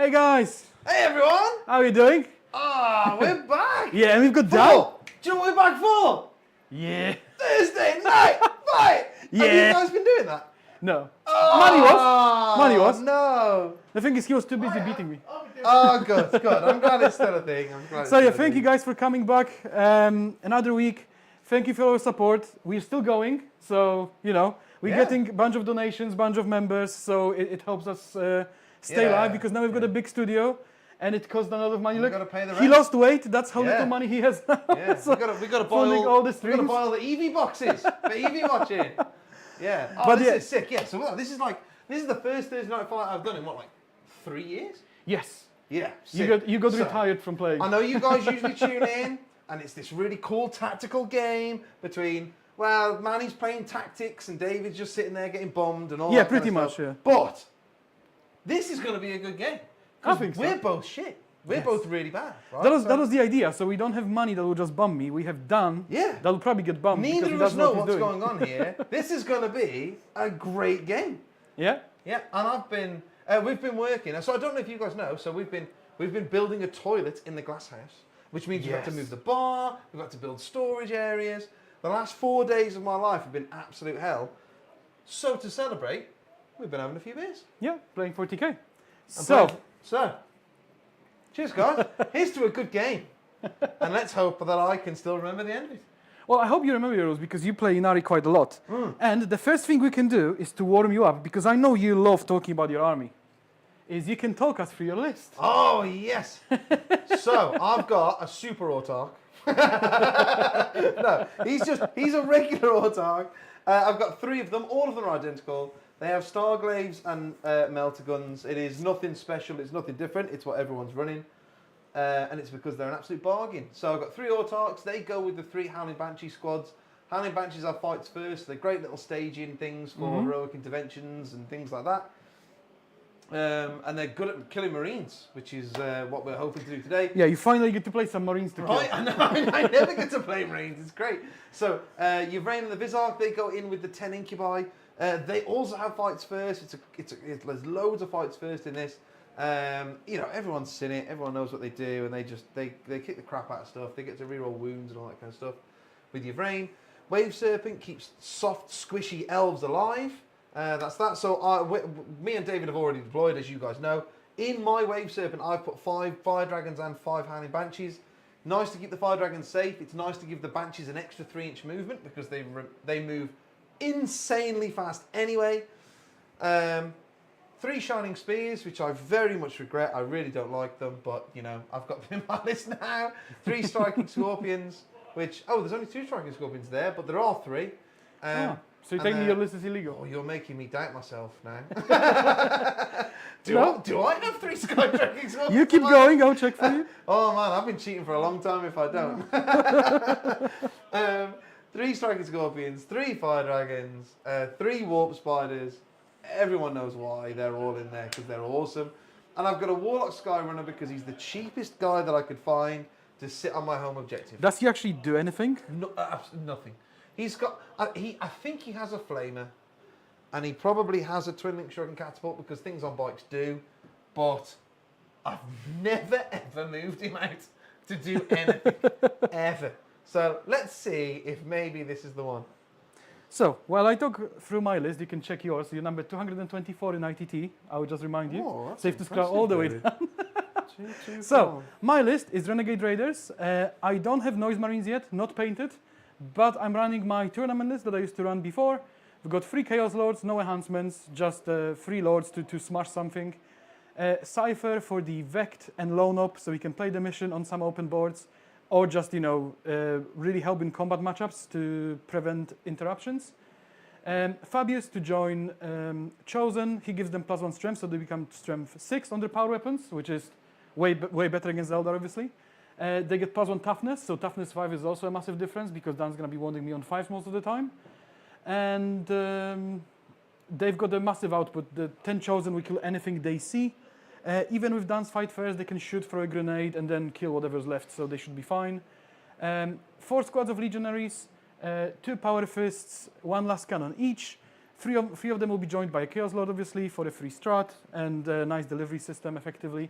Hey guys! Hey everyone! How are you doing? Ah, we're back! Yeah, and we've got For, Dawid. do you know what we're back for? Yeah. Thursday night fight! Yeah. Have you guys been doing that? No. Oh, Money was. No. The thing is, he was too busy beating me. Oh, good. I'm glad it's still a thing. So yeah, thank you guys for coming back. Another week. Thank you for your support. We're still going, so we're getting a bunch of donations, bunch of members, so it helps us stay live because now we've got a big studio. And it costs a lot of money. We've Look, got to pay the rent. he lost weight. That's how little money he has now. Yeah, So we got to buy all the streams. We got to buy all the EV boxes for EV watching. Yeah. Oh, But this is sick. Yeah. So this is the first Thursday night fight I've done in what, like 3 years? Yes. Yeah. Sick. You got So, retired from playing. I know you guys usually tune in, and it's this really cool tactical game between, well, Manny's playing tactics and David's just sitting there getting bombed and all that pretty kind of much, stuff. yeah. But this is going to be a good game. I think so. We're both shit. We're both really bad. Right? That was the idea. So we don't have money that will just bump me. We have Dan that will probably get bumped. Neither because of us he know doesn't what's know what going on here. This is going to be a great game. Yeah? Yeah, and we've been working. So I don't know if you guys know. So we've been building a toilet in the glass house, which means we've got to move the bar. We've got to build storage areas. The last 4 days of my life have been absolute hell. So to celebrate, we've been having a few beers. Yeah, playing 40k. So, cheers guys. Here's to a good game. And let's hope that I can still remember the end of it. Well, I hope you remember your rules because you play Aeldari quite a lot. And the first thing we can do is to warm you up because I know you love talking about your army. Is you can talk us through your list. Oh, yes. So, I've got a super autarch. No, he's a regular autarch. I've got 3 of them. All of them are identical. They have Starglaves and Melter Guns. It is nothing special. It's nothing different. It's what everyone's running. And it's because they're an absolute bargain. So I've got 3 autarchs. They go with the 3 Howling Banshee squads. Howling Banshees are fights first. They're great little staging things for heroic interventions and things like that. And they're good at killing Marines, which is what we're hoping to do today. Yeah, you finally get to play some Marines to kill. I know, I never get to play Marines. It's great. So Yvraine and the Vizark, they go in with the 10 Incubi. They also have fights first. There's loads of fights first in this. Everyone's seen it. Everyone knows what they do, and they kick the crap out of stuff. They get to reroll wounds and all that kind of stuff. With Yvraine, Wave Serpent keeps soft, squishy elves alive. That's that. So me and David have already deployed, as you guys know. In my Wave Serpent, I've put 5 Fire Dragons and 5 Howling Banshees. Nice to keep the Fire Dragons safe. It's nice to give the Banshees an extra 3-inch movement because they move insanely fast anyway. 3 Shining Spears, which I very much regret. I really don't like them, but I've got them in my list now. 3 Striking Scorpions, which there's only 2 Striking Scorpions there, but there are 3. So you take me your list is illegal. Oh, you're making me doubt myself now. Do I have 3 Striking Scorpions? You keep going. I'll check for you. Oh man, I've been cheating for a long time if I don't. 3 Striking Scorpions, 3 Fire Dragons, 3 Warp Spiders. Everyone knows why. They're all in there because they're awesome. And I've got a Warlock Skyrunner because he's the cheapest guy that I could find to sit on my home objective. Does he actually do anything? No, absolutely nothing. He's got. I think he has a Flamer, and he probably has a Twin Link Shuriken Catapult because things on bikes do. But I've never ever moved him out to do anything ever. So let's see if maybe this is the one. So, while I talk through my list, you can check yours. You're number 224 in ITT. I would just remind you. Oh, that's Safe to scroll all the way down. So, my list is Renegade Raiders. I don't have Noise Marines yet, not painted, but I'm running my tournament list that I used to run before. We've got 3 Chaos Lords, no enhancements, just 3 Lords to smash something. Cypher for the Vect and Lone Op, so we can play the mission on some open boards. Or just, really help in combat matchups to prevent interruptions. Fabius to join Chosen. He gives them +1 strength, so they become strength 6 on their power weapons, which is way better against Aeldari, obviously. They get +1 toughness, so toughness 5 is also a massive difference because Dan's going to be wanting me on 5 most of the time. And they've got a massive output. The 10 Chosen will kill anything they see. Even with Dan's fight first, they can shoot throw a grenade and then kill whatever's left, so they should be fine. 4 squads of legionaries, 2 power fists, 1 last cannon each. Three of them will be joined by a Chaos Lord, obviously, for a free strat and a nice delivery system, effectively,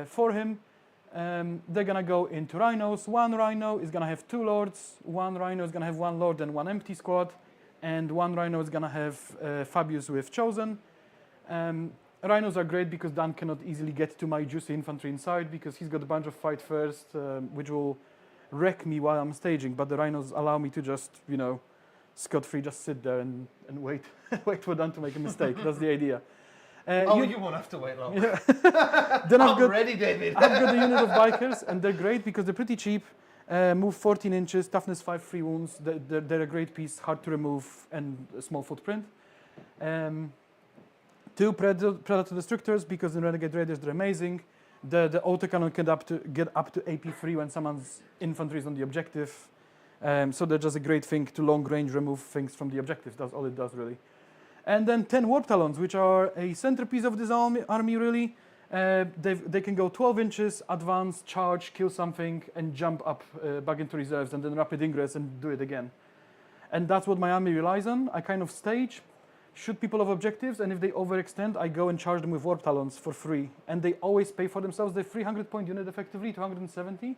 for him. They're going to go into Rhinos. One Rhino is going to have 2 Lords. One Rhino is going to have 1 Lord and 1 empty squad. And 1 Rhino is going to have Fabius with Chosen. Rhinos are great because Dan cannot easily get to my juicy infantry inside because he's got a bunch of fight first, which will wreck me while I'm staging. But the Rhinos allow me to just, scot-free, just sit there and wait, wait for Dan to make a mistake. That's the idea. You won't have to wait long. Yeah. Then I'm ready, David. I've got a unit of bikers, and they're great because they're pretty cheap. Move 14 inches, toughness 5, 3 wounds. They're a great piece, hard to remove, and a small footprint. 2 Predator Destructors because in Renegade Raiders they're amazing. The autocannon can get up to AP3 when someone's infantry is on the objective. So they're just a great thing to long range remove things from the objective. That's all it does, really. And then 10 Warp Talons, which are a centerpiece of this army, really. They can go 12 inches, advance, charge, kill something, and jump up back into reserves, and then rapid ingress and do it again. And that's what my army relies on. I kind of stage, shoot people off objectives, and if they overextend, I go and charge them with Warp Talons for free. And they always pay for themselves. They're 300-point unit, effectively, 270.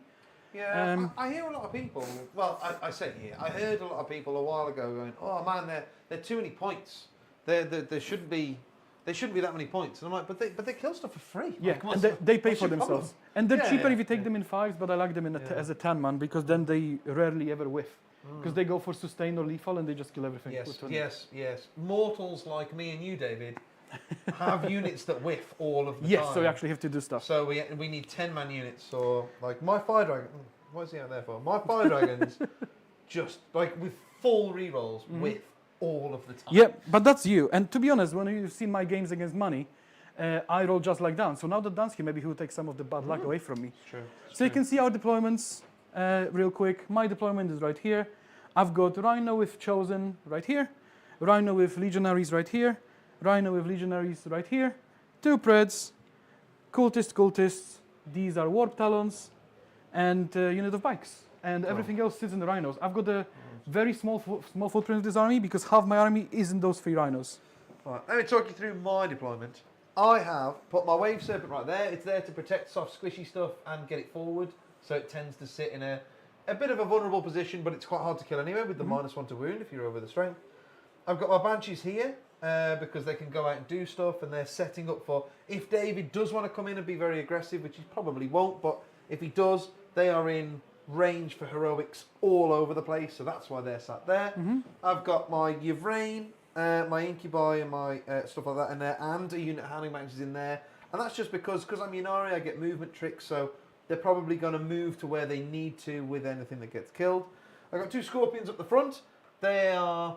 Yeah, I hear a lot of people, well, I say here, I heard a lot of people a while ago going, oh man, they're too many points. There shouldn't be that many points. And I'm like, but they kill stuff for free. Yeah, like, and they pay for themselves. Problem? And they're cheaper if you take them in 5s, but I like them as a 10-man because then they rarely ever whiff. Because they go for sustain or lethal and they just kill everything. Yes. Mortals like me and you, David, have units that whiff all of the time. Yes, so we actually have to do stuff. So we need 10-man units. Or like my Fire Dragon, what is he out there for? My Fire Dragons, just like with full rerolls, whiff all of the time. Yeah, but that's you. And to be honest, when you've seen my games against money, I roll just like Dan. So now that Dan's here, maybe he'll take some of the bad luck away from me. It's true. You can see our deployments real quick. My deployment is right here. I've got Rhino with Chosen right here, Rhino with Legionaries right here, Rhino with Legionaries right here, 2 Preds, Cultists. These are Warp Talons, and unit of bikes. And everything else sits in the Rhinos. I've got a very small footprint of this army because half my army is in those 3 Rhinos. Right, let me talk you through my deployment. I have put my Wave Serpent right there. It's there to protect soft, squishy stuff and get it forward. So it tends to sit in a bit of a vulnerable position, but it's quite hard to kill anyway with the -1 to wound if you're over the strength. I've got my Banshees here because they can go out and do stuff, and they're setting up for if David does want to come in and be very aggressive, which he probably won't, but if he does, they are in range for heroics all over the place, so that's why they're sat there. I've got my Yvrain, my Incubi and my stuff like that in there, and a unit of Handling Maxes in there, and that's just because I'm Yunari, I get movement tricks, so they're probably going to move to where they need to with anything that gets killed. I've got 2 Scorpions up the front. They're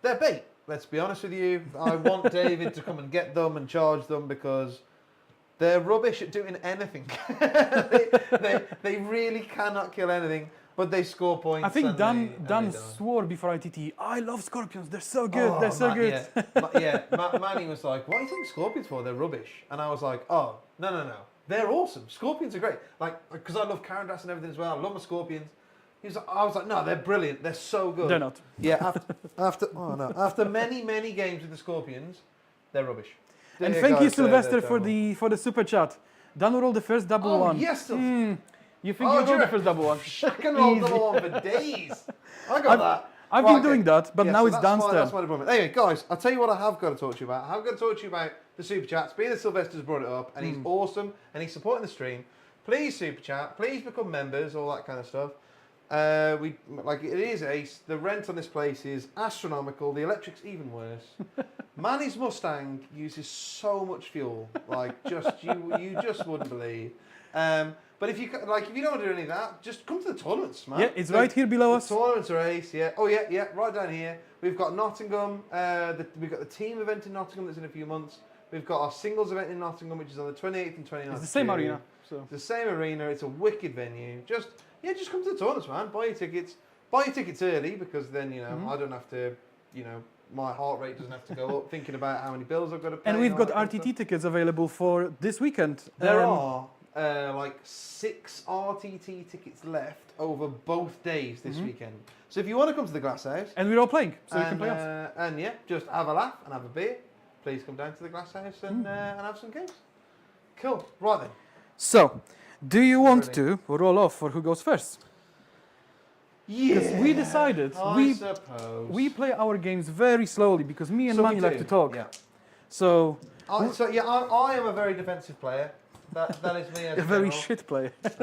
bait, let's be honest with you. I want David to come and get them and charge them because they're rubbish at doing anything. they really cannot kill anything, but they score points. I think Dan they swore before ITT, I love Scorpions, they're so good, they're so good. Manny was like, what are you taking Scorpions for? They're rubbish. And I was like, oh, no. They're awesome. Scorpions are great. Like, because I love Carandas and everything as well. I love my Scorpions. I was like, no, they're brilliant. They're so good. They're not. Yeah, after many games with the Scorpions, they're rubbish. And thank you, Sylvester, for the super chat. Dan rolled the first double one. Yes, you think you rolled the first double one? I can roll double one for days. I got that. I've been doing that, but now it's Dan's turn. That's my deployment. Anyway, guys, I'll tell you what I have got to talk to you about. I have got to talk to you about the super chats. Being that Sylvester's brought it up, and he's awesome, and he's supporting the stream. Please super chat. Please become members. All that kind of stuff. It is ace. The rent on this place is astronomical. The electric's even worse. Manny's Mustang uses so much fuel, like you just wouldn't believe. But if you don't want to do any of that, just come to the tournaments, man. Yeah, it's right here below us. The tournaments are ace. Yeah. Oh yeah, right down here. We've got Nottingham. We've got the team event in Nottingham that's in a few months. We've got our singles event in Nottingham, which is on the 28th and 29th. It's the same arena. So. It's the same arena. It's a wicked venue. Just come to the tournaments, man. Buy your tickets. Buy your tickets early because then I don't have to, my heart rate doesn't have to go up thinking about how many bills I've got to pay. And we've got RTT tickets available for this weekend. There are. like 6 RTT tickets left over both days this weekend. So if you want to come to the Glass House, And we're all playing, so you can play us. and yeah, just have a laugh and have a beer, please come down to the Glass House and have some games. Cool. Right then. So, do you want Ready. to roll off for who goes first? Because we decided I suppose. we play our games very slowly because me and So we Manny like do, to talk. yeah. So, So yeah, I am a very defensive player. That is me as a very general. shit player. Do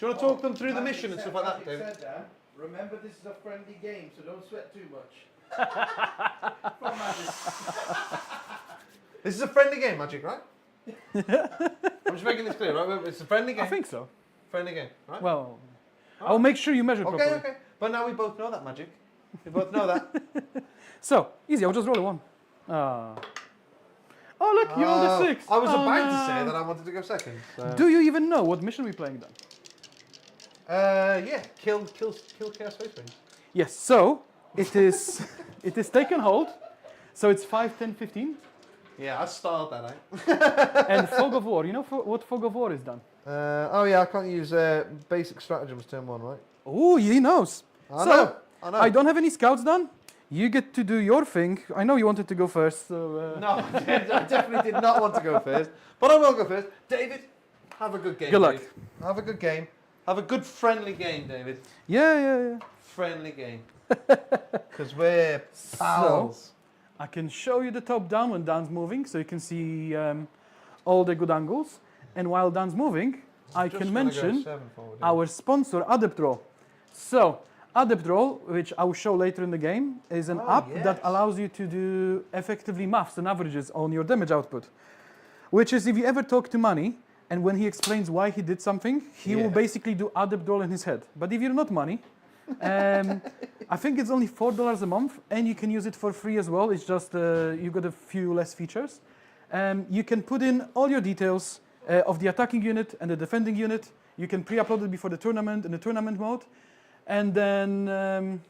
you want to talk them through the mission and stuff like that, David? Said that. Remember, this is a friendly game, so don't sweat too much. This is a friendly game, Magic, right? I'm just making this clear, right? It's a friendly game. I think so. Friendly game, right? Well, I'll make sure you measure properly. Okay. But now we both know that, Magic. We both know that. So, easy, I'll just roll a 1. Oh, look, you rolled a 6. I was Oh, about to no. say that I wanted to go second. So. Do you even know what mission we're playing then? Yeah, kill Chaos Space Marines. Yes, so it is it is take and hold. So it's 5, 10, 15. Yeah, I styled that out. And Fog of War. You know what Fog of War is done? Oh yeah, I can't use basic stratagems turn 1, right? Oh, he knows. I So, know. I don't have any scouts done. You get to do your thing. I know you wanted to go first, so... No, I definitely did not want to go first, but I will go first. David, have a good game. Good luck. Dave. Have a good game. Have a good friendly game, David. Yeah. Friendly game. Because we're pals. I can show you the top down when Dan's moving, so you can see all the good angles. And while Dan's moving, I Just can gonna go mention 7 forward, our sponsor, Adeptroll. So, Adeptroll, which I will show later in the game, is an app that yes. allows you to do effectively maths and averages on your damage output. Which is, if you ever talk to Manny, and when he explains why he did something, he will basically do Adeptroll in his head. But if you're not Manny, I think it's only $4 a month, and you can use it for free as well. It's just you got a few less features. You can put in all your details of the attacking unit and the defending unit. You can pre-upload it before the tournament in the tournament mode, and then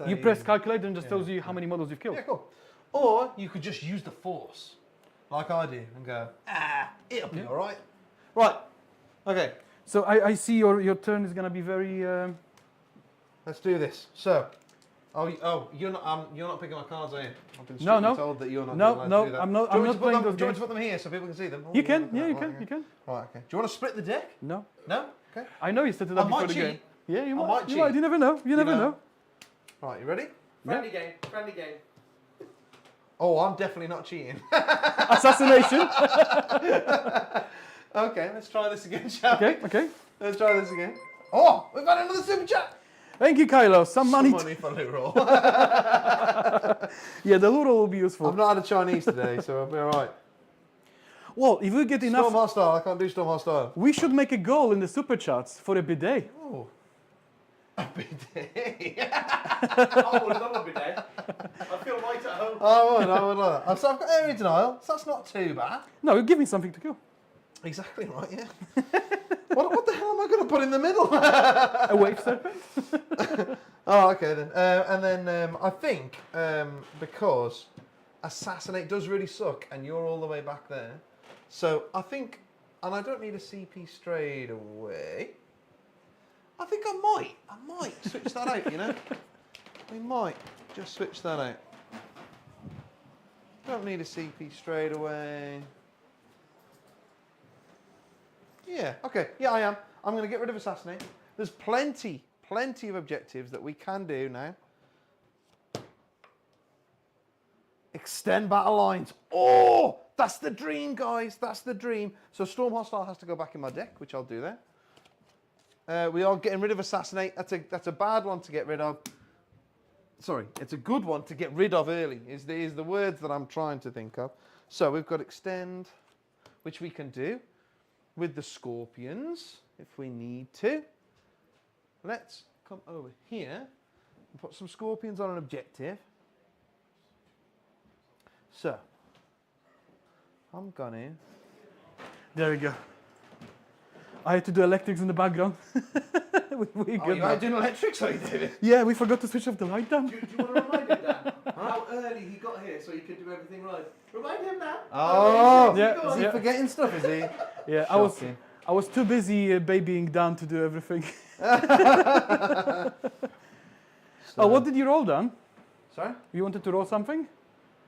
you press calculate and just tells you how many models you've killed. Yeah, cool. Or you could just use the force, like I do, and go, it'll be all right. Right. Okay. So I see your turn is gonna be very. Let's do this. So, you're not picking my cards, are you? I've been No, strictly no. told that you're not No, allowed no, to do that. I'm not- Do you I'm want not to put playing them- those Do you want games. to put them here so people can see them? Oh, You can, look at yeah, that. you Right, can, okay. you can. Right, okay. Do you want to split the deck? No, No? Okay. I know you set it I up before might the cheat. game. Yeah, you I might. might You might. cheat. You never know. You never know. Right, you ready? Friendly game, friendly game. Oh, I'm definitely not cheating. Assassination. Okay, let's try this again, shall we? Okay. Let's try this again. Oh, we've had another super chat. Thank you, Kylo. Some money. for loot roll. Yeah, the lure will be useful. I've not had a Chinese today, so I'll be all right. Well, if we get enough, Storm Hostile. I can't do Storm Hostile. we should make a goal in the super chats for a bidet. Oh. A bidet. I would love a bidet. I feel right at home. I would love that. So I've got area denial, so that's not too bad. No, give me something to kill. Exactly right, yeah. what the hell am I going to put in the middle? A wave serpent. Oh, okay then. And then I think because Assassinate does really suck and you're all the way back there, so I think, and I don't need a CP straight away, I think I might switch that out, you know? We might just switch that out. Don't need a CP straight away. Yeah, okay, yeah I am. I'm going to get rid of Assassinate. There's plenty of objectives that we can do now. Extend battle lines. Oh, that's the dream, guys. That's the dream. So Storm Hostile has to go back in my deck, which I'll do there. We are getting rid of Assassinate. That's a bad one to get rid of. Sorry, it's a good one to get rid of early, is the words that I'm trying to think of. So we've got Extend, which we can do with the Scorpions, if we need to. Let's come over here and put some Scorpions on an objective. So, I'm gonna... There we go. I had to do electrics in the background. we Oh, you are doing electrics, are you, David? Yeah, we forgot to switch off the light down. Do you want to remind me, Dan, how early he got here so he could do everything right. Remind him now. Oh, Yeah, is he yeah. forgetting stuff, is he? Yeah, Shocking. I was too busy babying Dan to do everything. Oh, what did you roll, Dan? Sorry? You wanted to roll something?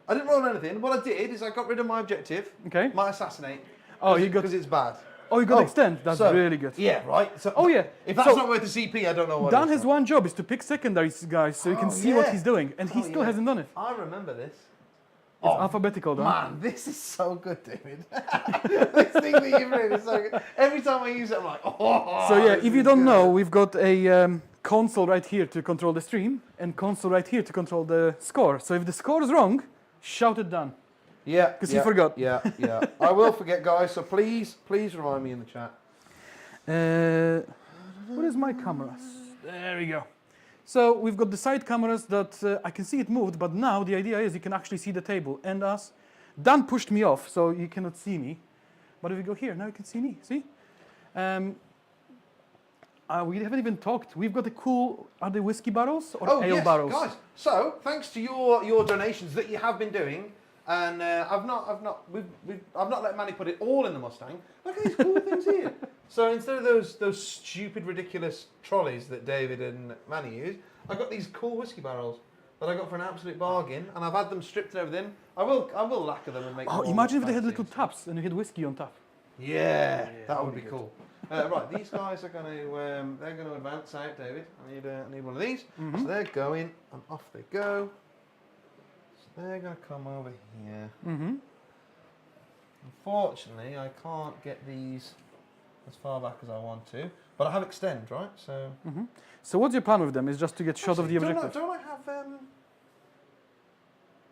I didn't roll anything. What I did is I got rid of my objective, Okay. my assassinate. Oh, you got. Because it's bad. Oh, you got extend. That's so- really good. Yeah, right. So, Oh yeah. if that's So- not worth the CP, I don't know what Dan is. has one job, is to pick secondaries, guys, so you can Oh, see what yeah. he's doing, and he Oh, still yeah. hasn't done it. I remember this. It's alphabetical, Dan. Man, this is so good, David. This thing that you've written is so good. Every time I use it, I'm like, oh. So yeah, this if you is don't good. know, we've got a console right here to control the stream, and console right here to control the score. So if the score is wrong, shout it down. Yeah. 'Cause he forgot. Yeah, yeah. I will forget, guys. So please remind me in the chat. What is my cameras? There we go. So we've got the side cameras that I can see it moved, but now the idea is you can actually see the table and us. Dan pushed me off, so you cannot see me. But if we go here, now you can see me. See? We haven't even talked. We've got the cool. Are they whiskey barrels or ale yes, barrels? guys. So thanks to your donations that you have been doing, and I've not let Manny put it all in the Mustang. Look at these cool things here. So instead of those stupid, ridiculous trolleys that David and Manny use, I got these cool whiskey barrels that I got for an absolute bargain, and I've had them stripped and everything. I will lacquer them and make. Oh, them all imagine if look they had fancy. little taps and you had whiskey on top. Yeah, that would be cool. Right, these guys are going to they're going to advance out, David. I need one of these. Mm-hmm. So they're going, and off they go. So they're going to come over here. Mm-hmm. Unfortunately, I can't get these as far back as I want to, but I have extend, right? So. Mm-hmm. So what's your plan with them? Is just to get shot of the Actually, objective? Don't I have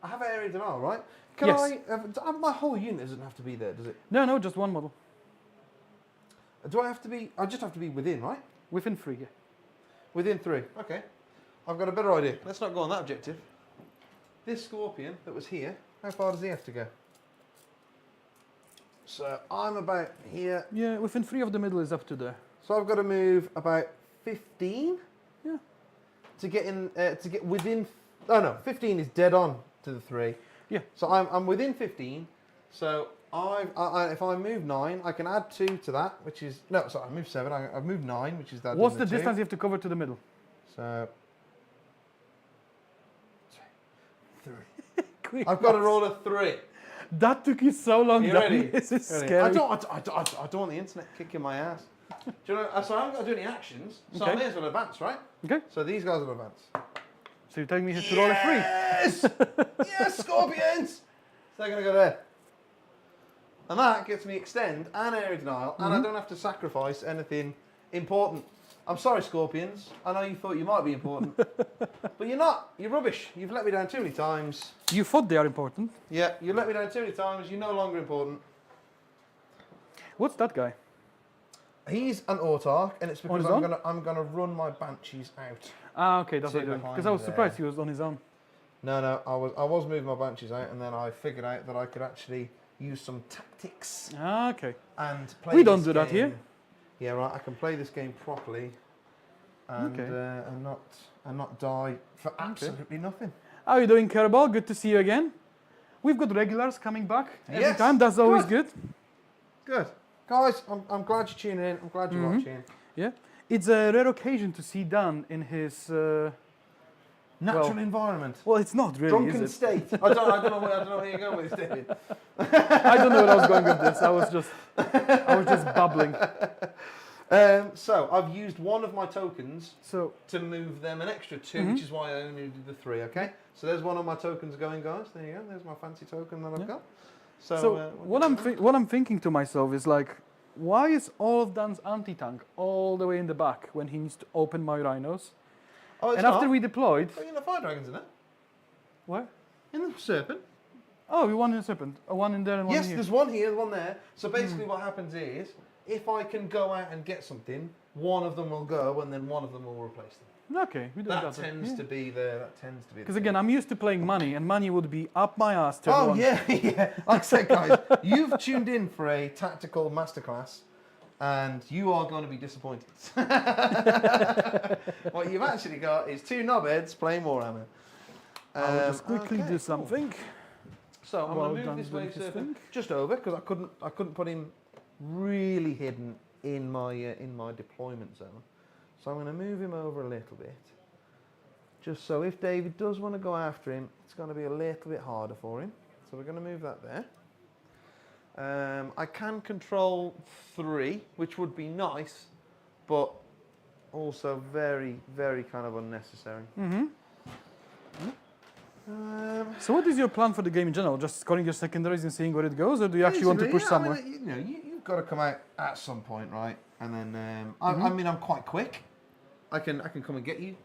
I have area denial, right? Can Yes. my whole unit doesn't have to be there, does it? No, just one model. Do I have to be? I just have to be within, right? Within 3, yeah. Within 3. Okay. I've got a better idea. Let's not go on that objective. This Scorpion that was here, how far does he have to go? So I'm about here. Yeah, within 3 of the middle is up to there. So I've got to move about 15. Yeah. To get in, to get within. Oh no, 15 is dead on to the 3. Yeah. So I'm within 15. So if I move 9, I can add 2 to that, which is no. Sorry, I moved 7. I've moved 9, which is that. What's the 2. distance you have to cover to the middle? So 3. Quick. I've got to roll a 3. That took you so long. You Dan. ready? This is Ready? scary. I don't want the internet kicking my ass. Do you know? So I haven't got to do any actions. So I Okay. may as well advance, right? Okay. So these guys will advance. So you're telling me to roll a 3? Yes! Yes, Scorpions! So they're going to go there. And that gets me extend and area denial, and I don't have to sacrifice anything important. I'm sorry, Scorpions. I know you thought you might be important. But you're not. You're rubbish. You've let me down too many times. You thought they are important. Yeah, you let me down too many times. You're no longer important. What's that guy? He's an autarch, and it's because his own? I'm gonna run my banshees out. Ah, okay, that's Sit what you're doing. behind Because I was there. surprised he was on his own. No, I was moving my banshees out, and then I figured out that I could actually use some tactics Ah, okay. and play. We don't this do that game. here. Yeah, right. I can play this game properly, and Okay. and not die for absolutely nothing. How are you doing, Kerbal? Good to see you again. We've got regulars coming back every Yes, time. That's always good. Good, guys. I'm glad you're tuning in. I'm glad you're watching. Yeah. It's a rare occasion to see Dan in his. Natural environment. Well, it's not really, Drunken is it? state. I don't know where you're going with this, David. I don't know where I was going with this. I was just babbling. So I've used one of my tokens So to move them an extra 2, which is why I only did the 3. Okay. So there's one of my tokens going, guys. There you go. There's my fancy token that I've got. So, what I'm thinking to myself is like, why is all of Dan's anti-tank all the way in the back when he needs to open my rhinos? oh, it's And not. after we deployed, Oh, you know, fire dragons in it. where? In the serpent. Oh, we one in a serpent, one in there and one Yes, in here. there's one here, one there. So basically, what happens is, if I can go out and get something, one of them will go, and then one of them will replace them. Okay, we do That that. tends to be the. That tends to be. Because again, I'm used to playing money, and money would be up my ass. Turn Oh one. yeah, yeah. Like I said, guys, you've tuned in for a tactical masterclass, and you are going to be disappointed. What you've actually got is 2 knobheads playing Warhammer. I'll just quickly okay, do cool. something. So I'm While going to move Dan's this doing wave his surfer thing. just over because I couldn't put him really hidden in my deployment zone. So I'm going to move him over a little bit, just so if David does want to go after him, it's going to be a little bit harder for him. So we're going to move that there. I can control 3, which would be nice, but also very, very kind of unnecessary. So what is your plan for the game in general? Just scoring your secondaries and seeing where it goes, or do you actually want to push somewhere? I mean, you've got to come out at some point, right? And then I mean, I'm quite quick. I can come and get you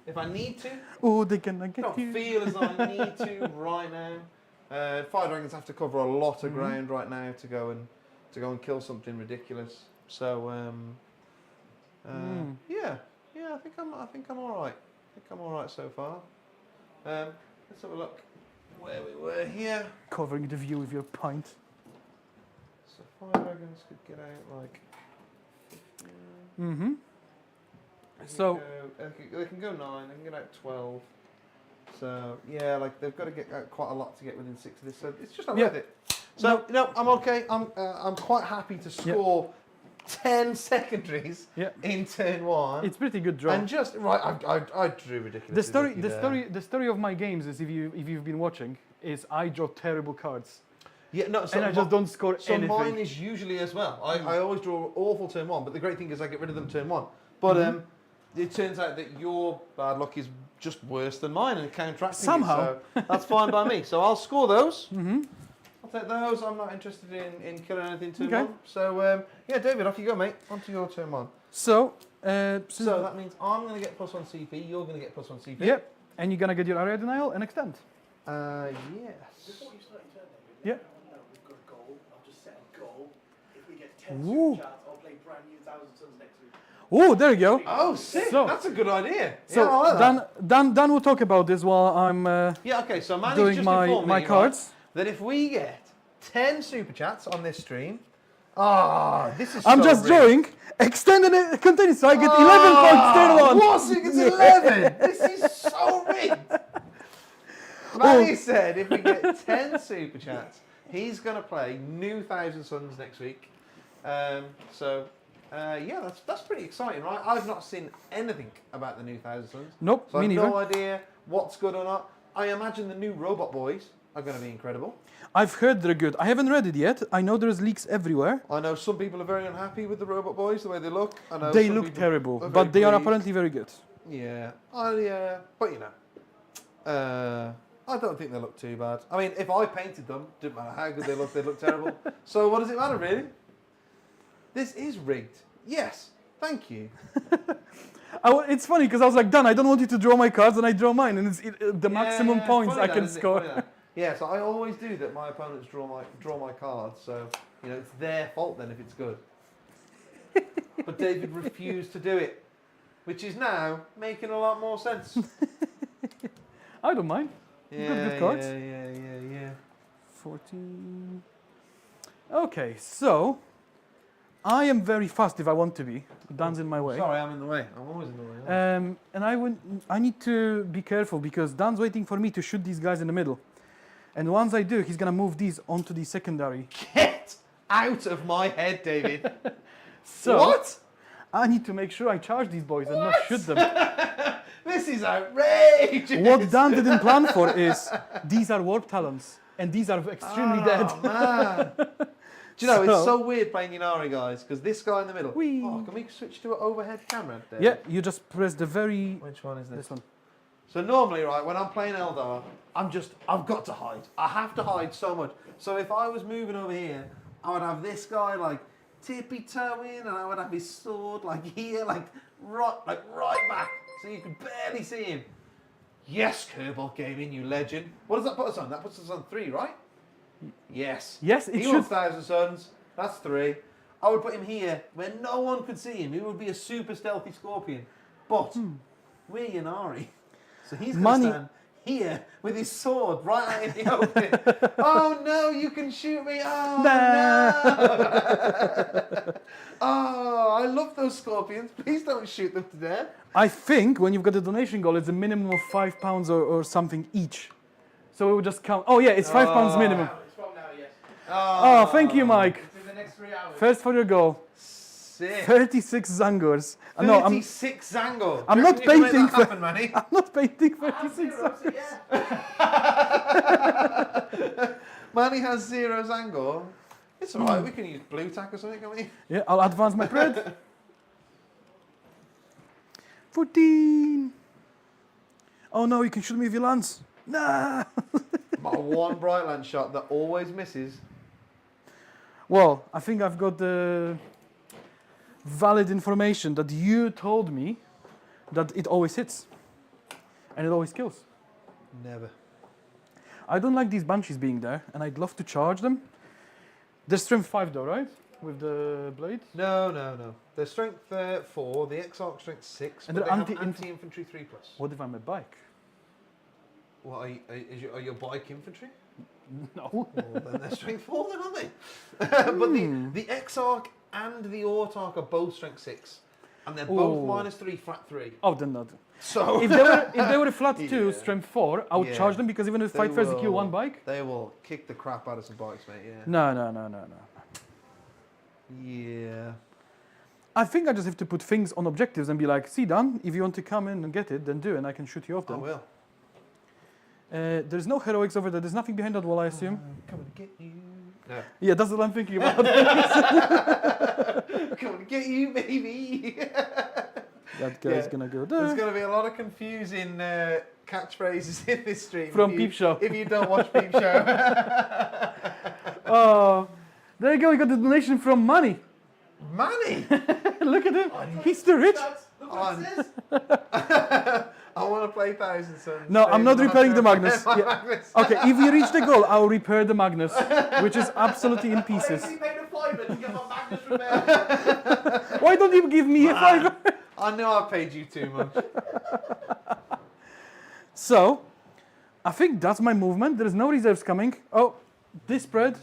if I need to. Oh, they can I get don't you. feel as though I need to right now. Fire dragons have to cover a lot of ground right now to go and kill something ridiculous. So yeah, I think I'm all right. I think I'm all right so far. Let's have a look where we were here. Covering the view with your pint. So fire dragons could get out like. 15. So They can go 9. They can get out 12. So yeah, like they've got to get out quite a lot to get within 6 of this. So it's just not worth it. So I'm okay. I'm quite happy to score 10 secondaries in turn 1. it's pretty good draw. And just right, I drew ridiculous. The story of my games is, if you've been watching, is I draw terrible cards. Yeah, no, so and I just don't score anything. So mine is usually as well. I always draw awful turn 1, but the great thing is I get rid of them turn 1. But it turns out that your bad luck is just worse than mine and counteracting Somehow. it, so that's fine by me. So I'll score those. I'll take those. I'm not interested in killing anything turn 1. So yeah, David, off you go, mate. On to your turn 1. So so that means I'm going to get +1 CP. You're going to get +1 CP. Yep. And you're gonna get your area denial and extend. Yes. Before you start your turn, David, Yeah. no, we've got a goal. I've just set a goal. If we get 10 Ooh. super chats, I'll play brand new 1,000 Suns next week. Oh, there you go. Oh, sick. So- That's a good idea. So yeah, I like that. Dan will talk about this while I'm Yeah, okay, so Manny's doing just my informed me, cards. right, that if we get 10 super chats on this stream, this is I'm so just rigged. drawing, extending it, continue, so I get 11 points turn 1. What? So he gets 11? This is so rigged. Manny said if we get 10 super chats, he's going to play new 1,000 Suns next week. Yeah, that's pretty exciting, right? I've not seen anything about the new 1,000 Suns. Nope, So I me have neither. no idea what's good or not. I imagine the new robot boys are going to be incredible. I've heard they're good. I haven't read it yet. I know there's leaks everywhere. I know some people are very unhappy with the robot boys, the way they look. I know They some look people terrible, are very but they are pleased. apparently very good. Yeah, but you know, I don't think they look too bad. I mean, if I painted them, didn't matter how good they look terrible. So what does it matter, really? This is rigged. Yes, thank you. It's funny because I was like, Dan, I don't want you to draw my cards, and I draw mine, and it's the maximum points funny I that, can isn't it? score. Funny that. Yeah, so I always do that. My opponents draw my cards, so you know it's their fault then if it's good. But David refused to do it, which is now making a lot more sense. I don't mind. Good cards. Yeah. 14. Okay, so I am very fast if I want to be. Dan's in my way. Sorry, I'm in the way. I'm always in the way. And I need to be careful because Dan's waiting for me to shoot these guys in the middle. And once I do, he's gonna move these onto the secondary. Get out of my head, David. So What? I need to make sure I charge these boys and not shoot them. This is outrageous. What Dan didn't plan for is these are warp talons and these are extremely dead. Man. Do you know, it's so weird playing Aeldari, guys, because this guy in the middle. Whee. Oh, can we switch to an overhead camera, David? Yeah, you just press the very... Which one is this? This one. So normally, right, when I'm playing Eldar, I've got to hide. I have to hide so much. So if I was moving over here, I would have this guy like tippy-toeing, and I would have his sword like here, like right back, so you could barely see him. Yes, Kerbal Gaming, you legend. What does that put us on? That puts us on 3, right? Yes. Yes, it he should. wants 1,000 Suns. That's 3. I would put him here where no one could see him. He would be a super stealthy scorpion. But we're Yanari. So he's going to stand here with his sword right out in the open. Oh no, you can shoot me. Oh Nah. no. Oh, I love those scorpions. Please don't shoot them to death. I think when you've got a donation goal, it's a minimum of £5 or something each. So it will just count. Oh yeah, it's £5 minimum. It's from now, yes. Oh, thank you, Mike. It's in the next 3 hours. First for your goal. Sick. 36 Zangors. No, 36 Zango. I'm Do you not reckon you can make painting that happen, Manny? I'm not painting I have 36 zero, Zangors. so yeah. Manny has 0 Zango. It's alright, we can use blue tack or something, can't we? Yeah, I'll advance my bread. 14. Oh no, you can shoot me with your lance. Nah. My one bright lance shot that always misses. Well, I think I've got the valid information that you told me that it always hits. And it always kills. Never. I don't like these banshees being there, and I'd love to charge them. They're strength 5 though, right? With the blade? No. They're strength 4, the X-Arc strength 6, And but they're they have anti-infantry 3+. What if I'm a bike? What, are your bike infantry? No. Well, then they're strength 4 then, aren't they? But the X-Arc and the Autarch are both strength 6. And they're both Ooh. -3, flat 3. Oh, then not. So If they were a flat 2, Yeah. strength 4, I would Yeah. charge them because even if They fight first, they kill will- one bike. they will kick the crap out of some bikes, mate, yeah. No. Yeah. I think I just have to put things on objectives and be like, see, Dan, if you want to come in and get it, then do, and I can shoot you off I then. will. There's no heroics over there. There's nothing behind that wall, I assume. Come and get you. No. Yeah, that's what I'm thinking about. Come and get you, baby. That guy's Yeah. gonna go There's there. going to be a lot of confusing catchphrases in this stream. From if Peep Show. If you don't watch Peep Show. Oh, there you go. We got the donation from Money. Manny! Look at him. He's too rich. Look what it says. I want to play Thousand Suns. No, I'm not Save repairing the Magnus. Magnus. My Yeah. Magnus. Okay, if you reach the goal, I'll repair the Magnus, which is absolutely in I pieces. actually paid a fiver to get my Magnus repaired. Why don't you give me a fiver? I know I paid you too much. So, I think that's my movement. There's no reserves coming. Oh, this spread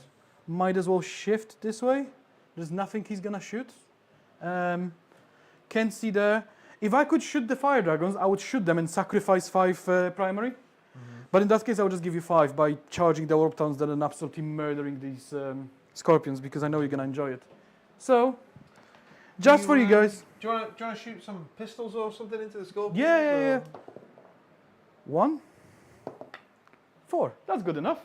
might as well shift this way. There's nothing he's gonna shoot. Can't see there. If I could shoot the fire dragons, I would shoot them and sacrifice 5 primary. But in that case, I would just give you 5 by charging the warp towns and absolutely murdering these scorpions because I know you're gonna enjoy it. So, just for you guys. Do you want to shoot some pistols or something into the scorpions? Yeah. or- 1, 4. That's good enough.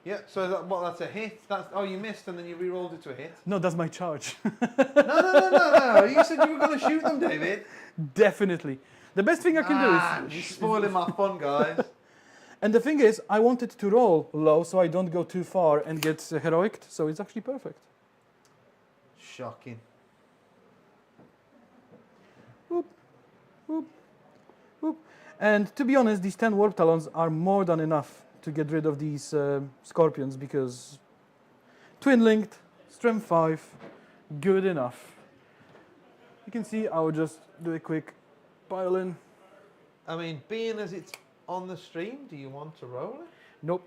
Yeah, so that's a hit. You missed and then you re-rolled it to a hit. No, that's my charge. No. You said you were going to shoot them, David. Definitely. The best thing I can do You're is. spoiling my fun, guys. And the thing is, I wanted to roll low so I don't go too far and get heroic, so it's actually perfect. Shocking. Whoop. And to be honest, these 10 warp talons are more than enough to get rid of these scorpions because twin linked, strength 5, good enough. You can see I will just do a quick pile in. I mean, being as it's on the stream, do you want to roll it? Nope.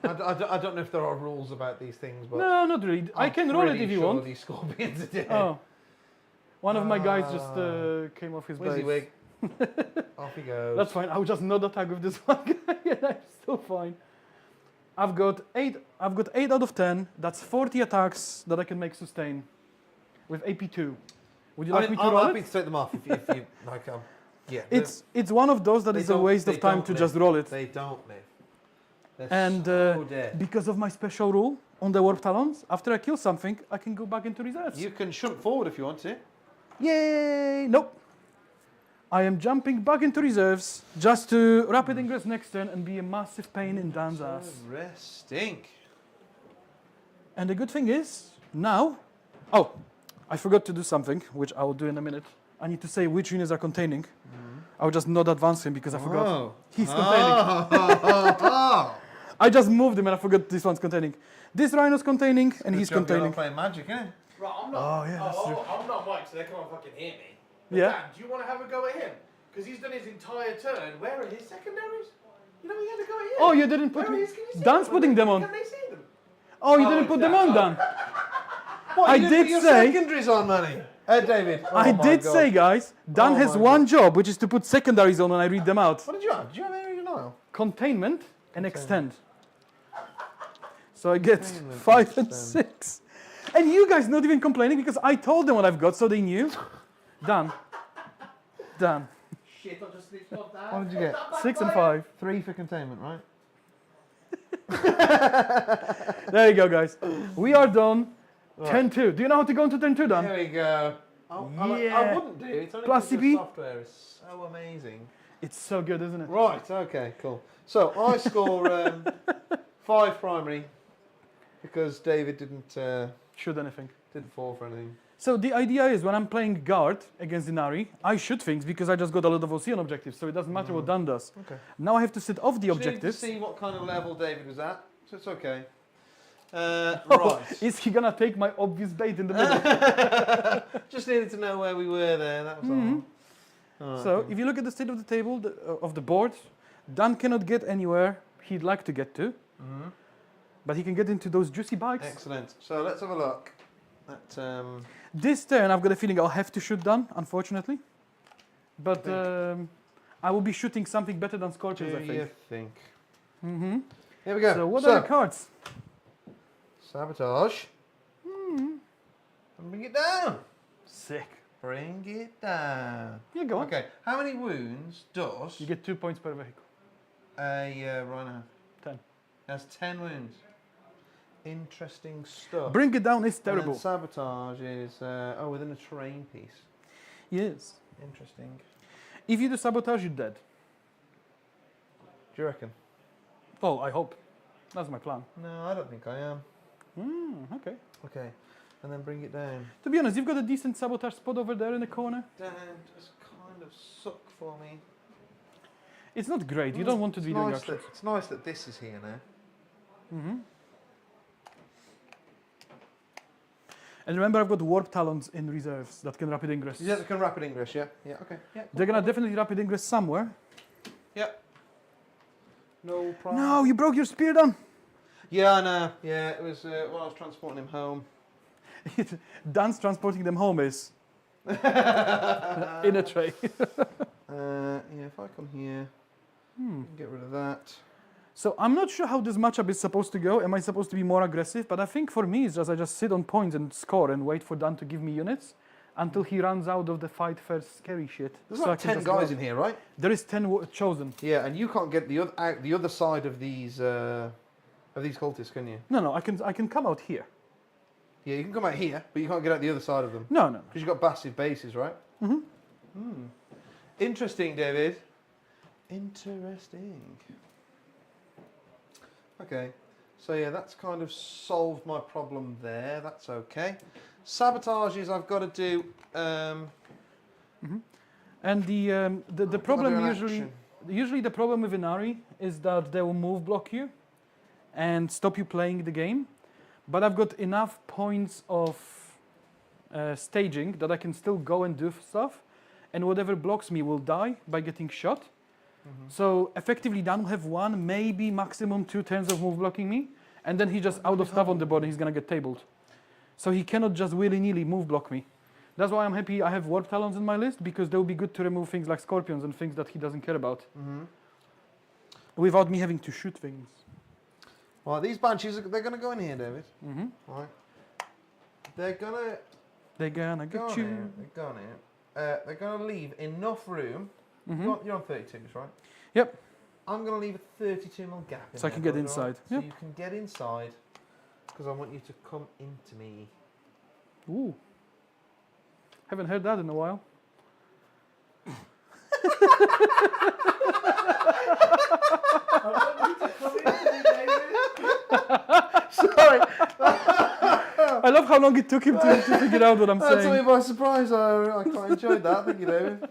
I don't know if there are rules about these things, but No, not really. I I'm can roll it pretty if you sure want. These scorpions are dead. Oh. One of my guys just came off his base. WYSIWYG. Off he goes. That's fine. I will just not attack with this one guy and I'm still fine. I've got 8 out of 10. That's 40 attacks that I can make sustain with AP2. Would you like me to I'm roll happy it? to take them off if you like. Yeah. It's one of those that they is a don't- waste they of time don't to live. just roll it. They don't live. They're And so dead. because of my special rule on the warp talons, after I kill something, I can go back into reserves. You can shunt forward if you want to. Yay! Nope. I am jumping back into reserves just to rapid ingress next turn and be a massive pain in Dan's ass. Resting. And the good thing is, now... Oh, I forgot to do something, which I will do in a minute. I need to say which units are containing. I will just not advance him because I forgot. Oh. He's containing. I just moved him and I forgot this one's containing. This rhino's containing and he's containing. Playing Magic, eh? Right, I'm not. Oh, yeah, that's true. I'm not Mike, so they can't fucking hear me. Yeah. Dan, do you want to have a go at him? because he's done his entire turn. Where are his secondaries? You know, we had to go here. Oh, you didn't put. Where are his? Can you see Dan's them? putting them on. Can they see them? Oh, you Oh, didn't it's put them that. on, Dan. What, I you didn't did put your say- secondaries on, Manny. David. Oh I my did God. say, guys, Dan Oh has my one job, which is to put secondaries on when I read them out. What did you have? Did you have Aerial Nile? Containment and extend. So I get Containment 5 and and 6. And you guys not even complaining because I told them what I've got, so they knew. Dan. Shit, I just snitched off that. What did you get? 6 and 5. 3 for containment, right? There you go, guys. We are done. Right. Turn 2. Do you know how to go into turn 2, Dan? There we go. I Yeah. wouldn't do. It's only Plus because CP? the software is so amazing. It's so good, isn't it? Right, okay, cool. So I score 5 primary because David didn't Shoot anything. fall for anything. So the idea is when I'm playing guard against Aeldari, I shoot things because I just got a lot of OC on objectives, so it doesn't matter what Dan does. Okay. Now I have to sit off the Just needed objectives. to see what kind of level David was at, so it's okay. Oh, Right. is he gonna take my obvious bait in the middle? Just needed to know where we were there. That was all. Alright, So cool. if you look at the state of the table, of the board, Dan cannot get anywhere he'd like to get to, but he can get into those juicy bikes. Excellent. So let's have a look. At, This turn, I've got a feeling I'll have to shoot Dan, unfortunately. But I will be shooting something better than Scorpions, I do think. you think? Mm-hmm. Here we go. So what are the cards? Sabotage. And bring it down. Sick. Bring it down. Yeah, go on. Okay. How many wounds does You get 2 points per vehicle. a rhino have? 10. It has 10 wounds. Interesting stuff. Bring it down is And then terrible. sabotage is within a terrain piece. Yes. Interesting. If you do sabotage, you're dead. Do you reckon? Oh, I hope. That's my plan. No, I don't think I am. Okay. Okay. And then bring it down. To be honest, you've got a decent sabotage spot over there in the corner. Down does kind of suck for me. It's not great. You don't want to be doing nice actions. It's nice that this is here now. And remember, I've got warp talons in reserves that can rapid ingress. Yeah, they can rapid ingress, yeah? Yeah, okay. Yeah, They're gonna definitely rapid ingress somewhere. yeah. No problem. No, you broke your spear, Dan. Yeah, I know. Yeah, it was while I was transporting him home. Dan's transporting them home is in a tray. Yeah, if I come here, get rid of that. So I'm not sure how this matchup is supposed to go. Am I supposed to be more aggressive? But I think for me, it's just I just sit on points and score and wait for Dan to give me units until he runs out of the fight first scary shit. There's So I like can 10 just guys go. in here, right? There is 10 chosen. Yeah, and you can't get the other side of these cultists, can you? No, I can come out here. Yeah, you can come out here, but you can't get out the other side of them. No. Because you've got passive bases, right? Interesting, David. Interesting. Okay, so yeah, that's kind of solved my problem there. That's okay. Sabotages I've got to do. And the problem an usually the problem with Aeldari is that they will move block you and stop you playing the game. But I've got enough points of staging that I can still go and do stuff, and whatever blocks me will die by getting shot. So effectively, Dan will have 1, maybe maximum 2 turns of move blocking me, and then he's just out of stuff on the board and he's gonna get tabled. So he cannot just willy-nilly move block me. That's why I'm happy I have warp talons in my list, because they will be good to remove things like scorpions and things that he doesn't care about, without me having to shoot things. Right, these banshees, they're going to go in here, David. Right. They're going to They're gonna go get in you. here. They're going in. They're going to leave enough room. You're on 32s, right? Yep. I'm going to leave a 32 mil gap in So I there, can get bud, inside. right? So Yep. you can get inside, because I want you to come into me. Ooh. Haven't heard that in a while. Sorry. I love how long it took him to figure out what I'm That took me saying. by surprise. I quite enjoyed that. Thank you, David.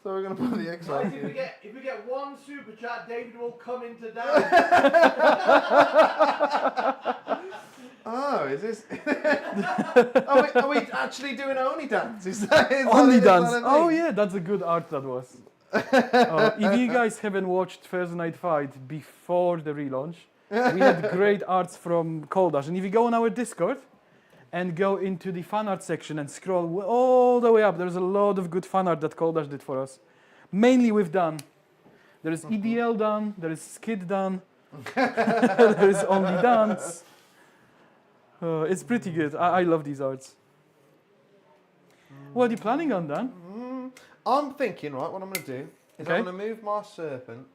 So we're going to put the X Guys, on if we here. get one super chat, David will come into down. Oh, is this? are we actually doing only dance? Is that Only is that dance. a thing? Oh yeah, that's a good art that was. If you guys haven't watched Thursday Night Fight before the relaunch, we had great arts from Koldash. And if you go on our Discord and go into the fan art section and scroll all the way up, there's a lot of good fan art that Koldash did for us. Mainly we've done. There is EDL done, there is Skid done, there is only dance. It's pretty good. I love these arts. What are you planning on, Dan? I'm thinking, right, what I'm going to do is Okay. I'm going to move my serpent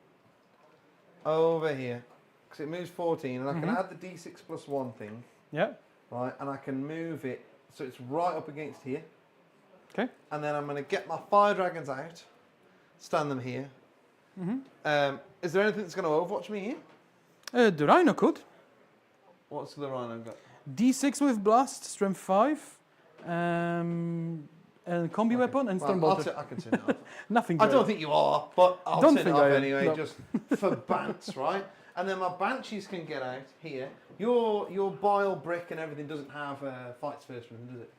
over here because it moves 14 and I can add the d6 plus 1 thing, Yeah. right, and I can move it so it's right up against here. Okay. And then I'm going to get my fire dragons out, stand them here. Is there anything that's going to overwatch me here? The Rhino could. What's the rhino got? D6 with Blast, Strength 5, and Combi Weapon, and Storm Well, Bolter. I can turn it off. Nothing I great. don't think you are, but I'll Don't turn it think off I am, anyway, no. just for bants, right? And then my banshees can get out here. Your bile brick and everything doesn't have fights first rhythm, does it?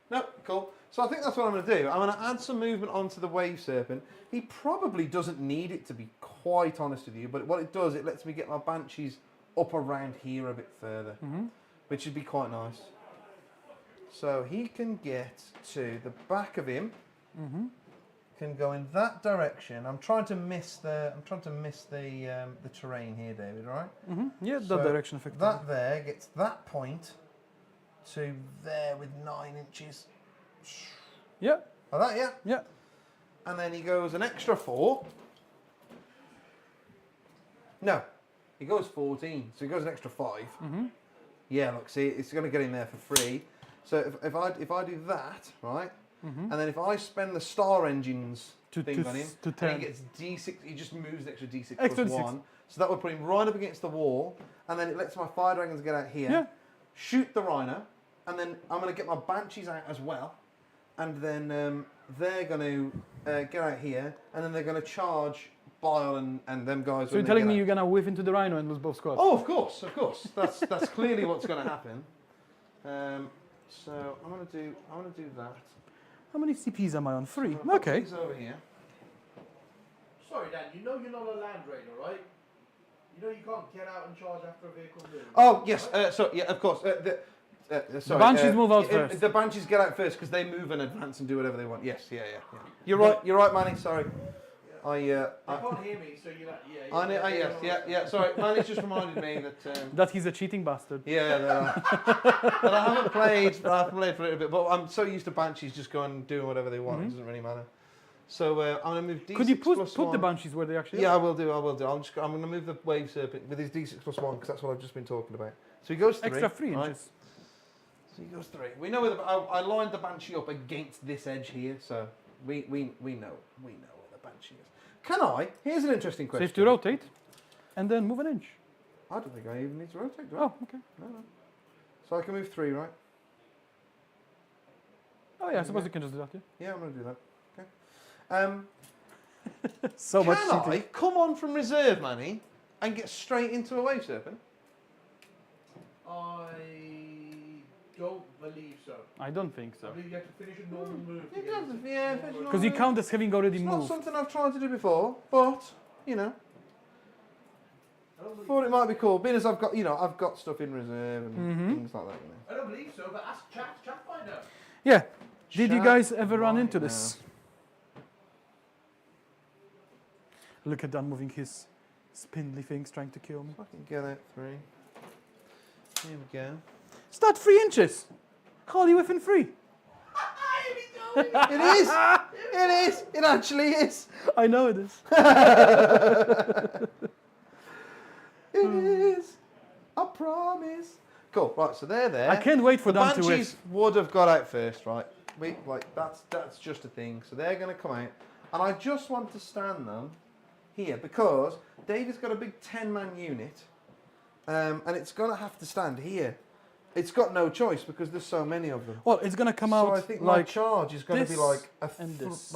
No, cool. So I think that's what I'm going to do. I'm going to add some movement onto the wave serpent. He probably doesn't need it, to be quite honest with you, but what it does, it lets me get my banshees up around here a bit further, which would be quite nice. So he can get to the back of him. Can go in that direction. I'm trying to miss the terrain here, David. All right. Yeah, that So direction effectively. That there gets that point to there with 9 inches. Yeah, Like that, yeah. yeah. And then he goes an extra 4. No, he goes 14. So he goes an extra 5. Yeah, look, see, it's going to get in there for free. So if I do that, right, and then if I spend the star engines thing on him, to and 10. he gets d6, he just moves an extra d6 Extra plus D6. 1. So that would put him right up against the wall, and then it lets my fire dragons get out here, Yeah. shoot the rhino, and then I'm going to get my banshees out as well, and then they're going to get out here, and then they're going to charge Bile and them guys. So you're telling me you're gonna whiff into the Rhino and lose both squads? Oh, of course. That's clearly what's going to happen. So I'm going to do that. How many CPs am I on? 3. I'm gonna put Okay. these over here. Sorry, Dan, you know you're not a land raider, right? You know you can't get out and charge after a vehicle moves. Oh yes. So yeah, of course. Sorry, Banshees move out first. The banshees get out first because they move in advance and do whatever they want. Yes. Yeah. You're right. You're right, Manny. Sorry. You can't hear me, so you're like, yeah. I know. Yes. Sorry, Manny's just reminded me that. That he's a cheating bastard. Yeah, that I haven't played. For a little bit, but I'm so used to banshees just going and doing whatever they want. It doesn't really matter. So I'm going to move D6 Could you plus put the 1. Banshees where they actually Yeah, are? I will do. I'm going to move the wave serpent with his D6 plus 1 because that's what I've just been talking about. So he goes 3. Extra 3 right? inches. So he goes 3. We know where I lined the banshee up against this edge here, so we know where the banshee is. Can I? Here's an interesting question. Safe to rotate and then move an inch. I don't think I even need to rotate, do I? Oh, okay. No. So I can move 3, right? Oh yeah, I suppose you can just do that. Yeah. Yeah, I'm going to do that. Okay. So much Can cheating. I come on from reserve, Manny, and get straight into a wave serpent? I don't believe so. I don't think I so. believe you have to finish a normal move. to It get does, into- yeah. Because you count as having already It's not moved. something I've tried to do before, but you know, I don't believe- thought it might be cool. Being as I've got stuff in reserve and things like that. You know. I don't believe so, but ask chat find out. Yeah. Did you Chat guys ever run right into now. this? Look at Dan moving his spindly things trying to kill me. I can get out 3. Here we go. Start 3 inches. Holy within 3. It is. It is. It actually is. I know it is. It is. I promise. Cool. Right. So they're there. I can't wait for the them to banshees whiff. would have got out first, right? That's just a thing. So they're going to come out, and I just want to stand them here because David's got a big 10-man unit, and it's going to have to stand here. It's got no choice because there's so many of them. Well, it's gonna come So out I think my like charge is going to be this like and this.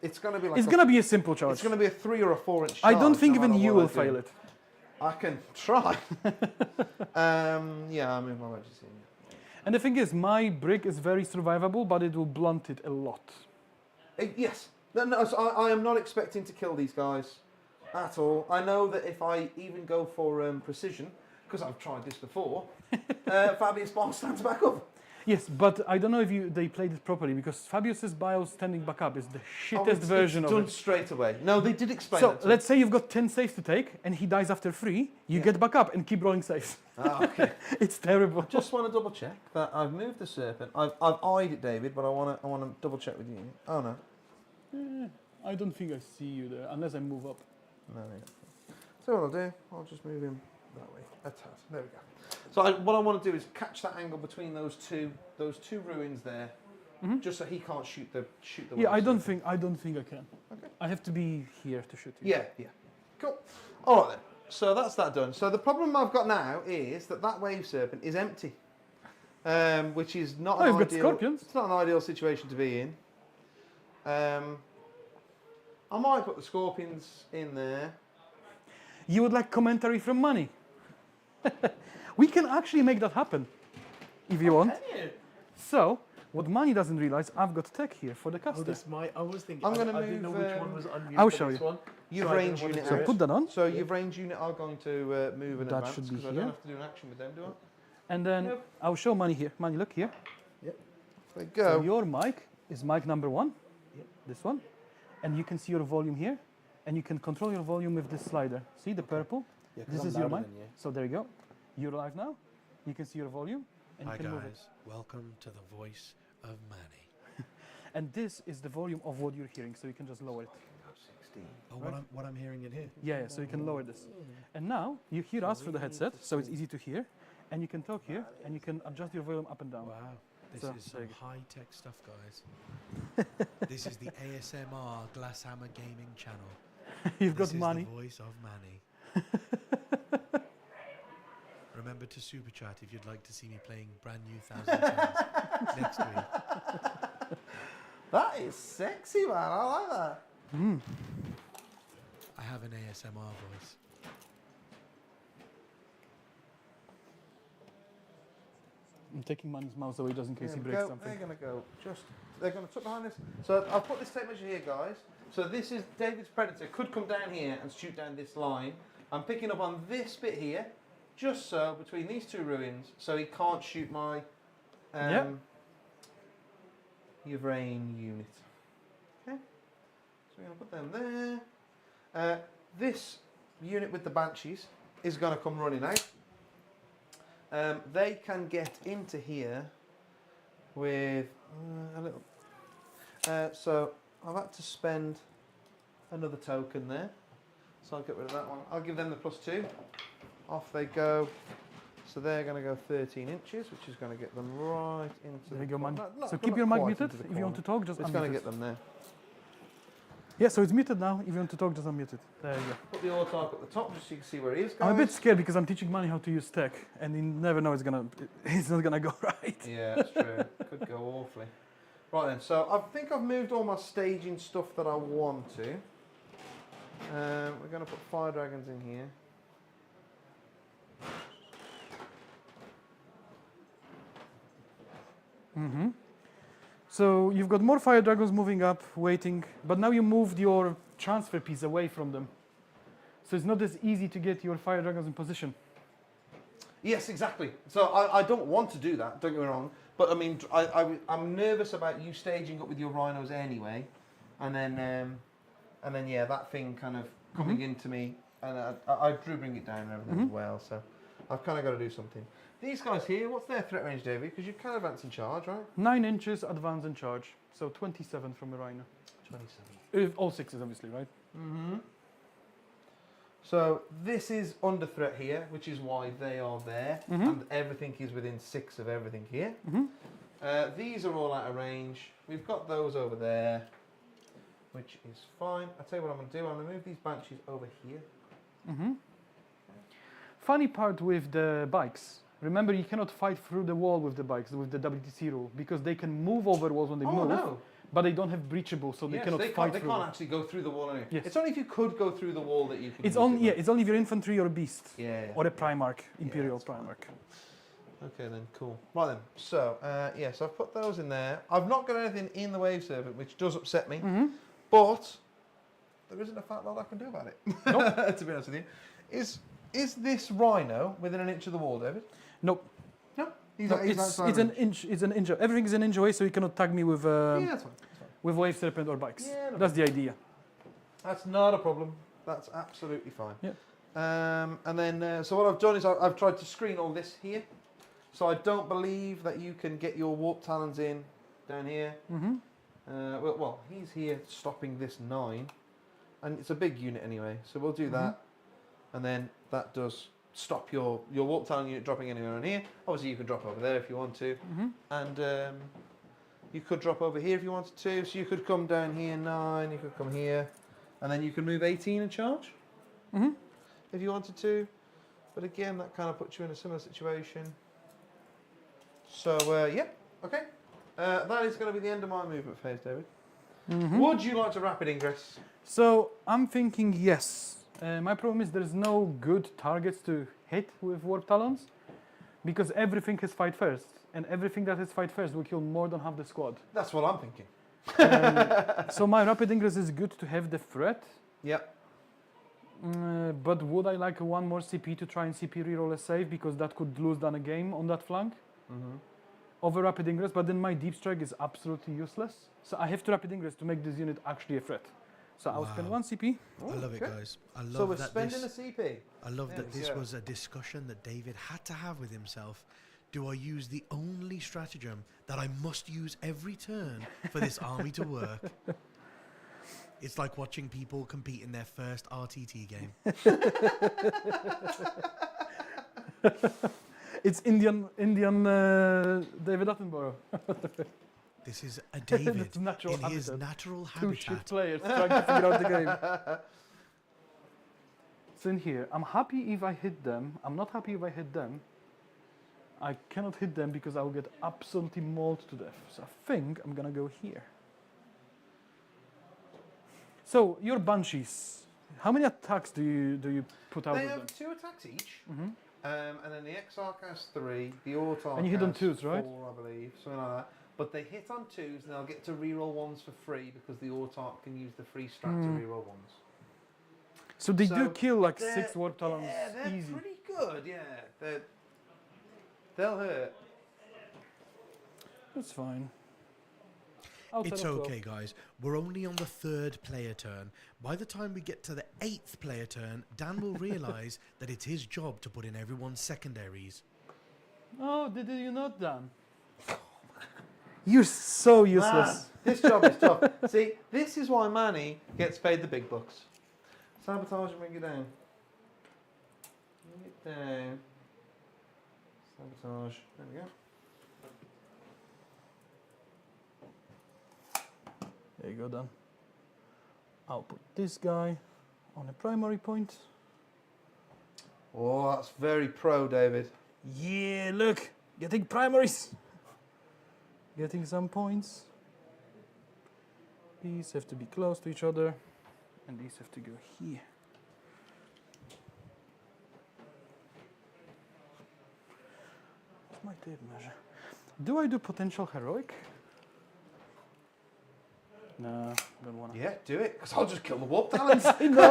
it's going to be like it's gonna be a simple charge. it's going to be a 3 or a 4 inch. I don't charge, think no even matter you what I will do. fail it. I can try. Yeah, I move my wedges in. And the thing is, my brick is very survivable, but it will blunt it a lot. Yes. No, so I am not expecting to kill these guys at all. I know that if I even go for precision, because I've tried this before, Fabius Bar stands back up. Yes, but I don't know if they played it properly, because Fabius's bio standing back up is the shittest version it's of done it. straight away. No, they did explain So that to let's say you've got 10 saves to take, and he dies after 3. You Yeah. get back up and keep rolling saves. Ah, okay. It's terrible. Just want to double check that I've moved the serpent. I've eyed it, David, but I want to double check with you. Oh no. I don't think I see you there, unless I move up. No. Yeah. So what I'll do, I'll just move him that way. A tad. There we go. So what I want to do is catch that angle between those two ruins there, just so he can't shoot the. Yeah, one I don't serpent. think I can. Okay. I have to be here to shoot you. Yeah. Cool. All right then. So that's that done. So the problem I've got now is that wave serpent is empty, which is not Oh, an you've got ideal. scorpions. It's not an ideal situation to be in. I might put the scorpions in there. You would like commentary from Money? We can actually make that happen, if you want. Can you? So, what Money doesn't realize, I've got tech here for the Oh, caster. this might. I was thinking. I'm gonna I didn't know move, which one was unused. I'll for show this you. One, You've so I range didn't want unit to So do put it. that on, So your range unit are going to move in That advance should be because I here. don't have to do an action with them, do I? and then Yep. I'll show Money here. Money, look here. There you So go. your mic is mic number 1, Yep. this one, and you can see your volume here, and you can control your volume with this slider. See the purple? Yeah, 'cause This I'm is your louder mic. than you. So there you go. You're live now. You can see your volume, and Hi you can move it. guys, welcome to the voice of Manny. And this is the volume of what you're hearing, so you can just lower it. 16. Oh, Right. what I'm hearing in here. Yeah, so you can lower this. And now you hear us through the headset, so it's easy to hear. And you can talk here, and you can adjust your volume up and down. Wow, this So, is there some you high-tech stuff, guys. This is the ASMR Glasshammer gaming channel. You've This got is Money. the voice of Manny. Remember to super chat if you'd like to see me playing brand new Thousand Suns next week. That is sexy, man. I like that. I have an ASMR voice. I'm taking Money's mouse away just in case There he we breaks go. something. They're going to go just. They're going to tuck behind this. So I've put this tape measure here, guys. So this is David's Predator. Could come down here and shoot down this line. I'm picking up on this bit here, just so between these two ruins, so he can't shoot my Yvrain unit. Okay. So we're going to put them there. This unit with the Banshees is going to come running out. They can get into here with a little. So I've had to spend another token there. So I'll get rid of that one. I'll give them the +2. Off they go. So they're going to go 13 inches, which is going to get them right into There the you go, corner. man. Not- So not keep your mic quite muted. into the If you want to corner. talk, just It's unmute going to it. get them there. Yeah, so it's muted now. If you want to talk, just unmute it. There you go. Put the autark at the top just so you can see where he is, guys. I'm a bit scared because I'm teaching Money how to use tech, and you never know it's not gonna go right. Yeah, that's true. Could go awfully. Right then, so I think I've moved all my staging stuff that I want to. We're going to put fire dragons in here. So you've got more fire dragons moving up, waiting, but now you moved your transfer piece away from them. So it's not as easy to get your fire dragons in position. Yes, exactly. So I don't want to do that, don't get me wrong. But I mean, I'm nervous about you staging up with your rhinos anyway. And then yeah, that thing kind of coming into me. And I drew bring it down and everything as well. So I've kind of got to do something. These guys here, what's their threat range, David? Because you can advance and charge, right? 9 inches, advance and charge. So 27 from a rhino. 27. All 6s, obviously, right? Mm-hmm. So this is under threat here, which is why they are there, and everything is within 6 of everything here. These are all out of range. We've got those over there, which is fine. I'll tell you what I'm going to do. I'm going to move these Banshees over here. Funny part with the bikes. Remember, you cannot fight through the wall with the bikes, with the WTC rule, because they can move over walls when they Oh move, no! but they don't have breachable, so they Yes, cannot they fight can't, they through. can't actually go through the wall anyway. Yes. It's only if you could go through the wall that you can. It's use only it, it's only if you're infantry or a beast, yeah. or a Primarch, Imperial that's fine. Primarch. Okay then, cool. Right then, so so I've put those in there. I've not got anything in the wave serpent, which does upset me, but there isn't a fat lot I can do about it. Nope. To be honest with you, is this rhino within an inch of the wall, David? Nope. No, No, it's an inch. It's an inch. Everything is an inch away, so you cannot tag me with yeah, that's fine. That's fine. with wave serpent or bikes. Yeah, no That's the idea. That's not a problem. That's absolutely fine. Yeah. And then, so what I've done is I've tried to screen all this here. So I don't believe that you can get your warp talons in down here. Well, he's here stopping this 9. And it's a big unit anyway. So we'll do that. And then that does stop your warp talon unit dropping anywhere on here. Obviously you can drop over there if you want to. And you could drop over here if you wanted to. So you could come down here 9, you could come here. And then you can move 18 and charge. If you wanted to. But again, that kind of puts you in a similar situation. So, yeah, okay. That is going to be the end of my movement phase, David. Would you like to rapid ingress? So I'm thinking yes. My problem is there's no good targets to hit with warp talons, because everything has fight first, and everything that has fight first will kill more than half the squad. That's what I'm thinking. So my rapid ingress is good to have the threat. Yep. But would I like one more CP to try and CP reroll a save, because that could lose down a game on that flank? Over rapid ingress, but then my deep strike is absolutely useless. So I have to rapid ingress to make this unit actually a threat. So I'll spend 1 CP. I love it, okay. guys. I love So we're that spending this, a CP. I love There that we this go. was a discussion that David had to have with himself. Do I use the only stratagem that I must use every turn for this army to work? It's like watching people compete in their first RTT game. It's Indian David Attenborough. This is a David That's natural in his habitat. natural 2 shit habitat. players trying to figure out the game. So in here, I'm happy if I hit them. I'm not happy if I hit them. I cannot hit them because I'll get absolutely mauled to death. So I think I'm gonna go here. So your banshees, how many attacks do you put out They with have them? 2 attacks each. And then the Exarch has 3, the Autarch And you hit on has 2s, right? 4, I believe, something like that. But they hit on 2s, and they'll get to reroll 1s for free because the Autarch can use the free strat to reroll 1s. So they do So kill like they're- 6 warp talons Yeah, they're easy. pretty good. Yeah, they'll hurt. That's fine. Outside It's of 12. okay, guys. We're only on the 3rd player turn. By the time we get to the 8th player turn, Dan will realise that it's his job to put in everyone's secondaries. Oh, did you not, Dan? You're so useless. Man, this job is tough. See, this is why Manny gets paid the big bucks. Sabotage and bring it down. Bring it down. Sabotage. There we go. There you go, Dan. I'll put this guy on a primary point. Oh, that's very pro, David. Yeah, look, getting primaries. Getting some points. These have to be close to each other, and these have to go here. What's my tape measure? Do I do potential heroic? No, don't wanna. Yeah, do it, because I'll just kill the warp talents. I know.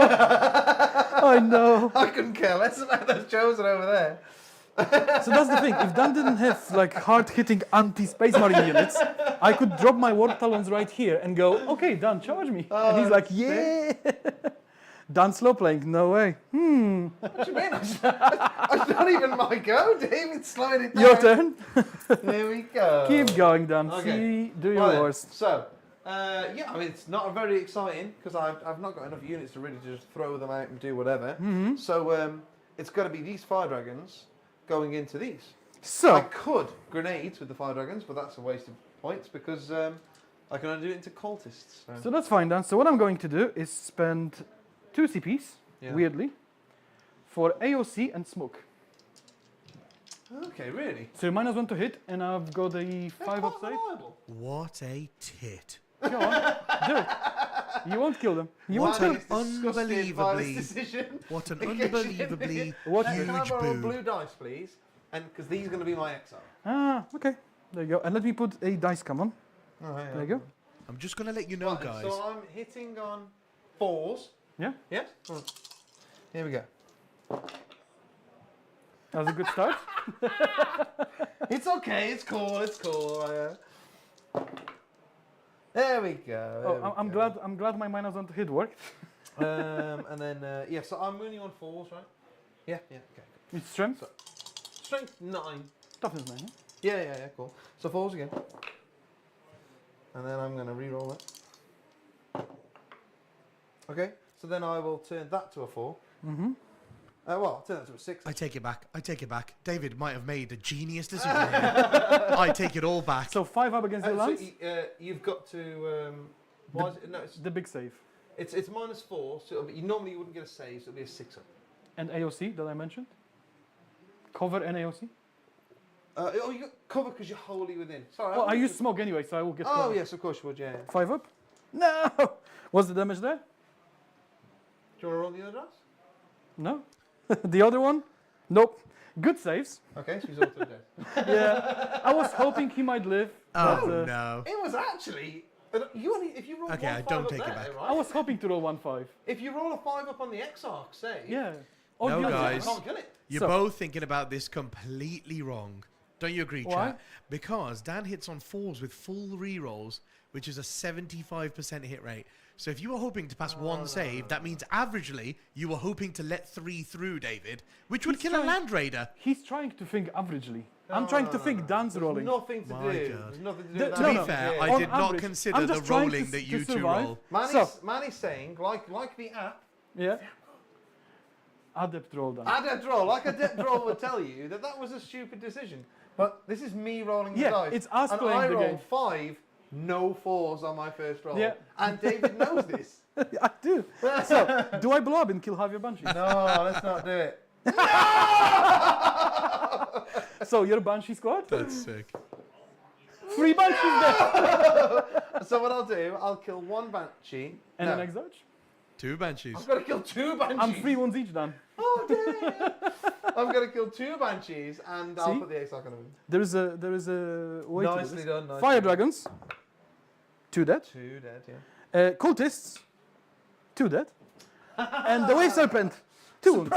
I know. I couldn't care less about those chosen over there. So that's the thing. If Dan didn't have like hard-hitting anti-space marine units, I could drop my warp talons right here and go, okay, Dan, charge me. And he's like, yeah. Dan slow playing, no way. What do you mean? It's not even my go, David. Slowing it down. Your turn. There we go. Keep going, Dan. Okay. See, do your Right then, worst. So, yeah, I mean, it's not very exciting because I've not got enough units to really just throw them out and do whatever. So, it's got to be these fire dragons going into these. I So, could grenades with the fire dragons, but that's a waste of points because I can only do it into cultists. so that's fine, Dan. So what I'm going to do is spend 2 CPs, Yeah. weirdly, for AOC and smoke. Okay, really? So -1 to hit, and I've got a 5 They're up quite save. reliable. What a tit. Go on, do it. You won't kill them. You won't Manny kill. is disgusted by this Unbelievably- decision. What an In case you didn't unbelievably hear. What- Can I huge borrow boo. blue dice, please? And because these are going to be my exile. Ah, okay. There you go. And let me put a dice cam on. Oh, yeah. There you go. I'm just going to let you know, Right, guys. So I'm hitting on 4s. Yeah, Yes? Here we go. that was a good start. It's okay. It's cool. It's cool. There we go. Oh, there we I'm go. glad. I'm glad my minus on hit worked. And then yeah. So I'm only on 4s, right? Yeah. Yeah. Okay. It's strength. So- Strength 9. Toughness 9. Yeah. Cool. So 4s again. And then I'm going to re-roll it. Okay. So then I will turn that to a 4. Mm-hmm. Well, I'll turn that to a 6. I take it back. I take it back. David might have made a genius decision here. I take it all back. So 5 up against the So lance. you've got to. Why is it? No, The big save. it's -4. So normally you wouldn't get a save. So it'll be a 6 up. And AOC that I mentioned. Cover and AOC. Oh, you got cover because you're wholly within. Sorry. Well, I wouldn't- use smoke anyway, so I will get Oh cover. yes, of course you would. Yeah. 5 up. No! What's the damage there? Do you want to roll the other dice? No. The other one? Nope. Good saves. Okay, so he's also dead. Yeah. I was hoping he might live. Oh, but, no. It was actually. You only if you roll Okay, one I 5 don't up take it there, back. right? I was hoping to roll 1-5. If you roll a 5 up on the X-Arc, say. Yeah. No, the other You guys. one. can't kill it. You're So- both thinking about this completely wrong. Don't you agree, Why? chat? Because Dan hits on 4s with full re-rolls, which is a 75% hit rate. So if you were hoping to pass one save, that means averagely you were hoping to let 3 through, David, which would He's kill a trying- Land Raider. He's trying to think averagely. I'm trying to think Dan's There's rolling. nothing to My do. God. There's nothing to do The- with To that. be no. fair, Yeah. I On did not average, consider I'm the just trying rolling to that you two survive. roll. Manny's saying, like the app, Yeah. Adept roll down. Adept roll, like Adept roll would tell you that was a stupid decision. But this is me rolling the Yeah, dice. it's us and playing I the rolled game. 5, no 4s on my first roll. Yeah. And David knows this. I do. So, do I blow up and kill half your banshees? No, let's not do it. So, you're a banshee squad? That's sick. 3 banshees there. So what I'll do, I'll kill 1 banshee. And no, an exarch? 2 banshees. I've got to kill 2 banshees. I'm 3 wounds each done. Oh dear. I'm going to kill 2 banshees and I'll See? put the ace on them. There is a way to do Nicely this. done. Nicely Fire done. dragons. 2 dead. 2 dead, yeah. Cultists. 2 dead. And the wave serpent. 2 wounds.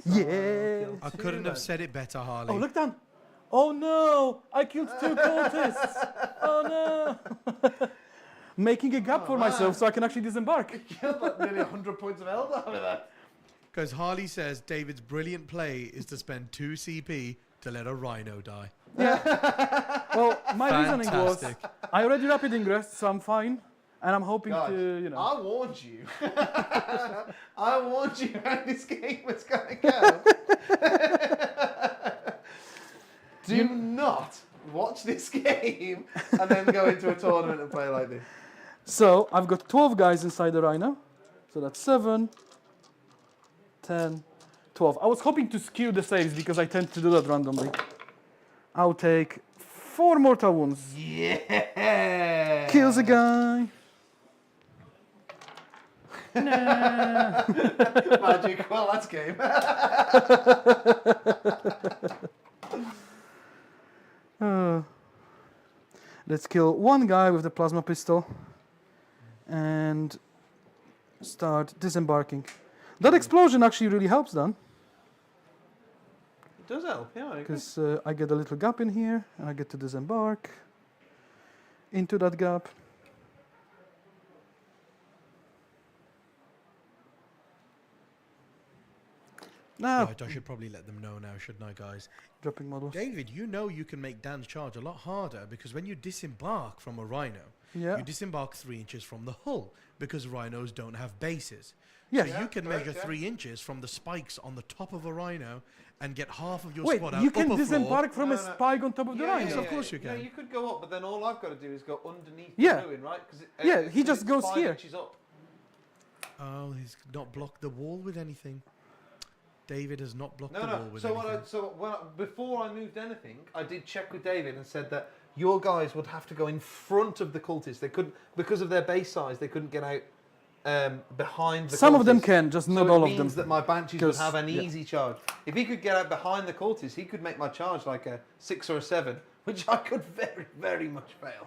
Yeah. I couldn't have said it better, Harley. Oh, look down. Oh no! I killed 2 cultists. Oh no! Making a gap for myself so I can actually disembark. Killed like nearly 100 points of Eldar with that. Because Harley says David's brilliant play is to spend 2 CP to let a rhino die. Well, my reasoning was Fantastic. I already rapid ingress, so I'm fine, and I'm hoping Guys, to, you know. I warned you. I warned you how this game was going to go. Do not watch this game and then go into a tournament and play like this. So I've got 12 guys inside the rhino, so that's 7, 10, 12. I was hoping to skew the saves because I tend to do that randomly. I'll take 4 mortal wounds. Yeah. Kills a guy. Magic. Well, that's game. Let's kill 1 guy with the plasma pistol and start disembarking. That explosion actually really helps, Dan, It does help, yeah. I agree. because I get a little gap in here and I get to disembark into that gap. Now, Right, I should probably let them know now, shouldn't I, guys? dropping models. David, you know you can make Dan's charge a lot harder because when you disembark from a rhino, Yeah. you disembark 3 inches from the hull because rhinos don't have bases. Yes. So Yeah, you can correct, measure yeah. 3 inches from the spikes on the top of a rhino and get half of your Wait, squad out you can upper disembark from a No, no. spike on top of the Yeah, rhino? Yes, of course you No, can. you could go up, but then all I've got to do is go underneath Yeah. the ruin, right? Yeah, he just goes 5 here. inches up. Oh, he's not blocked the wall with anything. David has not blocked No, the wall no. with So anything. before I moved anything, I did check with David and said that your guys would have to go in front of the cultists. They couldn't, because of their base size, they couldn't get out behind the Some cultists. of them can, just not So all it of them. means that my Banshees would 'Cause- have an yeah. easy charge. If he could get out behind the cultists, he could make my charge like a 6 or a 7, which I could very, very much fail.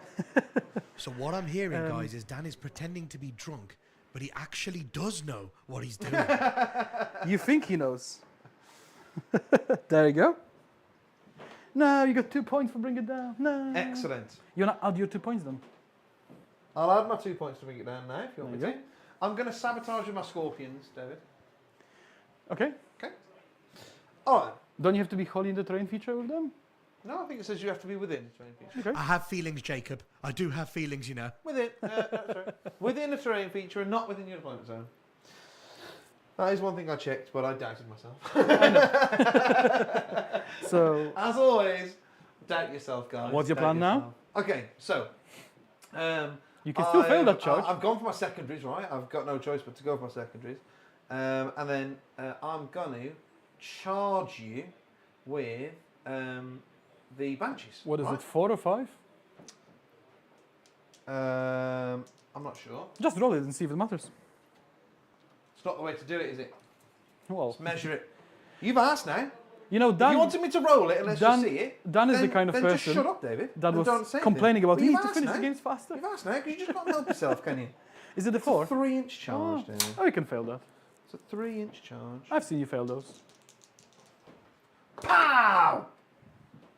So what I'm hearing, guys, is Dan is pretending to be drunk, but he actually does know what he's doing. You think he knows. There you go. No, you got 2 points for bring it down. No. Excellent. You want to add your 2 points then? I'll add my 2 points to bring it down now, if you want me There to. you I'm going to sabotage with my scorpions, David. Okay. Okay. All right. Don't you have to be wholly in the terrain feature with them? No, I think it says you have to be within the terrain feature. Okay. I have feelings, Jacob. I do have feelings, you know. Within, sorry. Within the terrain feature and not within your deployment zone. That is one thing I checked, but I doubted myself. So, As always, doubt yourself, guys. What's your Doubt plan now? yourself. Okay, so you can still fail that I've- charge. I've gone for my secondaries, right? I've got no choice but to go for my secondaries, and then I'm going to charge you with the Banshees. What is right? it, 4 or 5? I'm not sure. Just roll it and see if it matters. It's not the way to do it, is it? Well, Let's measure it. You've asked now. you know, If you wanted me to roll it and let's Dan- just see it, Dan is then, the kind of then person just shut up, David. that and was don't say complaining about, anything. you Well, need to you've finish asked the now. games faster. You've asked now because you just can't help yourself, can you? Is it the It's a 4? 3-inch charge, Oh. David. Oh, you can fail that. It's a 3-inch charge. I've seen you fail those. Pow!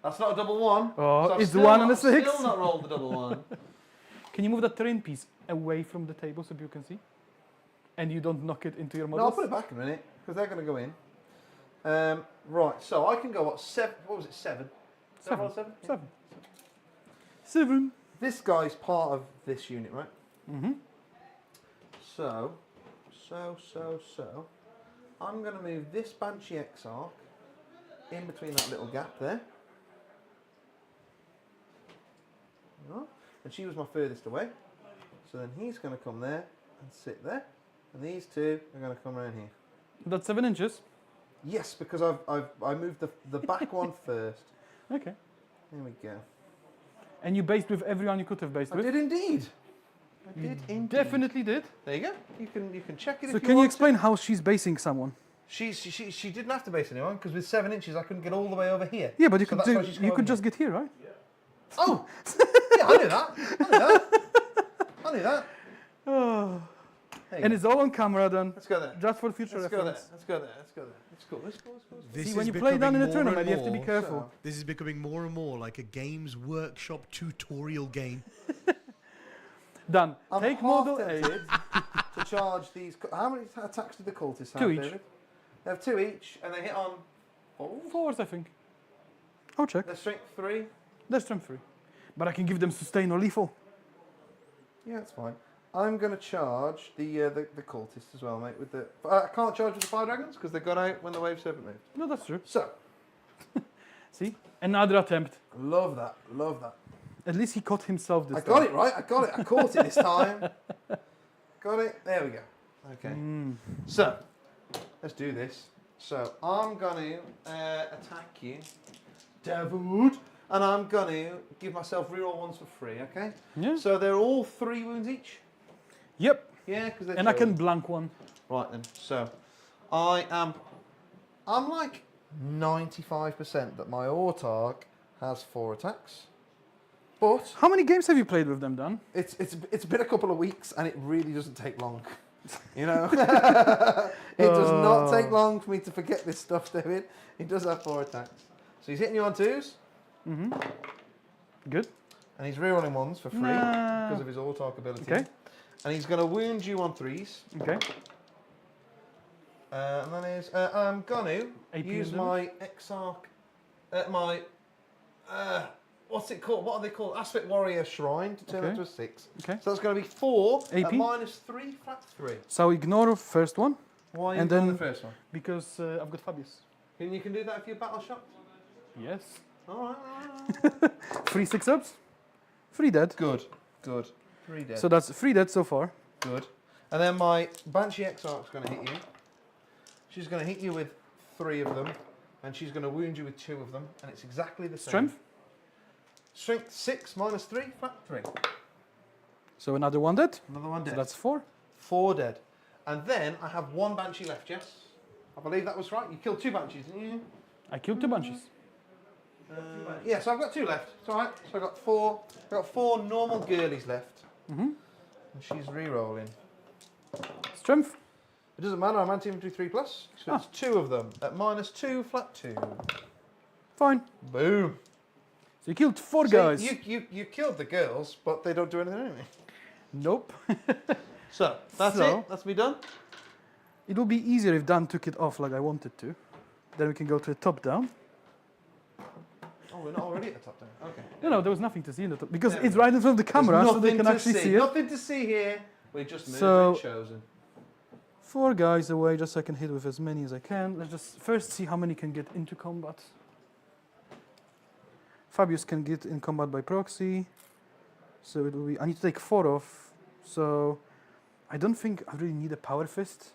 That's not a double 1. Oh, so I've it's still 1 and not- a 6. Still not rolled the double 1. Can you move that terrain piece away from the table so people can see? And you don't knock it into your No, I'll models? put it back in a minute because they're going to go in. Right, so I can go what 7? What was it? 7. Is that 7. roll 7? 7. 7. This guy's part of this unit, right? Mm-hmm. So, I'm going to move this Banshee Exarch in between that little gap there. Right. And she was my furthest away. So then he's going to come there and sit there. And these two are going to come around here. That's 7 inches. Yes, because I moved the back one first. Okay. There we go. And you based with everyone you could have based I with? did indeed. I did indeed. Definitely did. There you go. You can check it So if you can you want explain how she's basing someone? She didn't have to base anyone because with 7 inches I couldn't get all the way over here. Yeah, but you So could that's do, why she's come you over could here. just get here, right? Oh, yeah, I knew that. I knew that. Oh. There you And go. it's all on camera then, Let's go there. just for future Let's go there. reference. Let's go there. Let's go there. It's cool. It's cool. It's cool. This See, is when you play down in a becoming more tournament, and you have to be more- careful. This is becoming more and more like a Games Workshop tutorial game. Done. I'm Take half model A. tempted to charge these. How many attacks did the cultists have? 2 each. David? They have 2 each, and they hit on 4. 4s, I think. I'll check. Their strength 3. They're strength 3. But I can give them sustain or lethal. Yeah, that's fine. I'm going to charge the cultists as well, mate. With the I can't charge with the fire dragons because they got out when the wave serpent moved. No, that's true. So See? Another attempt. love that. Love that. At least he caught himself this I time. got it right. I got it. I caught it this time. Got it. There we go. Okay. So let's do this. So I'm going to attack you, Dawid, and I'm going to give myself reroll ones for free. Okay. Yeah. So they're all 3 wounds each. Yep. Yeah, because they're And I can chosen. blank one. Right then. So I'm like 95% that my Autarch has 4 attacks. But How many games have you played with them, Dan? it's been a couple of weeks and it really doesn't take long. You know? It does not take long for me to forget this stuff, David. He does have 4 attacks. So he's hitting you on 2s Mm-hmm. Good. and he's rerolling 1s for free Nah. because of his Autarch ability. Okay. And he's going to wound you on 3s. Okay. And then is I'm going to AP use damage? my Exarch, what's it called? What are they called? Aspect Warrior Shrine to turn Okay. into a 6. Okay. So that's going to be 4 AP? at -3 flat 3. So ignore first one Why are you And doing then- the first one? because I've got Fabius. And you can do that if you're battle shocked? Yes. Alright. 3 6-ups. 3 dead. Good. Good. 3 dead. So that's 3 dead so far. Good. And then my Banshee Exarch's going to hit you. She's going to hit you with 3 of them. And she's going to wound you with 2 of them. And it's exactly the same. Strength? Strength 6 minus 3, flat 3. So another one dead. Another one So dead. that's 4. 4 dead. And then I have 1 Banshee left, yes? I believe that was right. You killed 2 Banshees, didn't you? I killed 2 banshees. Yeah, so I've got 2 left. It's alright. So I've got 4 normal girlies left. Mm-hmm. And she's re-rolling. Strength. It doesn't matter, I'm anti-infantry 3 plus. So it's 2 of them at minus 2, flat 2. Fine. Boom. So you killed 4 See, guys. You killed the girls, but they don't do anything anyway. Nope. So, that's it. That's me done. It will be easier if Dan took it off like I wanted to. Then we can go to the top down. Oh, we're not already at the top down. Okay. No, there was nothing to see in the top. Because There it's we go. right in front of the camera, so they can actually see it. Nothing to see here. We're just So- chosen. 4 guys away, just so I can hit with as many as I can. Let's just first see how many can get into combat. Fabius can get in combat by proxy. So it will be. I need to take 4 off. So I don't think I really need a power fist.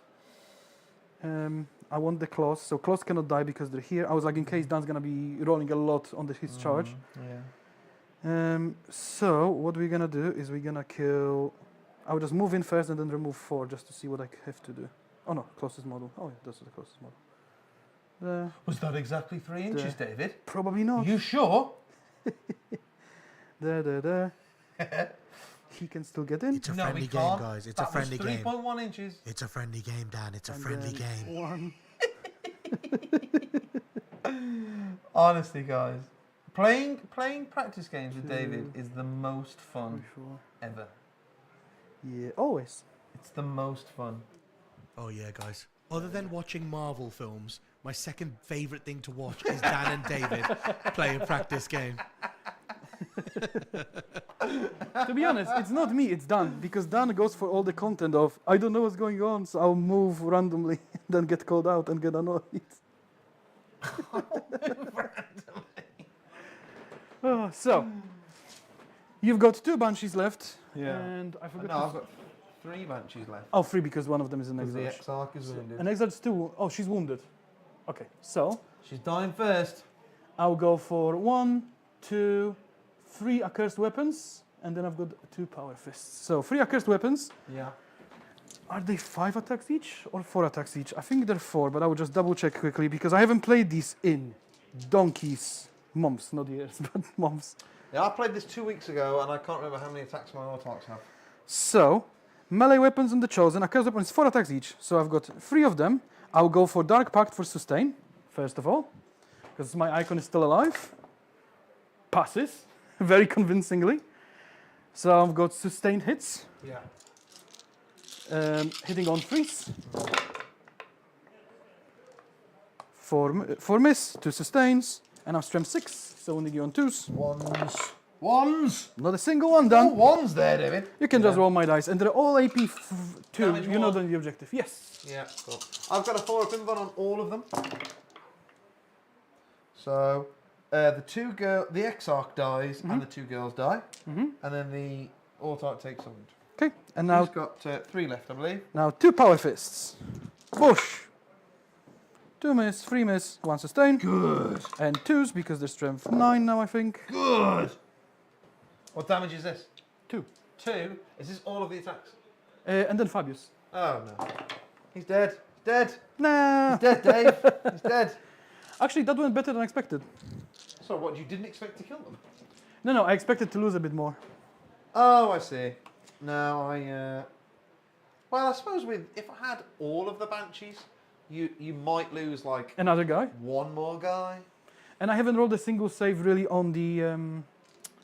I want the claws. So claws cannot die because they're here. I was like, in case Dan's gonna be rolling a lot on his charge. Yeah. So what we're gonna do is we're gonna kill. I will just move in first and then remove 4 just to see what I have to do. Oh no, closest model. Oh yeah, that's the closest model. There. Was that exactly 3 inches, David? Probably not. You sure? There. He can still get in. It's a No, friendly we game, can't. guys. It's That a friendly was game. 3.1 inches. It's a friendly game, Dan. It's a And friendly then game. 1. Honestly, guys, playing practice games with David is the most fun 3, 4. ever. Yeah, always. It's the most fun. Oh yeah, guys. Other than watching Marvel films, my second favourite thing to watch is Dan and David play a practice game. To be honest, it's not me, it's Dan. Because Dan goes for all the content of, I don't know what's going on, so I'll move randomly, then get called out and get annoyed. So, you've got 2 banshees left. Yeah. And I forgot. No, I've got 3 Banshees left. Oh, 3 because one of them is an Because the exile. Exarch is wounded. An exile's still. Oh, she's wounded. Okay, so She's dying first. I'll go for 1, 2, 3 accursed weapons, and then I've got 2 power fists. So 3 accursed weapons. Yeah. Are they 5 attacks each or 4 attacks each? I think they're 4, but I will just double check quickly because I haven't played these in donkeys, months, not years, but months. Yeah, I played this 2 weeks ago, and I can't remember how many attacks my Autarchs have. So melee weapons on the chosen, accursed weapons 4 attacks each. So I've got 3 of them. I'll go for Dark Pact for sustain, first of all, because my icon is still alive. Passes very convincingly. So I've got sustained hits. Yeah. Hitting on 3s. 4 miss, 2 sustains, and I'm strength 6, so only on 2s. Ones. Not a single one Oh, done. ones there, David. You can just roll my dice, and they're all AP 2. Damage You know 1. the objective. Yes. Yeah, cool. I've got a 4 up invuln on all of them. So the Exarch dies, and the 2 girls die, and then the Autarch takes a wound. Okay, and now He's got 3 left, I believe. 2 power fists. Bush. 2 miss, 3 miss, 1 sustain. Good. And 2s because they're strength 9 now, I think. Good. What damage is this? 2. 2. Is this all of the attacks? And then Fabius. Oh no. He's dead. He's dead. Nah. He's dead, Dave. He's dead. Actually, that went better than expected. So what? You didn't expect to kill them? No, I expected to lose a bit more. Oh, I see. No, well, I suppose if I had all of the Banshees, you might lose like Another guy. 1 more guy. And I haven't rolled a single save really on the.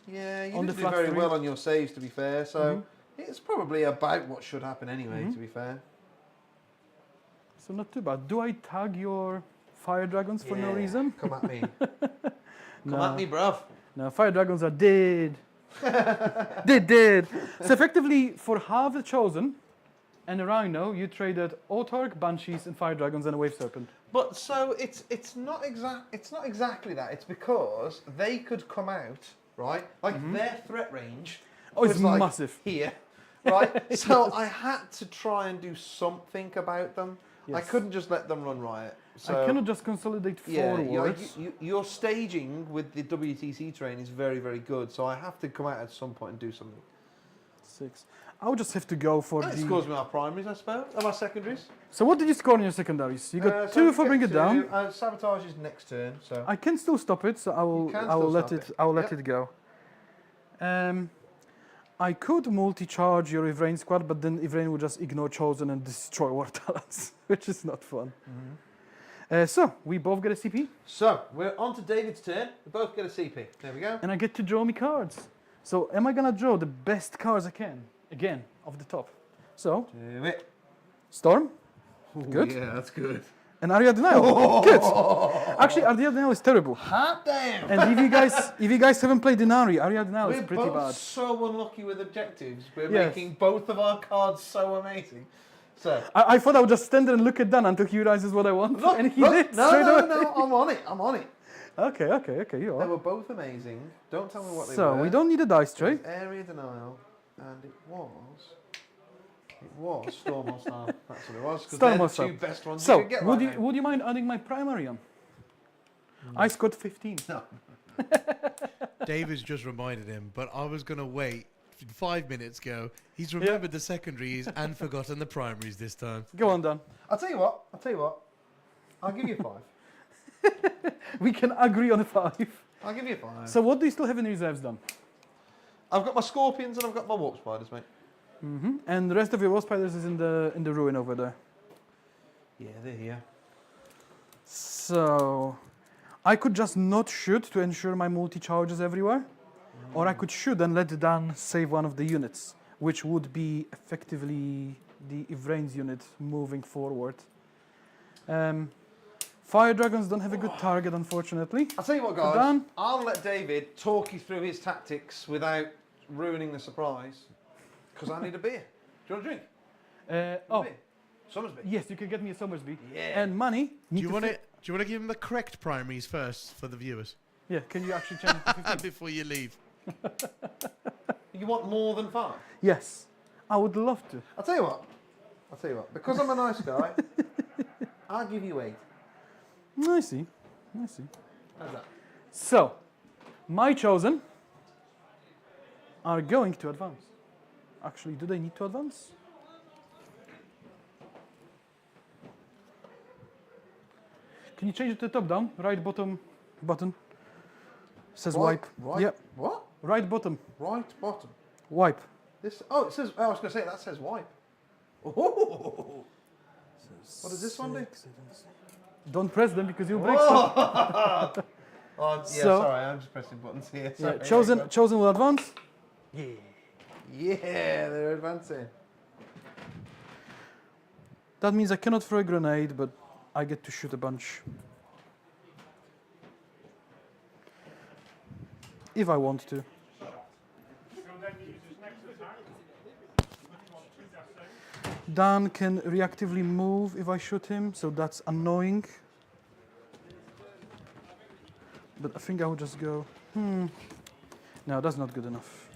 Yeah, you On didn't the do flat very 3. well on your saves, to be fair. So it's probably about what should happen anyway, Mhm. to be fair. So not too bad. Do I tag your fire dragons for no Yeah, reason? Come at me. Come No. at me, bruv. No, fire dragons are dead. They're dead. So effectively, for half the chosen and a rhino, you traded Autarch, banshees, and fire dragons and a wave serpent. But so it's not exactly that. It's because they could come out, right? Like their threat range Oh, it's was like massive. here, right? So I had to try and do something about them. I Yes. couldn't just let them run riot. So I cannot just consolidate yeah, forwards. your staging with the WTC train is very, very good. So I have to come out at some point and do something. 6. I'll just have to go for That the... scores me our primaries, I suppose, and our secondaries. So what did you score in your secondaries? You got So 2 we for get bring it 2, down. Sabotage is next turn, so I can still stop it, so I will can I will still let stop it it. I will let Yep. it go. I could multi-charge your Ivrain squad, but then Ivrain will just ignore Chosen and destroy War Talents, which is not fun. So we both get a CP, So we're on to David's turn. We both get a CP. There we go. and I get to draw me cards. So am I gonna draw the best cards I can again off the top? So Do it. Storm Ooh, Good. Yeah, that's good. and Aria Denial. Good. Actually, Aria Denial is terrible. Hot damn. And if you guys haven't played Denari, Aria Denial is We're pretty both bad. so unlucky with objectives. We're Yes. making both of our cards so amazing. So I thought I would just stand there and look at Dan until he realizes what I want, look, and he look, did no, straight no, away. no, I'm on it. I'm on it. Okay, you They are. were both amazing. Don't tell me what they So were. we don't need a dice It tray. was Area Denial, and it was Storm Hostile. That's what it was. 'Cause Storm they're the Hostile. 2 best ones So you could get would right you would you mind adding my primary on? I scored 15. now. David's just reminded him, but I was going to wait 5 minutes ago. He's remembered the secondaries and forgotten the primaries this time. Go on, Dan. I'll tell you what. I'll give you 5. We can agree on a 5. I'll give you 5. So what do you still have in reserves, Dan? I've got my scorpions and I've got my warp spiders, mate. And the rest of your War Spiders is in the ruin over there. Yeah, they're here. So I could just not shoot to ensure my multi-charges everywhere. Or I could shoot and let Dan save one of the units, which would be effectively the Ivrain's unit moving forward. Fire Dragons don't have a good target, unfortunately. I'll tell you what, guys. Dan? I'll let David talk you through his tactics without ruining the surprise. Because I need a beer. Do you want a drink? Oh, Beer? Somersby. yes, you can get me a Somersby. Yeah. And money. Do you want to give him the correct primaries first for the viewers Yeah, can you actually change it to 15? before you leave? You want more than 5? Yes, I would love to. I'll tell you what. Because I'm a nice guy, I'll give you 8. I see. How's that? So, my chosen are going to advance. Actually, do they need to advance? Can you change it to top down? Right bottom button. Says wipe. Right. Yep. What? Right bottom. Right bottom. Wipe. This. Oh, it says. I was going to say that says wipe. Oh. What does this one do? Don't press them because you'll break stuff. Oh, yeah. So- sorry, I'm just pressing buttons here. Yeah, Sorry. chosen will advance. Yeah, they're advancing. That means I cannot throw a grenade, but I get to shoot a bunch. If I want to. Dan can reactively move if I shoot him, so that's annoying. But I think I will just go, No, that's not good enough.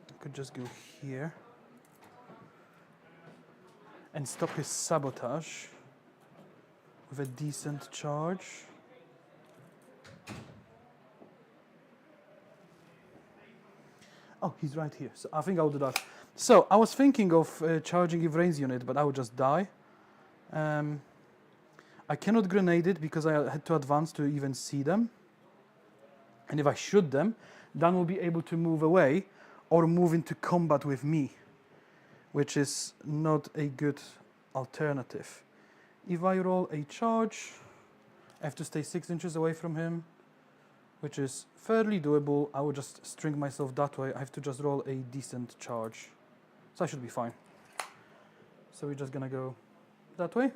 I could just go here and stop his sabotage with a decent charge. Oh, he's right here. So I think I'll do that. So I was thinking of charging Ivrain's unit, but I would just die. I cannot grenade it because I had to advance to even see them. And if I shoot them, Dan will be able to move away or move into combat with me, which is not a good alternative. If I roll a charge, I have to stay 6 inches away from him, which is fairly doable. I will just string myself that way. I have to just roll a decent charge. So I should be fine. So we're just gonna go that way.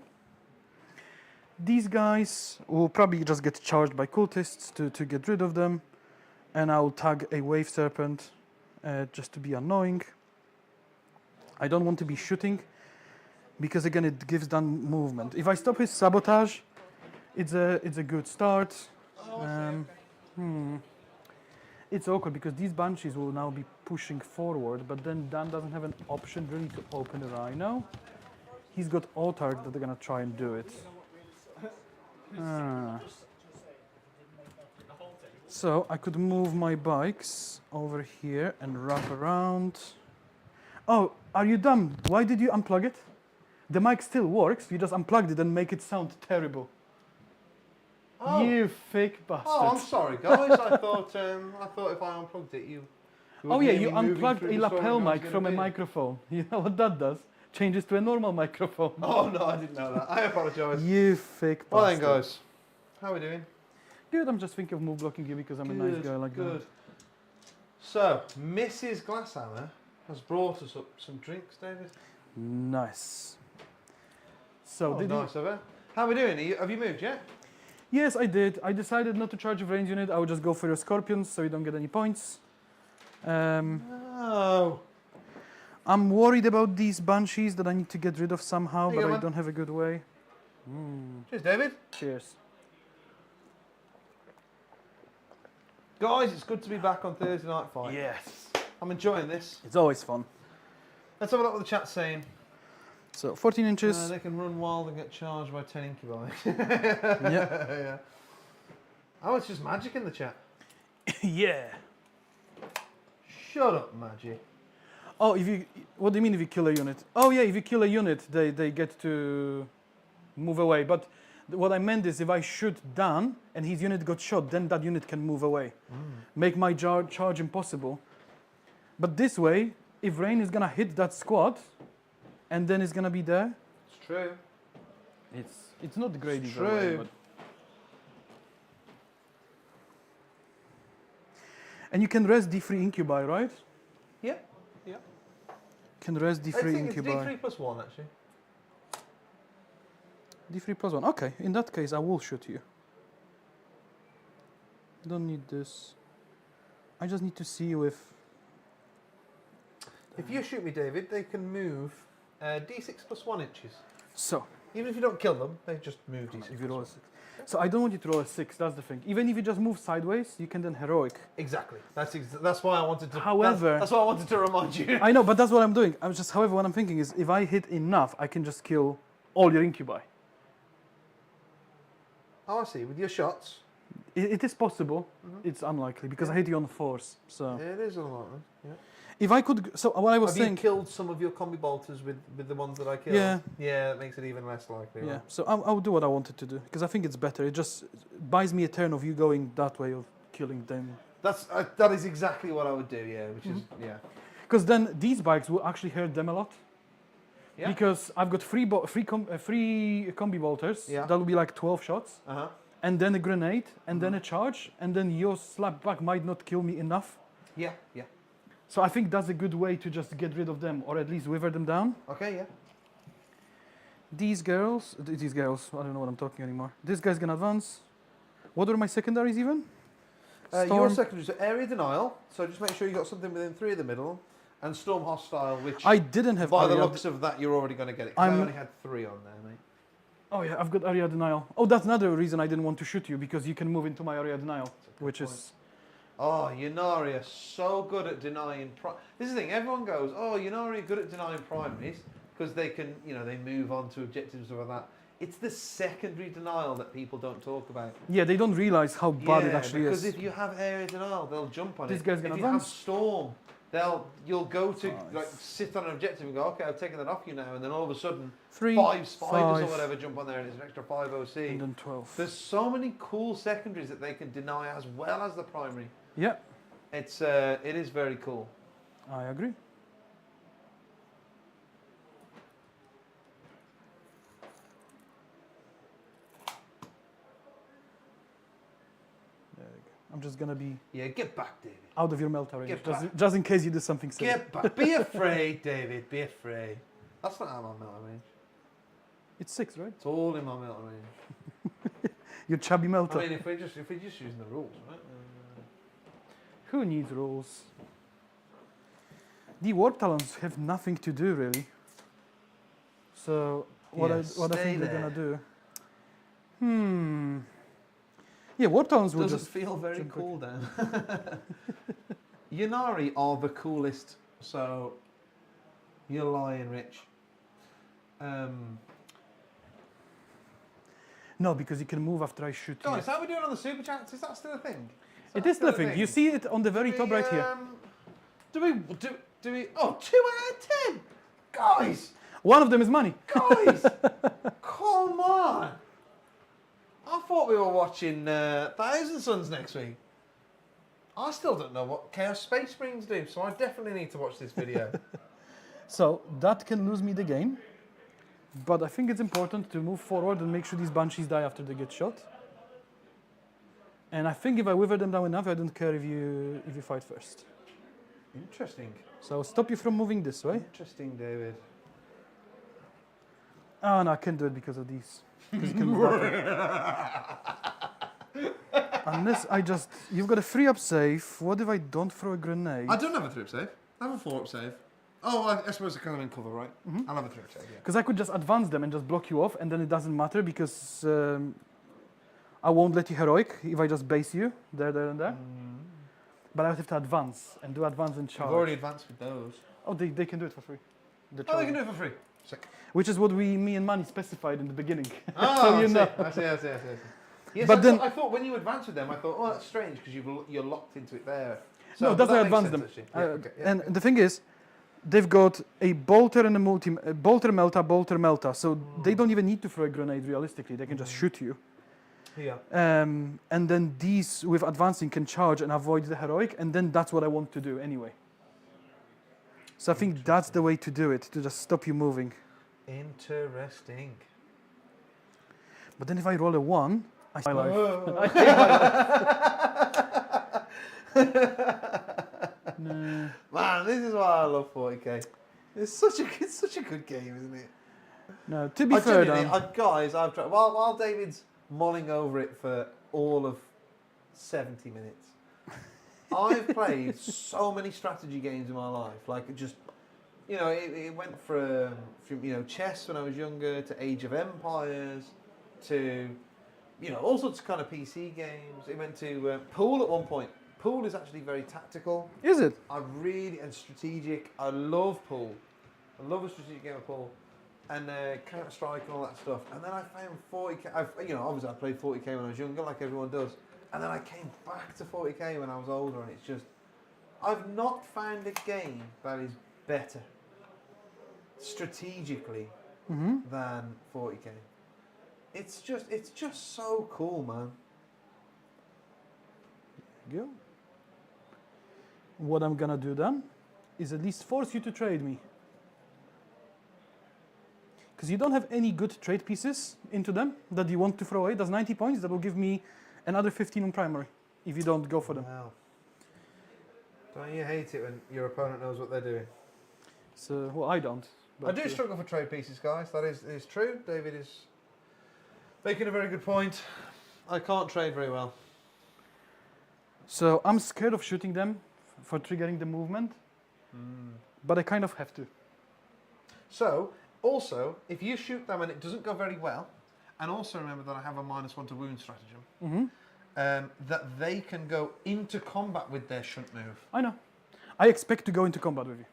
These guys will probably just get charged by cultists to get rid of them. And I'll tag a wave serpent just to be annoying. I don't want to be shooting because again it gives Dan movement. If I stop his sabotage, it's a good start. It's awkward because these banshees will now be pushing forward, but then Dan doesn't have an option really to open the rhino. He's got Autark that they're gonna try and do it. Ah. So I could move my bikes over here and wrap around. Oh, are you dumb? Why did you unplug it? The mic still works. You just unplugged it and make it sound terrible. Oh. You fake bastard. Oh, I'm sorry, guys. I thought if I unplugged it, you. Oh would yeah, hear you me moving unplugged through a the store lapel and I was mic gonna from a be- microphone. You know what that does? Changes to a normal microphone. Oh no, I didn't know that. I apologise. You fake bastard. Well then, guys, how are we doing? Good, I'm just thinking of move blocking you because I'm a nice guy like good. that. So, Mrs. Glasshammer has brought us up some drinks, David. Nice. So Oh, did nice of her. How are we doing? Have you moved yet? Yes, I did. I decided not to charge a range unit. I would just go for your scorpions so you don't get any points. Oh. I'm worried about these banshees that I need to get rid of somehow, There you but go, I man. don't have a good way. Cheers, David. Cheers. Guys, it's good to be back on Thursday Night Fight. Yes. I'm enjoying this. It's always fun. Let's have a look what the chat's saying. So 14 inches. They can run wild and get charged by 10 incubi. Yeah. Yeah. Oh, it's just magic in the chat. Yeah. Shut up, magic. Oh, what do you mean if you kill a unit? Oh yeah, if you kill a unit, they get to move away. But what I meant is if I shoot Dan and his unit got shot, then that unit can move away. Make my charge impossible. But this way, if rain is gonna hit that squad, and then it's gonna be there, It's true. it's not great It's either way, true. but and you can rest D3 incubi, right? Yeah. Yeah. Can rest I D3 think it's incubi. D3 plus 1, actually. D3 plus 1. Okay, in that case, I will shoot you. Don't need this. I just need to see you if. If you shoot me, David, they can move D6 plus 1 inches. So, Even if you don't kill them, they just move D6. if you plus roll a 1. 6. So, I don't want you to roll a 6, that's the thing. Even if you just move sideways, you can then heroic. Exactly. That's why I wanted to. However- that's why I wanted to remind you. I know, but that's what I'm doing. However, what I'm thinking is if I hit enough, I can just kill all your incubi. Oh, I see. With your shots, It is possible. It's unlikely because I hit you on force. So, it is unlikely. Yeah. if I could. So, what I was Have saying. you killed some of your combi bolters with the ones that I killed? Yeah. Yeah, that makes it even less likely. Yeah, Right? so I'll do what I wanted to do because I think it's better. It just buys me a turn of you going that way of killing them. That is exactly what I would do. Yeah, which is yeah. Because then these bikes will actually hurt them a lot. Yeah. Because I've got three combi bolters. Yeah. That'll be like 12 shots, Uh huh. and then a grenade, and then a charge, and then your slap back might not kill me enough. Yeah. Yeah. So I think that's a good way to just get rid of them, or at least wither them down. Okay. Yeah. These girls, I don't know what I'm talking anymore. This guy's gonna advance. What are my secondaries even? Your Storm. secondaries are area denial, so just make sure you got something within 3 of the middle, and storm hostile, which I didn't have by the area. looks of that you're already going to get it. 'Cause I I'm- only had 3 on there, mate. Oh yeah, I've got area denial. Oh, that's another reason I didn't want to shoot you because you can move into my area denial, which is Oh, Yunari are so good at denying. This is the thing. Everyone goes, "Oh, Yunari are good at denying primaries because they can, they move on to objectives and stuff like that." It's the secondary denial that people don't talk about. yeah. They don't realize how bad it actually because is. if you have area denial, they'll jump on This it. guy's gonna if you have advance. storm, you'll go to Nice. like sit on an objective and go, "Okay, I've taken that off you now," and then all of a sudden 3, 5 spiders 5, or whatever jump on there, and it's an extra 5 OC. and then 12. There's so many cool secondaries that they can deny as well as the primary. Yeah, It is very cool. I agree. There we go. I'm just gonna be Yeah, get back, David. out of your melta range, Get just, back. just in case you do something silly. Get back. Be afraid, David. Be afraid. That's not out of my metal range. It's 6, right? It's all in my metal range. Your chubby melta. I mean, if we're just using the rules, right? Who needs rules? The warp talons have nothing to do really. So what Yeah, I stay think they're there. gonna do? Yeah, warp talons will Doesn't just feel very jump cool, Dan. Yanari are the coolest, so you're lying, Rich. No, because you can move after I shoot you. Guys, how are we doing on the super chats? Is that still a thing? It is the thing. You see it on the very top right here. Do we? Oh, 2 out of 10, guys. One of them is money. Guys, come on! I thought we were watching Thousand Suns next week. I still don't know what Chaos Space Marines do, so I definitely need to watch this video. So that can lose me the game, but I think it's important to move forward and make sure these Banshees die after they get shot. And I think if I wither them down enough, I don't care if you fight first. Interesting. So I'll stop you from moving this way. Interesting, David. Oh no, I can't do it because of these. Because you can move that way. Unless you've got a 3-up save. What if I don't throw a grenade? I don't have a 3-up save. I have a 4-up save. Oh, I suppose I kind of in cover, right? Mm-hmm. I'll have a 3-up save, yeah. Because I could just advance them and just block you off, and then it doesn't matter because I won't let you heroic if I just base you there, and there. But I would have to advance and do advance and charge. I've already advanced with those. Oh, they can do it for free. They can do it for free. Sick. Which is what me and Manny specified in the beginning. Oh, so you know. I see. Yes, But I thought when you advance with them, I thought, oh, that's strange because you're locked into it there. So, No, that's how I that makes advance sense, them. actually. Yeah, And the thing is, they've got a bolter and a bolter melta. So they don't even need to throw a grenade realistically. They can just shoot you. Yeah. And then these with advancing can charge and avoid the heroic, and then that's what I want to do anyway. So I think that's the way to do it, to just stop you moving. Interesting. But then if I roll a 1, I save my life. No. Man, this is why I love 40k. It's such a good game, isn't it? No, to be fair, Dan, guys, I've tried. While David's mulling over it for all of 70 minutes, I've played so many strategy games in my life. Like just, it went from chess when I was younger to Age of Empires to, all sorts of kind of PC games. It went to pool at one point. Pool is actually very tactical. is it? And strategic. I love pool. I love a strategic game of pool. And Counter Strike and all that stuff. And then I found 40k. Obviously I played 40k when I was younger, like everyone does. And then I came back to 40k when I was older, and it's just, I've not found a game that is better strategically than 40k. It's just so cool, man. There you go. What I'm gonna do then is at least force you to trade me. Because you don't have any good trade pieces into them that you want to throw away. That's 90 points. That will give me another 15 on primary if you don't go for them. Wow. Don't you hate it when your opponent knows what they're doing? So, well, I don't. I do struggle for trade pieces, guys. That is true. David is making a very good point. I can't trade very well. So I'm scared of shooting them for triggering the movement, but I kind of have to. So, also, if you shoot them and it doesn't go very well, and also remember that I have a -1 to wound stratagem, that they can go into combat with their shunt move. I know. I expect to go into combat with you.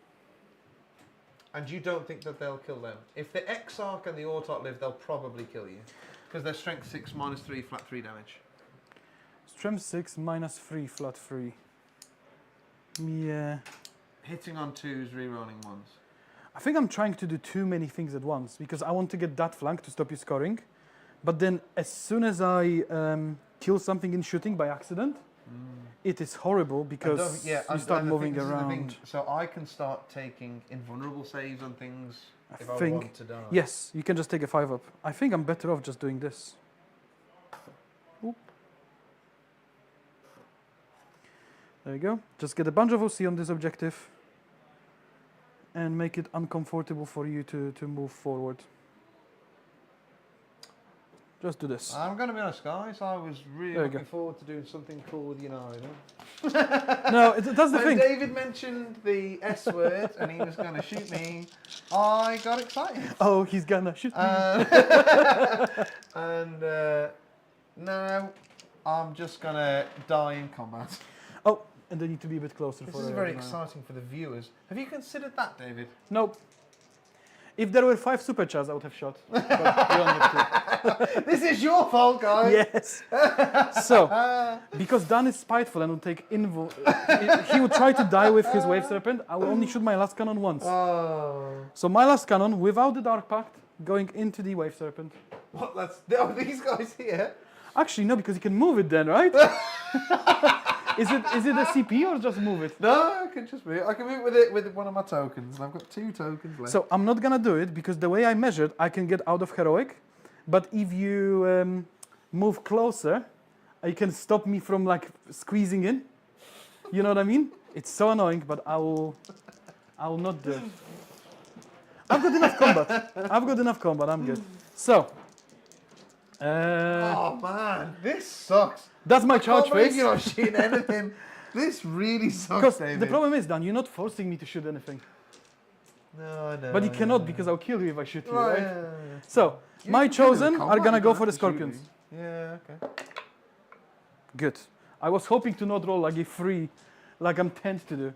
And you don't think that they'll kill them? If the Exarch and the Autarch live, they'll probably kill you. Because they're strength 6, -3, flat 3 damage. Strength 6, -3, flat 3. Yeah. Hitting on 2s, rerolling 1s. I think I'm trying to do too many things at once because I want to get that flank to stop you scoring. But then as soon as I kill something in shooting by accident, it is horrible because you start moving around. So I can start taking invulnerable saves on things if I want to die. Yes, you can just take a 5-up. I think I'm better off just doing this. Oop. There you go. Just get a bunch of OC on this objective and make it uncomfortable for you to move forward. Just do this. I'm going to be honest, guys. I was really looking forward to doing something cool with United. No, that's the thing. When David mentioned the S word and he was going to shoot me, I got excited. Oh, he's gonna shoot me. And now I'm just going to die in combat. Oh, and they need to be a bit closer This for is a very denial. exciting for the viewers. Have you considered that, David? Nope. If there were 5 super chats, I would have shot. But we only have This is your fault, 2. guys. Yes. So, because Dan is spiteful and would take he would try to die with his wave serpent, I will only shoot my last cannon once. Oh. So my last cannon, without the Dark Pact, going into the wave serpent. What? These guys here? Actually, no, because you can move it then, right? Is it a CP or just move it? No, I can just move. I can move with it with one of my tokens, and I've got 2 tokens left. So I'm not gonna do it because the way I measured, I can get out of heroic. But if you move closer, you can stop me from like squeezing in. You know what I mean? It's so annoying, but I will not do it. I've got enough combat. I'm good. So. Oh man, this sucks. That's my charge Can't believe phase. you're not shooting anything. This really sucks, Because David. the problem is, Dan, you're not forcing me to shoot anything. No, I know. But you cannot because I'll kill you if I shoot you, right? Yeah. So, You my can do the chosen combat, are gonna you go don't for the have to shoot scorpions. me. Yeah, okay. Good. I was hoping to not roll like a 3, like I'm tend to do.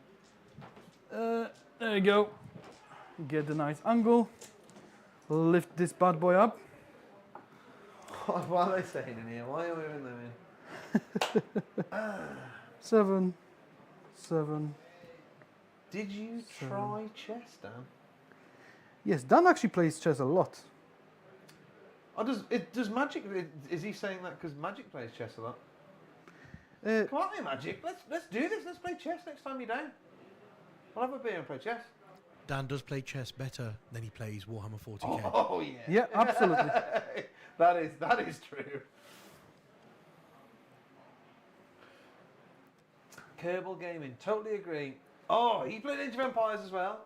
There you go. Get the nice angle. Lift this bad boy up. What are they saying in here? Why are we in there? 7, 7. Did you try chess, Dan? Yes, Dan actually plays chess a lot. Oh, does Magic? Is he saying that because Magic plays chess a lot? Come on, then, Magic. Let's do this. Let's play chess next time you're down. We'll have a beer and play chess. Dan does play chess better than he plays Warhammer 40k. Oh yeah. Yeah, absolutely. that is true. Kerbal Gaming, totally agree. Oh, he played Age of Empires as well.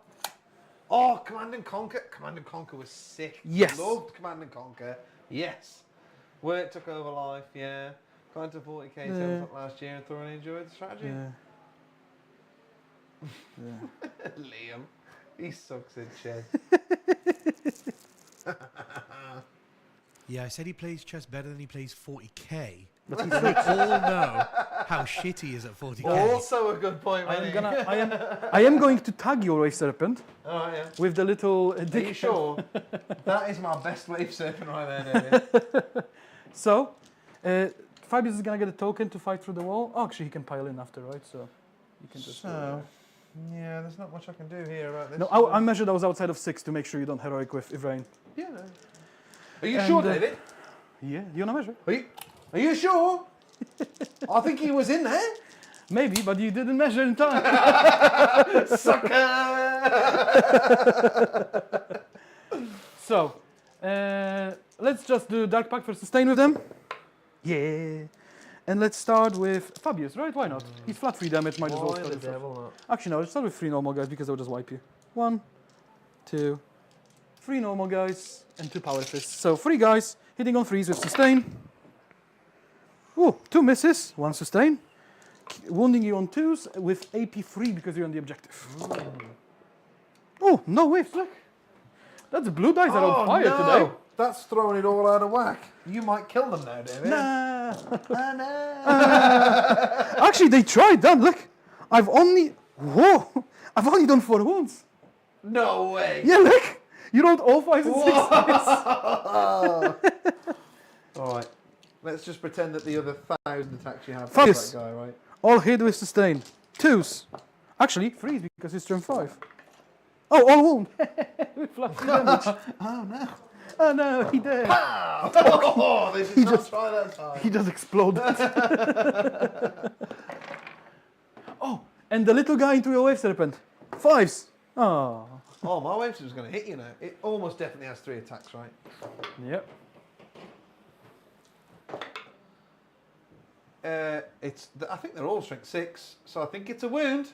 Oh, Command and Conquer. Command and Conquer was sick. Yes. Loved Command and Conquer. Yes. Work took over life, yeah. Got into 40k tables up last year and thoroughly enjoyed the strategy. Yeah. Liam, he sucks at chess. Yeah, I said he plays chess better than he plays 40k. But we all know how shit he is at 40k. Also a good point, Rennie. I am going to tag your wave serpent Oh, yeah. with the little Are dick. you sure? That is my best wave serpent right there, David. So, Fabius is gonna get a token to fight through the wall. Oh, actually, he can pile in after, right? So, you can just. Yeah, there's not much I can do here about this. No, I measured those outside of 6 to make sure you don't heroic with Ivrain. Yeah. No. Are you And, sure, David? Yeah, you wanna measure? Are you sure? I think he was in there. Maybe, but you didn't measure in time. Sucker! So, let's just do Dark Pact for sustain with them. Yeah. And let's start with Fabius, right? Why not? He's flat 3 damage, might as well Why start the with stuff. devil not? Actually, no, let's start with 3 normal guys because they'll just wipe you. 1, 2, 3 normal guys, and 2 power fists. So 3 guys hitting on 3s with sustain. Ooh, 2 misses, 1 sustain. Wounding you on 2s with AP 3 because you're on the objective. Oh, no whiffs, look. That's blue dice are on fire today. That's throwing it all out of whack. You might kill them now, David. Nah. Oh, no. Actually, they tried that. Look, I've only done 4 wounds. No way. Yeah, look, you rolled all 5s and 6s. All right. Let's just pretend that the other 1,000 attacks you have Focus. that guy, right? All hit with sustain. 2s. Actually, 3s because it's turn 5. Oh, all wound. With flat 3 damage. Oh no. Oh no, he did. Pow! Oh, they did not try that time. He just exploded. Oh, and the little guy into your wave serpent. 5s. Oh. Oh, my wave was going to hit you now. It almost definitely has 3 attacks, right? Yep. I think they're all strength 6, so I think it's a wound.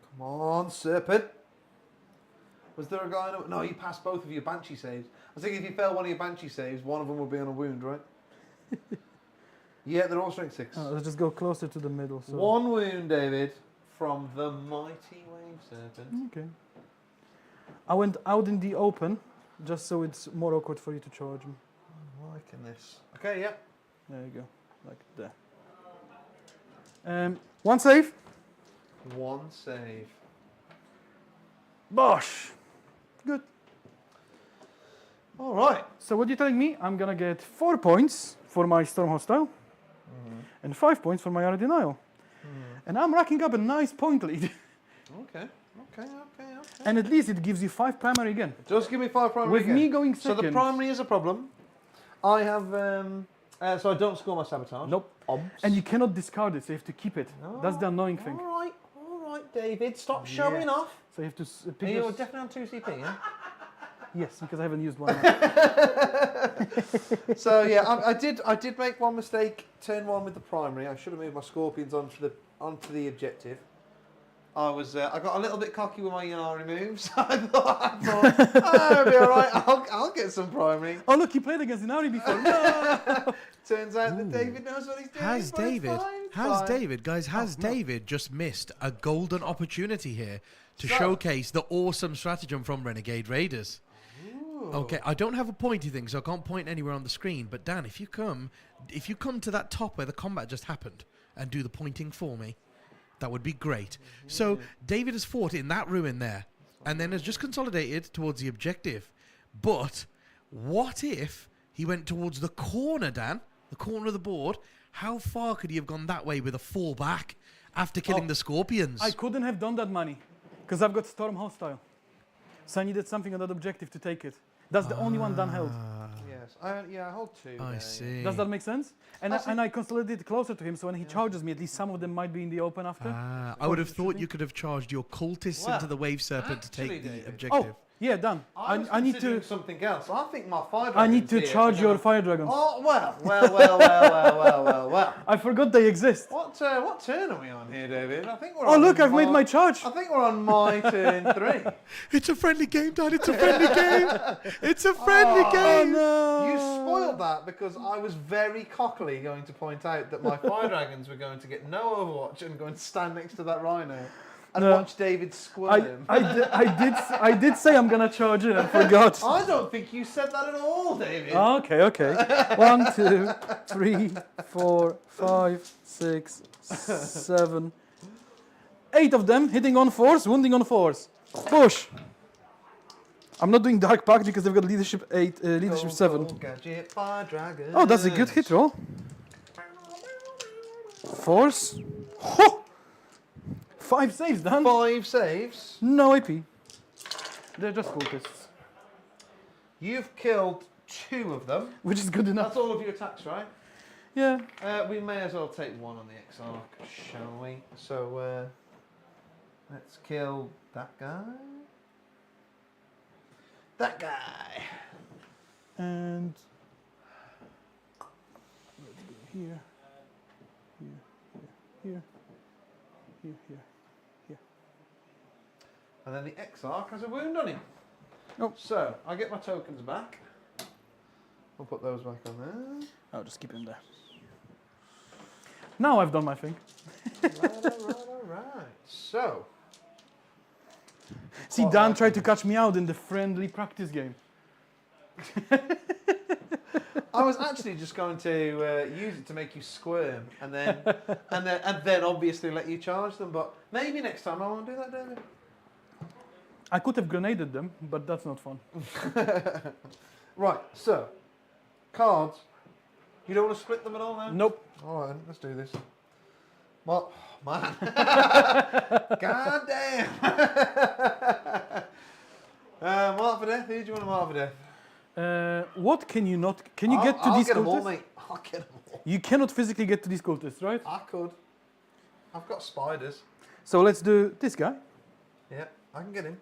Come on, serpent. Was there a guy? No, you passed both of your banshee saves. I was thinking if you fail one of your banshee saves, one of them would be on a wound, right? Yeah, they're all strength 6. Oh, let's just go closer to the middle. So. 1 wound, David, from the mighty wave serpent. Okay. I went out in the open, just so it's more awkward for you to charge me. I'm liking this. Okay, yeah. There you go, like that. One save. One save. Bosh. Good. All right. So what you're telling me? I'm gonna get 4 points for my Storm Hostile and 5 points for my Air Denial. And I'm racking up a nice point lead. Okay. And at least it gives you 5 primary again. Just give me 5 primary With again. me going So second. the primary is a problem. I have, so I don't score my sabotage. Nope. Obs. And you cannot discard it, so you have to keep it. That's the annoying thing. All right, David. Stop showing off. So you have to pick You're your... definitely on 2 CP, yeah? Yes, because I haven't used one. So yeah, I did make one mistake. Turn 1 with the primary. I should have moved my scorpions onto the objective. I got a little bit cocky with my Aeldari moves. I thought I'll be all right. I'll get some primary. Oh look, he played against Inari before. No! Turns out that David knows what he's doing. Has but it's David, fine, has fine. David, guys, has no. David just missed a golden opportunity here to So- showcase the awesome stratagem from Renegade Raiders? Okay, I don't have a pointy thing, so I can't point anywhere on the screen. But Dan, if you come to that top where the combat just happened and do the pointing for me, that would be great. So David has fought in that ruin there, and then has just consolidated towards the objective. But what if he went towards the corner, Dan? The corner of the board. How far could he have gone that way with a fall back after killing the scorpions? I couldn't have done that, Manny, because I've got Storm Hostile. So I needed something on that objective to take it. That's the only one Dan held. Yes, I hold 2. I there, see. Does that make sense? And I consolidated closer to him, so when he charges me, at least some of them might be in the open after. I would have thought you could have charged your cultists Well, into the wave serpent to actually, take the David. objective. Oh, yeah, done. I was I need considering to. something else. I think my fire I need dragons to here charge are your gonna- fire dragons. Oh well. I forgot they exist. What turn are we on here, David? I think we're. Oh on look, I've made my charge. I think we're on my turn 3. It's a friendly game, Dan. It's a friendly game. It's a friendly game. no. You spoiled that because I was very cockily going to point out that my fire dragons were going to get no Overwatch and going to stand next to that rhino and No. watch David squirm. I did say I'm gonna charge in. I forgot. I don't think you said that at all, David. Okay. 1, 2, 3, 4, 5, 6, 7, 8 of them hitting on 4s, wounding on 4s. Push. I'm not doing Dark Pact because they've got leadership 8, leadership 7. Gadget fire dragons. Oh, that's a good hit roll. 4s. Ho! 5 saves, Dan. 5 saves. No AP. They're just cultists, You've killed 2 of them. which is good enough. That's all of your attacks, right? Yeah. We may as well take 1 on the Exarch, shall we? So, let's kill that guy. That guy. And let's go here, here. And then the Exarch has a wound on him. Oh. So, I get my tokens back. We'll put those back on there. I'll just keep him there. Now I've done my thing. Right. So, See, Dan tried to catch me out in the friendly practice game. I was actually just going to use it to make you squirm, and then obviously let you charge them. But maybe next time I won't do that, David. I could have grenaded them, but that's not fun. Right. So, cards. You don't want to split them at all now? Nope. All right, then, let's do this. Well, man. God damn. Mark for death. Who do you want to mark for death? What can you not? Can you get to I'll these get them all, cultists? mate. I'll get them all. You cannot physically get to these cultists, right? I could. I've got spiders. So let's do this guy. Yeah, I can get him.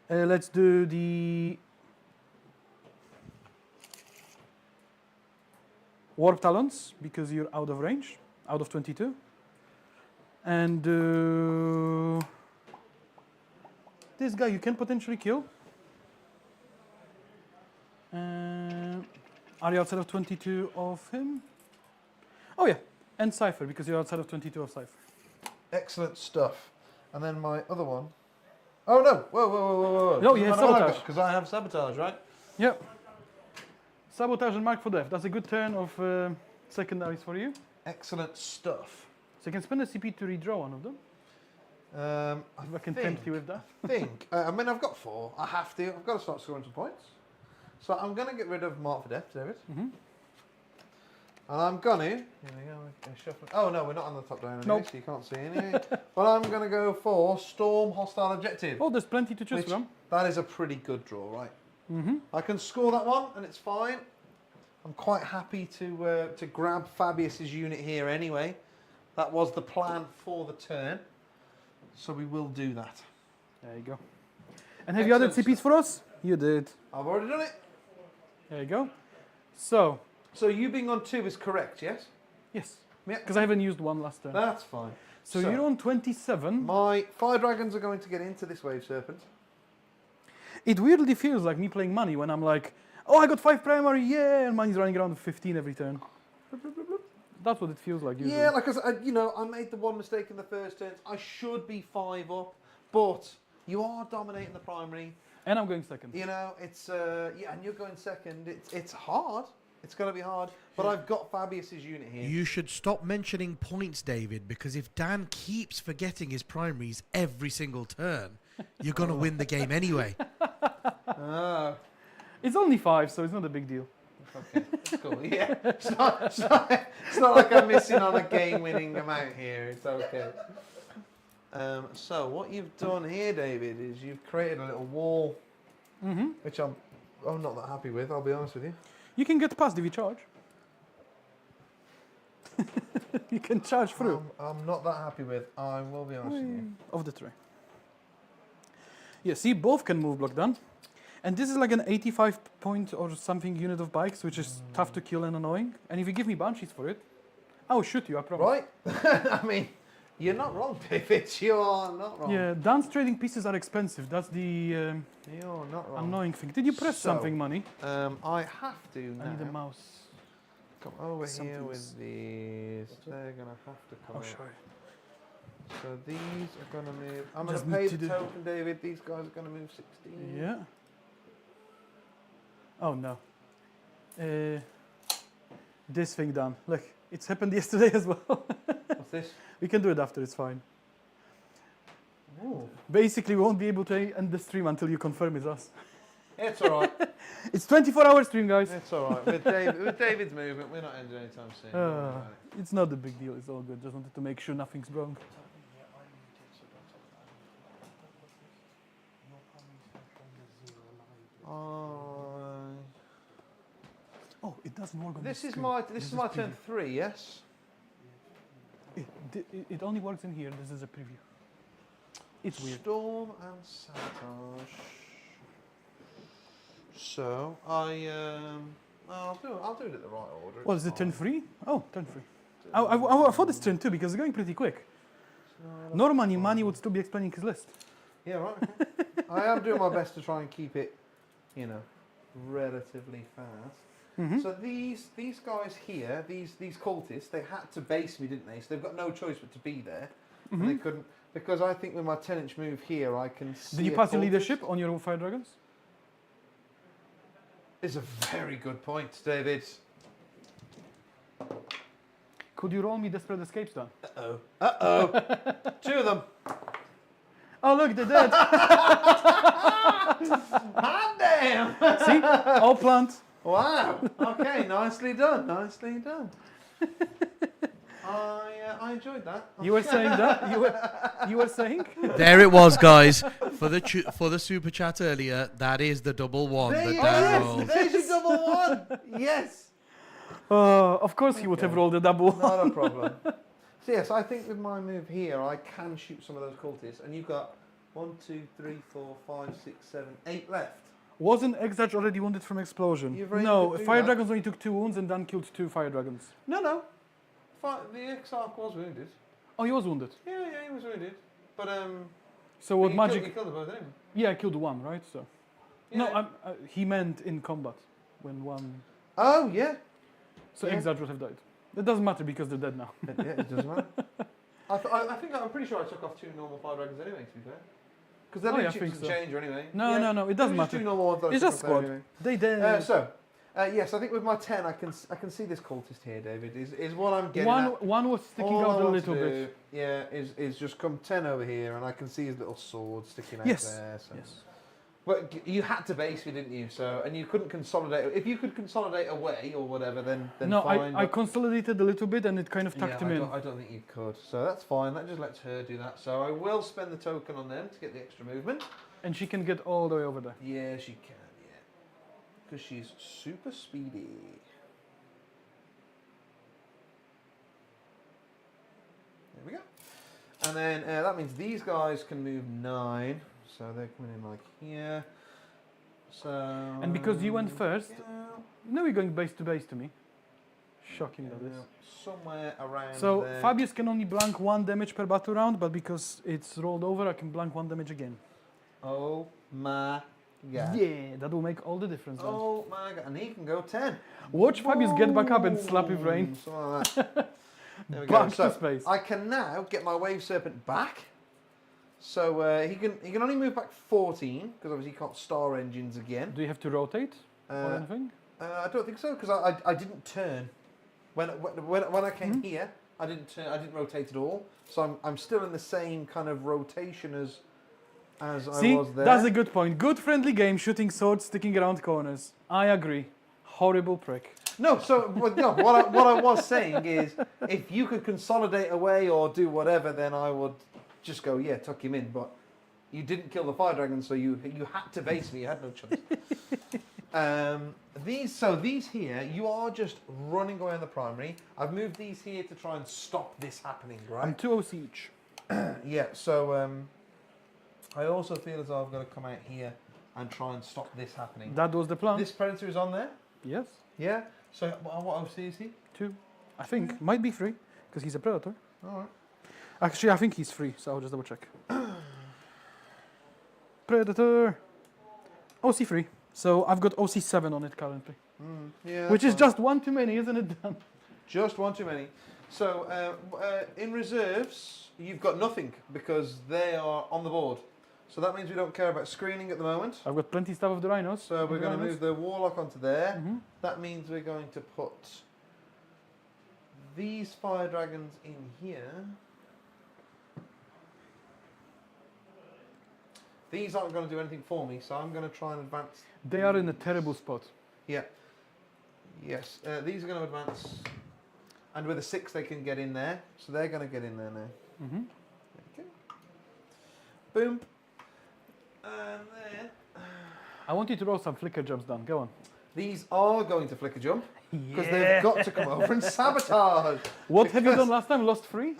Let's do the Warp Talons, because you're out of range, out of 22. And this guy you can potentially kill. Are you outside of 22 of him? Oh yeah, and Cypher, because you're outside of 22 of Cypher. Excellent stuff. And then my other one. Oh no! Whoa! No, you have sabotage. Because I have sabotage, right? Yep. Sabotage and Mark for Death. That's a good turn of secondaries for you. Excellent stuff. So you can spend a CP to redraw one of them. If I can tempt you with that. I mean, I've got 4. I have to. I've got to start scoring some points. So I'm going to get rid of Mark for Death, David. Mm-hmm. And I'm going to... Here we go. Shuffle. Oh, no, we're not on the top down anyway, Nope. so you can't see anyway. But I'm going to go for Storm Hostile Objective. Oh, there's plenty to choose Which- from. That is a pretty good draw, right? Mm-hmm. I can score that one, and it's fine. I'm quite happy to grab Fabius's unit here anyway. That was the plan for the turn. So we will do that. There you go. And have you added Excellent CPs for us? You did. I've already done it. There you go. So, So you being on 2 is correct, yes? yes. Yeah. Because I haven't used one last turn. That's fine. So you're on 27. My Fire Dragons are going to get into this Wave Serpent. It weirdly feels like me playing money when I'm like, oh, I got 5 primary, yeah, and money's running around with 15 every turn. That's what it feels like usually. Yeah, like I made the one mistake in the first turn. I should be 5 up, but you are dominating the primary. And I'm going second. You know, it's and you're going second. It's hard. It's going to be hard. But I've got Fabius's unit here. You should stop mentioning points, David, because if Dan keeps forgetting his primaries every single turn, you're going to win the game anyway. Oh, It's only 5, so it's not a big deal. okay, that's cool. Yeah, it's not like I'm missing on a game-winning amount here. It's okay. So what you've done here, David, is you've created a little wall, which I'm not that happy with. I'll be honest with you. You can get past if you charge. You can charge through. I'm not that happy with. I will be honest with you. Of the tray. Yeah, see, both can move block done. And this is like an 85 point or something unit of bikes, which is tough to kill and annoying. And if you give me banshees for it, I will shoot you, I promise. Right? I mean, you're not wrong, David. You are not wrong. Yeah, dance trading pieces are expensive. That's the You're not wrong. annoying thing. Did you press So, something, money? I have to now. I need a mouse. Come over here Something's- with these. They're going to have to come Oh, out. sorry. So these are going to move. I'm going Just to pay need the to do- token, David. These guys are going to move 16. Yeah. Oh no. This thing done. Look, it's happened yesterday as well. What's this? We can do it after, it's fine. Ooh. Basically, we won't be able to end the stream until you confirm it's us. It's all right. It's 24-hour stream, guys. It's all right. With David's movement, we're not ending anytime soon. Don't worry about it. It's not a big deal, it's all good. Just wanted to make sure nothing's wrong. Oh, it doesn't work on This the is screen. this is my turn 3, yes? It only works in here. This is a preview. It's weird. Storm and Sabotage. So I'll do it at the right order. What is it, turn 3? Oh, turn 3. I thought it's turn 2 because it's going pretty quick. Normally, Manny would still be explaining his list. Yeah, right. Okay. I am doing my best to try and keep it, relatively fast. Mm-hmm. So these guys here, these cultists, they had to base me, didn't they? So they've got no choice but to be there. And they couldn't, because I think with my 10-inch move here, I can see. Did you a pass your cultist. leadership on your Fire Dragons? It's a very good point, David. Could you roll me Desperate Escapes then? Uh-oh. 2 of them. Oh, look, they're dead. Hot damn! See? All plant. Wow. Okay, nicely done. Nicely done. I enjoyed that. You were saying that? You were saying? There it was, guys. For the super chat earlier, that is the double one There that you Dan go. rolled. There's your double 1. Yes. Of course he would have rolled a double. Not a problem. So yes, I think with my move here, I can shoot some of those cultists, and you've got 1, 2, 3, 4, 5, 6, 7, 8 left. Wasn't Exarch already wounded from explosion? You've already No, could do Fire that. Dragons only took 2 wounds and Dan killed 2 Fire Dragons. No. The Exarch was wounded. Oh, he was wounded. Yeah, he was wounded. But So what you magic? Killed them both, didn't Yeah, I killed 1, right? So. you? No, Yeah. he meant in combat when 1. Oh yeah. So Yeah. Exarch would have died. It doesn't matter because they're dead now. Yeah, it doesn't matter. I'm pretty sure I took off 2 normal Fire Dragons anyway, to be fair. Because their Oh, yeah, I leadership think doesn't so. change or anyway. No, it doesn't Just matter. 2 normal ones that I It's took just off there squad. anyway. They dead. So, Yes, I think with my 10, I can see this cultist here, David. Is what I'm getting One, at. one was sticking All I out a want little to do, bit. Yeah, is just come 10 over here, and I can see his little sword sticking out Yes. there. So. Yes. But you had to base me, didn't you? So, and you couldn't consolidate. If you could consolidate away or whatever, then No, fine. I consolidated a little bit and it kind of tucked him in. I don't think you could. So that's fine. That just lets her do that. So I will spend the token on them to get the extra movement. And she can get all the way over there. Yeah, she can. Yeah, because she's super speedy. There we go. And then that means these guys can move 9. So they're coming in like here. So. And because you went first, yeah, now you're going base to me. Shocking that is. somewhere around So there. Fabius can only blank 1 damage per battle round, but because it's rolled over, I can blank 1 damage again. Oh my god. Yeah, that will make all the difference. Then. Oh my god. And he can go 10. Watch Fabius get back up and slap with rain. Something like that. There we go. Back So to space. I can now get my Wave Serpent back. So he can only move back 14 because obviously he can't star engines again. Do you have to rotate or Uh, anything? I don't think so because I didn't turn when I came here. I didn't turn. I didn't rotate at all. So I'm still in the same kind of rotation as See, I was there. that's a good point. Good friendly game, shooting swords, sticking around corners. I agree. Horrible prick. No, so what I was saying is, if you could consolidate away or do whatever, then I would just go, yeah, tuck him in. But you didn't kill the fire dragon, so you had to base me. You had no choice. These here, you are just running away on the primary. I've moved these here to try and stop this happening, right? I'm 2 OC each. Yeah. So I also feel as though I've got to come out here and try and stop this happening. That was the plan. This predator is on there. Yes, Yeah. So what OC is he? 2. I think. Might be 3, because he's a predator. All right. Actually, I think he's 3, so I'll just double check. Predator! OC 3. So I've got OC 7 on it currently. Yeah. Which is that's just 1 too many, isn't it, Dan? Just one too many. So in reserves, you've got nothing because they are on the board. So that means we don't care about screening at the moment. I've got plenty stuff of the rhinos. So we're going to move the warlock onto there. Mhm. That means we're going to put these fire dragons in here. These aren't going to do anything for me, so I'm going to try and advance. They are in a terrible spot. Yeah. Yes. These are going to advance. And with a 6, they can get in there. So they're going to get in there now. Mhm. Okay. Boom. And then I want you to roll some flicker jumps, Dan. Go on. these are going to flicker jump because Yeah. they've got to come over and sabotage. What have you done last time? Lost 3?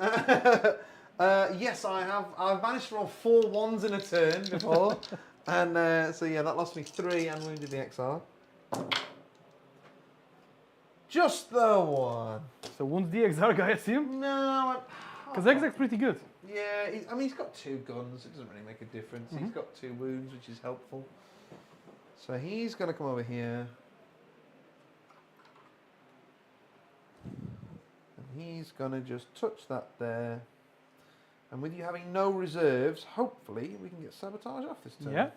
Yes, I have. I've managed to roll 4 1s in a turn before, and so yeah, that lost me 3 and wounded the XR. Just the 1. So wounds the XR guy, I assume? No, Because XR's pretty good. yeah. I mean, he's got 2 guns. It doesn't really make a difference. He's got 2 wounds, which is helpful. So he's going to come over here. And he's going to just touch that there. And with you having no reserves, hopefully we can get sabotage off this turn. Yeah.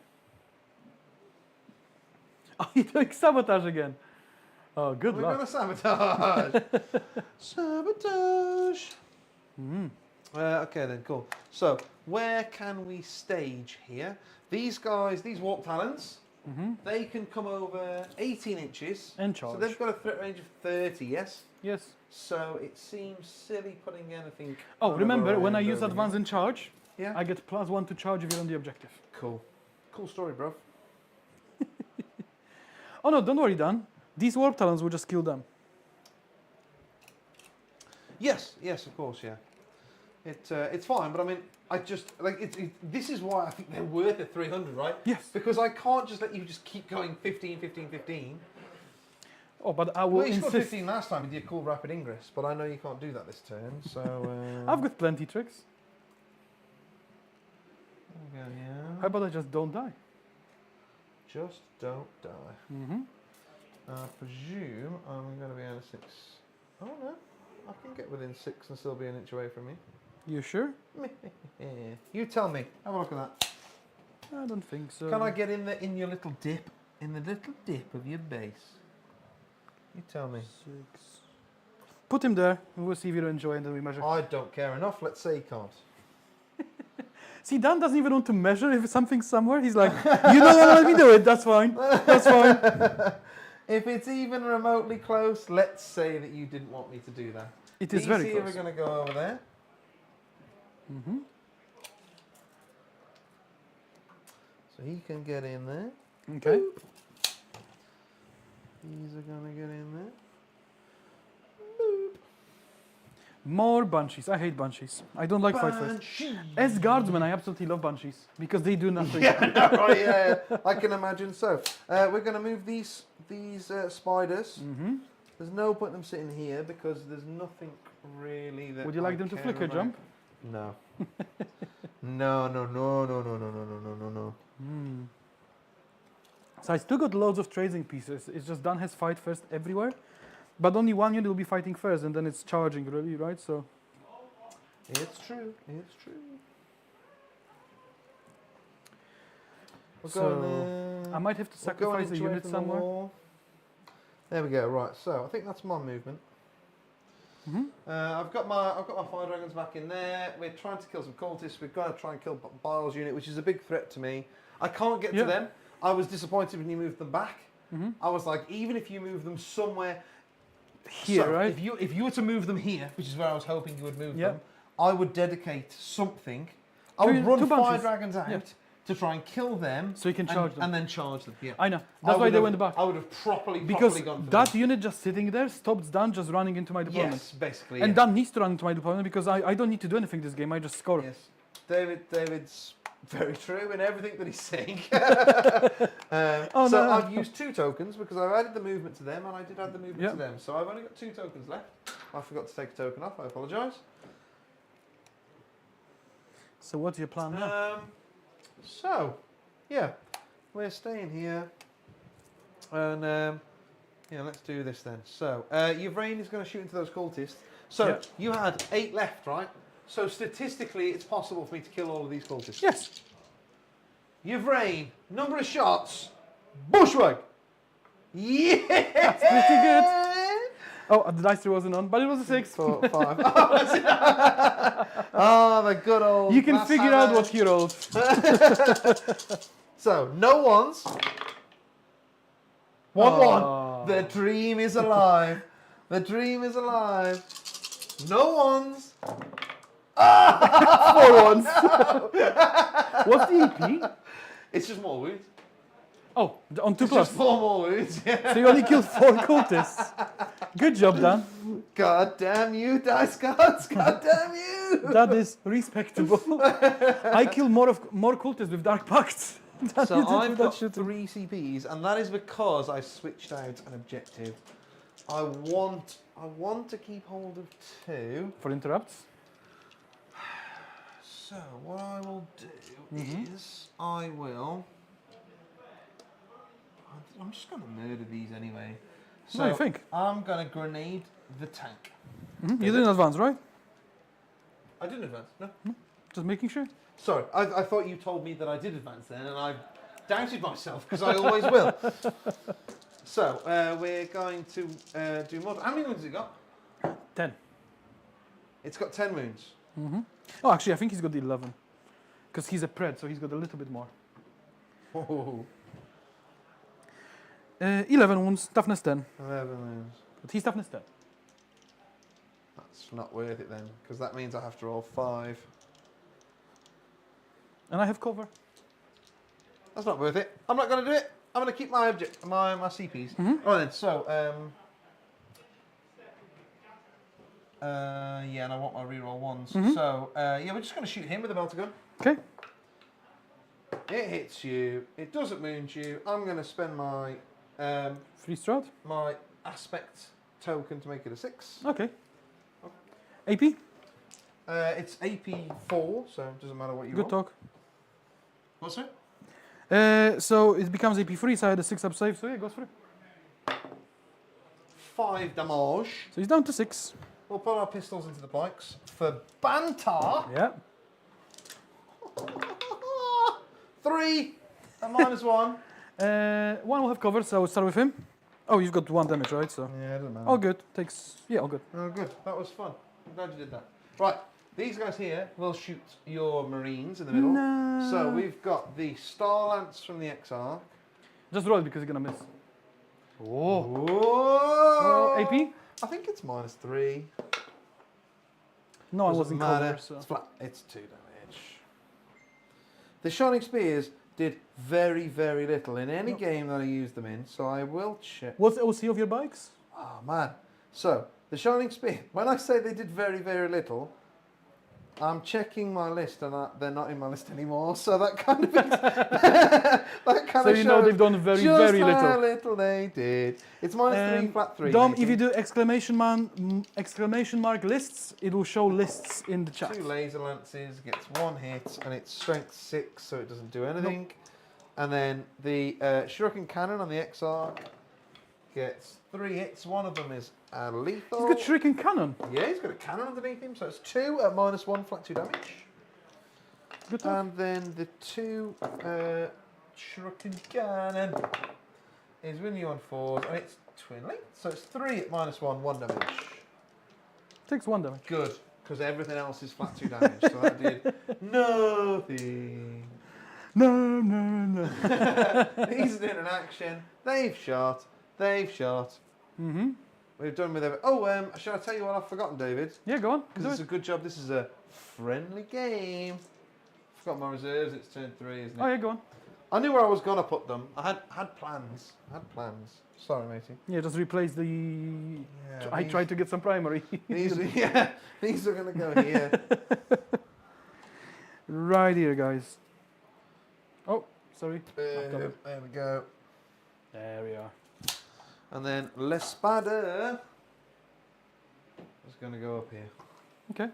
Oh, you're doing sabotage again. Oh, good We're luck. going to sabotage. Sabotage. Mhm. Okay then, cool. So where can we stage here? These guys, these warp talons, they can come over 18 inches. And So charge. they've got a threat range of 30, yes? Yes. So it seems silly putting anything. Oh, over remember, when I around use over advance here. and charge, Yeah. I get +1 to charge if you're on the objective. Cool. Cool story, bro. Oh no, don't worry, Dan. These warp talons will just kill them. Yes, yes, of course, yeah. It's fine, but I mean, I just like this is why I think they're worth a 300, right? Yes. Because I can't just let you just keep going 15, 15, 15. Oh, but I will Well, you scored insist. 15 last time with your cool rapid ingress, but I know you can't do that this turn, so. I've got plenty tricks. There we go, yeah. How about I just don't die? Just don't die. Mm-hmm. I presume I'm going to be out of 6. Oh no, I can get within 6 and still be an inch away from you. You sure? You tell me. Have a look at that. I don't think so. Can I get in your little dip? In the little dip of your base? You tell me. 6. Put him there, and we'll see if you enjoy, and then we measure. I don't care enough. Let's say he can't. See, Dan doesn't even want to measure if something's somewhere. He's like, you don't want to let me do it. That's fine. That's fine. If it's even remotely close, let's say that you didn't want me to do that. It is very These close. here are going to go over there. Mm-hmm. So he can get in there. Okay. These are going to get in there. More banshees. I hate banshees. I don't like fight first. As guardsmen, I absolutely love banshees because they do nothing. Yeah, no, right, yeah, I can imagine. So we're going to move these spiders. Mm-hmm. There's no point in them sitting here because there's nothing really that. Would you like them to flicker jump? No. No. So I still got loads of trading pieces. It's just Dan has fight first everywhere, but only one unit will be fighting first, and then it's charging really, right? So. It's true. It's true. We're So going, I might have to we're going sacrifice a inch away unit from the somewhere. wall. There we go. Right. So I think that's my movement. Mm-hmm. I've got my fire dragons back in there. We're trying to kill some cultists. We're going to try and kill Bile's unit, which is a big threat to me. I can't get to them. I was disappointed when you moved them back. Mm-hmm. I was like, even if you move them somewhere Here, so right? If you were to move them here, which is where I was hoping you would move them, I would dedicate something. I would run fire dragons out to try and kill them, so you can charge them, and then charge them. Yeah, I know. That's why they went back. I would have properly Because gone for that them. unit just sitting there stops Dan just running into my deployment. Yes, basically. And Dan needs to run into my deployment because I don't need to do anything this game. I just score. Yes, David's very true in everything that he's saying. I've used 2 tokens because I've added the movement to them, and I did add the movement to them. So I've only got 2 tokens left. I forgot to take a token off. I apologise. So what's your plan now? Yeah, we're staying here, and let's do this then. So Yvrain is going to shoot into those cultists. So you had 8 left, right? So statistically, it's possible for me to kill all of these cultists. Yes. Yvrain, number of shots, bushwhack. Yeah, that's pretty good. Oh, the dice roll wasn't on, but it was a 6. 4, 5. Oh, the good old. You can figure out what he rolled. So no ones. 1-1. The dream is alive. The dream is alive. No ones. 4 ones. What's the EP? It's just more wounds. Oh, on 2 It's plus. just 4 more wounds. So you only killed 4 cultists. Good job, Dan. God damn you, dice gods. God damn you. That is respectable. I kill more cultists with Dark Pact. So I've got 3 CPs, and that is because I switched out an objective. I want to keep hold of 2. For interrupts? So what I will do is I'm just going to murder these anyway. So What do you think? I'm going to grenade the tank. You didn't advance, right? I didn't advance, no. Just making sure. Sorry, I thought you told me that I did advance then, and I doubted myself, because I always will. So, we're going to do more. How many wounds has it got? 10. It's got 10 wounds. Oh, actually, I think he's got 11. Because he's a pred, so he's got a little bit more. Oh. 11 wounds, toughness 10. 11 wounds. But he's toughness 10. That's not worth it then, because that means I have to roll 5. And I have cover. That's not worth it. I'm not going to do it. I'm going to keep my my CPs. All right then. So and I want my reroll 1s. So we're just going to shoot him with a melter gun. Okay. It hits you. It doesn't wound you. I'm going to spend my 3 strat. my aspect token to make it a 6. Okay. AP? It's AP 4, so it doesn't matter what you Good roll. talk. What's it? So it becomes AP 3, so I had a 6 up save, so yeah, it goes through. 5 damage. So he's down to 6. We'll put our pistols into the bikes for banter. Yeah. 3 and -1. 1 will have cover, so we'll start with him. Oh, you've got 1 damage, right? So Yeah, it doesn't matter. all good. Takes all good. Oh, good. That was fun. I'm glad you did that. Right, these guys here will shoot your marines in the middle. No. So we've got the Star Lance from the Exarch. Just roll it because you're gonna miss. Whoa! Oh, AP? I think it's -3. No, I Doesn't wasn't matter. covered. So. It's flat. It's 2 damage. The Shining Spears did very, very little in any game that I used them in, so I will check. What's the OC of your bikes? Oh, man. So, the Shining Spear, when I say they did very, very little, I'm checking my list and they're not in my list anymore, so that kind of that kind So of you know shows they've done very, just very how little. little they did. It's -3, flat 3. Dom, matey. if you do exclamation mark lists, it will show lists in the chat. 2 laser lances, gets 1 hit, and it's strength 6, so it doesn't do anything. And then the shuriken cannon on the Exarch gets 3 hits. One of them is lethal. He's got shuriken cannon. Yeah, he's got a cannon underneath him, so it's 2 at -1, flat 2 damage. Good talk. And then the 2 shuriken cannon is with you on 4s, and it's twin linked, so it's 3 at -1, 1 damage. Takes 1 damage. Good, because everything else is flat 2 damage, so that did nothing. No, no, no. These are doing an action. They've shot. Mm-hmm. We've done with everything. Oh, shall I tell you what I've forgotten, David? Yeah, go on. Because Do it's it. a good job. This is a friendly game. Forgot my reserves. It's turn 3, isn't it? Oh, yeah, go on. I knew where I was gonna put them. I had plans. Sorry, matey. Yeah, just replace the... Yeah, I tried to get some primary. These are gonna go here. Right here, guys. Oh, sorry. There we go. There we are. And then L'Espada is gonna go up here. Okay.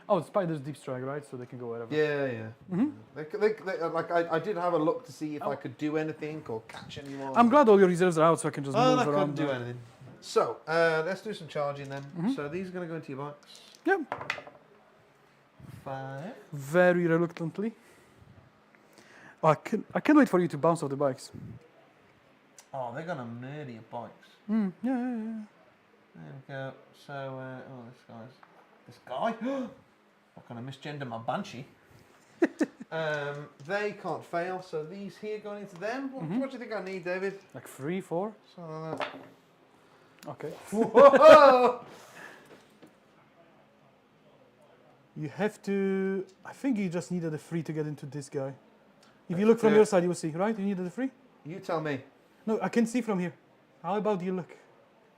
Oh, spiders deep strike, right? So they can go wherever. Yeah. Mhm. Like I did have a look to see if I could do anything or catch anyone. I'm glad all your reserves are out, so I can just Oh, move I couldn't around. do anything. So let's do some charging then. Mhm. So these are going to go into your box. Yep. 5. Very reluctantly. Oh, I can't wait for you to bounce off the bikes. Oh, they're going to murder your bikes. Yeah. There we go. So this guy. Not going to misgender my banshee. They can't fail. So these here going into them. What do you think I need, David? Like 3, 4. Something like that. Okay. Whoa! You have to... I think you just needed a 3 to get into this guy. If you look from your side, you will see, right? You needed a 3? You tell me. No, I can see from here. How about you look?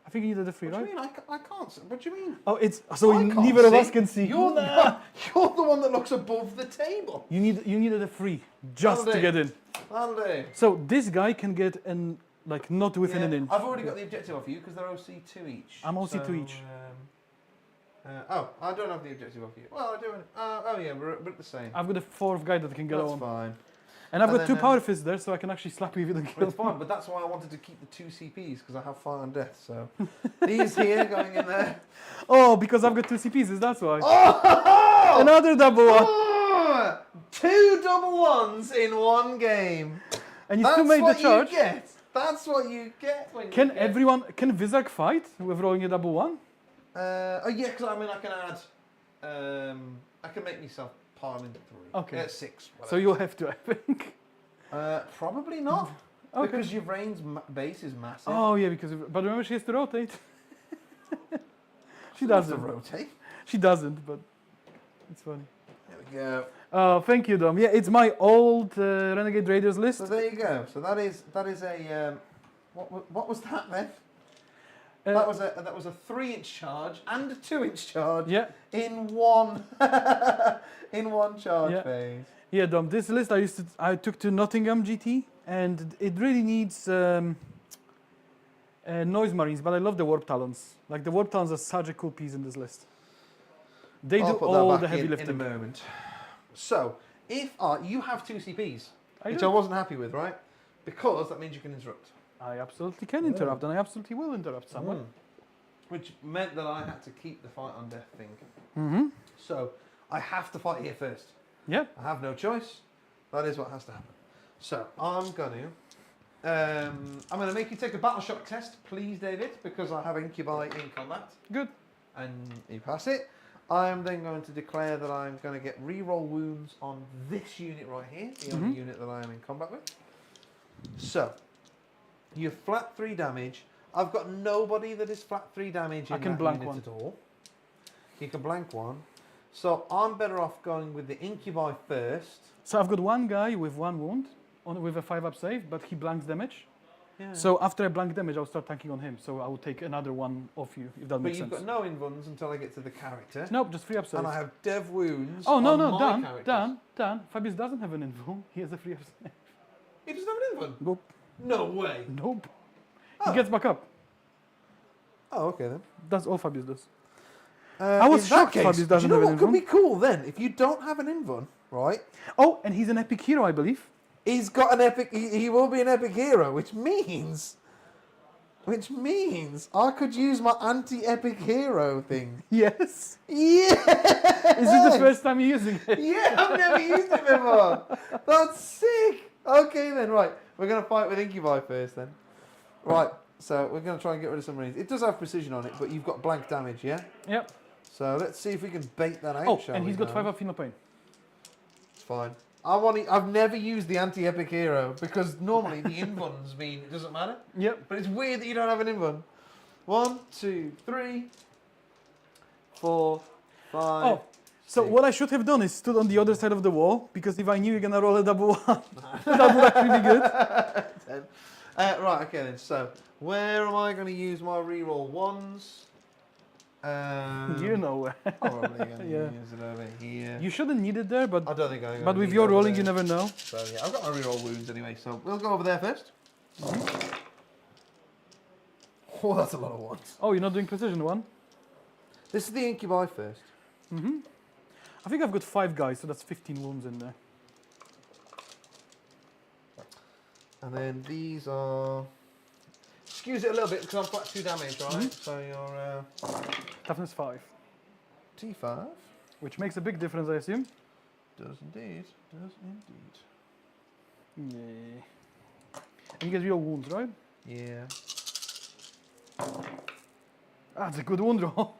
I think you needed a 3, What do right? you mean? I can't. What do you mean? Oh, it's... So I can't neither of see. us can see. You're the one that looks above the table. You needed a 3 just That'll to do. get in. That'll do. So this guy can get in, like, not within an inch. I've already got the objective off you because they're OC2 each. I'm OC2 each. I don't have the objective off you. Well, I do. Oh yeah, we're the same. I've got a 4th guy that can get That's on. fine. And I've And got then, 2 power fists there, so I can actually slap you if you don't Well, kill it's fine, but that's why I wanted to keep the 2 CPs because I have fire and death. So these here going in there. Oh, because I've got 2 CPs, that's why. Oh! Another double one. Oh! 2 double ones in one game. And you That's still made what the charge. you get. That's what you get when Can you get. everyone, can Vizak fight with rolling a double 1? Oh yeah, because I mean I can add. I can make myself pile into 3. Okay. 6. So you'll have to, I think. Probably not. Okay. Because your range base is massive. Oh yeah, because but remember she has to rotate. She Doesn't have doesn't. to rotate. She doesn't, but it's funny. There we go. Oh, thank you, Dom. Yeah, it's my old Renegade Raiders list. So there you go. So that is a what was that then? Uh, that was a 3-inch charge and a 2-inch charge. Yeah. In one in one charge Yeah. phase. Yeah, Dom. This list I took to Nottingham GT, and it really needs noise marines. But I love the warp talons. Like the warp talons are such a cool piece in this list. They I'll do put that all back the heavy in lifting. a moment. So if you have 2 CPs, which do. I wasn't happy with, right? Because that means you can interrupt. I absolutely can interrupt, and I absolutely will interrupt someone. Which meant that I had to keep the fight on death thing. Mm-hmm. So I have to fight here first. Yeah. I have no choice. That is what has to happen. So I'm going to I'm going to make you take a battle shock test, please, David, because I have Incubi in combat. Good. And you pass it. I am then going to declare that I'm going to get reroll wounds on this unit right here, the only unit that I am in combat with. So, you're flat 3 damage. I've got nobody that is flat 3 damage in I can that blank unit one. at all. You can blank one. So I'm better off going with the Incubi first. So I've got one guy with 1 wound, with a 5-up save, but he blanks damage. Yeah. So after I blank damage, I'll start tanking on him. So I will take another one off you, if that But makes you've sense. got no invulns until I get to the character. Nope, just 3-up save. And I have dev wounds. Oh, no, on no, my characters. Dan. Fabius doesn't have an invuln. He has a 3-up save. He doesn't have an invuln? Nope. No way. Nope. Oh. He gets back up. Oh, okay then. That's all Fabius does. I was in shocked that case, Fabius do you doesn't know have what an could invuln. be cool then? If you don't have an invuln, right? Oh, and he's an epic hero, I believe. He's got an epic. He will be an epic hero, which means I could use my anti-epic hero thing. Yes. Yeah. Is this the first time you're using it? Yeah, I've never used it before. That's sick. Okay then, right. We're gonna fight with Incubi first then. Right. So we're gonna try and get rid of some marines. It does have precision on it, but you've got blank damage, yeah. Yep. So let's see if we can bait that out. Oh, shall and we he's got now? 5-up Final Pain. It's fine. I've never used the anti-epic hero because normally the invulns mean it doesn't matter. Yep. But it's weird that you don't have an invuln. 1, 2, 3, 4, 5. Oh, so 6. what I should have done is stood on the other side of the wall, because if I knew you're gonna roll a double 1, that would actually be good. 10. Right, okay then. So where am I going to use my reroll ones? You know where. Probably going to Yeah. use it over here. You shouldn't need it there, but I don't think I'm going but with your rolling, you never know. So yeah, I've got my reroll wounds anyway, so we'll go over there first. Oh, that's a lot of ones. Oh, you're not doing precision 1? This is the Incubi first. I think I've got 5 guys, so that's 15 wounds in there. And then these are... Excuse it a little bit because I'm flat 2 damage, right? So you're Toughness 5, T5. which makes a big difference, I assume. Does indeed. Does indeed. Yeah. And you get real wounds, right? Yeah. That's a good wound roll.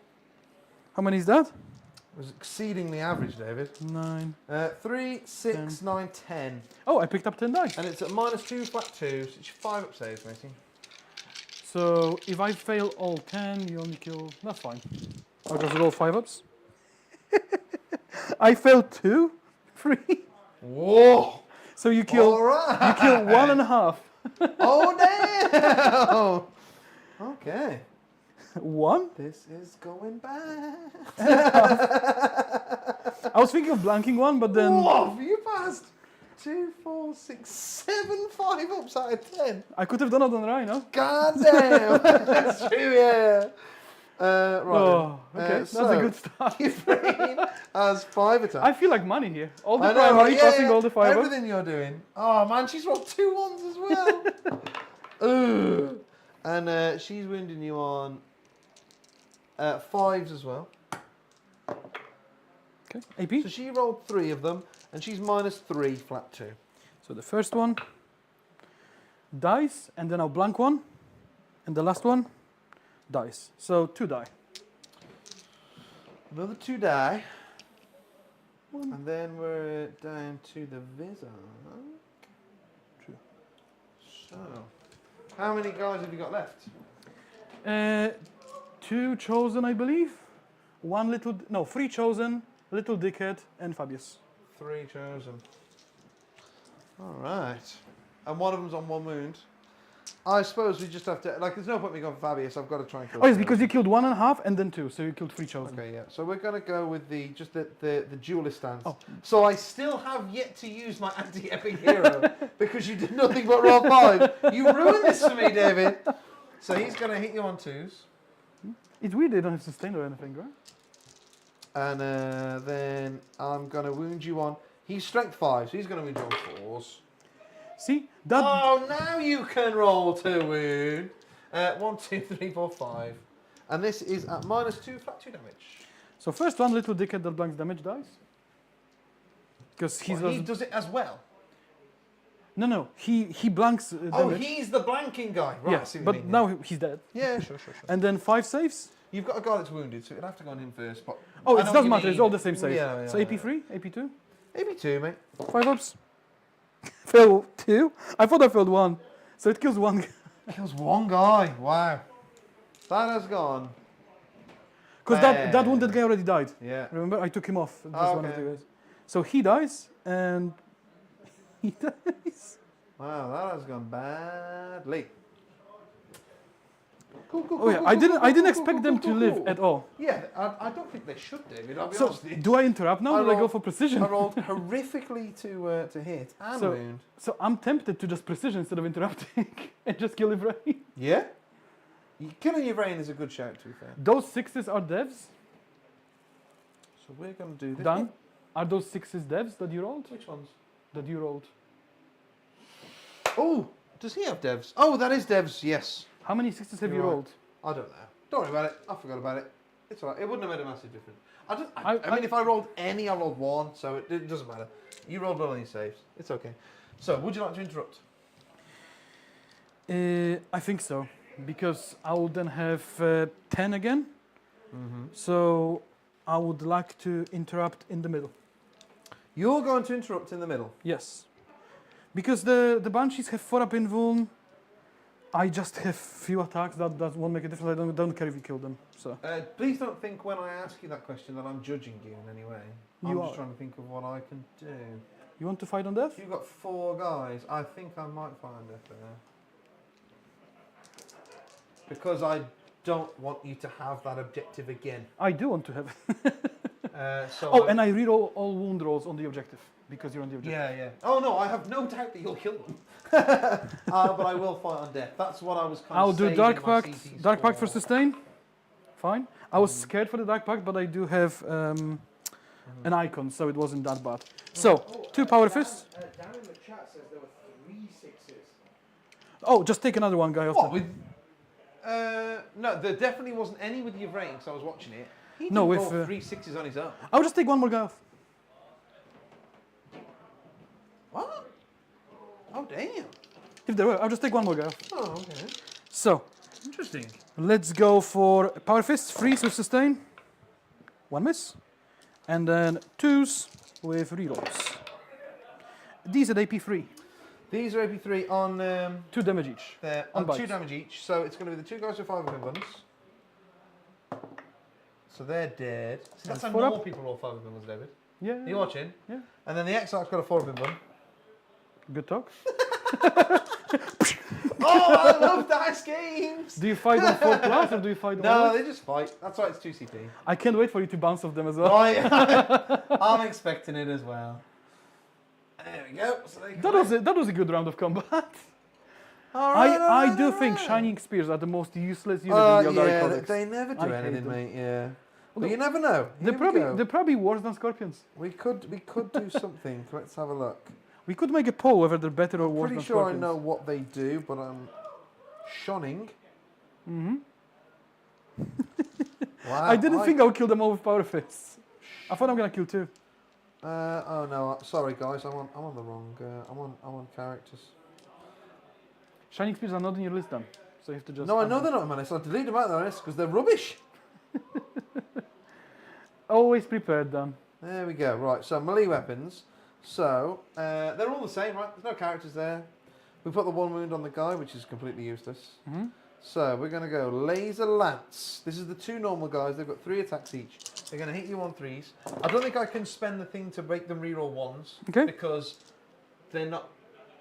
How many is that? It was exceedingly average, David. 9. 3, 6, 9, 10. Oh, I picked up 10 dice. And it's at -2 flat 2, so it's 5 up saves, matey. So if I fail all 10, you only kill. That's fine. I'll just roll 5-ups. I failed 2, 3. Whoa! So you kill. Alright! You kill 1.5. Oh, damn! Okay. 1. This is going bad. I was thinking of blanking 1, but then Whoa, you passed 2, 4, 6, 7 5-ups out of 10. I could have done it on Rhino. God damn! That's true, yeah. Right. Oh, then. okay, that's so a good start. Your brain has 5 attacks. I feel like money here. All the I know, primary, yeah, passing yeah, all the 5-ups. everything you're doing. Oh man, she's rolled 2 ones as well. Ugh. And she's wounding you on 5s as well. Okay, AP. So she rolled 3 of them, and she's -3 flat 2. So the first one, dice, and then I'll blank 1. And the last one, dice. So 2 die. Another 2 die. And then we're down to the Visa. True. So, how many guys have you got left? 2 chosen, I believe. 3 chosen, little dickhead, and Fabius. 3 chosen. Alright. And one of them's on 1 wound. I suppose we just have to, like, there's no point me going for Fabius, I've got to try and kill Oh, yes, three. because you killed 1.5 and then 2, so you killed 3 chosen. Okay, yeah. So we're going to go with the duelist stance. Oh. So I still have yet to use my anti-epic hero because you did nothing but roll 5. You ruined this for me, David. So he's going to hit you on 2s. It's weird they don't have sustain or anything, right? And then I'm going to wound you on... He's strength 5, so he's going to wound you on 4s. See? That. Oh, now you can roll to wound. 1, 2, 3, 4, 5. And this is at -2 flat 2 damage. So first one, little dickhead that blanks damage dies. Because he He does it as well. No. He blanks Oh, damage. he's the blanking guy. Right, I Yes, see what but you mean, now he's dead. yeah, sure. And then 5 saves. You've got a guy that's wounded, so it'd have to go on him first. But Oh, I it know what doesn't you matter. It's mean. all the same save. Yeah, So yeah. AP3, AP2, Maybe 2, mate. 5 ups. Fail 2. I thought I failed 1. So it kills 1. Kills one guy. Wow. That has gone. Because that wounded guy already died. Yeah. Remember, I took him off. That's Oh, one of okay. the guys. So he dies, and he dies. Wow, that has gone badly. Oh yeah, I didn't expect them to live at all. Yeah, I don't think they should, David. I'll be So honest with you. do I interrupt now, or do I go for precision? I rolled horrifically to hit and So- wound. So I'm tempted to just precision instead of interrupting and just kill Ibrahim. Yeah? Killing your brain is a good shout, to be fair. Those 6s are devs. So we're going to do this. Done. Are those 6s devs that you rolled? Which ones? That you rolled. Oh, does he have devs? Oh, that is devs, yes. How many 6s have you You're right. rolled? I don't know. Don't worry about it. I forgot about it. It's alright. It wouldn't have made a massive difference. I mean, if I rolled any, I rolled 1, so it doesn't matter. You rolled well on your saves. It's okay. So, would you like to interrupt? I think so, because I would then have 10 again. Mm-hmm. So I would like to interrupt in the middle. You're going to interrupt in the middle. Yes. Because the Banshees have 4 up invuln. I just have few attacks that won't make a difference. I don't care if you kill them. So Please don't think when I ask you that question that I'm judging you in any way. I'm You just are. trying to think of what I can do. you want to fight on death? If you've got 4 guys, I think I might find it there. Because I don't want you to have that objective again. I do want to have. So And I reroll all wound rolls on the objective because you're on the objective. yeah. Oh no, I have no doubt that you'll kill them. But I will fight on death. That's what I was kind I'll of do saving Dark my Pact. CCs Dark Pact for sustain. Fine. I was scared for the Dark Pact, but I do have an icon, so it wasn't that bad. So 2 power fists. Dan in the chat says there were 3 6s. Oh, just take another one guy off. What the- with? No, there definitely wasn't any with your brain because I was watching it. He didn't No, roll if, 3 6s on his own. I'll just take one more guy off. What? Oh damn. If there were, I'll just take one more guy off. Oh okay. So Interesting. let's go for power fists, 3s with sustain. 1 miss. And then 2s with rerolls. These are AP3. These are AP3 on 2 damage each. there On on 2 bites. damage each, so it's going to be the 2 guys with 5 of bonus. So they're dead. So that's how 4 up. more people roll 5 of bonus, David. Yeah. Are you watching? Yeah. And then the Exarch's got a 4 of bonus. Good talk. Oh, I love dice games! Do you fight on 4 class or do you fight on No, all? they just fight. That's why it's 2 CP. I can't wait for you to bounce off them as well. Right. I'm expecting it as well. There we go. So they That was a good round of combat. Alright, I do think Shining Spears are the most useless unit in the Aeldari yeah, Codex. they never do I hate anything, them. mate. Yeah, but Look, you never know. They're Here we go. probably worse than Scorpions. We could do something. Let's have a look. We could make a poll whether they're better or worse Pretty than sure I Scorpions. know what they do, but I'm shunning. Mm-hmm. Wow. I didn't think I would kill them all with power fists. I thought I'm gonna kill 2. Oh no, sorry guys. I'm on the wrong. I'm on characters. Shining Spears are not in your list then, so you have to just. No, I know they're not on my list. I'll delete them out of the list because they're rubbish. Always prepared then. There we go. Right, so melee weapons. So they're all the same, right? There's no characters there. We put the 1 wound on the guy, which is completely useless. Mm-hmm. So we're going to go laser lance. This is the 2 normal guys. They've got 3 attacks each. They're going to hit you on 3s. I don't think I can spend the thing to make them reroll 1s. Okay. Because they're not.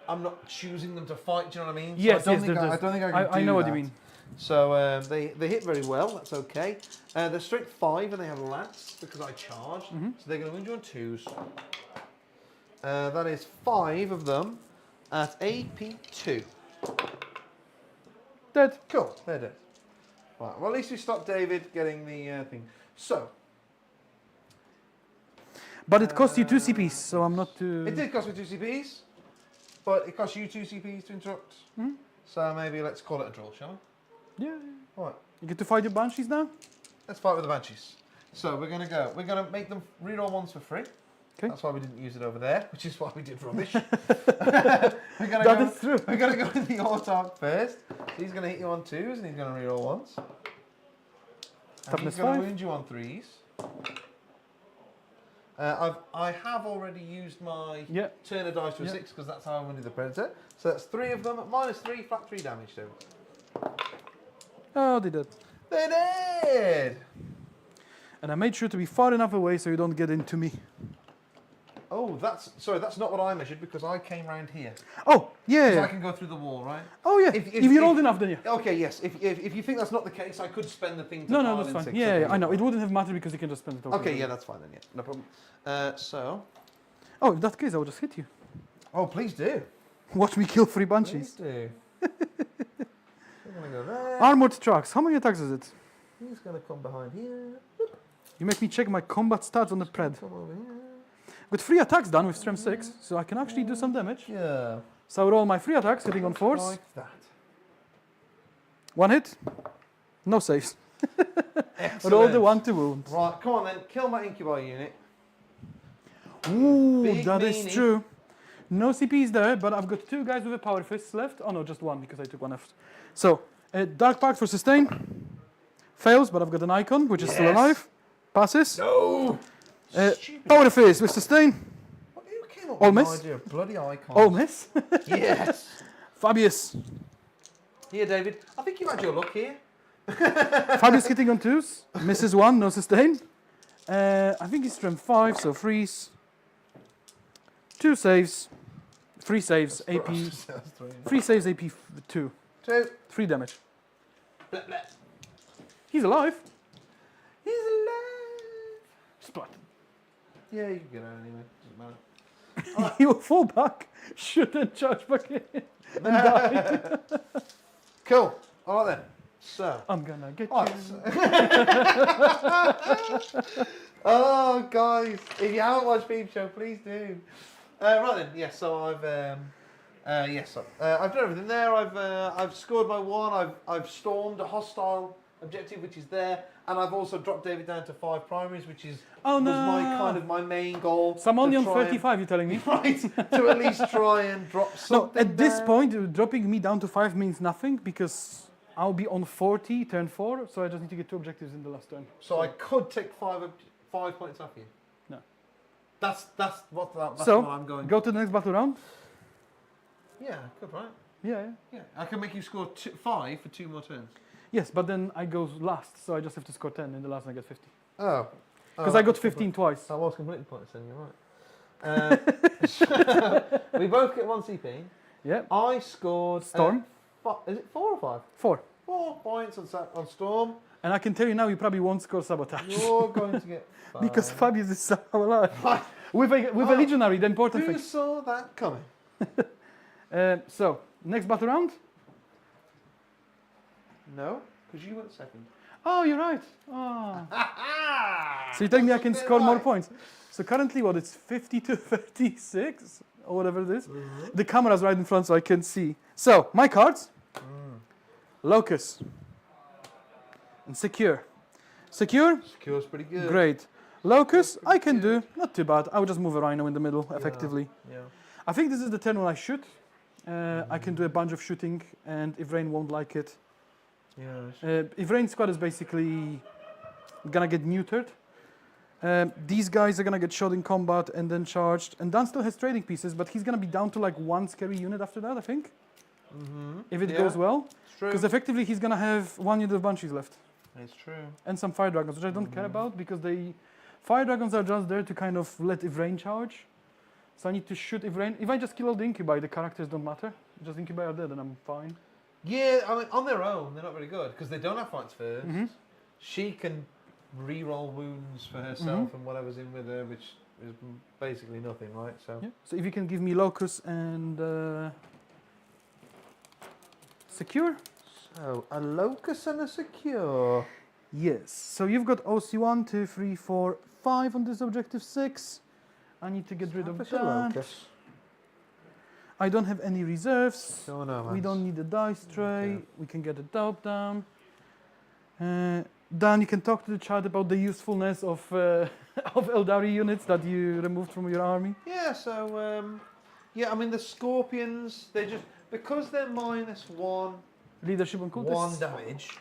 I'm not choosing them to fight. Do you know what I mean? So Yes, I yes, don't think I don't think I can I do know what you that. mean. So they hit very well. That's okay. They're strength 5 and they have a lance because I charged. Mm-hmm. So they're going to wound you on 2s. That is 5 of them at AP2. Dead. Cool, they're dead. Right, well, at least we stopped David getting the thing. So, But it costs you 2 CPs, so I'm not too. it did cost me 2 CPs, but it cost you 2 CPs to interrupt. Hmm? So maybe let's call it a draw, shall we? Yeah. Right, You get to fight your Banshees now? let's fight with the Banshees. So we're going to make them reroll 1s for free. Okay. That's why we didn't use it over there, which is why we did rubbish. That is true. We're going to go with the Autark first. He's going to hit you on 2s and he's going to reroll 1s. And Toughness he's going to 5. wound you on 3s. I have already used my turn of dice to a 6 because that's how I wounded the Predator. So that's 3 of them at -3, flat 3 damage to him. Oh, they did. They did! And I made sure to be far enough away so you don't get into me. Oh, that's not what I measured because I came round here. Oh, yeah. So I can go through the wall, right? Oh, yeah. If you're old enough, then yeah. Okay, yes. If you think that's not the case, I could spend the thing to No, pile that's in fine. 6. Yeah, I know. It wouldn't have mattered because you can just spend it over. Okay, yeah, that's fine then, yeah. No problem. So... Oh, in that case, I will just hit you. Oh, please do. Watch me kill 3 Please banshees. do. We're going to go there. Armored trucks. How many attacks is it? He's going to come behind here. You make me check my combat stats on the pred. Come over here. With 3 attacks done with strength 6, so I can actually do some damage. Yeah. So I roll my 3 attacks, hitting on 4s. Like that. 1 hit. No saves. Excellent. Roll the 1 to wound. Right, come on then. Kill my incubi unit. Ooh, Big that meanie. is true. No CPs there, but I've got 2 guys with a power fist left. Oh no, just 1 because I took 1 left. So, Dark Pact for sustain. Fails, but I've got an icon, which is still Yes. alive. Passes. No! Power fist with sustain. Who came up All with the miss? idea of bloody icons? Oh, miss. Yes! Fabius. Here, David. I think you've had your luck here. Fabius hitting on 2s. Misses 1, no sustain. I think he's strength 5, so freeze. 2 saves. 3 saves, AP. 3 saves, AP 2. 2. 3 damage. Blah, blah. He's alive. He's alive! Splat. Yeah, you can get out anyway. Doesn't matter. He will fall back, shoot and charge back in. And die. Cool. All right then. So. I'm gonna get Oh, you. oh, guys, if you haven't watched Peep Show, please do. Right then, yes. So I've I've done everything there. I've scored my 1. I've stormed a hostile objective, which is there, and I've also dropped David down to 5 primaries, which is was my main goal. So I'm only to on try and- 35. You're telling me? Right, to at least try and drop No, something. at this there. point, dropping me down to 5 means nothing because I'll be on 40 turn 4, so I just need to get 2 objectives in the last turn. So I could take 5 points off you. No. That's what I'm going. Go to the next battle round. Yeah, good, right? Yeah. Yeah, I can make you score 5 for 2 more turns. Yes, but then I go last, so I just have to score 10. In the last, I get 50. Oh. Because I got 15 twice. That was completely pointless then, you're right. We both get 1 CP. Yeah. I scored... Storm. Is it 4 or 5? 4. 4 points on Storm. And I can tell you now, you probably won't score sabotage. You're going to get 5. Because Fabius is somehow alive. Right. With a legionary, the important Who thing. saw that coming? So, next battle round. No, because you went second. Oh, you're right. Oh. So you tell me I can score more points. So currently, what, it's 50-36 or whatever it is. The camera's right in front so I can see. So, my cards. Locus. And Secure. Secure, Secure's pretty good. great. Locus, I can do, not too bad. I will just move a rhino in the middle, effectively. Yeah. I think this is the turn when I shoot. I can do a bunch of shooting, and if Rain won't like it. Yeah. If Rain squad is basically gonna get neutered, these guys are gonna get shot in combat and then charged. And Dan still has trading pieces, but he's gonna be down to like 1 scary unit after that, I think. If it goes well. It's true. Because effectively he's gonna have 1 unit of banshees left. It's true. And some fire dragons, which I don't care about because fire dragons are just there to kind of let Ivrain charge. So I need to shoot Ivrain. If I just kill all the incubi, the characters don't matter. Just incubi are dead and I'm fine. Yeah, I mean, on their own, they're not very good because they don't have fights first. She can re-roll wounds for herself and whatever's in with her, which is basically nothing, right? So. Yeah. So if you can give me Locus and Secure. So, a Locus and a Secure. Yes. So you've got OC 1, 2, 3, 4, 5 on this objective 6. I need to get rid of Have a that. Locus. I don't have any reserves. Don't know, We man. don't need a dice tray. Okay. We can get a dope down. Dan, you can talk to the chat about the usefulness of of Aeldari units that you removed from your army? Yeah, so, yeah, I mean, the Scorpions, they just, because they're -1, Leadership on cultists? 1 damage,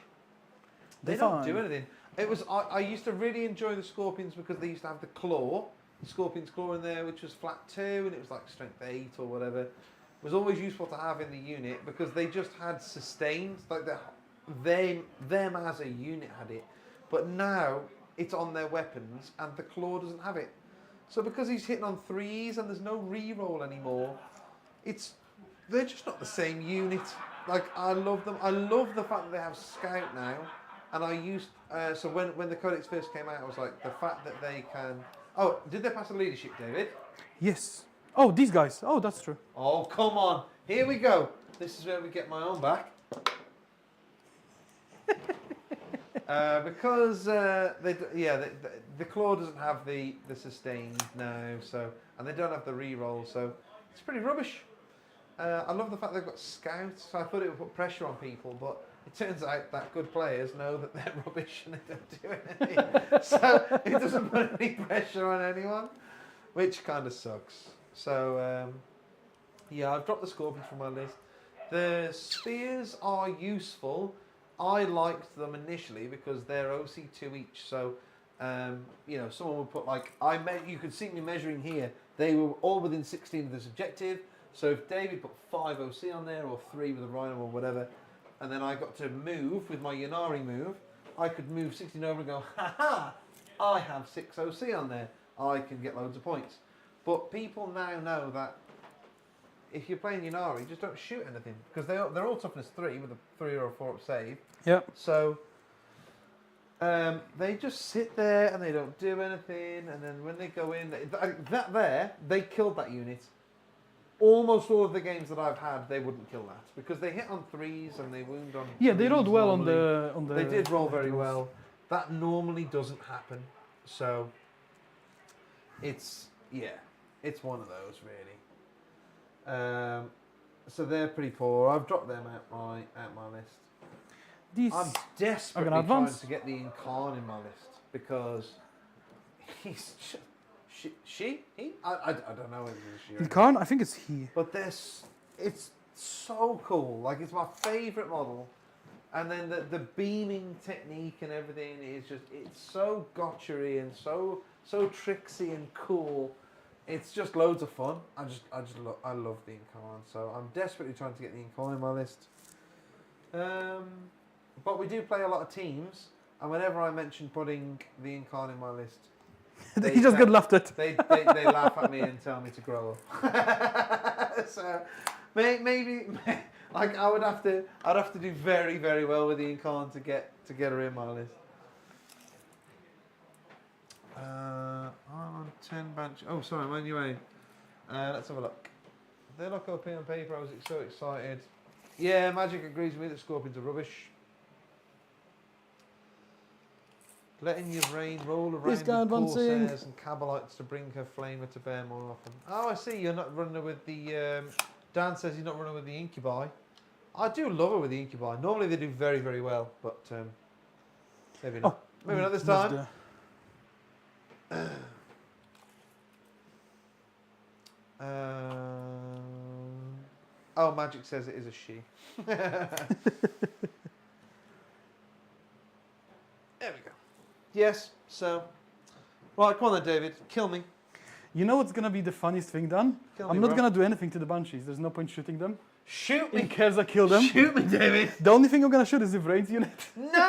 they don't do anything. I used to really enjoy the Scorpions because they used to have the claw, the Scorpion's claw in there, which was flat 2, and it was like strength 8 or whatever. It was always useful to have in the unit because they just had sustains, like them as a unit had it. But now it's on their weapons and the claw doesn't have it. So because he's hitting on 3s and there's no reroll anymore, they're just not the same unit. Like, I love them. I love the fact that they have scout now. And I used, so when the Codex first came out, I was like, the fact that they can... Oh, did they pass the leadership, David? Yes. Oh, these guys. Oh, that's true. Oh, come on. Here we go. This is where we get my own back. Because the claw doesn't have the sustain now, so, and they don't have the reroll, so it's pretty rubbish. I love the fact they've got scouts, so I thought it would put pressure on people, but it turns out that good players know that they're rubbish and they don't do anything. So it doesn't put any pressure on anyone, which kind of sucks. So yeah, I've dropped the Scorpions from my list. The Spears are useful. I liked them initially because they're OC2 each. So you know, someone would put like you could see me measuring here. They were all within 16 of this objective. So if David put 5 OC on there or 3 with a Rhino or whatever, and then I got to move with my Ynnari move, I could move 16 over and go, ha, I have 6 OC on there. I can get loads of points. But people now know that if you're playing Ynnari, just don't shoot anything because they're all toughness 3 with a 3 or a 4 up save. Yeah. So they just sit there and they don't do anything, and then when they go in, they killed that unit. Almost all of the games that I've had, they wouldn't kill that because they hit on 3s and they wound on. Yeah, they rolled well on normally. the. They did roll very well. That normally doesn't happen, so it's one of those really. So they're pretty poor. I've dropped them out my list. These I'm desperately trying to get the Incarn in my list because he's he? I don't know if it's she. Incarn, I think it's he. But it's so cool. Like, it's my favourite model. And then the beaming technique and everything is it's so gotchery and so tricksy and cool. It's just loads of fun. I love the Incarn. So I'm desperately trying to get the Incarn in my list. But we do play a lot of teams, and whenever I mention putting the Incarn in my list, He just got laughed at. They laugh at me and tell me to grow up. So maybe like I'd have to do very, very well with the Incarn to get her in my list. I'm on 10 Banshee. Oh, sorry, I'm on your way. Let's have a look. They look OP on paper. I was so excited. Yeah, Magic agrees with me that Scorpions are rubbish. Letting your rain roll around with Corsairs and Cabalites to bring her Flamer to bear more often. Oh, I see. You're not running with the... Dan says he's not running with the Incubi. I do love her with the Incubi. Normally they do very, very well, but maybe not. Maybe not this time. Oh, Magic says it is a she. There we go. Yes, so... Right, come on then, David. Kill me. You know what's going to be the funniest thing done? I'm not going to do anything to the Banshees. There's no point shooting them. Shoot me. In case I kill them. Shoot me, David. The only thing I'm going to shoot is the Vraid's unit. No!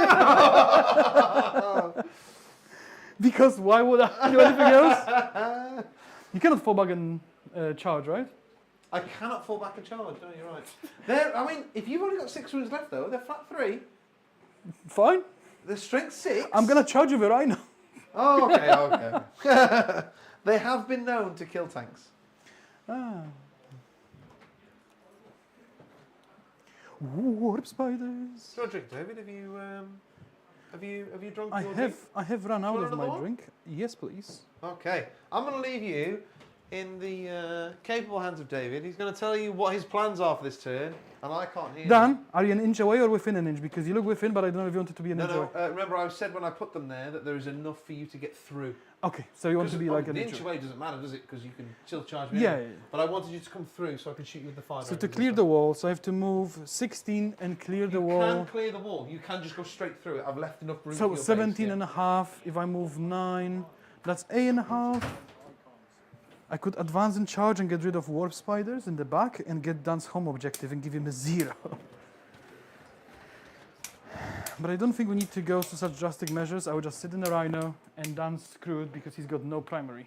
Because why would I do anything else? You cannot fall back and charge, right? I cannot fall back and charge. No, you're right. I mean, if you've only got 6 wounds left, though, they're flat 3. Fine. They're strength 6. I'm going to charge you with Rhino. Oh, okay. They have been known to kill tanks. Ah. Warp spiders. So, drink, David. Have you drunk your drink? I have run out of my more? drink. Yes, please. Okay. I'm going to leave you in the capable hands of David. He's going to tell you what his plans are for this turn, and I can't hear Dan, him. are you an inch away or within an inch? Because you look within, but I don't know if you want it to be an inch away. No. Remember, I said when I put them there that there is enough for you to get through. Okay, so you want to be like a the inch neutral. away doesn't matter, does it? Because you can still charge me. Yeah, anyway. yeah, yeah. But I wanted you to come through so I can shoot you with the fire. So to clear the wall, so I have to move 16 and clear the wall. You can clear the wall. You can just go straight through it. I've left enough room. So for your 17 base, and a half. If I move 9, that's 8.5. I could advance and charge and get rid of warp spiders in the back and get Dan's home objective and give him a 0. But I don't think we need to go to such drastic measures. I would just sit in the Rhino and Dan's screwed because he's got no primary.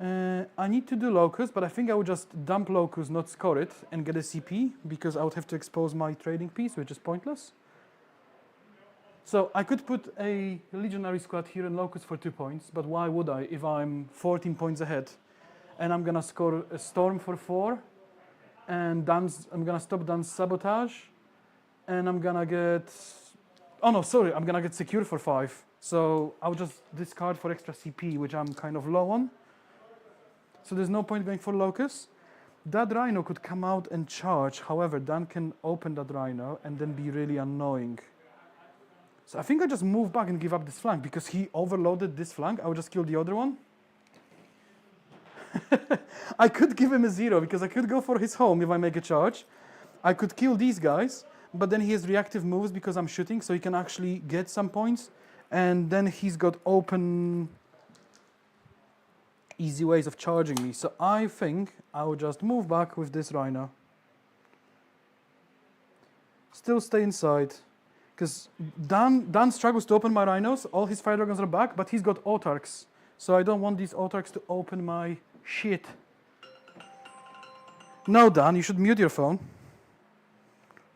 I need to do Locust, but I think I would just dump Locust, not score it, and get a CP because I would have to expose my trading piece, which is pointless. So I could put a Legionary squad here in Locust for 2 points, but why would I if I'm 14 points ahead? And I'm gonna score a Storm for 4, and I'm gonna stop Dan's Sabotage, and I'm gonna get... Oh no, sorry, I'm gonna get Secure for 5. So I'll just discard for extra CP, which I'm kind of low on. So there's no point going for Locust. That Rhino could come out and charge, however, Dan can open that Rhino and then be really annoying. So I think I just move back and give up this flank because he overloaded this flank. I would just kill the other one. I could give him a 0 because I could go for his home if I make a charge. I could kill these guys, but then he has reactive moves because I'm shooting, so he can actually get some points. And then he's got open, easy ways of charging me. So I think I would just move back with this Rhino. Still stay inside. Because Dan struggles to open my Rhinos. All his Fire Dragons are back, but he's got Autarchs. So I don't want these Autarchs to open my shit. No, Dan, you should mute your phone.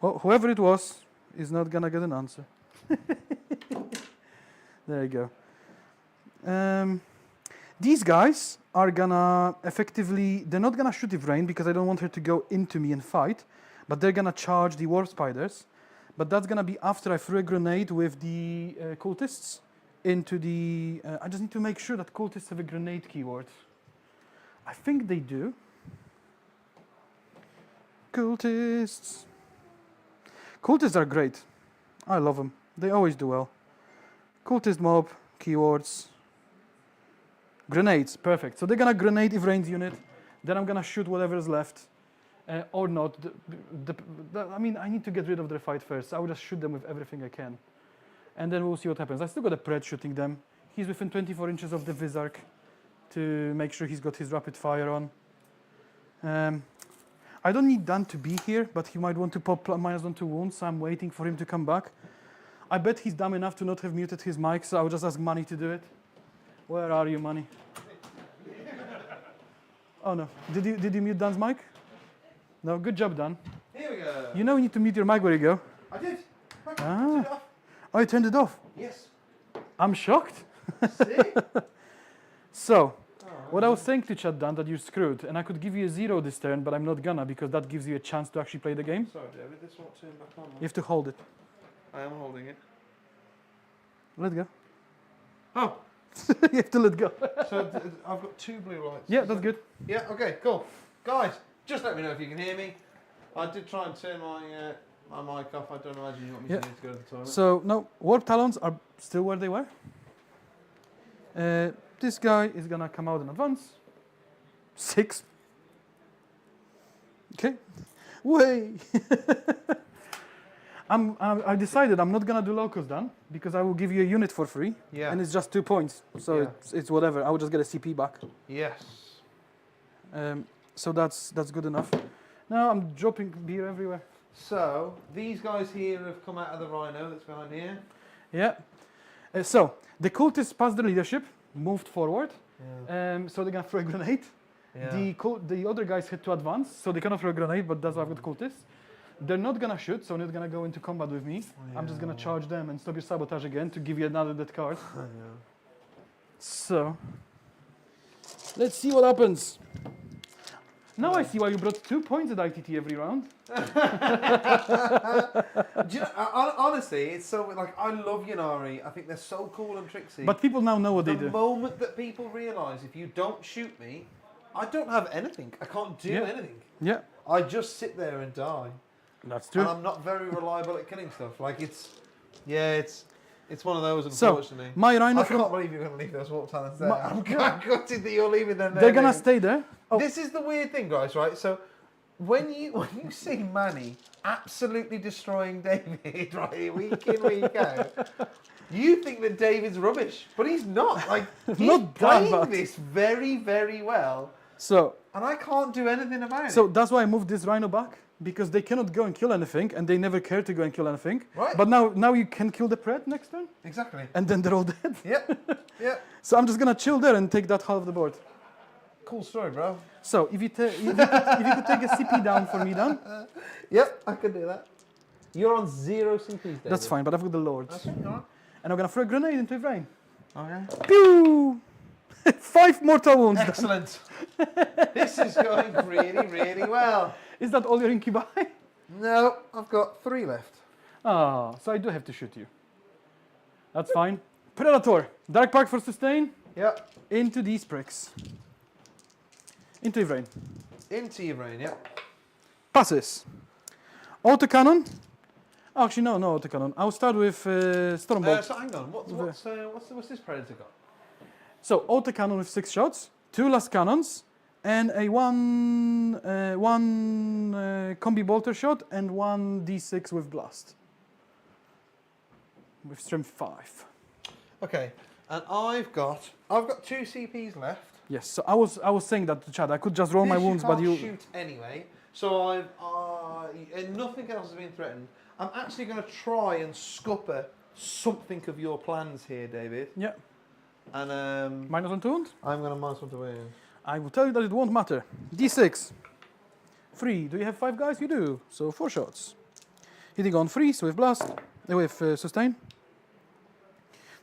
Well, whoever it was is not gonna get an answer. There you go. These guys are gonna effectively... They're not gonna shoot with Rain because I don't want her to go into me and fight. But they're gonna charge the Warp Spiders. But that's gonna be after I threw a grenade with the cultists into the... I just need to make sure that cultists have a grenade keyword. I think they do. Cultists. Cultists are great. I love them. They always do well. Cultist mob, keywords. Grenades, perfect. So they're gonna grenade Ivrain's unit. Then I'm gonna shoot whatever's left. Or not. I mean, I need to get rid of their fight first. I will just shoot them with everything I can. And then we'll see what happens. I still got a Pred shooting them. He's within 24 inches of the Vizark to make sure he's got his rapid fire on. I don't need Dan to be here, but he might want to pop -1 to wounds, so I'm waiting for him to come back. I bet he's dumb enough to not have muted his mic, so I will just ask Money to do it. Where are you, Money? Oh no. Did you mute Dan's mic? No, good job, Dan. Here we go. You know you need to mute your mic where you go. I did. Look, Ah. turn it off. Oh, you turned it off. Yes. I'm shocked. See? So, what I was saying to chat, Dan, that you're screwed, and I could give you a 0 this turn, but I'm not gonna because that gives you a chance to actually play the game. Sorry, David, this won't turn back on. You have to hold it. I am holding it. Let go. Oh, You have to let go. so I've got 2 blue lights. Yeah, that's good. Yeah, okay, cool. Guys, just let me know if you can hear me. I did try and turn my mic off. I don't imagine you want me Yeah. to need to go to the toilet. So, no, Warp Talons are still where they were. This guy is gonna come out in advance. 6. Okay. Way. I decided I'm not gonna do Locust, Dan, because I will give you a unit for free. Yeah. And it's just 2 points, so Yeah. it's whatever. I will just get a CP back. Yes. So that's good enough. Now I'm dropping beer everywhere. So, these guys here have come out of the Rhino that's behind here. Yeah. So the cultists passed the leadership, moved forward. Yeah. So they're gonna throw a grenade. Yeah. The other guys had to advance, so they cannot throw a grenade, but that's why I've got cultists. They're not gonna shoot, so they're not gonna go into combat with me. I'm just gonna charge them and stop your sabotage again to give you another dead card. So let's see what happens. Now I see why you brought 2 points at ITT every round. Do you know, honestly, it's so like I love Ynnari. I think they're so cool and tricksy. But people now know what they the do. moment that people realise if you don't shoot me, I don't have anything. I can't do Yeah. anything. Yeah, I just sit there and die. that's true. And I'm not very reliable at killing stuff. Like it's It's one of those, So, unfortunately. my Rhino I from... can't believe you're going to leave those warp talents there. I'm gutted that you're leaving them there. They're gonna David. stay there. Oh, This is the weird thing, guys, right? So, when you see Manny absolutely destroying David, right, week in, week out, you think that David's rubbish, but he's not. Like, he's Not that playing bad. this very, very well, so and I can't do anything about So it. that's why I moved this Rhino back, because they cannot go and kill anything, and they never care to go and kill anything. Right. But now you can kill the Pred next turn, Exactly. and then they're all dead. Yep. Yep. So I'm just gonna chill there and take that half of the board. Cool story, bro. So if you if you could take a CP down for me, Dan, Yep, I could do that. You're on 0 CPs, David. that's fine. But I've got the Lords, Okay, all right. and I'm gonna throw a grenade into Vrain. Okay. Pew! 5 mortal wounds. Dan. Excellent. This is going really, really well. Is that all your incubi? No, I've got 3 left. Ah, so I do have to shoot you. That's fine. Predator, Dark Park for sustain. Yep. Into these pricks. Into Vrain. Into your brain, yep. Passes. Autocannon. Actually, no autocannon. I'll start with Stormbolt. So hang on, what's this predator got? So autocannon with 6 shots, 2 last cannons, and a one combi bolter shot and 1 d6 with blast. With strength 5. Okay, and I've got 2 CPs left. Yes. So I was saying that to Chad. I could just roll my This wounds, you but can't you. shoot anyway. So I've and nothing else has been threatened. I'm actually going to try and scupper something of your plans here, David. Yeah. And -1 to wound. I'm going to minus 1 to win. I will tell you that it won't matter. D6. 3. Do you have 5 guys? You do. So 4 shots. Hitting on 3, so with blast, with sustain.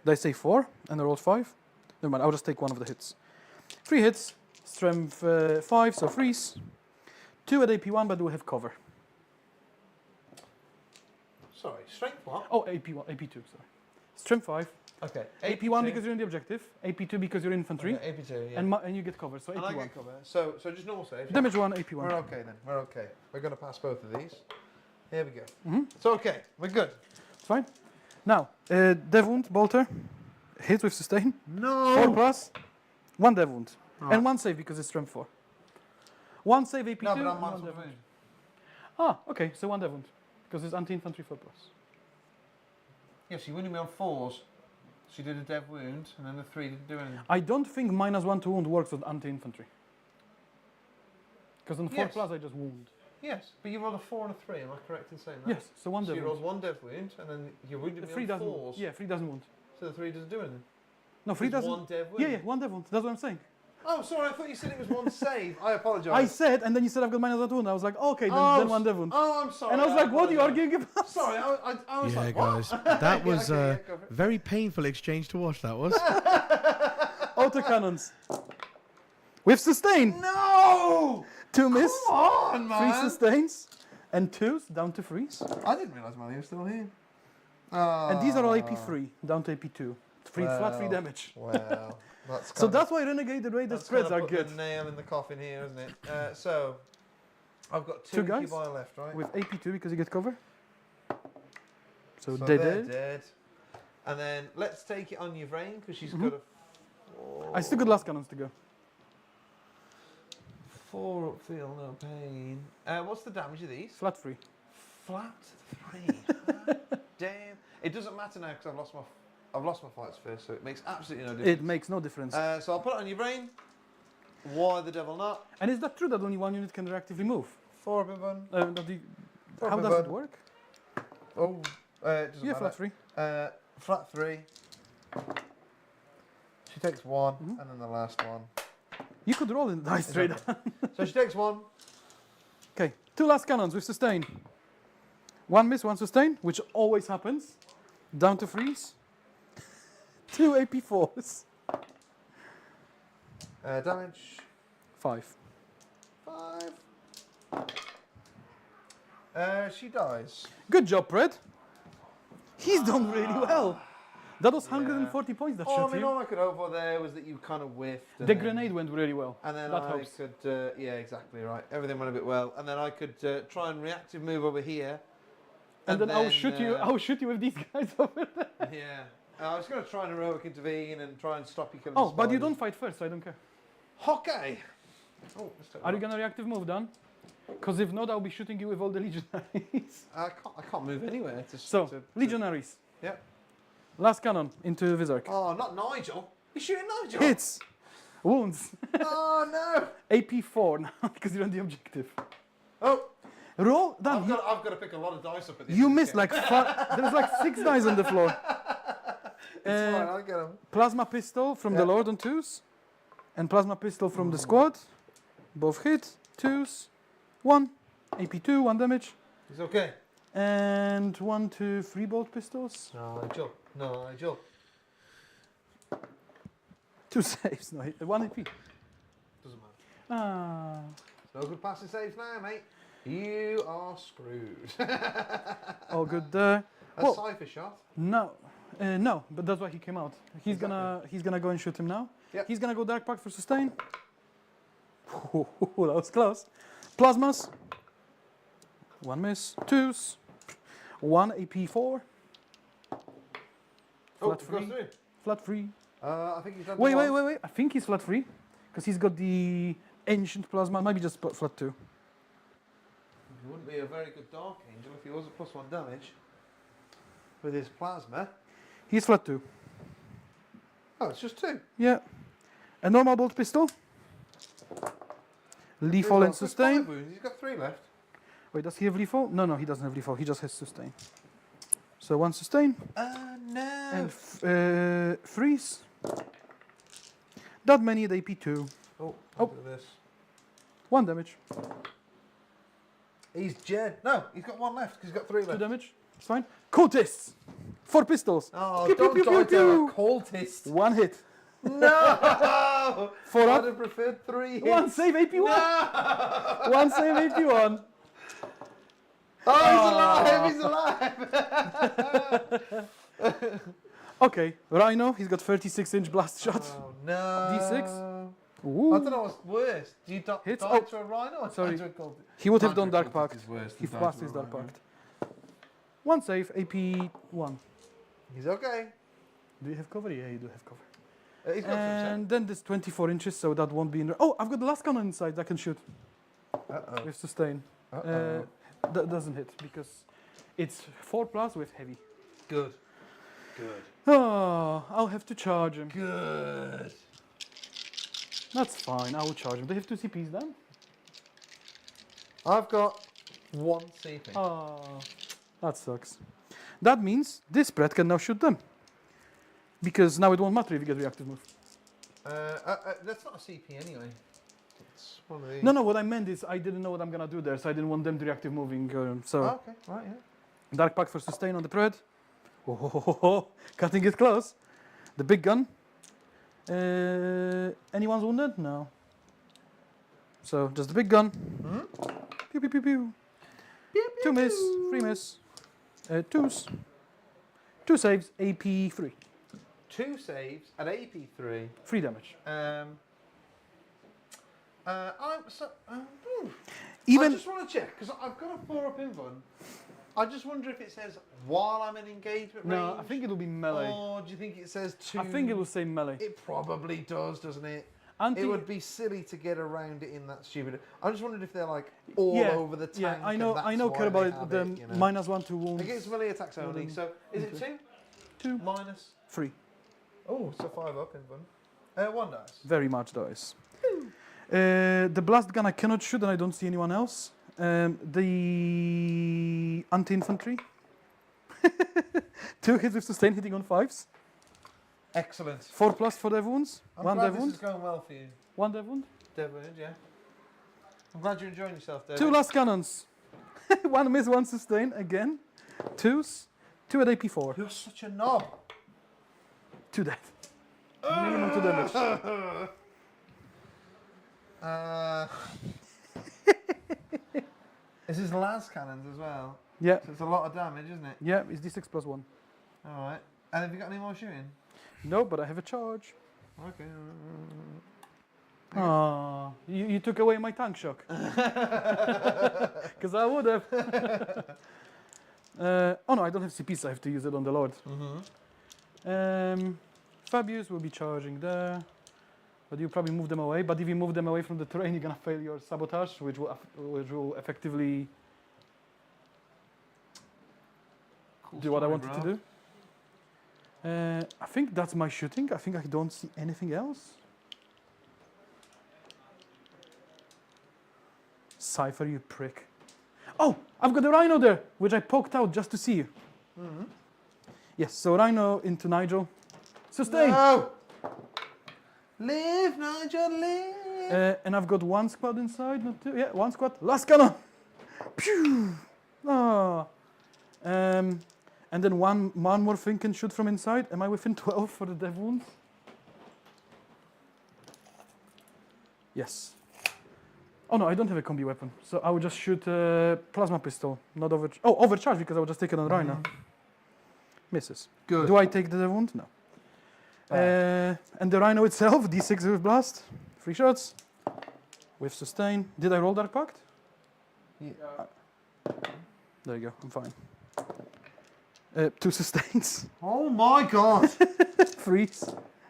Did I say 4 and I rolled 5? Never mind, I'll just take one of the hits. 3 hits, strength 5, so freeze. 2 at AP1, but we have cover. Sorry, strength what? Oh, AP1, AP2, sorry. Strength 5. Okay. AP1 because you're in the objective. AP2 because you're infantry. Okay, AP2, yeah. And you get cover, so And I AP1. get cover. So just normal save. Damage 1, AP1. We're okay then. We're okay. We're going to pass both of these. Here we go. Mhm. It's okay. We're good. It's fine. Now, Dev Wound, Bolter. Hit with sustain. 4 No. plus. 1 Dev Wound. Alright. And 1 save because it's strength 4. 1 save AP2. No, but I'm and minus 1 Dev 1 Wound. Ah, okay, so 1 Dev Wound. Because it's anti-infantry 4 plus. Yes, you wounded me on 4s. So you did a dev wound, and then the 3 didn't do anything. I don't think -1 to wound works with anti-infantry. Because on 4 Yes. plus I just wound. Yes, but you rolled a 4 and a 3. Am I correct in saying that? Yes, so 1 So Dev you Wound. rolled 1 dev wound, and then you wounded The me 3 on doesn't 4s. Yeah, 3 doesn't wound. So the 3 doesn't do anything. No, 3 It's doesn't. 1 dev wound. Yeah, yeah, 1 Dev Wound. That's what I'm saying. Oh, sorry, I thought you said it was 1 save. I apologise. I said, and then you said I've got -1 to wound. I was like, okay, then 1 Dev Wound. Oh, I'm sorry. And I was like, what are you apologise. arguing about? Sorry, I was Yeah, like, guys, what? that Yeah, was okay, a yeah, go for it. very painful exchange to watch. That was. Autocannons. With sustain. No! 2 miss. Come on, 3 man. sustains. And 2s down to freeze. I didn't realise Manny was still here. And these are all AP3 down to AP2. Flat 3 Wow. damage. Well, that's So that's why Renegade the Raider that's spreads kinda are put good. the nail in the coffin here, isn't it? So I've got 2 Two guys? incubi left, right? With AP2 because you get cover. So, So they're they're dead. dead. And then let's take it on your brain because she's Mhm. got a. I still got last cannons to go. 4 up, feel no pain. What's the damage of these? Flat 3. Flat 3. Damn. It doesn't matter now because I've lost my fights first, so it makes absolutely no difference. It makes no difference. So I'll put it on your brain. Why the devil not? And is that true that only 1 unit can reactively move? 4 up in one. How does it work? Oh, it doesn't Yeah, matter. flat 3. Flat 3. She takes 1, Mhm. and then the last one. You could roll in the dice straight up. Exactly. So she takes 1. Okay, 2 last cannons with sustain. 1 miss, 1 sustain, which always happens. Down to freeze. 2 AP4s. Damage 5. 5. She dies. Good job, Pred. He's done really well. That was 140 points that Oh, I shot mean, you. all I could hope for there was that you kind of whiffed. and The then- grenade went really well. And then that I helps. could, yeah, exactly right. Everything went a bit well. And then I could try and reactive move over here And then I'll shoot you. I'll shoot you with these guys over there. Yeah. I was going to try and heroic intervene and try and stop you killing Oh, the but you spiders. don't fight first, so I don't care. Hockey! Oh, let's take Are you that. gonna reactive move, Dan? Because if not, I'll be shooting you with all the legionaries. I can't move anywhere. So, legionaries. Yep. Last cannon into Vizark. Oh, not Nigel. You're shooting Nigel. Hits. Wounds. Oh, no. AP4 now, because you're on the objective. Oh, Roll, Dan. I've got to pick a lot of dice up at this. You missed like there's like 6 dice on the floor. It's fine, I'll get them. Plasma pistol from the Lord on 2s. And plasma pistol from the squad. Both hit. 2s. 1. AP2, 1 damage. He's okay. And 1, 2, 3 bolt pistols. Nigel. 2 saves. No, 1 AP. Doesn't matter. Ah. No good passing saves now, mate. You are screwed. All good there. A cipher shot. No. No, but that's why he came out. He's gonna go and shoot him now. Yep. He's gonna go Dark Pact for sustain. That was close. Plasmas. 1 miss. 2s. 1 AP4. Flat free. Flat free. I think he's done. Wait. I think he's flat free because he's got the ancient plasma. Maybe just flat 2. He wouldn't be a very good Dark Angel if he wasn't +1 damage with his plasma. He's flat 2. Oh, it's just 2. Yeah. A normal bolt pistol. Lethal and sustain. 5 wounds. He's got 3 left. Wait, does he have lethal? No, he doesn't have lethal. He just has sustain. So 1 sustain. No. And freeze. That many at AP2. Oh, Oh. look at this. 1 damage. He's dead. No, he's got 1 left because he's got 3 2 left. damage. It's fine. Cultists. 4 pistols. Oh, Pew, pew, don't pew, die pew, to a pew. cultist. 1 hit. No! 4 I'd up. have preferred 3 hits. 1 save AP1. No! 1 save AP1. Oh, he's alive! He's alive! Okay, Rhino. He's got 36-inch blast shot. Oh, no. D6. I Ooh. don't know what's worse. Do you die Hits. to a rhino or Sorry. die to a cultist? He would have done Die to a Dark cultist Pact. is worse than He die passed to a his Dark rhino. Pact. 1 save, AP1. He's okay. Do you have cover? Yeah, you do have cover. He's got some And then this 24 inches, so that won't be in there. Oh, I've got the last cannon inside that can shoot Uh-oh. with sustain. Uh-oh. That doesn't hit because it's 4+ with heavy. Good. Good. Oh, I'll have to charge him. Good. That's fine, I will charge him. They have 2 CPs then? I've got 1 CP. Oh, that sucks. That means this spread can now shoot them. Because now it won't matter if you get reactive move. That's not a CP anyway. It's one of these. No, what I meant is I didn't know what I'm gonna do there, so I didn't want them to reactive moving. So Oh, okay, right, yeah. Dark Pact for sustain on the spread. Oh, cutting it close. The big gun. Anyone's wounded? No. So just the big gun. Pew pew pew pew. 2 miss, 3 miss. 2s. 2 saves, AP3. 2 saves at AP3. 3 damage. I just want to check because I've got a 4 up invuln. I just wonder if it says while I'm in engagement range. No, I think it'll be melee. Or do you think it says 2? I think it will say melee. It probably does, doesn't it? Anti- It would be silly to get around it in that stupid. I just wondered if they're like all Yeah, over the tank. Yeah, I and know. that's I know. why Care they about have the it, you know. -1 to wounds. Against melee attacks only. So is it 2? 2, Minus. 3. Oh, so 5 up invuln. 1 dice. Very much dice. The blast gun I cannot shoot, and I don't see anyone else. The anti-infantry. 2 hits with sustain, hitting on 5s. Excellent. 4+ for dev wounds. I'm 1 glad dev this wound. is going well for you. 1 dev wound. Dev wound, yeah. I'm glad you're enjoying yourself, David. 2 last cannons. 1 miss, 1 sustain again. 2s. 2 at AP4. You're such a knob. 2 dead. Minimum 2 damage. This is las cannons as well. Yeah. So it's a lot of damage, isn't it? Yeah, it's D6 +1. All right. And have you got any more shooting? No, but I have a charge. Okay. Ah, you took away my tank shock. Because I would have. Oh no, I don't have CP, so I have to use it on the Lord. Fabius will be charging there. But you probably move them away. But if you move them away from the terrain, you're gonna fail your sabotage, which will effectively do what I wanted to do. I think that's my shooting. I think I don't see anything else. Cypher, you prick. Oh, I've got a Rhino there, which I poked out just to see you. Yes, so Rhino into Nigel. Sustain! No! Live, Nigel, live! And I've got one squad inside, not two. Yeah, one squad. Last cannon! Pew! Oh. And then one more thing can shoot from inside. Am I within 12 for the dev wounds? Yes. Oh no, I don't have a combi weapon. So I would just shoot plasma pistol, not overcharge because I would just take it on Rhino. Misses. Good. Do I take the dev wound? No. And the Rhino itself, D6 with blast. 3 shots. With sustain. Did I roll Dark Pact? Yeah. There you go, I'm fine. 2 sustains. Oh my god! Freeze.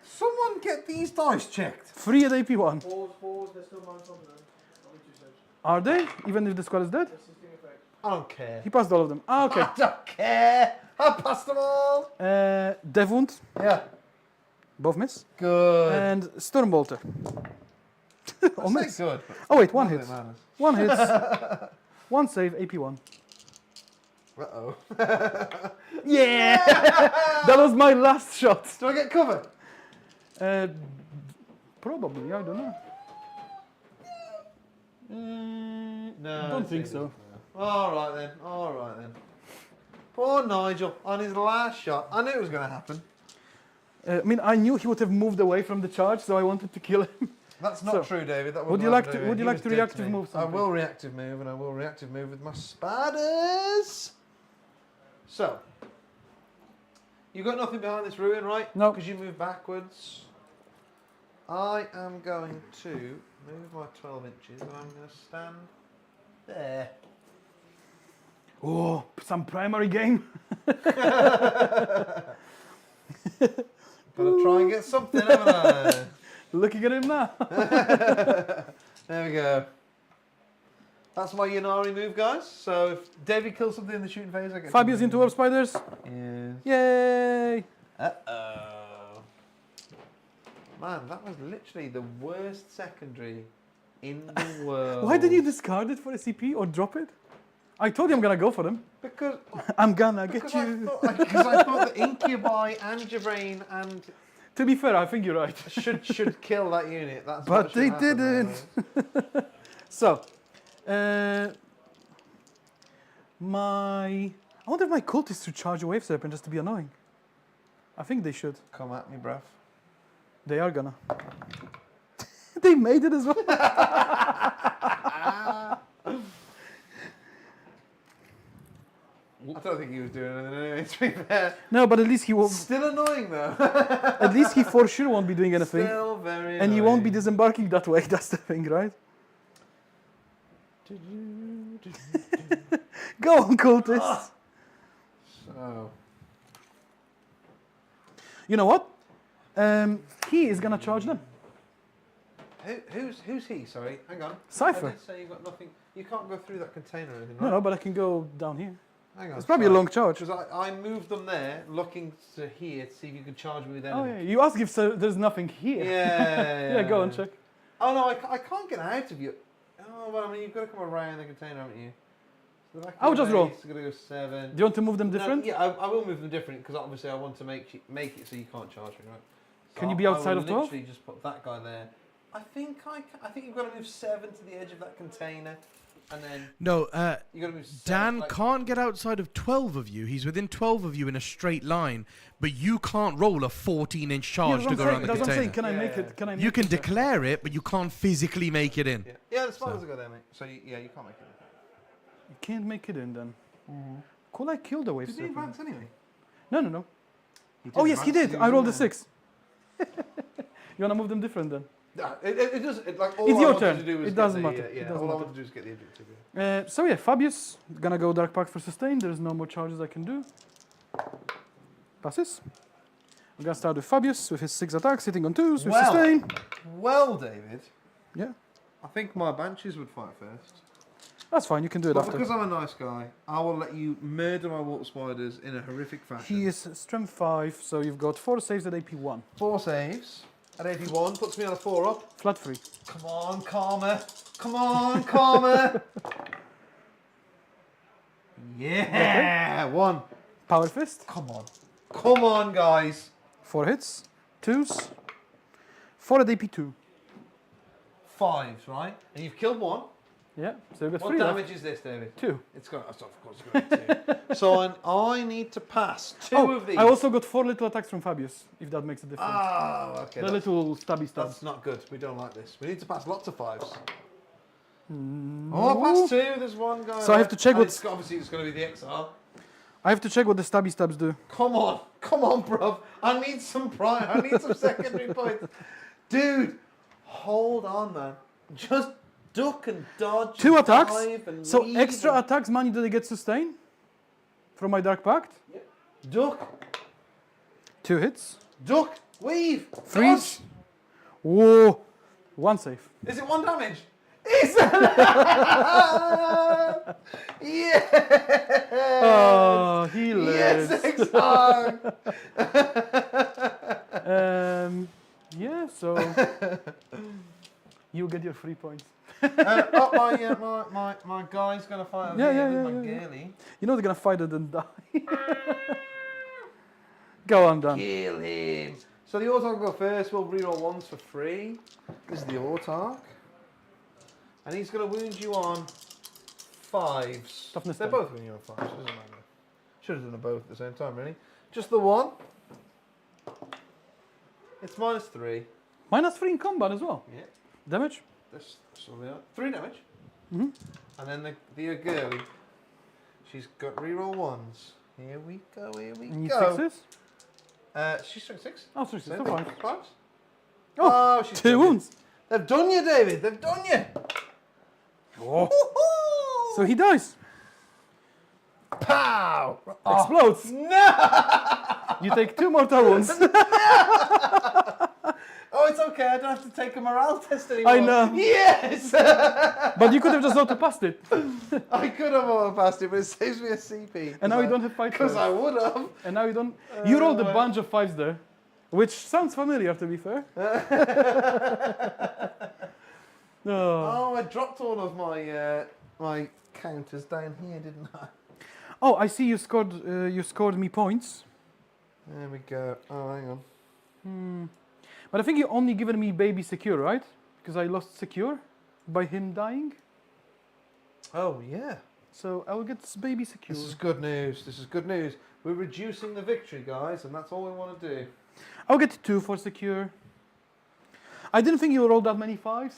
Someone get these dice checked. 3 at AP1. Pause, there's still mines on them. Only 2 saves. Are they? Even if the squad is dead? Assisting effect. I don't care. He passed all of them. Ah, okay. I don't care. I passed them all. Dev wound. Yeah. Both miss. Good. And Stormbolter. That's not good. Oh wait, one None of hit. it matters. One hit. One save, AP1. Uh-oh. Yeah! That was my last shot. Do I get cover? Probably, I don't know. No. I don't think so. All right then. Poor Nigel on his last shot. I knew it was going to happen. I mean, I knew he would have moved away from the charge, so I wanted to kill him. That's not So, true, David. That would you like to? Would you He like was to dead reactive me. move I something? will reactive move, and I will reactive move with my spiders. So, you've got nothing behind this ruin, right? No. Because you move backwards. I am going to move my 12 inches, and I'm going to stand there. Oh, some primary game. Gotta try and get something, haven't I? Looking at him now. There we go. That's my Yanari move, guys. So if David kills something in the shooting phase, I get Fabius into Warp Spiders. Yes. Yay! Uh-oh. Man, that was literally the worst secondary in the world. Why did you discard it for a CP or drop it? I told you I'm gonna go for them. Because I'm gonna get because you. because I thought that Incubi and Jabrain and To be fair, I think you're right. should kill that unit. That's But what should they happen there, didn't. right? So, I wonder if my cultists should charge a Wave Serpent just to be annoying. I think they should. Come at me, bruv. They are gonna. They made it as well. I don't think he was doing anything anyway, to be fair. No, but at least he won't. Still annoying though. At least he for sure won't be doing anything. Still very And he won't be annoying. disembarking that way. That's the thing, right? Go on, cultists. So, You know what? He is gonna charge them. who's he? Sorry, hang on. Cypher. I did say you got nothing. You can't go through that container or anything, No, right? no, but I can go down here. Hang on. It's probably a long charge. Because I moved them there, looking to here to see if you could charge me with Oh anything. yeah, you ask if there's nothing here. Yeah. Yeah, go and check. Oh no, I can't get out of you. Oh well, I mean you've got to come around the container, haven't you? So the back of I'll your just roll. base is gonna go 7. Do you want to move them No, different? yeah, I will move them different because obviously I want to make it so you can't charge me, right? So Can you be outside I will of 12? literally just put that guy there. I think you've got to move 7 to the edge of that container, and then No, you got to move. 7, Dan like, can't get outside of 12 of you. He's within 12 of you in a straight line, but you can't roll a 14-inch charge Yeah, to go around the that's what I'm saying. container. Can I make Yeah. it? Can I? You make can it there? declare it, but you can't physically make it in. Yeah, the spiders will go there, mate. So you can't make it. You can't make it in then. Could I kill the Wave Did he Serpent? advance anyway? No, no. Oh yes, he did. I rolled a 6. You wanna move them different then? It does. Like all It's I your wanted turn. to do was It get doesn't the, matter. Yeah, It doesn't all I matter. wanted to do is get the objective. Yeah. So yeah, Fabius gonna go Dark Pact for sustain. There's no more charges I can do. Passes. We're gonna start with Fabius with his 6 attacks, hitting on 2s with Well. sustain. Well, David, Yeah, I think my Banshees would fight first. that's fine. You can do it But after. because I'm a nice guy, I will let you murder my water spiders in a horrific fashion. He is strength 5, so you've got 4 saves at AP 1. 4 saves at 81, puts me on a 4 up. Flat 3. Come on, Karma. Come on, Karma. Yeah, 1. Power Fist. Come on. Come on, guys. 4 hits. 2s. 4 at AP 2. 5s, right? And you've killed 1. Yeah, so you've got What 3 damage left. is this, David? 2. It's got, of course, it's got 2. So I need to pass 2 of these. I also got 4 little attacks from Fabius, if that makes a difference. Oh, okay. The little stabby stabs. That's not good. We don't like this. We need to pass lots of 5s. Oh, I passed 2. There's 1 guy. So I have to check And what's- obviously, it's going to be the XR. I have to check what the stabby stabs do. Come on, bruv. I need some prime. I need some secondary points. Dude, hold on, man. Just duck and dodge. 2 and attacks. dive and So weave extra and attacks money do they get sustain from my Dark Pact? duck, 2 hits. duck, weave, Freeze. Whoa. 1 save. dodge. Is it 1 damage? It's yeah. Oh, he lives. Yes, XR. Yeah, so you get your 3 points. My guy's gonna fight over Yeah, here yeah, with yeah, my yeah. girly. You know they're gonna fight it and die. Go on, Dan. Kill him. So the Autark will go first. We'll reroll 1s for free. This is the Autark. And he's going to wound you on 5s. Toughness They're 10. both wounding you on 5s. It doesn't matter. Should have done them both at the same time, really. Just the 1. It's -3. -3 in combat as well. Yeah. Damage? This will be 3 damage. Mhm. And then the girly. She's got reroll 1s. Here we go. Here we You need go. 6s? She's strength 6. Oh, 6s. Same So thing. fine. 5s. Oh, she's 2 done it. wounds. They've done you, David. They've done you. Oh. So he dies. Pow! Explodes. No! You take 2 mortal wounds. Oh, it's okay. I don't have to take a morale test anymore. I know. Yes! But you could have just auto-passed it. I could have overpassed it, but it saves me a CP. And now you don't have fight Because first. I would have. And now you don't... You rolled a well. bunch of 5s there. Which sounds familiar, to be fair. Oh. Oh, I dropped all of my my counters down here, didn't I? Oh, I see you scored me points. There we go. Oh, hang on. But I think you only given me baby secure, right? Because I lost secure by him dying. Oh, yeah. So I will get this baby secure. This is good news. This is good news. We're reducing the victory, guys, and that's all we want to do. I'll get 2 for secure. I didn't think you rolled that many 5s.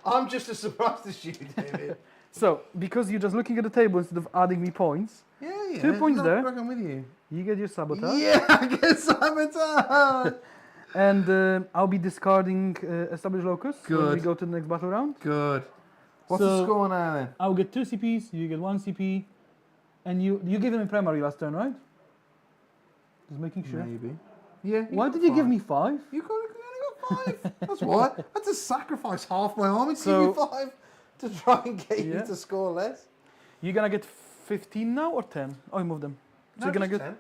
I'm just as surprised as you, David. So, because you're just looking at the table instead of adding me points, Yeah. 2 points No, there. I'm with you. You get your sabotage. Yeah, I get sabotage. And I'll be discarding established locus when we Good. go to the next battle round. Good. What's the So- score now then? I'll get 2 CPs, you get 1 CP. And you gave them a primary last turn, right? Just making sure. Maybe. Yeah. Why did you give me 5? You only got 5. That's why. I had to sacrifice half my army to So- give you 5 to try and get you Yeah. to score less. You're gonna get 15 now or 10? Oh, you moved them. So you're gonna just get. 10.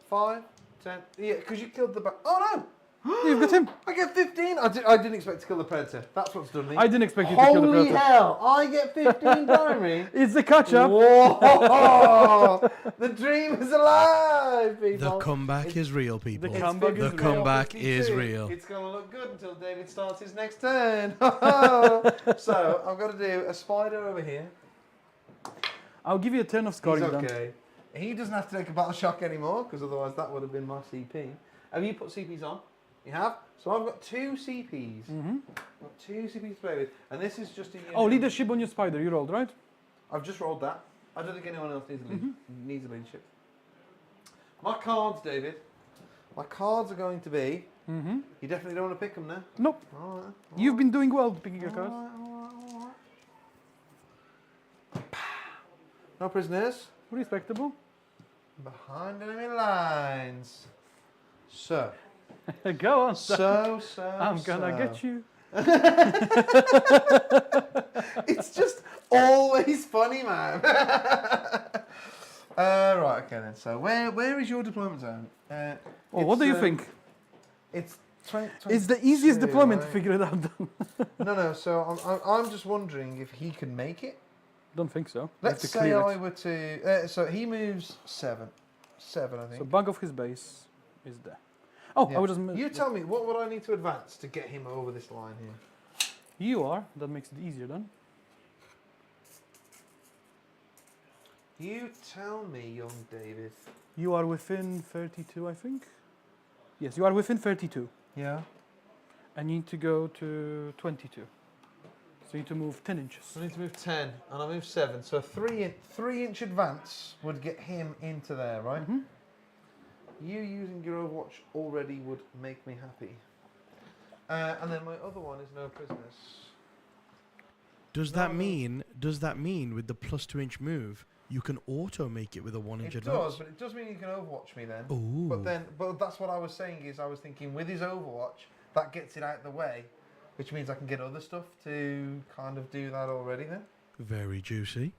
5, 10. Yeah, because you killed the... Oh, no. You've got him. I get 15. I didn't expect to kill the predator. That's what's done me. I didn't expect you to kill the Holy predator. hell. I get 15 primary. It's the catch up. Whoa! The dream is alive, people. The comeback is real, people. The comeback The is real. comeback 52. is real. It's going to look good until David starts his next turn. So, I've got to do a spider over here. I'll give you a turn of scoring He's then. okay. He doesn't have to take a battle shock anymore, because otherwise that would have been my CP. Have you put CPs on? You have? So I've got 2 CPs. I've got 2 CPs to play with. And this is just a unit. Oh, leadership on your spider, you rolled, right? I've just rolled that. I don't think anyone else needs a leadership. My cards, David. My cards are going to be Mm-hmm. You definitely don't want to pick them now. Nope. All right. You've been doing well picking your cards. All right. No prisoners. Respectable. Behind enemy lines. So. Go on. So. I'm gonna get you. It's just always funny, man. Right, okay then. So where is your deployment zone? What do you think? It's It's the easiest 22, deployment right? to figure it out. No. So I'm just wondering if he can make it. Don't think so. You have Let's to say clear I it. were to. So he moves 7, I think. So bug of his base is there. Oh, Yeah. I would just. You tell me, what would I need to advance to get him over this line here? You are. That makes it easier then. You tell me, young David. You are within 32, I think. Yes, you are within 32. Yeah. And you need to go to 22. So you need to move 10 inches. So I need to move 10, and I move 7. So a 3-inch advance would get him into there, right? Mhm. You using your Overwatch already would make me happy. And then my other one is no prisoners. Does that mean with the plus 2-inch move, you can auto make it with a 1-inch It advance? does, but it does mean you can Overwatch me then. Ooh. But that's what I was saying is I was thinking with his Overwatch, that gets it out of the way, which means I can get other stuff to kind of do that already then. Very juicy.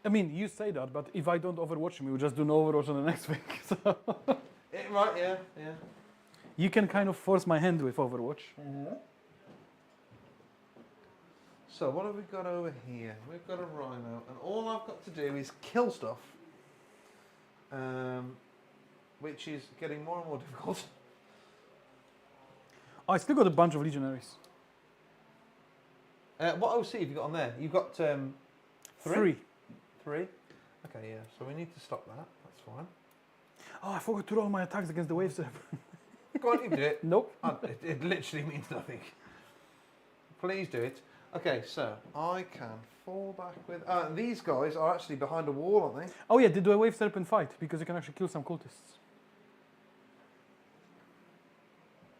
I mean, you say that, but if I don't overwatch him, you will just do no overwatch on the next week. So Right, yeah. you can kind of force my hand with Overwatch. So what have we got over here? We've got a rhino, and all I've got to do is kill stuff, which is getting more and more difficult. Oh, I still got a bunch of legionaries. What OC have you got on there? You've got 3? 3. 3? Okay, yeah. So we need to stop that. That's fine. Oh, I forgot to roll my attacks against the wave server. Go on, you do it. Nope. It literally means nothing. Please do it. Okay, so I can fall back with... these guys are actually behind a wall, aren't they? Oh yeah, they do a wave serpent fight because you can actually kill some cultists.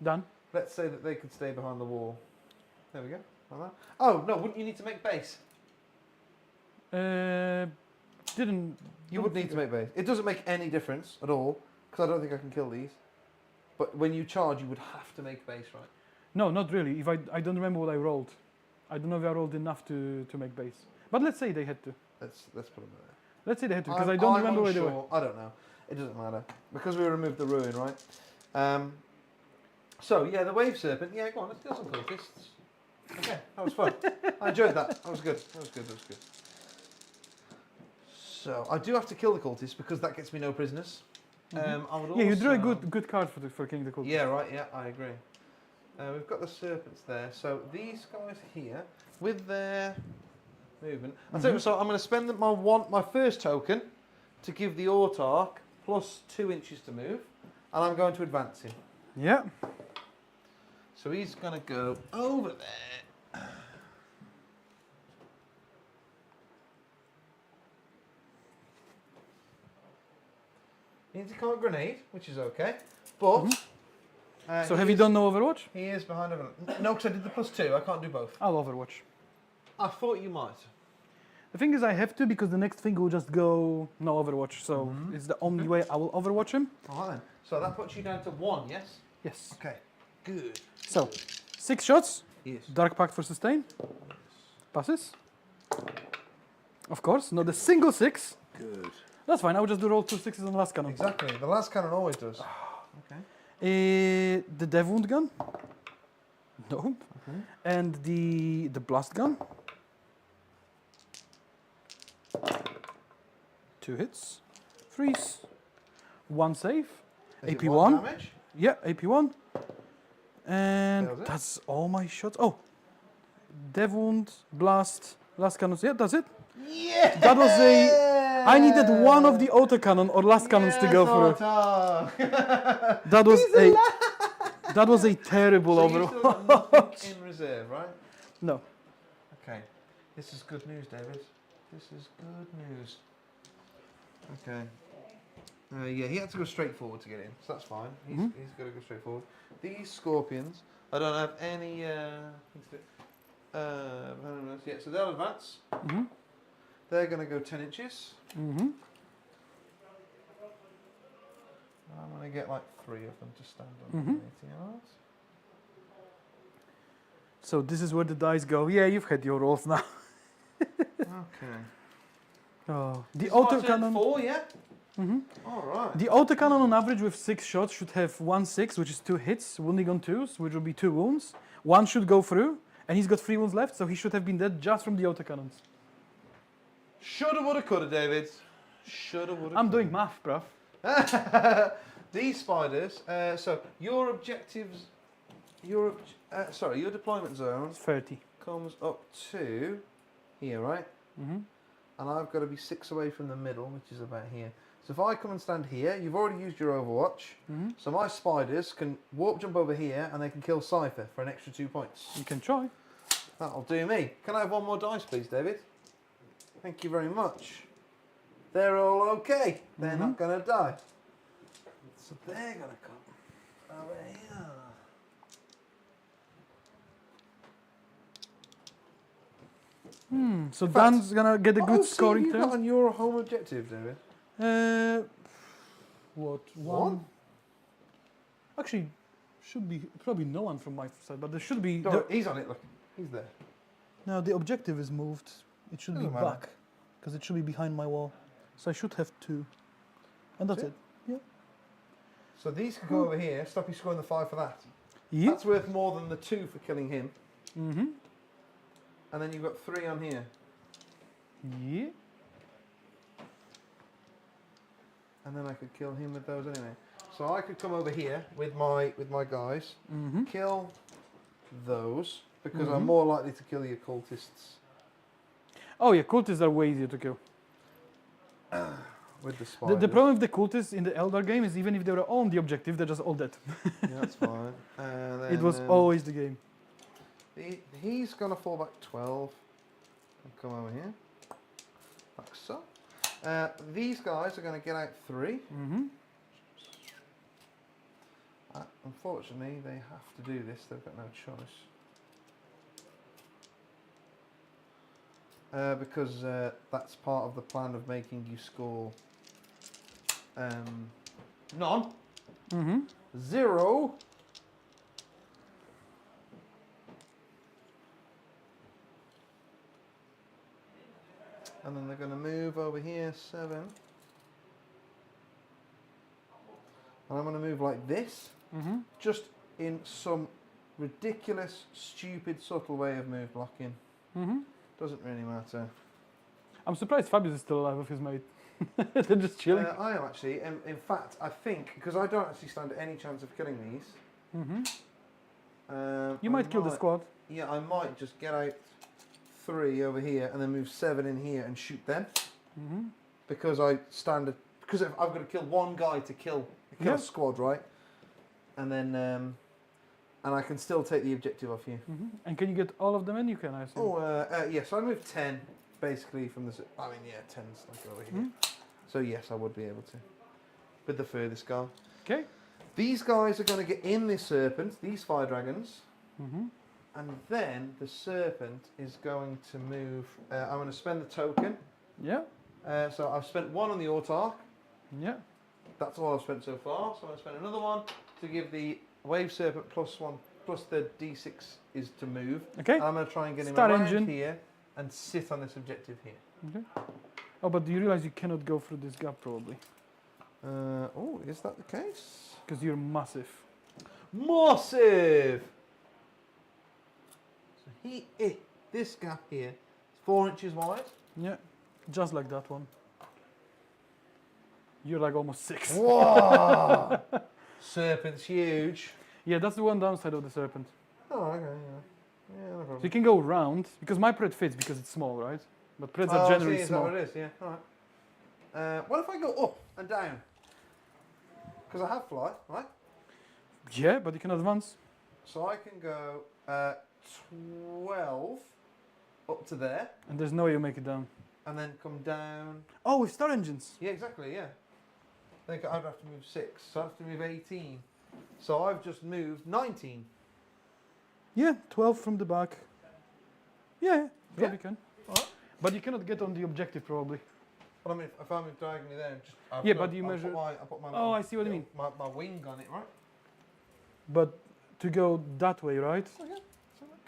Done. Let's say that they could stay behind the wall. There we go. Like that. Oh, no, wouldn't you need to make base? Didn't. You would need to make base. It doesn't make any difference at all, because I don't think I can kill these. But when you charge, you would have to make base, right? No, not really. If I don't remember what I rolled. I don't know if I rolled enough to make base. But let's say they had to. Let's put them there. Let's say they had to, because I don't remember where they were. I don't know. It doesn't matter. Because we removed the ruin, right? So, yeah, the wave serpent. Yeah, go on, let's kill some cultists. Okay, that was fun. I enjoyed that. That was good. So, I do have to kill the cultists because that gets me no prisoners. I would Yeah, you drew a also- good card for killing the cultists. Yeah, right, yeah, I agree. We've got the serpents there. So these guys here, with their movement. I'll tell you what, so I'm going to spend my first token to give the autarch plus 2 inches to move. And I'm going to advance him. Yeah. So he's going to go over there. He needs a can't grenade, which is okay. But... So have you done no Overwatch? He is behind everyone. No, because I did the plus 2. I can't do both. I'll Overwatch. I thought you might. The thing is, I have to because the next thing will just go no Overwatch. So it's the only way I will Overwatch him. All right then. So that puts you down to 1, yes? Yes. Okay. Good. So 6 shots. Yes. Dark Pact for sustain. Passes. Of course, not a single 6. Good. That's fine. I will just do roll 2 6s on the last cannon. Exactly. The last cannon always does. Okay. The Dev Wound gun. No. And the blast gun. 2 hits. 3s. 1 save. Is it AP 1 1. damage? Yeah, AP 1. And That was it? that's all my shots. Oh. Dev Wound, blast, last cannons. Yeah, that's it. Yeah! That was I needed one of the auto cannon or last cannons to go through. That was a terrible So overall. you still got nothing in reserve, right? No. Okay. This is good news, David. This is good news. Okay. Yeah, he had to go straight forward to get in, so that's fine. He's got to go straight forward. These scorpions, I don't have any things to yeah, so they'll advance. They're going to go 10 inches. I'm going to get like 3 of them to stand on anything else. So this is where the dice go. Yeah, you've had your rolls now. Okay. Oh, the This is my turn autocannon. 4, yeah? All right. The autocannon on average with 6 shots should have 1/6, which is 2 hits, wounding on 2s, which will be 2 wounds. 1 should go through, and he's got 3 wounds left, so he should have been dead just from the autocannons. Shoulda, woulda, coulda, David. Shoulda, woulda. I'm doing math, bruv. These spiders. So your objectives, your deployment zone It's 30. comes up to here, right? And I've got to be 6 away from the middle, which is about here. So if I come and stand here, you've already used your Overwatch. So my spiders can warp jump over here, and they can kill Cypher for an extra 2 points. You can try. That'll do me. Can I have 1 more dice, please, David? Thank you very much. They're all okay. They're not going to die. So they're going to come over here. So In fact- Dan's gonna get a good scoring you've got turn. on your home objective, David. What? One? Actually, should be probably no one from my side, but there should be. No, he's on it, look. He's there. No, the objective is moved. It should be Doesn't matter. back, because it should be behind my wall. So I should have 2, and that's That's it. Yeah. So these can go over here. Stop you scoring the 5 for that. Yeah. That's worth more than the 2 for killing him. Mm-hmm. And then you've got 3 on here. Yeah. And then I could kill him with those anyway. So I could come over here with my guys, kill those, because I'm more likely to kill the occultists Oh yeah, cultists are way easier to kill. with the spiders. The problem with the cultists in the Eldar game is even if they were on the objective, they're just all dead. Yeah, that's fine. And then, It was always the game. he's gonna fall back 12 and come over here, like so. These guys are gonna get out 3. Unfortunately, they have to do this. They've got no choice. Because that's part of the plan of making you score none, 0. And then they're going to move over here 7. And I'm going to move like this, just in some ridiculous, stupid, subtle way of move blocking. Doesn't really matter. I'm surprised Fabius is still alive with his mate. They're just chilling. I am actually. In fact, I think, because I don't actually stand any chance of killing these. You might kill the squad. Yeah, I might just get out 3 over here and then move 7 in here and shoot them. Because because I've got to kill 1 guy to kill a squad, right? And then and I can still take the objective off you. And can you get all of them in? You can, I assume. Yes, I moved 10 basically from the. 10's like over here. So yes, I would be able to. With the furthest guy. Okay. These guys are going to get in this serpent. These fire dragons. And then the serpent is going to move. I'm going to spend the token. Yeah. So I've spent 1 on the autarch. Yeah. That's all I've spent so far. So I'm going to spend another 1 to give the wave serpent +1, plus the d6 is to move. Okay. And I'm going to try and get him Star around engine. here and sit on this objective here. Okay. Oh, but do you realize you cannot go through this gap probably? Is that the case? Because you're massive. Massive! So this gap here is 4 inches wide. Yeah. Just like that one. You're like almost 6. Whoa! Serpent's huge. Yeah, that's the one downside of the serpent. Oh, okay, yeah. Yeah, no So problem. you can go round, because my pred fits because it's small, right? But preds are generally is that small. what it is? Yeah, alright. What if I go up and down? Because I have fly, right? Yeah, but you can advance. So I can go 12 up to there, And there's no way you make it down. and then come down. Oh, with star engines. Yeah, exactly, yeah. I'd have to move 6, so I have to move 18. So I've just moved 19. Yeah, 12 from the back. Yeah, probably Yeah. can. Alright. But you cannot get on the objective probably. But I mean, if I move diagonally there, Yeah, but you I'll measure- put my Oh, I see what you mean. My wing on it, right? But to go that way, right? Okay. So look.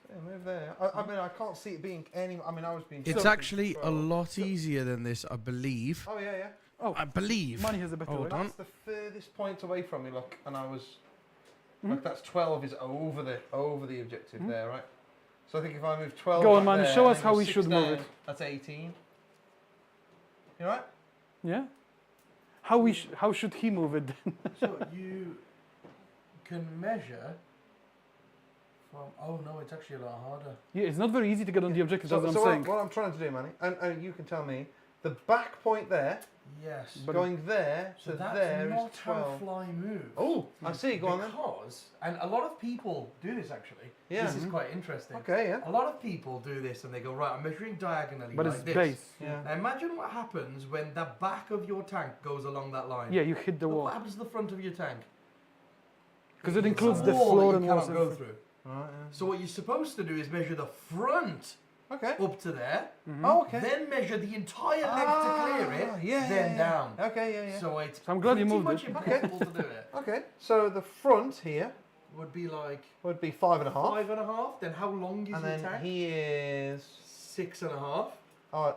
So yeah, move there. I mean, I can't see it being any. I mean, I was being. It's so actually a controlled. lot easier than this, I believe. Oh yeah, yeah. Oh, I believe. money has a better Hold way. on. That's the furthest point away from me. Look, and I was. Mhm. Like that's 12 is over the objective there, right? So I think if I move 12. Go on, up man, there show and us then how go we 6 should move down, it. That's 18. You right? Yeah. How should he move it then? So you can measure from. Oh no, it's actually a lot harder. Yeah, it's not very easy to get on the objective. That's what I'm saying. what I'm trying to do, Manny, and you can tell me, the back point there, Yes. But- going there So to that's there is not how 12. fly moves. Oh, I see. Go on then. Because, and a lot of people do this actually. Yeah. This is quite interesting. Okay, yeah. A lot of people do this and they go, right, I'm measuring diagonally But like it's this. base. Yeah. Now imagine what happens when the back of your tank goes along that line. Yeah, you hit the Look wall what happens to the front of your tank? because it It's a includes the wall floor that and you walls. cannot go through. Right, So what you're supposed to do is measure the front Okay. up to there, Oh, okay. then measure the entire length to clear it, yeah, then yeah. down. Okay, yeah, yeah. So it's So I'm glad you pretty moved much it. impossible to do it. Okay, so the front here Would be like would be 5.5. 5.5. Then how long is And your then tank? he is. 6.5. Oh,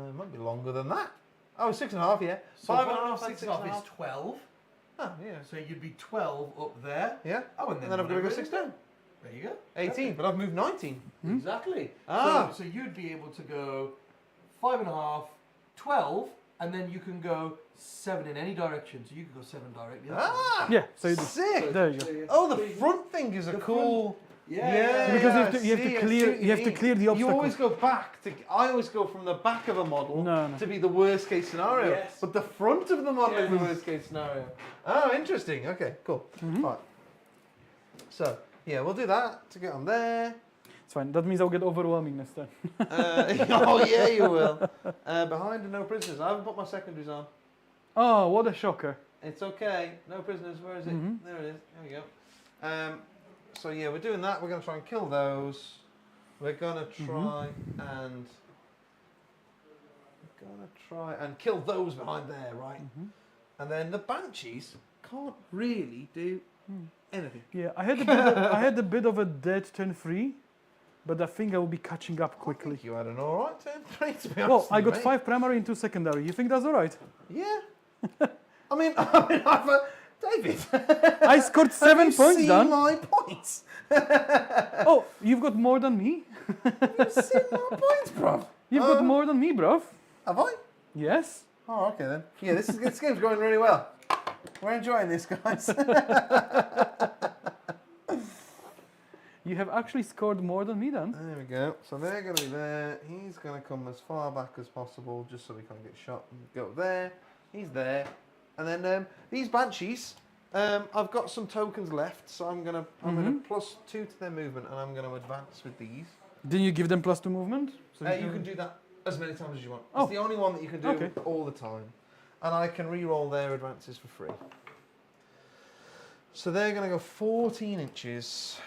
it might be longer than that. Oh, 6.5, yeah. So 5.5, 6.5 is 12. Oh, yeah. So you'd be 12 up there. Yeah. Oh, and And then I've got to go whatever 6 it is. down. There you go. 18, but I've moved 19. Exactly. Ah. So you'd be able to go 5.5, 12, and then you can go 7 in any direction. So you could go 7 directly. Ah! Yeah, so you Sick! there you go. Oh, the front thing is a The cool. Yeah. Because you have I to- you have to see, I clear- see what you have to mean. clear the You obstacle. always go back to. I always go from the back of a model No. to be the worst case scenario, Yes. but the front of the model is the Yes. worst case scenario. Oh, interesting. Okay, cool. Right. So yeah, we'll do that to get on there. It's fine. That means I'll get overwhelming next time. Oh yeah, you will. Behind and no prisoners. I haven't put my secondaries on. Oh, what a shocker. It's okay. No prisoners. Where is it? There it is. There we go. So yeah, we're doing that. We're going to try and kill those. We're going to try and kill those behind there, right? And then the banshees can't really do anything. Yeah, I had a bit of a dead turn 3, but I think I will be catching up I quickly. think you had an all right turn three, to be honest. Well, I with you, got mate. 5 primary and 2 secondary. You think that's all right? Yeah. I mean, David. I scored 7 have you points, seen Dan. my points? Oh, you've got more than me? You've seen my points, bruv. You've got more than me, bruv. Have I? Yes. Oh, okay then. Yeah, this game's going really well. We're enjoying this, guys. You have actually scored more than me then. There we go. So they're going to be there. He's going to come as far back as possible, just so we can't get shot. And go there. He's there. And then these banshees, I've got some tokens left, so I'm going to +2 to their movement, and I'm going to advance with these. Didn't you give them +2 movement? So You can do that as many times as you want. Oh. It's the only one that you can do Okay. all the time. And I can re-roll their advances for free. So they're going to go 14 inches.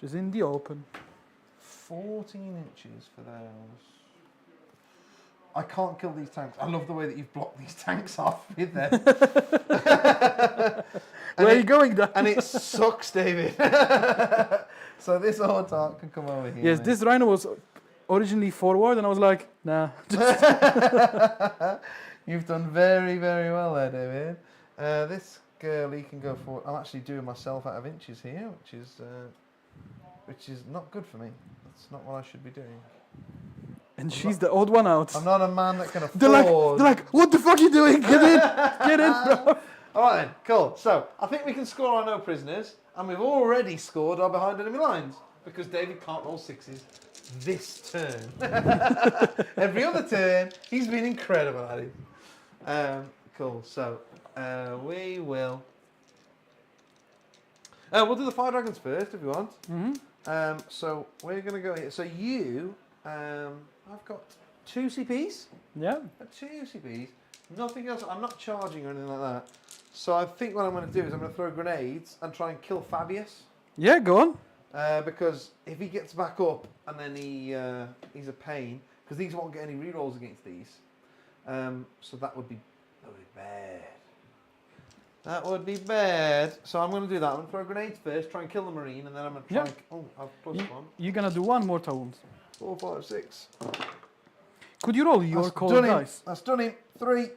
Just in the open. 14 inches for those. I can't kill these tanks. I love the way that you've blocked these tanks off with them. Where are you going, Dan? And it sucks, David. So this Autark can come over here. Yes, mate. this rhino was originally forward, and I was like, nah. You've done very, very well there, David. This girlie can go forward. I'm actually doing myself out of inches here, which is not good for me. That's not what I should be doing. And she's the odd one out. I'm not a man that can afford. They're like, what the fuck are you doing? Get in, get in, bro. All right then, cool. So I think we can score our no prisoners, and we've already scored our behind enemy lines because David can't roll 6s this turn. Every other turn, he's been incredible at it. Cool. So we will. We'll do the fire dragons first if you want. So we're going to go here. So you, I've got 2 CPs. Yeah. 2 CPs. Nothing else. I'm not charging or anything like that. So I think what I'm going to do is I'm going to throw grenades and try and kill Fabius. Yeah, go on. Because if he gets back up and then he's a pain, because these won't get any rerolls against these. So that would be bad. That would be bad. So I'm going to do that. I'm going to throw grenades first, try and kill the marine, and then I'm going to try. Yeah. I've plus 1. You're gonna do 1 mortal wound. 4, 5, 6. Could you roll your That's cold done him. dice? That's done him. 3.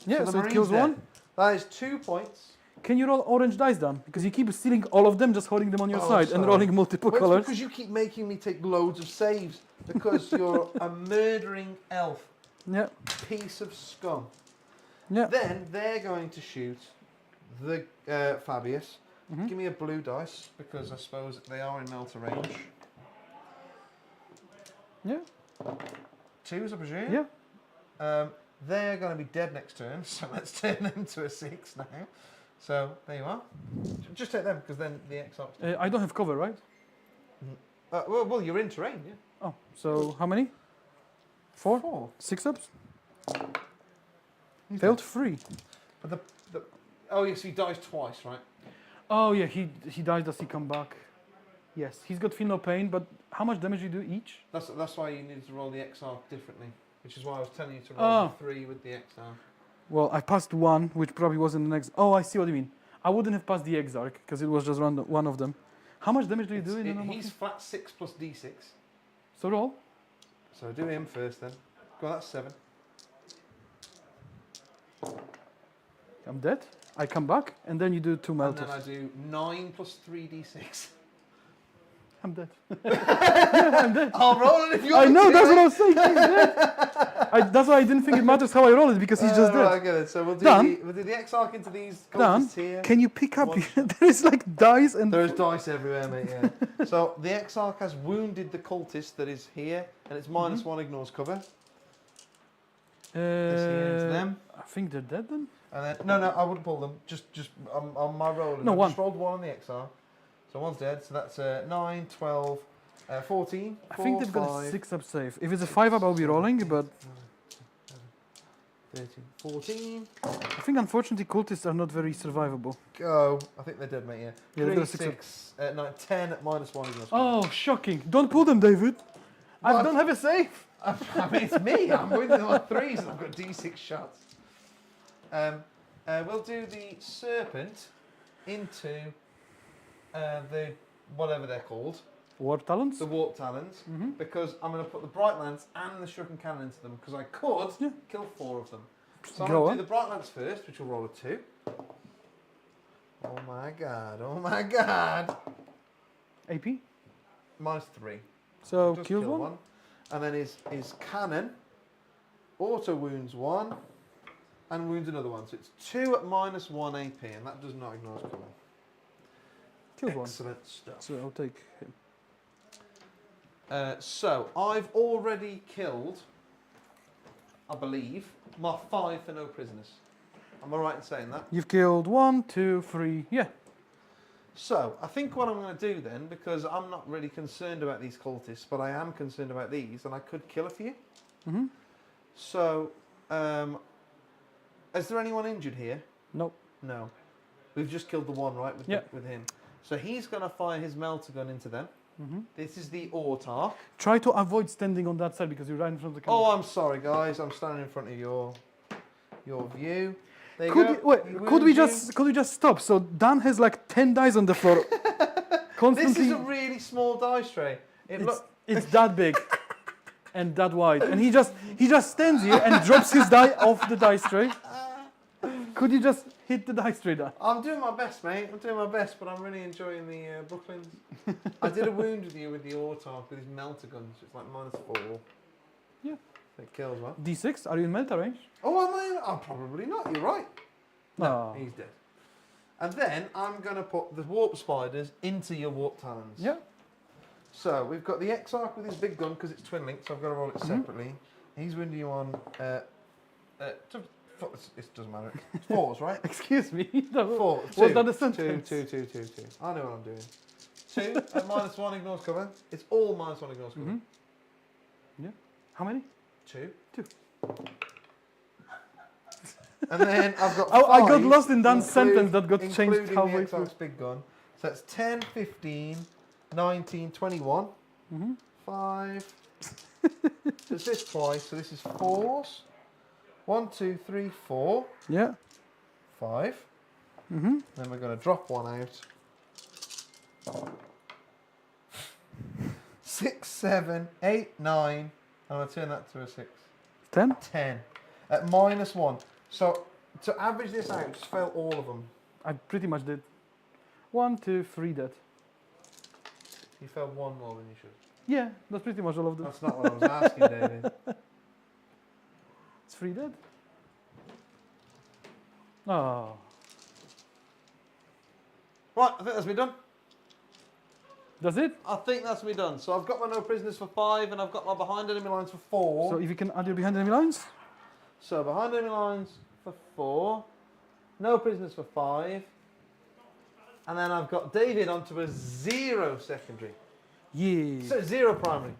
Yeah, the so it marine's kills dead. 1. That is 2 points. Can you roll orange dice down? Because you keep stealing all of them, just holding them on your Oh, side and sorry. rolling multiple Well, it's colors. because you keep making me take loads of saves. Because you're a murdering elf. Yeah, Piece of scum. yeah. Then they're going to shoot the Fabius. Mhm. Give me a blue dice, because I suppose they are in melter range. Yeah, 2s, I presume? yeah. They're going to be dead next turn, so let's turn them to a 6 now. So, there you are. Just take them, because then the X-Arc's dead. I don't have cover, right? Well, you're in terrain, yeah. Oh, so how many? 4? 4. 6 ups? Failed 3. But oh, yes, he dies twice, right? Oh yeah, he dies. Does he come back? Yes, he's got feel no pain, but how much damage do you do each? That's why you needed to roll the X-Arc differently, which is why I was telling you to roll the 3 with the X-Arc. Well, I passed 1, which probably wasn't the next. Oh, I see what you mean. I wouldn't have passed the Exarch because it was just one of them. How much damage do you do in a normal? He's flat 6 plus D6. So roll. So do him first then. Go on, that's 7. I'm dead. I come back, and then you do 2 And melters. then I do 9 plus 3d6. I'm dead. I'll roll it if you I want me know, to, that's what mate. I was saying. He's dead. That's why I didn't think it matters how I roll it, because he's just Right, I dead. get it. So we'll do Done. we'll do the X-Arc into these Done. cultists here. Can you pick up? One. There is like dice and. There's dice everywhere, mate, yeah. So the X-Arc has wounded the cultist that is here, and it's -1 ignores cover. This here into them. I think they're dead then. And then, no, I wouldn't pull them. Just on my roll. No, I one. just rolled 1 on the XR. So one's dead. So that's 9, 12, 14. I think they've got a 6 up save. If it's a 5 up, I'll be rolling, but 13, 14. I think unfortunately cultists are not very survivable. Go. I think they're dead, mate, yeah. Yeah, they've 3, got a 6 up. 6, 9, 10 at -1 ignores cover. Oh, shocking. Don't pull them, David. I What? don't have a save. I mean, it's me. I'm winning on 3s and I've got D6 shots. We'll do the serpent into the whatever they're called, War talents. the warp talons, Mhm. because I'm going to put the bright lance and the shuriken cannon into them because I could Yeah. kill 4 of them. So I'm Go going to on. do the bright lance first, which will roll a 2. Oh my god! Oh my god! AP. -3. So Just kills kill one. And then his cannon auto wounds 1 and wounds another 1. So it's 2 at -1 AP, and that does not ignore his cover. Kills one. Excellent stuff. So I'll take him. So I've already killed, I believe, my 5 for no prisoners. Am I right in saying that? You've killed 1, 2, 3. Yeah. So I think what I'm going to do then, because I'm not really concerned about these cultists, but I am concerned about these, and I could kill a few. Mhm. So, is there anyone injured here? Nope. No. We've just killed the one, right, with, Yeah. with him. So he's going to fire his melter gun into them. Mhm. This is the Autarch. Try to avoid standing on that side because you're right in front of the camera. Oh, I'm sorry, guys. I'm standing in front of your view. There you Could go. we, wait, He could we wounds just stop? So Dan has like 10 dice on the floor. you. Constantly. This is a really small dice tray. It's that big and that wide, and he just stands here and drops his die off the dice tray. Could you just hit the dice tray down? I'm doing my best, mate. I'm doing my best, but I'm really enjoying the Brooklyns. I did a wound with you with the Autarch with his melter guns. It's like -4. Yeah. It kills well. D6. Are you in melter range? Oh, am I? I'm probably not. You're right. No, No. he's dead. And then I'm going to put the warp spiders into your warp talons. Yeah. So we've got the Exarch with his big gun because it's twin linked, so I've got to roll it separately. He's winding you on. It doesn't matter. It's 4s, right? Excuse me. 4. Was 2, that a 2, sentence? 2, 2, 2, 2. I know what I'm doing. 2 at -1 ignores cover. It's all -1 ignores cover. Yeah. How many? 2. 2. And then I've got Oh, I got 5, lost in Dan's sentence that got changed including halfway the through. Xbox Big Gun. So that's 10, 15, 19, 21. 5. So it's this twice. So this is 4s. 1, 2, 3, 4. Yeah. 5. Then we're going to drop one out. 6, 7, 8, 9. I'm going to turn that to a 6. 10. 10. At -1. So to average this out, just fail all of them. I pretty much did. 1, 2, 3 dead. You failed one more than you should. Yeah, that's pretty much all of them. That's not what I was asking, David. It's 3 dead. Oh. Right, I think that's me done. That's it? I think that's me done. So I've got my no prisoners for 5, and I've got my behind enemy lines for 4. So if you can add your behind enemy lines. So behind enemy lines for 4, no prisoners for 5, and then I've got David onto a 0 secondary. Yeah. So 0 primary.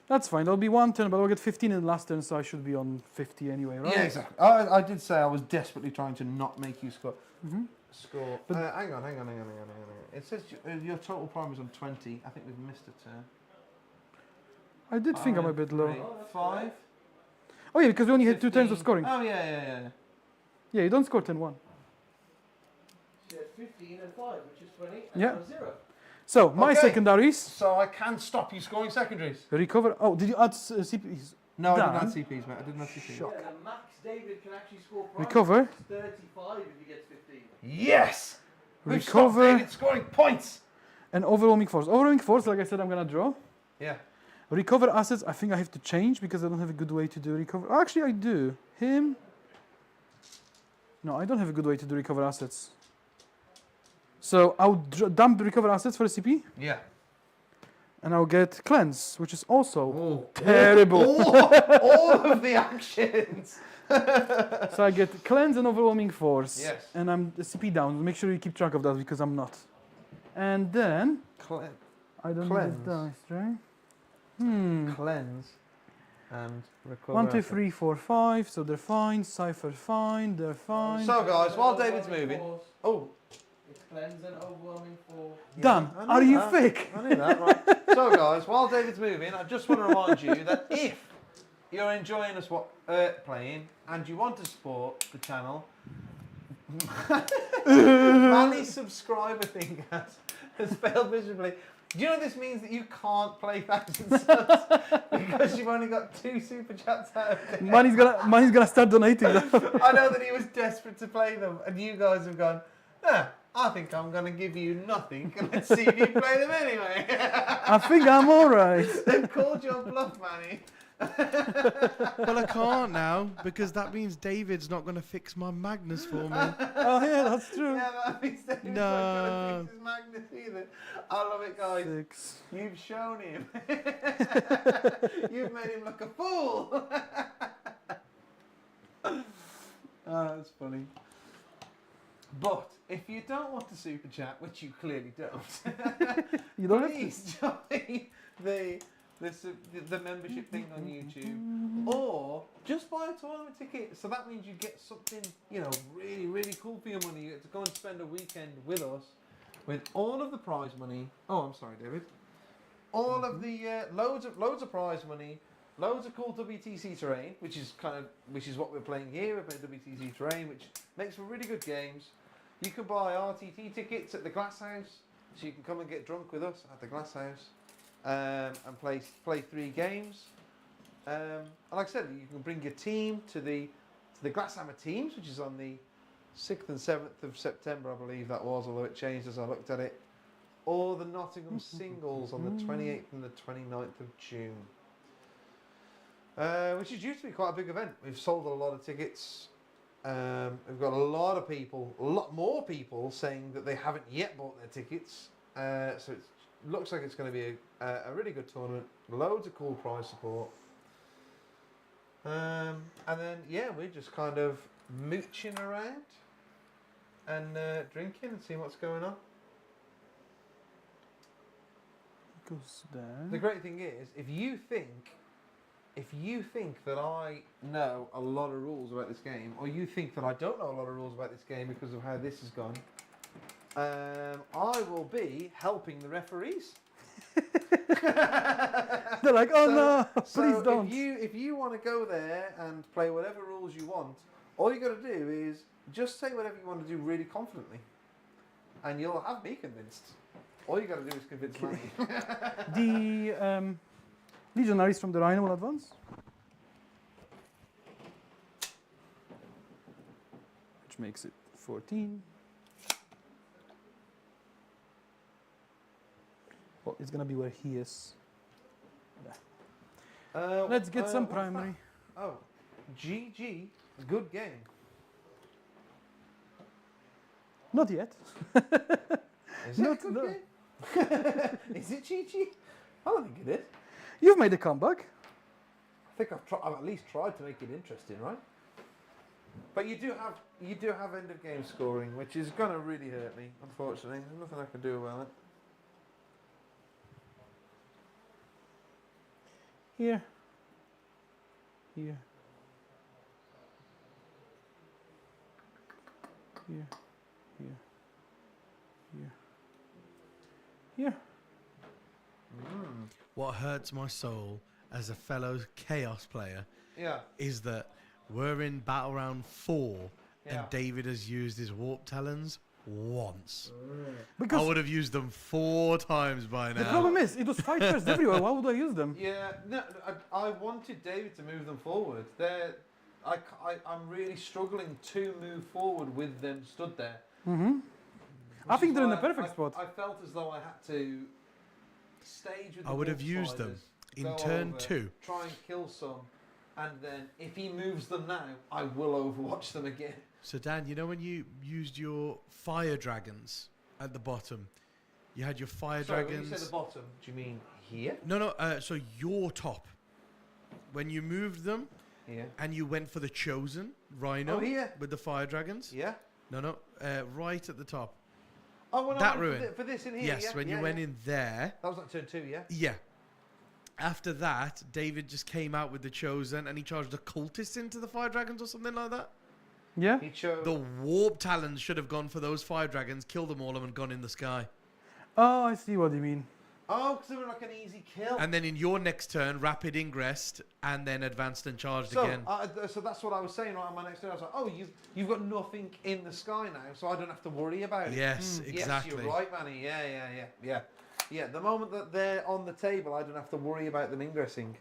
That's fine. There'll be one turn, but I'll get 15 in the last turn, so I should be on 50 anyway, right? Yeah, exactly. I did say I was desperately trying to not make you score. Score. But Hang on. It says your total prime is on 20. I think we've missed a turn. I did think I'm a bit low. 5. Oh yeah, because we only had 2 turns of 15. scoring. Oh yeah. Yeah, you don't score 10-1. She had 15 and 5, which is 20, and Yeah. 0. So, my Okay. secondaries. So I can stop you scoring secondaries. Recover. Oh, did you add CPs? No, I Dan? didn't add CPs, mate. I didn't add CPs. Shock. Yeah, the max David can actually score prize Recover. is 35 if he gets 15. Yes! We've stopped Recover. David scoring points! And overwhelming force. Overwhelming force, like I said, I'm gonna draw. Yeah. Recover assets, I think I have to change because I don't have a good way to do recover. Actually, I do. Him. No, I don't have a good way to do recover assets. So I'll dump recover assets for a CP, Yeah. and I'll get cleanse, which is also Oh, terrible. all of the actions. So I get cleanse and overwhelming force. Yes. And I'm the CP down. Make sure you keep track of that because I'm not. And then I don't Cleanse. need the dice, right? Cleanse and recover. 1, 2, 3, 4, 5. So they're fine. Cipher fine. They're fine. So guys, while David's moving. Oh, It's cleanse and overwhelming for. Dan, I knew are you that. fake? I knew that, right? So guys, while David's moving, I just want to remind you that if you're enjoying us playing and you want to support the channel, Manny's subscriber thing has failed miserably. Do you know this means that you can't play Thousand Subs because you've only got 2 super chats out of 10? Money's gonna start donating them. I know that he was desperate to play them, and you guys have gone, nah, I think I'm going to give you nothing, and let's see if you play them anyway. I think I'm alright. They've called your bluff, Manny. Well, I can't now because that means David's not going to fix my Magnus for me. Oh yeah, that's true. Yeah, that means David's No. not going to fix his Magnus either. I love it, guys. 6. You've shown him. You've made him look a fool. Oh, that's funny. But if you don't want to super chat, which you clearly don't, You don't have to. please join the membership thing on YouTube, or just buy a tournament ticket. So that means you get something, really, really cool for your money. You get to go and spend a weekend with us, with all of the prize money. Oh, I'm sorry, David. All of the loads of prize money, loads of cool WTC terrain, which is what we're playing here. We're playing WTC terrain, which makes for really good games. You can buy RTT tickets at the Glasshouse, so you can come and get drunk with us at the Glasshouse, and play 3 games. And like I said, you can bring your team to the Glasshammer teams, which is on the 6th and 7th of September, I believe that was, although it changed as I looked at it. Or the Nottingham singles on the 28th and the 29th of June, which is used to be quite a big event. We've sold a lot of tickets. We've got a lot more people saying that they haven't yet bought their tickets. So it looks like it's going to be a really good tournament. Loads of cool prize support. And then, we're just kind of mooching around and drinking and seeing what's going on. Goes there. The great thing is, if you think if you think that I know a lot of rules about this game, or you think that I don't know a lot of rules about this game because of how this has gone, I will be helping the referees. They're like, oh no, please don't. If you want to go there and play whatever rules you want, all you got to do is just say whatever you want to do really confidently, and you'll have me convinced. All you got to do is convince me. The legionaries from the Rhino will advance. Which makes it 14. Well, it's gonna be where he is. Let's get some what's primary. that? Oh, GG, good game. Not yet. Is it Not- a good no. game? Is it GG? I don't think it is. You've made a comeback. I think I've at least tried to make it interesting, right? But you do have end of game scoring, which is gonna really hurt me. Unfortunately, there's nothing I can do about it. Here. Here. Here. Here. Here. Here. What hurts my soul as a fellow Chaos player Yeah. is that we're in battle round 4 Yeah. and David has used his warp talons once. I Because would have used them 4 times by the now. problem is, it was fight first everywhere. Why would I use them? Yeah, no, I wanted David to move them forward. I'm really struggling to move forward with them stood there. Mm-hmm. I Which think is they're in why the perfect spot. I felt as though I had to stage with the I would have wolf used them spiders, in go turn over, 2. try and kill some, and then if he moves them now, I will overwatch them again. So Dan, you know when you used your fire dragons at the bottom, you had your fire Sorry, dragons. when you say the bottom, do you mean here? No. So your top, when you moved them Here. and you went for the chosen rhino Oh, here. with the fire dragons. Yeah. No, right at the top. Oh, when That I went ruin. for this in here. Yes, yeah, when you yeah, went yeah. in there. That was like turn 2, yeah. Yeah. After that, David just came out with the chosen and he charged a cultist into the fire dragons or something like that. Yeah. He chose. The warp talons should have gone for those fire dragons, killed them all, and gone in the sky. Oh, I see what you mean. Oh, because they were like an easy kill. And then in your next turn, rapid ingressed and then advanced and charged So, again. so that's what I was saying right on my next turn. I was like, oh, you've got nothing in the sky now, so I don't have to worry about it. Yes, exactly. Yes, you're right, Manny. Yeah. The moment that they're on the table, I don't have to worry about them ingressing.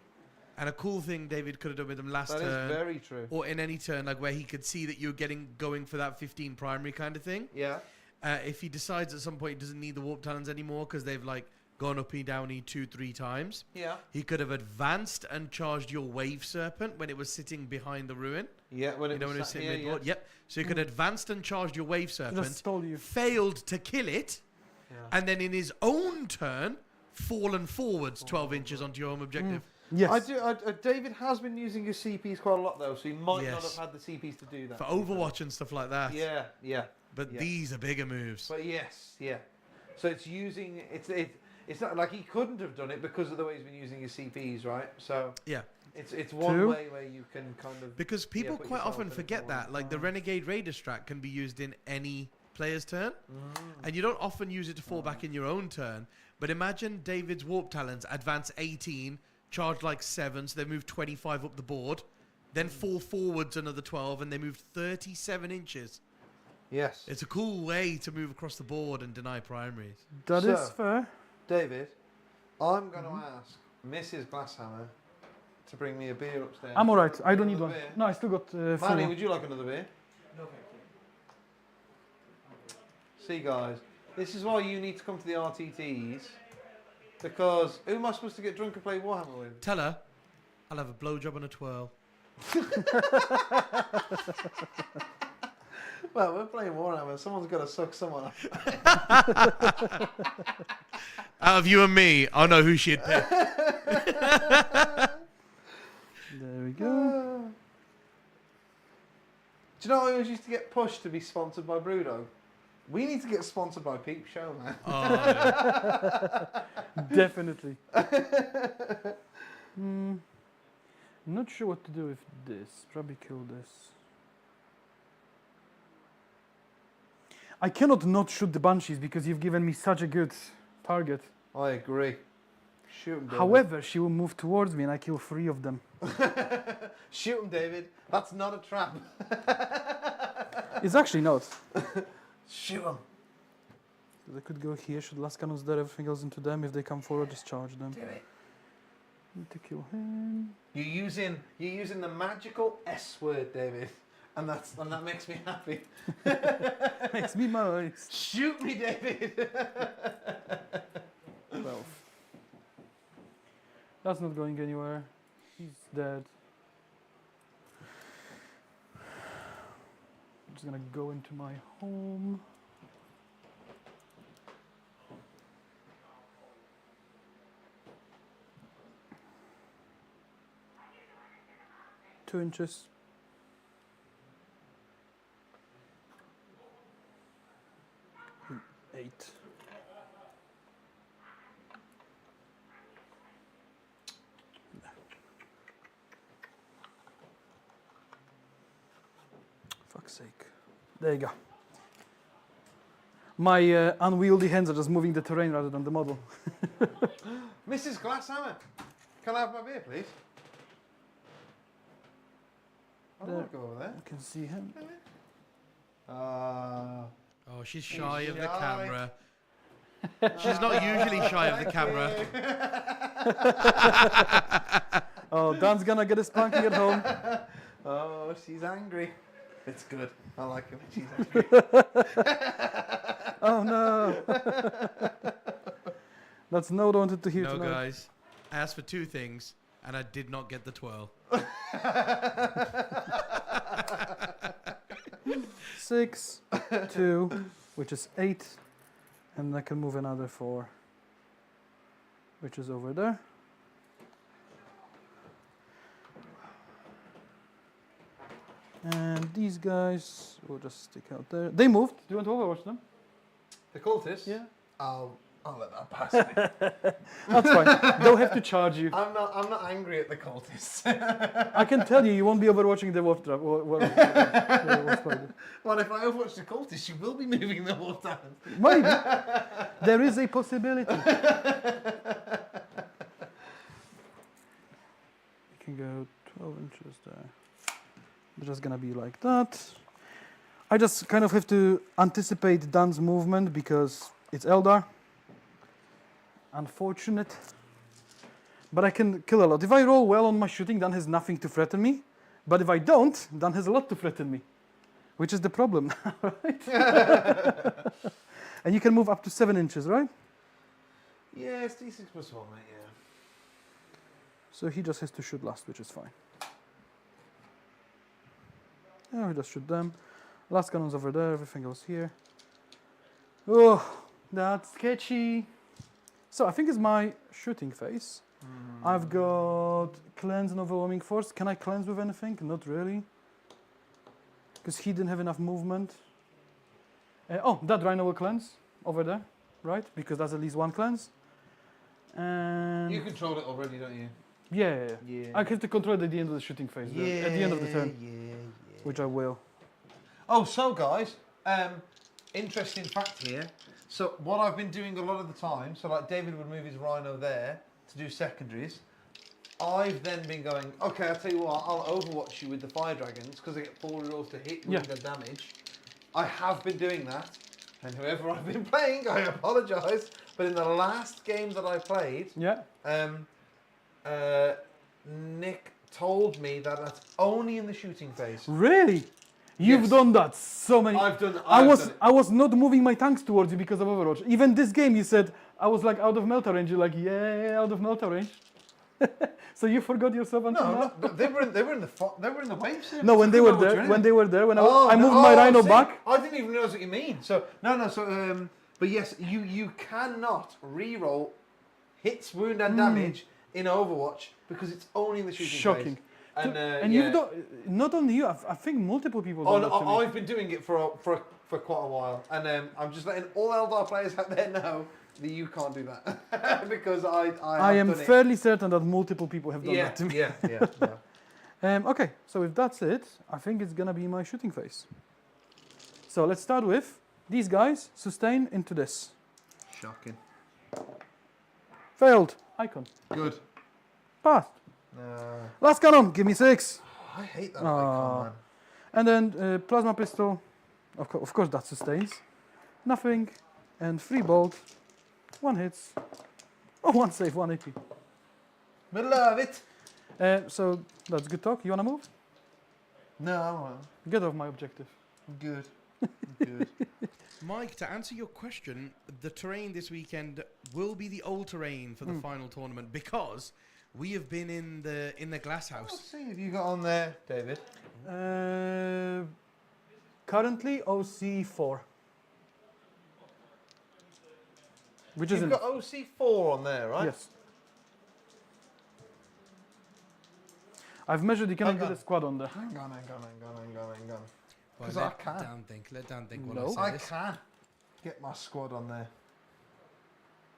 And a cool thing David could have done with them last That turn, is very true. or in any turn, like where he could see that you're going for that 15 primary kind of thing. Yeah. If he decides at some point he doesn't need the warp talons anymore because they've like gone up and down 2-3 times, Yeah. he could have advanced and charged your wave serpent when it was sitting behind the ruin. Yeah. When it When it was sat sitting here, mid-board. Yep. So he could advanced and charged your wave I serpent, just told you. failed to kill it, Yeah. and then in his own turn, fallen forwards 12 inches onto your home objective. Yes. I do. David has been using his CPs quite a lot though, so he might not Yes. have had the CPs to do that. For Overwatch and stuff like that. Yeah. But yeah. these are bigger moves. But yes, yeah. So it's using it's not like he couldn't have done it because of the way he's been using his CPs, right? So Yeah. it's one Two. way where you can kind of Because people put quite yourself often in a forget corner. that. Like the Renegade Raider strat can be used in any player's turn. And you don't often use it to fall back in your own turn. But imagine David's Warp Talons advance 18, charge like 7, so they move 25 up the board, then fall forwards another 12, and they move 37 inches. Yes. It's a cool way to move across the board and deny primaries. That is So- fair. David, I'm going to ask Mrs. Glasshammer to bring me a beer upstairs. I'm alright. I don't need Another one. beer? No, I still got Manny, full. would you like another beer? No, thank you. See, guys, this is why you need to come to the RTTs. Because who am I supposed to get drunk and play Warhammer with? Tell her, I'll have a blowjob and a twirl. Well, we're playing Warhammer. Someone's got to suck someone up. Out of you and me, I know who she'd pick. There we go. Do you know I always used to get pushed to be sponsored by Brewdog? We need to get sponsored by Peep Show, man. Oh, yeah. Definitely. Hmm. Not sure what to do with this. Probably kill this. I cannot not shoot the banshees because you've given me such a good target. I agree. Shoot him, David. However, she will move towards me and I kill 3 of them. Shoot him, David. That's not a trap. It's actually not. Shoot him. They could go here, shoot last cannons there, everything else into them. If they come forward, just charge them. Do it. Need to kill him. You're using the magical S word, David, and that makes me happy. Makes me moist. Shoot me, David. 12. That's not going anywhere. He's dead. I'm just gonna go into my home. Two inches. Eight. Fuck's sake. There you go. My unwieldy hands are just moving the terrain rather than the model. Mrs. Glasshammer, can I have my beer, please? I don't want to go over there. You can see him. Oh, she's shy of the shy. camera. She's not usually shy of the camera. Oh, Dan's gonna get a spanking at home. Oh, she's angry. It's good. I like it when she's angry. Oh no. That's not what I wanted to hear No, tonight. guys. I asked for 2 things, and I did not get the twirl. 6, 2, which is 8, and I can move another 4, which is over there. And these guys will just stick out there. They moved. Do you want to overwatch them? The cultists? Yeah. I'll let that pass me. That's fine. They'll have to charge you. I'm not angry at the cultists. I can tell you, you won't be overwatching the wolf trap. Well, if I overwatch the cultists, you will be moving the wolf down. maybe. There is a possibility. You can go 12 inches there. It's just gonna be like that. I just kind of have to anticipate Dan's movement because it's Eldar. Unfortunate. But I can kill a lot. If I roll well on my shooting, Dan has nothing to threaten me. But if I don't, Dan has a lot to threaten me. Which is the problem, right? And you can move up to 7 inches, right? Yeah, it's D6+1, mate, yeah. So he just has to shoot last, which is fine. Yeah, we just shoot them. Last cannon's over there, everything else here. Oh, that's sketchy. So I think it's my shooting phase. I've got cleanse and overwhelming force. Can I cleanse with anything? Not really. Because he didn't have enough movement. Oh, that rhino will cleanse over there, right? Because that's at least 1 cleanse. And You control it already, don't you? yeah. Yeah. I have to control it at the end of the shooting phase, at the end of the turn, which I will. Oh, so guys, interesting fact here. So what I've been doing a lot of the time, so like David would move his rhino there to do secondaries. I've then been going, okay, I'll tell you what, I'll overwatch you with the fire dragons because I get 4 rolls to hit with the damage. I have been doing that, and whoever I've been playing, I apologise, but in the last game that I played, Nick told me that that's only in the shooting phase. Really? You've done that so many. I've done it. I was not moving my tanks towards you because of Overwatch. Even this game, you said I was like out of melter range. You're like, yeah, out of melter range. So you forgot yourself until now? No, but they were in the wave series. No, when they were there, I moved my rhino back. I didn't even realize what you mean. So but yes, you cannot re-roll hits, wound, and damage in Overwatch because it's only in the shooting Shocking. phase. And you've done, not only you, I think multiple people done that to me. I've been doing it for quite a while, and I'm just letting all Eldar players out there know that you can't do that because I am fairly certain that multiple people have done that to me. Yeah. Okay, so if that's it, I think it's gonna be my shooting phase. So let's start with these guys sustain into this. Shocking. Failed. Icon. Good. Passed. No. Last cannon. Give me 6. I hate that Aw. icon, man. And then plasma pistol. Of course that sustains. Nothing. And 3 bolt. 1 hits. Oh, 1 save, 1 AP. We love it. So that's good talk. You wanna move? No, I'm all right. Get off my objective. I'm good. I'm good. Mike, to answer your question, the terrain this weekend will be the old terrain for the final tournament because we have been in the glass Let's house. see if you got on there, David. Currently OC4. Which is You've got OC4 on there, right? Yes. I've measured you cannot Hang get on. a squad on there. Hang on. Because Well, I let can't. Dan think No. what I I say. can get my squad on there.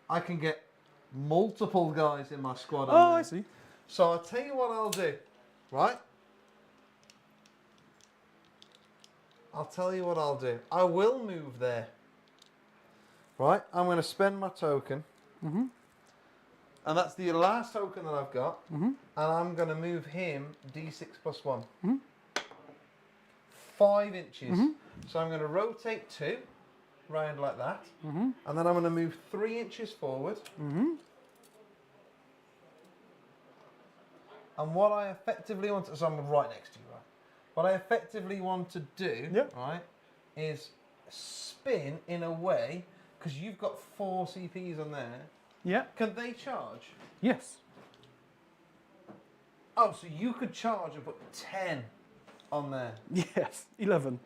I can get multiple guys in my squad on Oh, there. I see. So I'll tell you what I'll do, right? I'll tell you what I'll do. I will move there. Right? I'm going to spend my token. Mm-hmm. And that's the last token that I've got. Mm-hmm. And I'm going to move him D6 plus 1. Mhm. 5 inches. Mhm. So I'm going to rotate 2 round like that. Mm-hmm. And then I'm going to move 3 inches forward. Mm-hmm. And what I effectively want to, so I'm right next to you, right? What I effectively want to do, Yep. right, is spin in a way, because you've got 4 CPs on there. Yeah. Can they charge? Yes. Oh, so you could charge and put 10 on there. Yes. 11.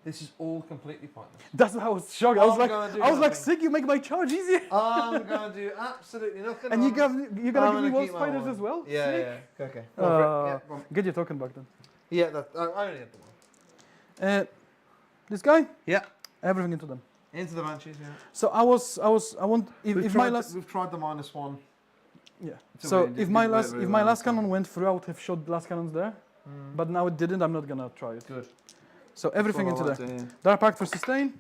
This is all completely pointless. That's why I was shocked. I was I'm like, gonna do I was like, nothing. sick. You make my charge easier. I'm going to do absolutely nothing. And you're I'm gonna give me gonna wall keep my spiders one. as well. Yeah, Sick. yeah. Okay. Go for it. Yeah, go on. Get your token back then. Yeah, that, I only have the one. This guy. Yeah. Everything into them. Into the Banshees, yeah. So I want if my last We've tried the -1. yeah. So So we if my did last very if well my on last that. cannon went through, I would have shot last cannons there. But now it didn't. I'm not gonna try it. Good. So everything That's into what I there. like to hear. Dark Pact for sustain.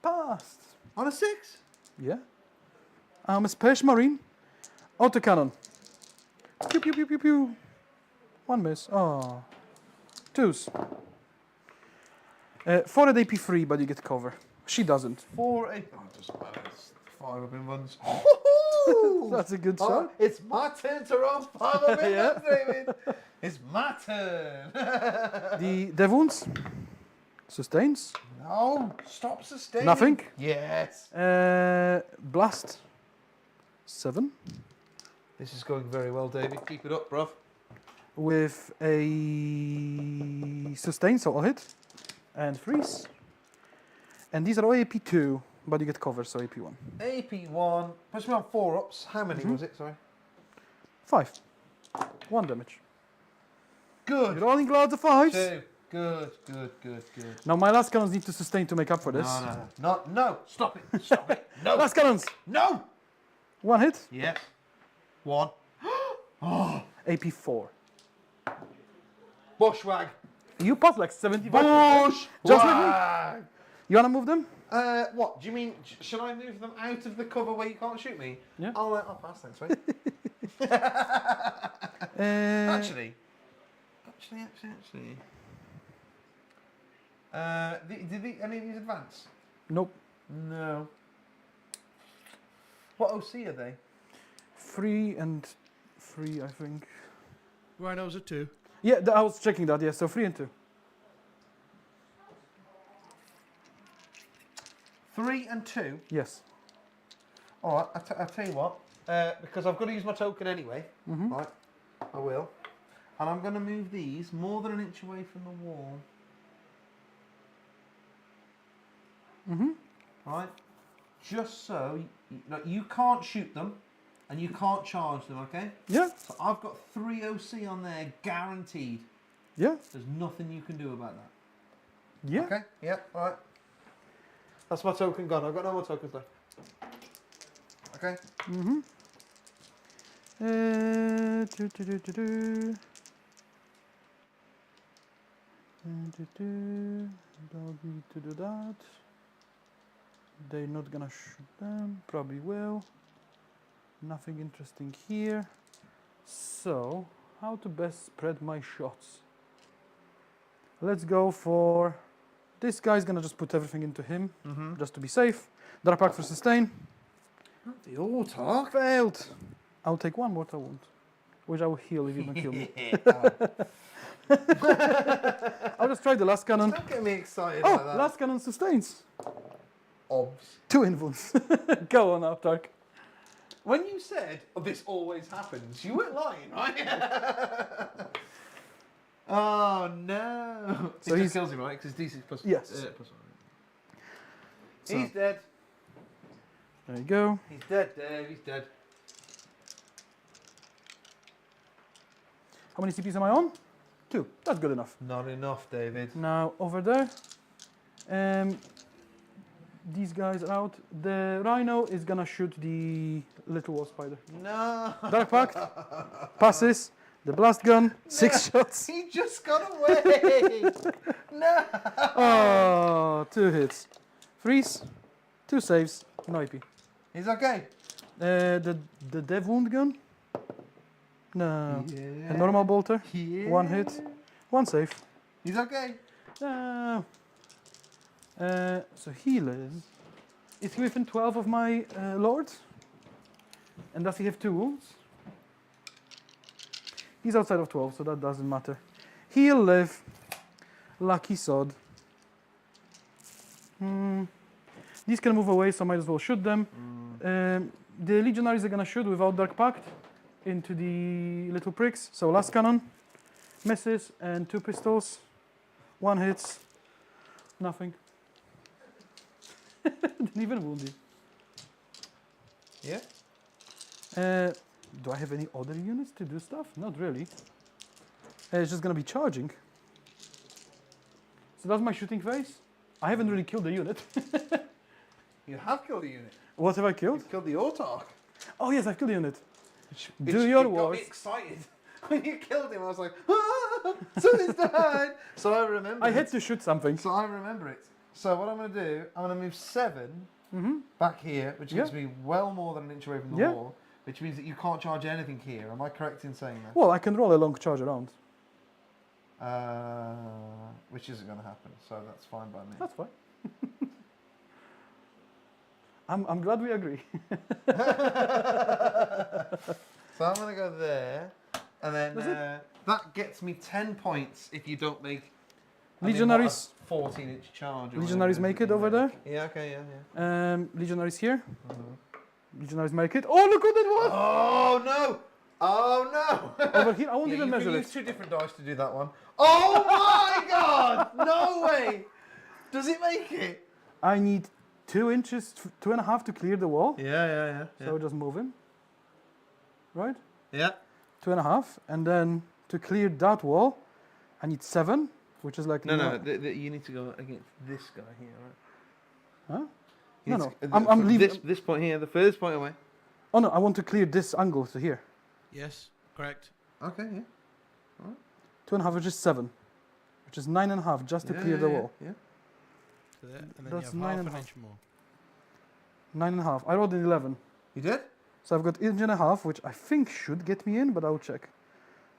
Passed. On a 6? Yeah. I'm a Space Marine. Autocannon. Pew pew pew pew pew. 1 miss. Oh. 2s. 4 at AP free, but you get cover. She doesn't. 4, 8. Oh, it doesn't matter. It's 5 up in ones. That's a good Oh, shot. it's my turn to roll 5 up in Yeah. ones, David. It's my turn. The Devoons. Sustains. No, stop sustaining. Nothing. Yes. Blast. 7. This is going very well, David. Keep it up, bruv. With a sustain, so I'll hit. And freeze. And these are all AP2, but you get cover, so AP1. AP1. Puts me on 4 ups. How many was it? Sorry. 5. 1 damage. Good. You're rolling loads of 5s. 2. Good. Now my last cannons need to sustain to make up for this. No. Stop it. Stop it. No. Last cannons. No. 1 hit. Yes. 1. AP4. Bushwag. You passed like 75%. Bush. Just like me. You wanna move them? What? Do you mean, should I move them out of the cover where you can't shoot me? Yeah. I'll pass, thanks, mate. Actually. Did any of these advance? Nope. No. What OC are they? 3 and 3, I think. Rhinos are 2. Yeah, I was checking that. Yeah, so 3 and 2. 3 and 2? Yes. Alright, I'll tell you what. Because I've got to use my token anyway. Mm-hmm. Right. I will. And I'm going to move these more than an inch away from the wall. Mm-hmm. Right? Just so you can't shoot them and you can't charge them, okay? Yeah. So I've got 3 OC on there guaranteed. Yeah. There's nothing you can do about that. Yeah. Okay? Yeah, alright. That's my token gone. I've got no more tokens left. Okay? Mm-hmm. Do, do, do, do, do. Don't need to do that. They're not gonna shoot them. Probably will. Nothing interesting here. So, how to best spread my shots? Let's go for this guy's gonna just put everything into him, just to be safe. Dark Pact for sustain. The Autark. Failed. I'll take one mortal wound, which I will heal if you don't kill me. I'll just try the last cannon. Don't get me excited Oh, like that. last cannon sustains. Obs. 2 in wounds. Go on, Autark. When you said, oh, this always happens, you weren't lying, right? Oh, no. So he just kills him, right? Because D6 plus... Yes. plus one. So, He's dead. there you go. He's dead, Dave. He's dead. How many CPs am I on? 2. That's good enough. Not enough, David. Now over there. These guys are out. The Rhino is gonna shoot the little wall spider. No. Dark Pact passes. The blast gun. 6 shots. He just got away. No. Oh, 2 hits. Freeze. 2 saves. No IP. He's okay. The dev wound gun. No. Yeah. A normal bolter. Yeah. 1 hit. 1 save. He's okay. So he lives. Is he within 12 of my lords? And does he have 2 wounds? He's outside of 12, so that doesn't matter. He'll live. Lucky sod. These can move away, so I might as well shoot them. The legionaries are gonna shoot without Dark Pact into the little pricks. So last cannon misses and 2 pistols. 1 hits. Nothing. Didn't even wound him. Yeah. Do I have any other units to do stuff? Not really. It's just gonna be charging. So that's my shooting phase. I haven't really killed the unit. You have killed a unit. What have I killed? You've killed the Autark. Oh yes, I've killed the unit. Which Do your got wars. me excited. When you killed him, I was like, ah, something's died. So I remember. I had to shoot something. So I remember it. So what I'm going to do, I'm going to move 7 back here, which Yeah. gives me well more than an inch away from the Yeah. wall, which means that you can't charge anything here. Am I correct in saying that? Well, I can roll a long charge around. Which isn't going to happen, so that's fine by me. That's fine. I'm glad we agree. So I'm going to go there, and then Does it? that gets me 10 points if you don't make Legionaries. 14-inch charge. or Legionaries whatever make it it is over you there. make. Yeah, okay, yeah. Legionaries here. Legionaries make it. Oh, look what that was! Oh no! Oh no! Over here, I won't Yeah, even you can measure use it. 2 different dice to do that one. Oh my god! No way! Does it make it? I need 2 inches, 2.5 to clear the wall. Yeah. So just move him. Right? Yeah. 2.5. And then to clear that wall, I need 7, which is like... No, you need to go against this guy here, right? Huh? You No, need no. to- I'm from leaving... this point here, the furthest point away. Oh no, I want to clear this angle to here. Yes, correct. Okay, yeah. 2.5, which is 7. Which is 9.5 just to clear the wall. Yeah. So there, and then That's you have half 9.5. an inch more. 9.5. I rolled an 11. You did? So I've got inch and a half, which I think should get me in, but I'll check.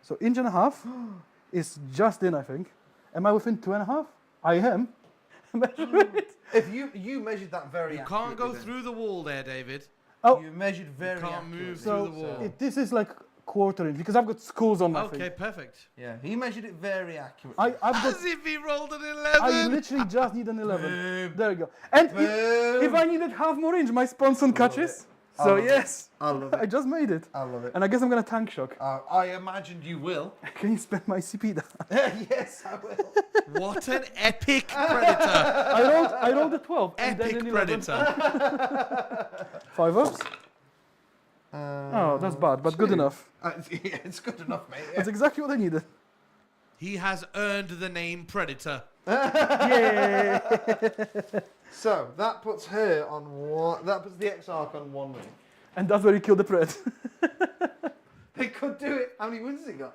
So inch and a half is just in, I think. Am I within 2.5? I am. Measure it. If you measured that very You can't go accurately through the wall there, David. Oh, You measured very can't accurately. move so through the wall. this is like quarter inch because I've got schools on my Okay, thing. perfect. Yeah, he measured it very accurately. I've got. As if he rolled an 11. I literally just need an 11. Boom. There you go. And Boom. if I needed half more inch, my sponsor catches. I So love it. yes, I love I it. just made it. I love it. And I guess I'm gonna tank shock. I imagined you will. Can you spend my CP down? Yes, I will. What an epic predator. I rolled a 12 and then Epic an 11. predator. 5 ups. Oh, that's bad, but good 2. enough. Yeah, it's good enough, mate. Yeah. That's exactly what I needed. He has earned the name Predator. Yay! So that puts her on one. That puts the Exarch on 1 minute. And that's where you kill the pred. They could do it. How many wounds has he got?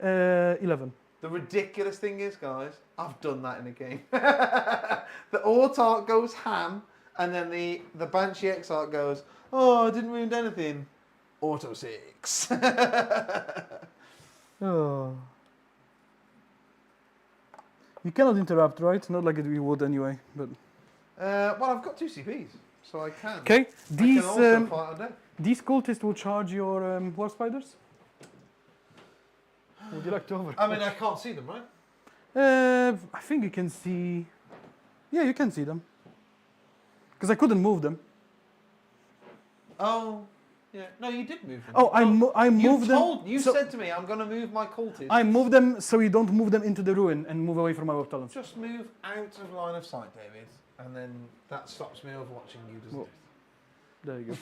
11. The ridiculous thing is, guys, I've done that in a game. The Autark goes ham, and then the Banshee Exarch goes, oh, I didn't wound anything. Auto 6. Oh. You cannot interrupt, right? Not like we would anyway. But Well, I've got 2 CPs, so I can. okay, I can also fight on deck. these cultists will charge your war spiders. Would you like to over? I mean, I can't see them, right? I think you can see. Yeah, you can see them. Because I couldn't move them. Oh, yeah. No, you did move them. Oh, I moved them. You so said to me, I'm going to move my cultists. I moved them so you don't move them into the ruin and move away from my warp talents. Just move out of line of sight, David, and then that stops me overwatching you, doesn't Well, it? There you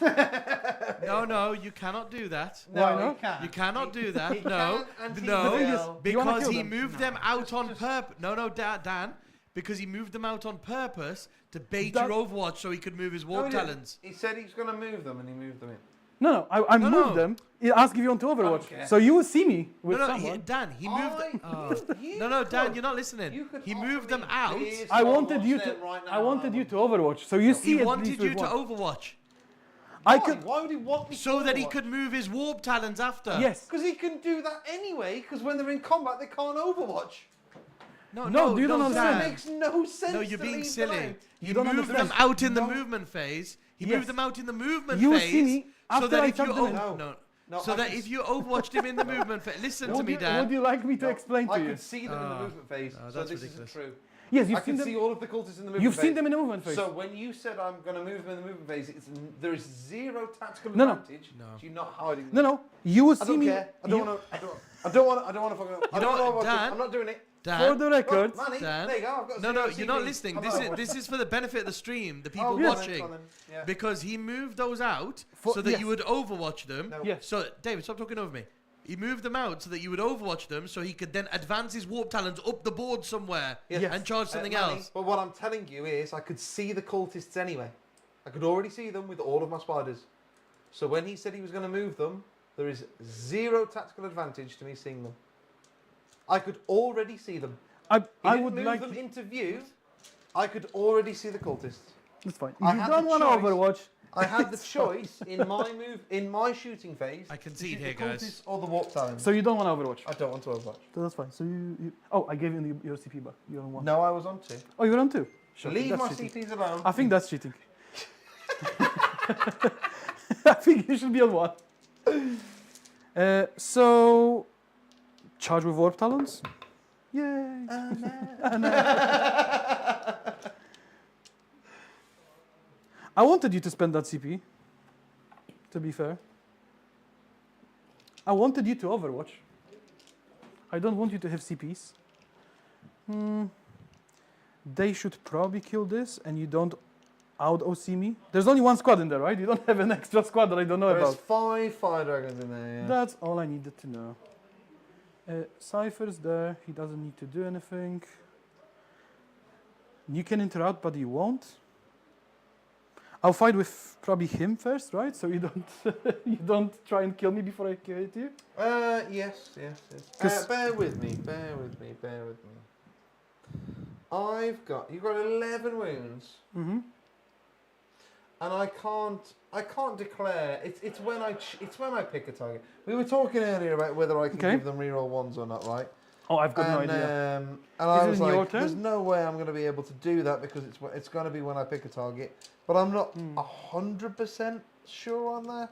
go. No, you cannot do that. No, Why not? he can't. You cannot do He that. No, can and he no. The thing is, will. do you wanna Because kill he them? moved them out on purpose. No, Dan. Because he moved them out on purpose to bait That- your Overwatch so he could move his No, warp he didn't. talents. He said he was going to move them, and he moved them in. No, I No, moved no. them. He asked if you want to Overwatch. Okay. So you will see me with No, someone. Dan, he moved. You No, Dan, could- you're not listening. you could He offer moved me them out. this, I I'll wanted watch you to. them right now, I wanted and you I to Overwatch. So you see He at wanted least you with to one. Overwatch I Why? could. Why would he want me so to that he Overwatch? could move his warp talons after. Yes. Because he can do that anyway, because when they're in combat, they can't Overwatch. No, you don't So understand. it makes no sense. No, you're to being leave silly. them out. You don't moved them understand. out in the No. movement phase. He Yes. moved them out in the movement You will phase. see me so after that I if you chuck them in. No. No, so I that can if you Overwatched him in the movement phase, listen to Would me, you, Dan. would you like me to No, explain I to you? can see them in the Ah. movement phase, Ah, so that's this ridiculous. isn't true. Yes, you've I seen can them. see all of the cultists in the movement You've phase. seen them in the movement phase. So when you said I'm going to move them in the movement phase, there is zero tactical No, no. advantage No. to you not hiding them. No, you will I see don't me. care. I you- don't want to. I don't want to fucking. I know don't what, know Dan? I'm not doing it. For Dan, the record, Oh, Manny, Dan. there you go. I've got no, zero you're not CP. listening. I'm This not is Overwatch. this is for the benefit of the stream, the people Oh, go on then, watching. go on then. Yeah. Because he moved those out For- so that yes. you would Overwatch them. No. Yes. So, David, stop talking over me. He moved them out so that you would Overwatch them so he could then advance his warp talons up the board somewhere Yes. and charge something Manny, else. But what I'm telling you is, I could see the cultists anyway. I could already see them with all of my spiders. So when he said he was going to move them, there is zero tactical advantage to me seeing them. I could already see them. I He didn't would move like. them into view. I could already see the cultists. That's fine. I If you had don't the want to choice. Overwatch, I had the It's fine. choice in my shooting phase. I to concede shoot here, the guys. cultists or the warp talons. so you don't want to Overwatch. I don't want to Overwatch. So that's fine. So you oh, I gave you your CP back. You're on one. No, I was on 2. Oh, you're on 2. Sure. Leave that's my cheating. CPs alone. I think that's cheating. I think you should be on 1. So charge with warp talons. Yay! I wanted you to spend that CP. To be fair, I wanted you to Overwatch. I don't want you to have CPs. They should probably kill this, and you don't out OC me. There's only one squad in there, right? You don't have an extra squad that I don't know There's about. 5 fire dragons in there. Yeah. That's all I needed to know. Cypher's there. He doesn't need to do anything. You can interrupt, but you won't. I'll fight with probably him first, right? So you don't you don't try and kill me before I hit you. Yes. 'Cause- Bear with me. You've got 11 wounds, Mm-hmm. and I can't declare. It's when I pick a target. We were talking earlier about whether I can Okay. give them reroll ones or not, right? Oh, I've got no And, idea. and I it was in your like, turn? there's no way I'm going to be able to do that because it's going to be when I pick a target. But I'm not 100% sure on that.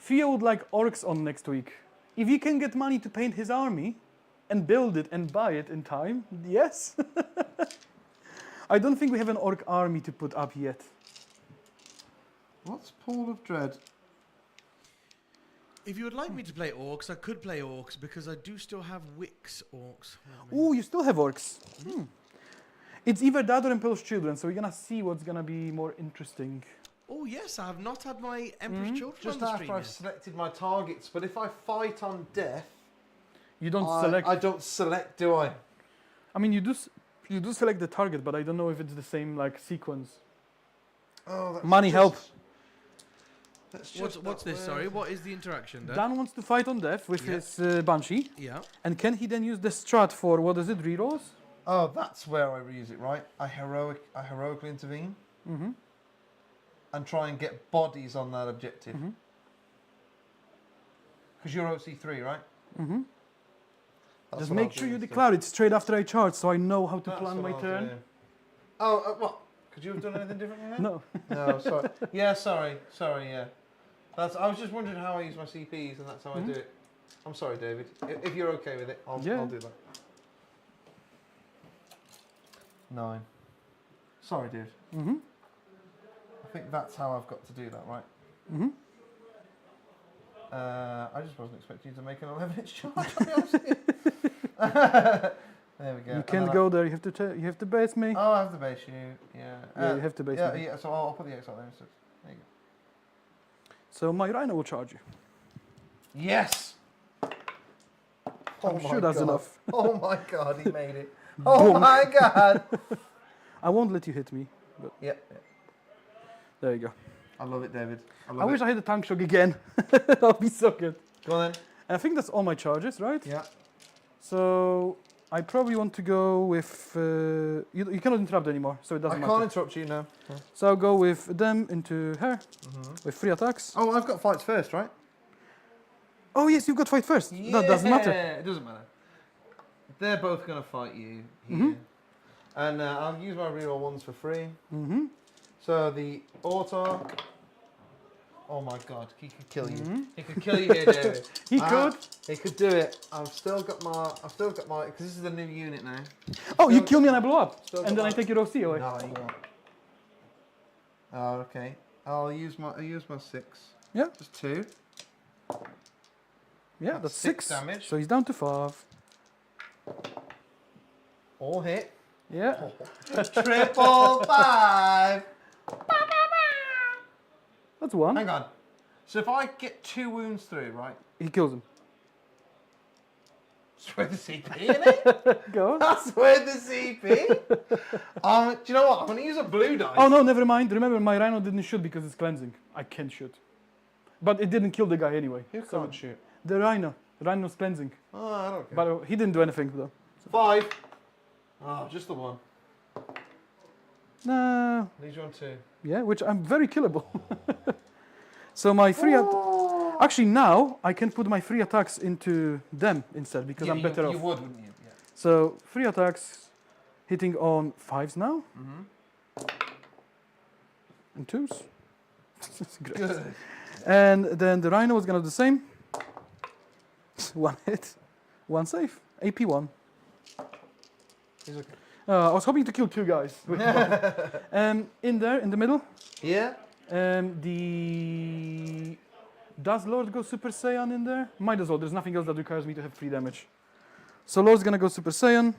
Theo would like orcs on next week. If you can get money to paint his army and build it and buy it in time, yes. I don't think we have an orc army to put up yet. What's Pool of Dread? If you would like me to play orcs, I could play orcs because I do still have Wix orcs. Ooh, you still have orcs. It's either that or Imperial Children, so we're gonna see what's gonna be more interesting. Oh yes, I have not had my Emperor's Children Just on the after stream I've yet. selected my targets, but if I fight on death, You don't select. I don't select, do I? I mean, you do select the target, but I don't know if it's the same like sequence. Oh, that's Money help. What's this? Sorry, what is the interaction? Dan? Dan wants to fight on death with Yeah. his Banshee. Yeah. And can he then use the strat for, what is it, rerolls? Oh, that's where I reuse it, right? I heroically intervene Mm-hmm. and try and get bodies on that objective. Mm-hmm. Because you're OC3, right? Mm-hmm. That's Just what make I'll sure do you instead. declare it straight after I charge, so I know how to That's plan what my I'll turn. do. Oh, what? Could you have done anything differently then? No. No, sorry. Yeah, sorry, yeah. I was just wondering how I use my CPs, and that's how I do it. I'm sorry, David. If you're okay with it, I'll do that. 9. Sorry, dude. Mm-hmm. I think that's how I've got to do that, right? Mm-hmm. I just wasn't expecting you to make an 11-inch charge. I'll be honest with you. There we go. You can't go there. You have to base me. Oh, I have to base you. Yeah. Yeah, you have to base me. Yeah. So I'll put the X out there instead. There you go. So my Rhino will charge you. Yes. I'm sure that's enough. Oh my God, he made it. Oh my God. I won't let you hit me. But Yep. there you go. I love it, David. I wish I had a tank shock again. That'll be so good. Go on then. And I think that's all my charges, right? Yeah. So I probably want to go with... you cannot interrupt anymore, so it doesn't I matter. can't interrupt you now. So I'll go with them into her with 3 attacks. Oh, I've got fights first, right? Oh yes, you've got fight first. That doesn't matter. It doesn't matter. They're both going to fight you here. Mhm. And I'll use my reroll ones for free. Mm-hmm. So the auto. Oh my God, he could kill you. Mhm. He could kill you here, David. He could. He could do it. I've still got my, because this is a new unit now. Oh, you Still- kill me and I blow up. still And got then I my- take your OC away. No, you won't. Oh, okay. I'll use my 6. Yeah. Just 2. Yeah, That's that's 6 6 damage. So he's down to 5. All hit. Yeah. Triple 5. That's 1. Hang on. So if I get 2 wounds through, right? He kills him. That's where the CP, innit? Go on. That's where the CP. Do you know what? I'm going to use a blue dice. Oh no, never mind. Remember, my Rhino didn't shoot because it's cleansing. I can shoot. But it didn't kill the guy anyway. Who So can't shoot? the Rhino. Rhino's cleansing. Oh, I don't care. But he didn't do anything though. 5. Oh, just the 1. No. Leaves you on 2. Yeah, which I'm very killable. So my 3 actually now I can put my 3 attacks into them instead because I'm better off. You would, wouldn't you? Yeah. So 3 attacks hitting on 5s now Mm-hmm. and 2s. That's great. Good. And then the Rhino was gonna do the same. 1 hit, 1 save, AP 1. He's okay. I was hoping to kill 2 guys. With one. In there, in the middle, Yeah? does Lord go Super Saiyan in there? Might as well. There's nothing else that requires me to have 3 damage. So Lord's gonna go Super Saiyan.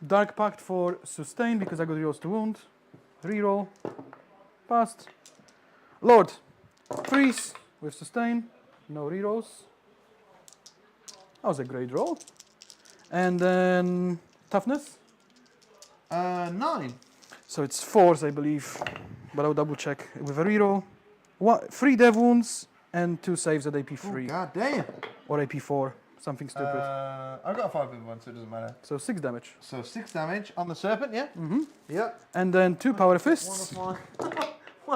Dark Pact for sustain because I got rerolls to wound. Reroll. Passed. Lord. Freeze with sustain. No rerolls. That was a great roll. And then toughness. 9. So it's 4s, I believe. But I'll double check with a reroll. 3 dev wounds and 2 saves at AP3 God damn. or AP4. Something stupid. I've got a 5 with 1, so it doesn't matter. So 6 damage. So 6 damage on the serpent, yeah? Mm-hmm. Yep. And then 2 power fists. One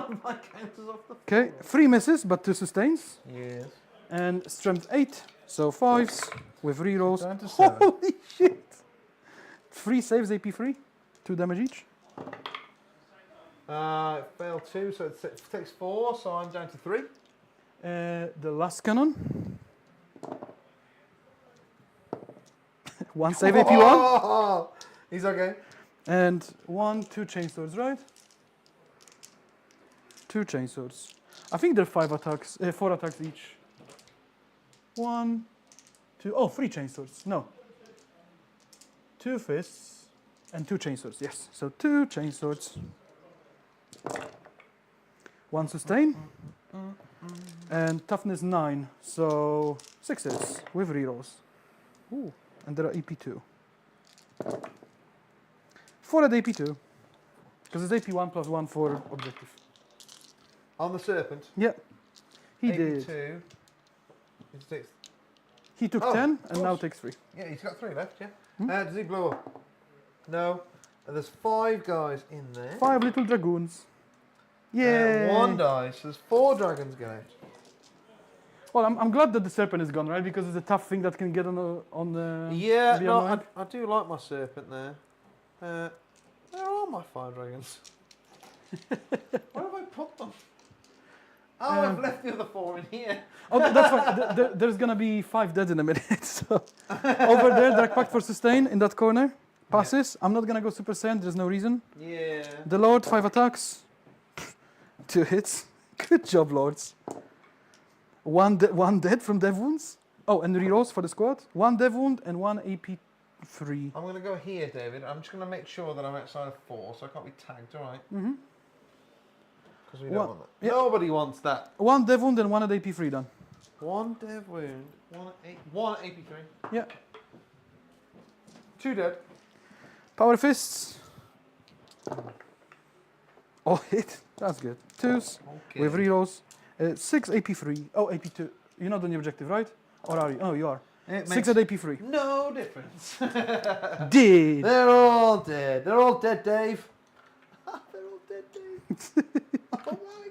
of my counters off the Okay, 3 misses, but 2 sustains. Yes. And strength 8, so 5s with rerolls. Down to 7. Holy shit! 3 saves AP3, 2 damage each. It failed 2, so it takes 4, so I'm down to 3. The last cannon. 1 save AP1. Oh, he's okay. And 2 chainswords, right? 2 chainswords. I think they're 4 attacks each. 1, 2, 3 chainswords. No. 2 fists and 2 chainswords. Yes. So 2 chainswords. 1 sustain. And toughness 9. So 6s with rerolls. Ooh. And there are AP2. 4 at AP2. Because it's AP1 plus 1 for objective. On the serpent. Yeah. He did. 82. He takes. He took Oh, 10 of and now course. takes 3. Yeah, he's got 3 left. Yeah. Hmm? Does he blow up? No. And there's 5 guys in there. 5 little dragoons. Yeah. 1 dice. There's 4 dragons go out. Well, I'm glad that the serpent is gone, right? Because it's a tough thing that can get on the. Yeah, be no, annoying. I do like my serpent there. Where are my 5 dragons? Where have I put them? Oh, I've left the other 4 in here. Oh, that's fine. There's gonna be 5 dead in a minute. So over there, Dark Pact for sustain in that corner. Passes. I'm not gonna go Super Saiyan. There's no reason. Yeah. The Lord, 5 attacks. 2 hits. Good job, Lords. One dead from dev wounds. Oh, and rerolls for the squad. 1 dev wound and 1 AP3. I'm going to go here, David. I'm just going to make sure that I'm outside of 4, so I can't be tagged, alright? Mm-hmm. Because we don't want that. Yeah. Nobody wants that. 1 dev wound and 1 at AP3 done. 1 dev wound, 1 at AP3. Yeah. 2 dead. Power fists. All hit. That's good. 2s Okay. with rerolls. 6 AP3. Oh, AP2. You're not on the objective, right? Or are you? Oh, you are. It 6 makes at AP3. no difference. Did. They're all dead. They're all dead, Dave. They're all dead, Dave. Oh my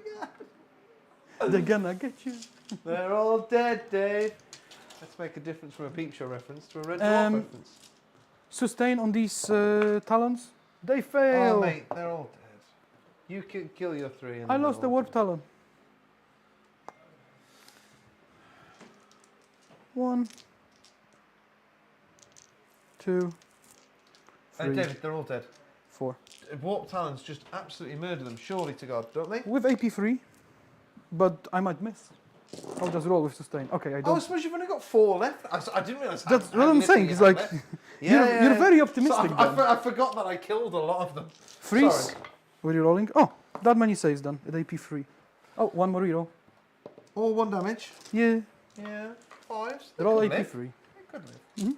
god. They're gonna get you. They're all dead, Dave. Let's make a difference from a Peep Show reference to a Red Dwarf reference. Sustain on these talons. They fail. Oh, mate, they're all dead. You can kill your 3. And I then lost they're the all warp dead. talon. 1, 2, 3, David, they're all dead. 4. Warp Talons just absolutely murder them, surely to God, don't they? With AP3, but I might miss. I'll just roll with sustain. Okay, I Oh, I don't. suppose you've only got 4 left. I didn't realise how That's what I'm little saying. you It's had like left. you're very So optimistic. then. I forgot that I killed a lot of them. Freeze. Sorry. Were you rolling? Oh, that many saves done at AP3. Oh, 1 more reroll. All 1 damage. Yeah, Yeah, 5s. they're all could live. AP3. They could live. Mhm.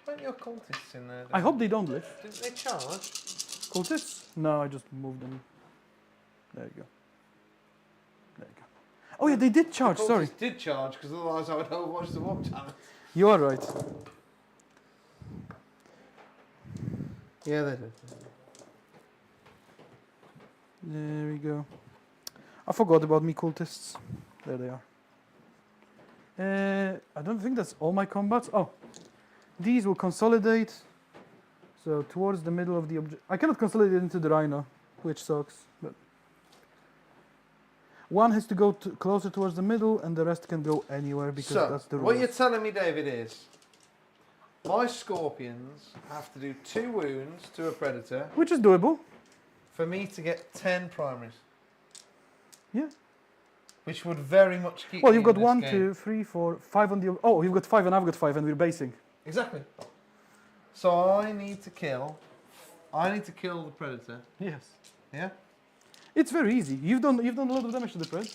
Weren't your cultists in there? I hope they don't live. Didn't they charge? Cultists? No, I just moved them. There you go. There you go. Oh yeah, they did charge. The Sorry, cultists did charge, because otherwise I would overwatch the Warp Talons. you are right. Yeah, they did. There we go. I forgot about me cultists. There they are. I don't think that's all my combats. Oh, these will consolidate. So towards the middle of the object. I cannot consolidate into the rhino, which sucks. But 1 has to go closer towards the middle, and the rest can go anywhere because So, that's the rule. what you're telling me, David, is my scorpions have to do 2 wounds to a predator Which is doable. for me to get 10 primaries. Yeah. Which would very much keep Well, me you've got in this 1, game. 2, 3, 4, 5 on the. Oh, you've got 5 and I've got 5, and we're basing. Exactly. So I need to kill the predator. Yes. Yeah? It's very easy. You've done a lot of damage to the pred.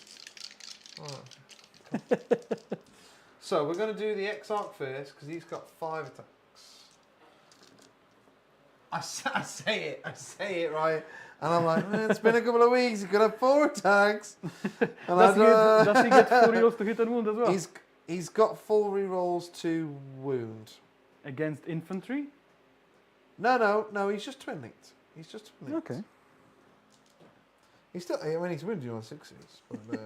Alright. So we're going to do the Exarch first, because he's got 5 attacks. I say it right, and I'm like, it's been a couple of weeks, he could have 4 attacks. And Does he get 4 rerolls to hit and wound as well? He's got full rerolls to wound. Against infantry? No, he's just twin linked. He's just twin linked. Okay. He's still, I mean, he's wounded you on 6s. But,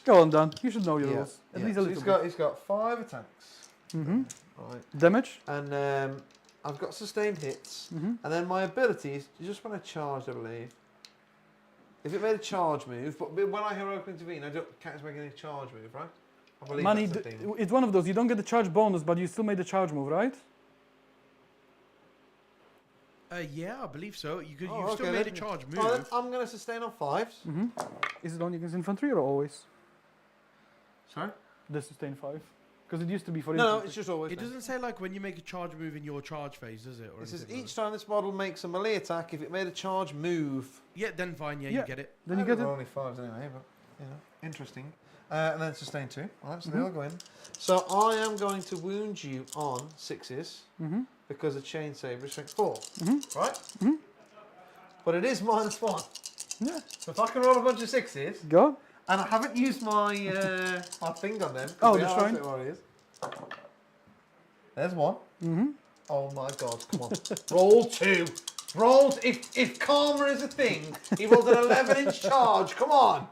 Go on, Dan. You should know your yeah, rules. At yeah. least a So little he's got 5 attacks. Mm-hmm. Right. Damage? And I've got sustained hits. Mm-hmm. And then my abilities, you just want to charge, I believe. If it made a charge move, but when I heroically intervene, I don't count as making a charge move, right? I believe Money, that's the thing. it's one of those. You don't get the charge bonus, but you still made the charge move, right? Yeah, I believe so. You could, Oh, you've still okay, made a then. charge Oh, then move. I'm going to sustain on 5s. Mm-hmm. Is it only against infantry or always? Sorry? The sustain 5? Because it used to be for No, infantry. it's just always. It doesn't say like when you make a charge move in your charge phase, does it? Or It says anything like each time this model makes a melee attack, if it made a charge move. that? Yeah, then fine. Yeah, Yeah. you get it. Then you get it. Only 5s anyway, but you know, interesting. And then sustain 2. All right, so they Mhm. all go in. So I am going to wound you on 6s Mm-hmm. because a chain saber is strength 4. Mm-hmm. Right? Mhm. But it is -1. Yeah. So if I can roll a bunch of 6s, Go. And I haven't used my my thing on them. Oh, We the are shrine. looking at what it is. There's one. Mm-hmm. Oh my god, come on. Roll 2. Roll, if karma is a thing, he rolled an 11-inch charge, come on.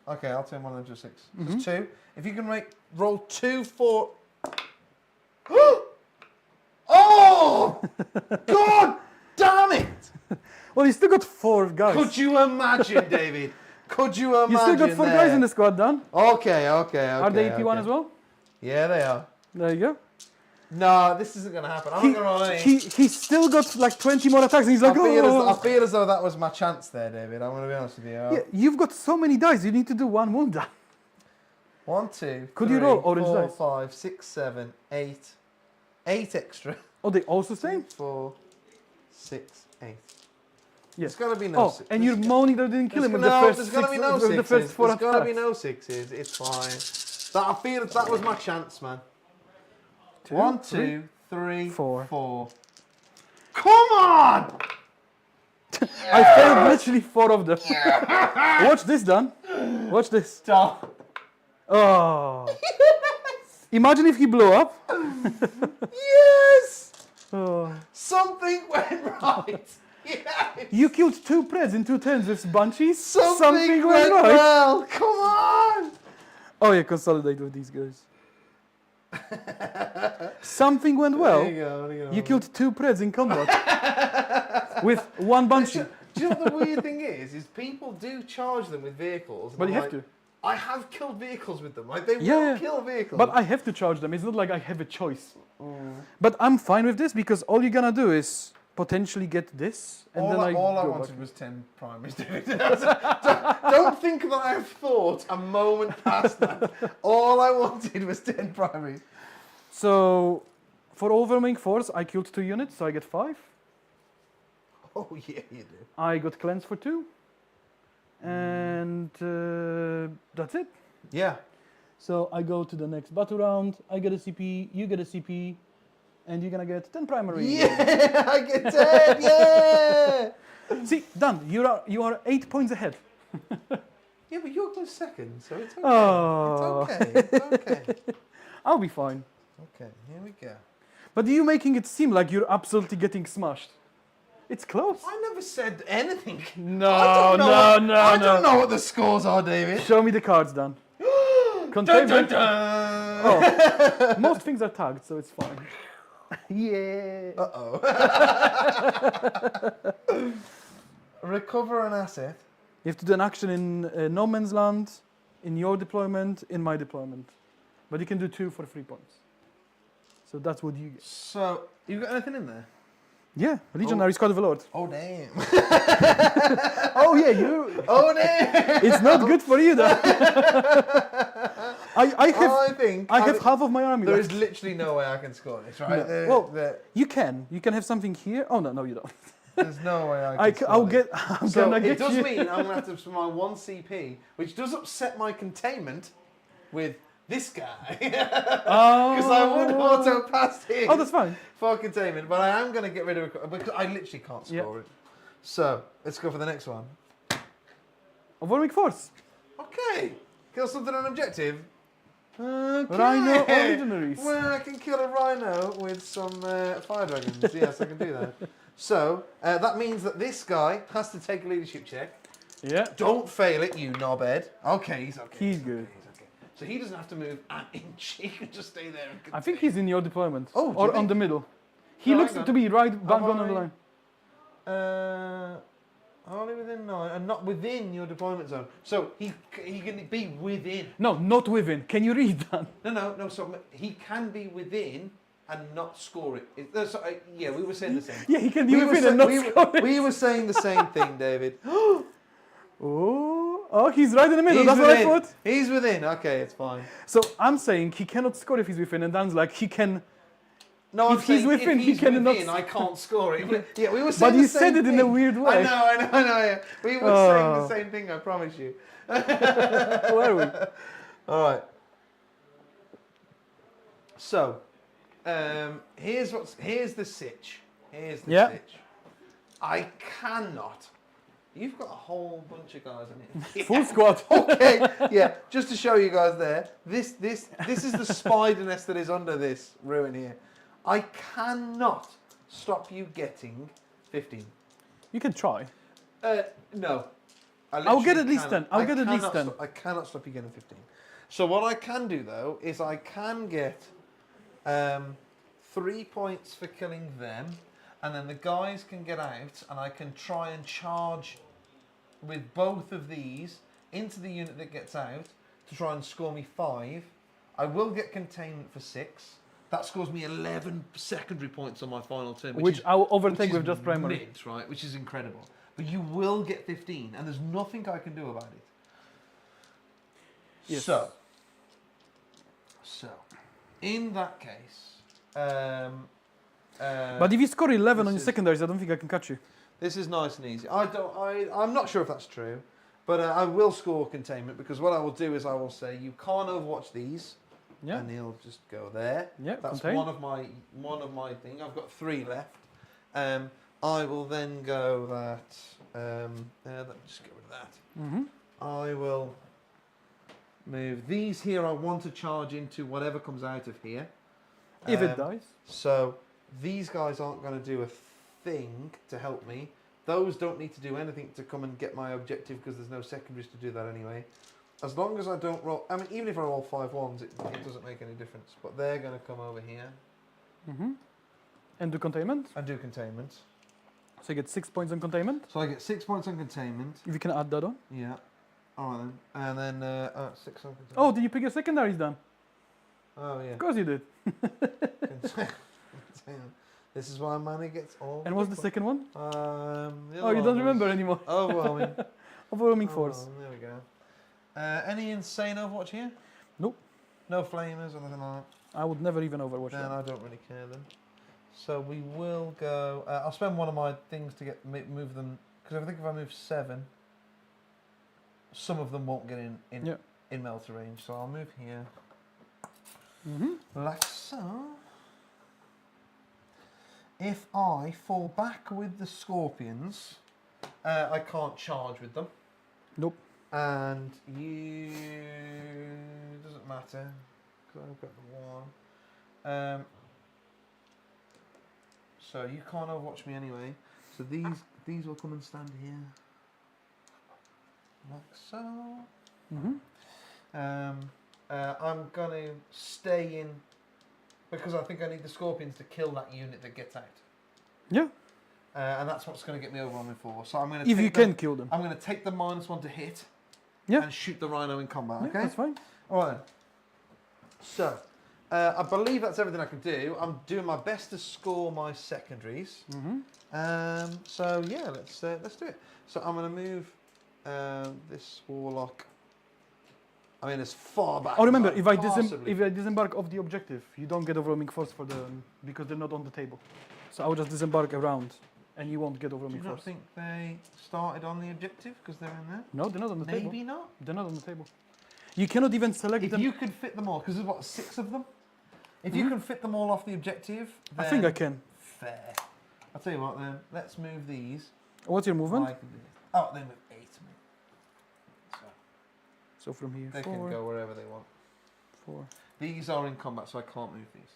Okay, I'll turn one into a 6. Just 2. If you can roll 2 for... Oh! God damn it! Well, you still got 4 guys. Could you imagine, David? Could you imagine You still got 4 guys in the squad, Dan. Okay. Are they AP1 as well? Yeah, they are. There you go. No, this isn't going to happen. I'm not going to roll any. He still got like 20 more attacks and he's like, I feel as though that was my chance there, David. I'm going to be honest with you. Yeah, you've got so many dice, you need to do one wound, Dan. 1, 2, Could 3, you roll orange 4, dice? 5, 6, 7, 8. 8 extra. Oh, they all sustain? 4, 6, 8. Yes. There's got to be no 6. And you're moaning that didn't kill him with There's the first got to be no 6s. the first 4 There's got to be attacks. no 6s. It's fine. I feel that was my chance, man. 2, 1, 2, 3, 4. 4. Come on! I failed literally 4 of them. Watch this, Dan. Watch this. Stop. Oh. Imagine if he blew up. Yes! Oh. Something went right. Yes! You killed 2 Preds in 2 turns with Banshees. Something went right. well. Come on! Oh yeah, consolidate with these guys. Something went well. There you go. There you go. You killed 2 Preds in combat with 1 Banshee. Do you know what the weird thing is? Is people do charge them with vehicles. But I'm you have like, to. I have killed vehicles with them. Like they Yeah. will kill vehicles. But I have to charge them. It's not like I have a choice. But I'm fine with this because all you're gonna do is potentially get this, and all then I go wanted back. was 10 primaries. don't think that I have thought a moment past that. All I wanted was 10 primaries. So, for overwhelming force, I killed 2 units, so I get 5. Oh yeah, you do. I got cleanse for 2, and that's it. Yeah. So I go to the next battle round. I get a CP, you get a CP, and you're gonna get 10 primary. Yeah, I get 10. Yeah. See, done. You are 8 points ahead. Yeah, but you're close second, so it's okay. Oh. It's okay. It's okay. I'll be fine. Okay, here we go. But you making it seem like you're absolutely getting smashed. It's close. I never said anything. No, I don't know no, I don't know what the scores are, David. Show me the cards, Dan. Dun, dun, Containment. dun. Oh, most things are tagged, so it's fine. Yeah. Uh-oh. Recover an asset. You have to do an action in no man's land, in your deployment, in my deployment. But you can do 2 for 3 points. So that's what you get. So, you got anything in there? Yeah, Legionary Squad of the Lord. Oh, damn. Oh yeah, you. Oh, damn. It's not good for you, though. I have half of my army There left. is literally no way I can score this, right? No. Well, you can. You can have something here. Oh no, you don't. there's no way I can I'll score get. I'm this. So gonna it get does you. mean I'm going to have to spend my 1 CP, which does upset my containment with this guy. Oh. Because I would auto pass him Oh, that's fine. for containment, but I am going to get rid of it because I literally can't score it. So, let's go for the next one. Overwhelming force. Okay. Kill something on objective. Okay. Rhino or legionaries. Well, I can kill a rhino with some fire dragons. Yes, I can do that. So, that means that this guy has to take a leadership check. Yeah. Don't fail it, you knobhead. Okay, he's okay. He's good. He's okay. So he doesn't have to move an inch. He can just stay there. And I think he's in your deployment. Oh, do or you on think? the middle. He No, looks hang on. to be right bang on the I- line. Only within 9 and not within your deployment zone. So he can be within. No, not within. Can you read that? No. So he can be within and not score it. Yeah, we were saying the same. Yeah, he can be We were within sa- and not we, score it. we were saying the same thing, David. Oh, he's right in the middle. He's That's within. what I thought. He's within. Okay, it's fine. So I'm saying he cannot score if he's within, and Dan's like he can. No, If he's within, if he he's cannot within, s- I can't score it. Yeah, we were But saying you the said same it in a thing. weird way. I know. Yeah. We were saying Oh. the same thing. I promise you. Where are we? All right. So, here's the sitch. Here's the Yeah. sitch. I cannot You've got a whole bunch of guys in here. Full squad. Okay, yeah. Just to show you guys there, this is the spider nest that is under this ruin here. I cannot stop you getting 15. You can try. No. I'll get at least 10. I'll get at least 10. I cannot stop you getting 15. So what I can do though is I can get 3 points for killing them, and then the guys can get out, and I can try and charge with both of these into the unit that gets out to try and score me 5. I will get containment for 6. That scores me 11 secondary points on my final turn, Which I will overtake which with is just primary. mint, right? Which is incredible. But you will get 15, and there's nothing I can do about it. Yes. So, in that case, But if you score 11 on your is- secondaries, I don't think I can catch you. this is nice and easy. I'm not sure if that's true, but I will score containment, because what I will do is I will say you can't overwatch these, Yeah. and he'll just go there. Yeah. That's Contain. one of my thing. I've got 3 left. I will then go that. Let me just get rid of that. Mm-hmm. I will move these here. I want to charge into whatever comes out of here. If it dies. So these guys aren't going to do a thing to help me. Those don't need to do anything to come and get my objective, because there's no secondaries to do that anyway. As long as I don't roll, I mean, even if I roll 5 ones, it doesn't make any difference. But they're going to come over here Mm-hmm. And do containment. and do containment. So you get 6 points on containment. So I get 6 points on containment. If you can add that on. Yeah. All right then. And then 6 on containment. Oh, did you pick your secondaries then? Oh yeah. Of course you did. This is why money gets all. And what's the second one? The Oh, other you one don't was remember anymore. Overwhelming. Overwhelming force. Overwhelming, there we go. Any insane Overwatch here? Nope. No flamers or anything like I would never even overwatch that? Then that. I don't really care then. So we will go. I'll spend one of my things to get move them, because I think if I move 7, some of them won't get in melter range. So I'll move here. Mm-hmm. Like so. If I fall back with the scorpions, I can't charge with them. Nope. And you doesn't matter, because I've got the 1. So you can't overwatch me anyway. So these will come and stand here, like so. Mm-hmm. I'm gonna stay in, because I think I need the scorpions to kill that unit that gets out. Yeah. And that's what's going to get me over on my 4. So I'm going to. If you can kill them. I'm going to take the -1 to hit. Yeah. And shoot the rhino in combat. Yeah, Okay. that's fine. All right. Then. So, I believe that's everything I can do. I'm doing my best to score my secondaries. Mm-hmm. So yeah, let's do it. So I'm going to move this warlock. I mean, as far back. Oh, remember, as if possibly I disembark off the objective, you don't get overwhelming force for them because they're not on the table. So I will just disembark around, and you won't get Do overwhelming you not force. think they started on the objective because they're in there? No, they're not on the table. Maybe not. They're not on the table. You cannot even select If them. you could fit them all, because there's what, 6 of them. If you can fit them all off the objective, I then think I can. fair. I'll tell you what then. Let's move these. What's your movement? Like this. Oh, they move 8 to me. So from here, They 4, can go wherever they want. 4. These are in combat, so I can't move these.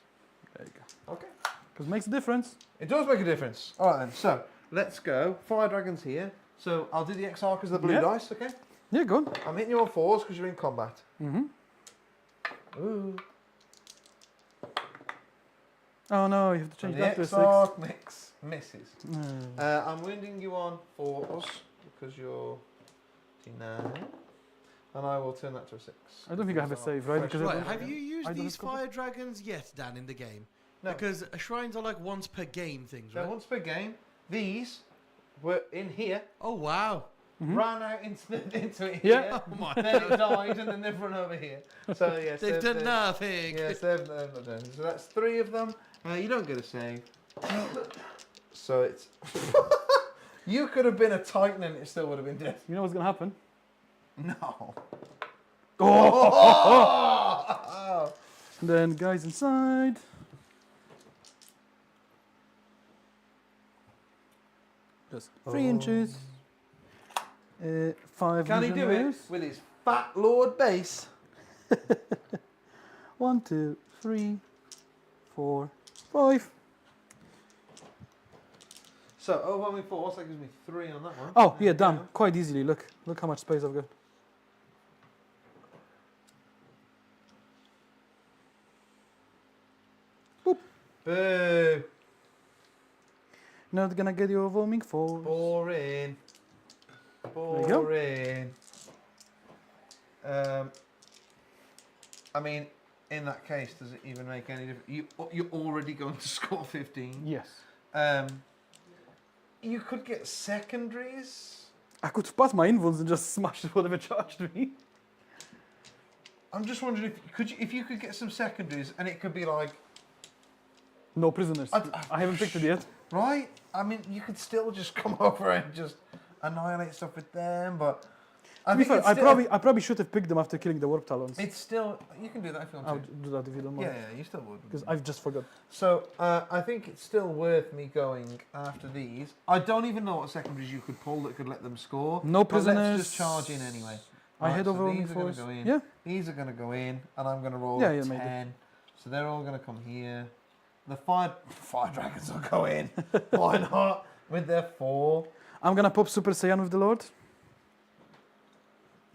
There you go. Okay. Because it makes a difference. It does make a difference. All right then. So let's go. Fire dragons here. So I'll do the XR because the blue Yeah. dice. Okay. Yeah, go on. I'm hitting you on 4s because you're in combat. Mm-hmm. Ooh. Oh no, you have to change And that the to a XR misses. 6. Mm. I'm wounding you on 4s because you're 9, and I will turn that to a 6. I don't think I have a Because I'm save, right? fresh. Because I Right, don't- have you used I don't these have cover. fire dragons yet, Dan, in the game? No. Because shrines are like once per game things, Now, right? once per game, these were in here, Oh, wow. Mhm. ran out into it Yeah. here, Oh, my then it died, and then they've run over here. So yes, They've done nothing. Yes, they've not done. So that's 3 of them. You don't get a save. So it's. You could have been a Titan and it still would have been dead. You know what's gonna happen? No. Oh! Then guys inside. Just 3 inches. 5 Can he do it legionaries. with his fat lord base? 1, 2, 3, 4, 5. So overwhelming force, that gives me 3 on that one. Oh, There yeah, we done. go. Quite easily. Look how much space I've got. Boo! Not gonna get your overwhelming force. Boring. you go. Boring. I mean, in that case, does it even make any difference? You're already going to score 15. Yes. You could get secondaries. I could pass my invuls and just smash whatever charged me. I'm just wondering if you could get some secondaries, and it could be like, No prisoners. I haven't picked it yet. right? I mean, you could still just come over and just annihilate stuff with them, but To be fair, I probably should have picked them after killing the warp talons. It's still, you can do that if you I'll want to. do that if you don't mind. Yeah, you still would. Because I've just forgot. So I think it's still worth me going after these. I don't even know what secondaries you could pull that could let them score. No but prisoners. let's just charge in anyway. I Right, head so over these are going force. to go in. Yeah. These are going to go in, and I'm going to roll Yeah, a yeah, maybe. 10. So they're all going to come here. The fire dragons will go in. Why not? With their 4. I'm gonna pop Super Saiyan with the Lord.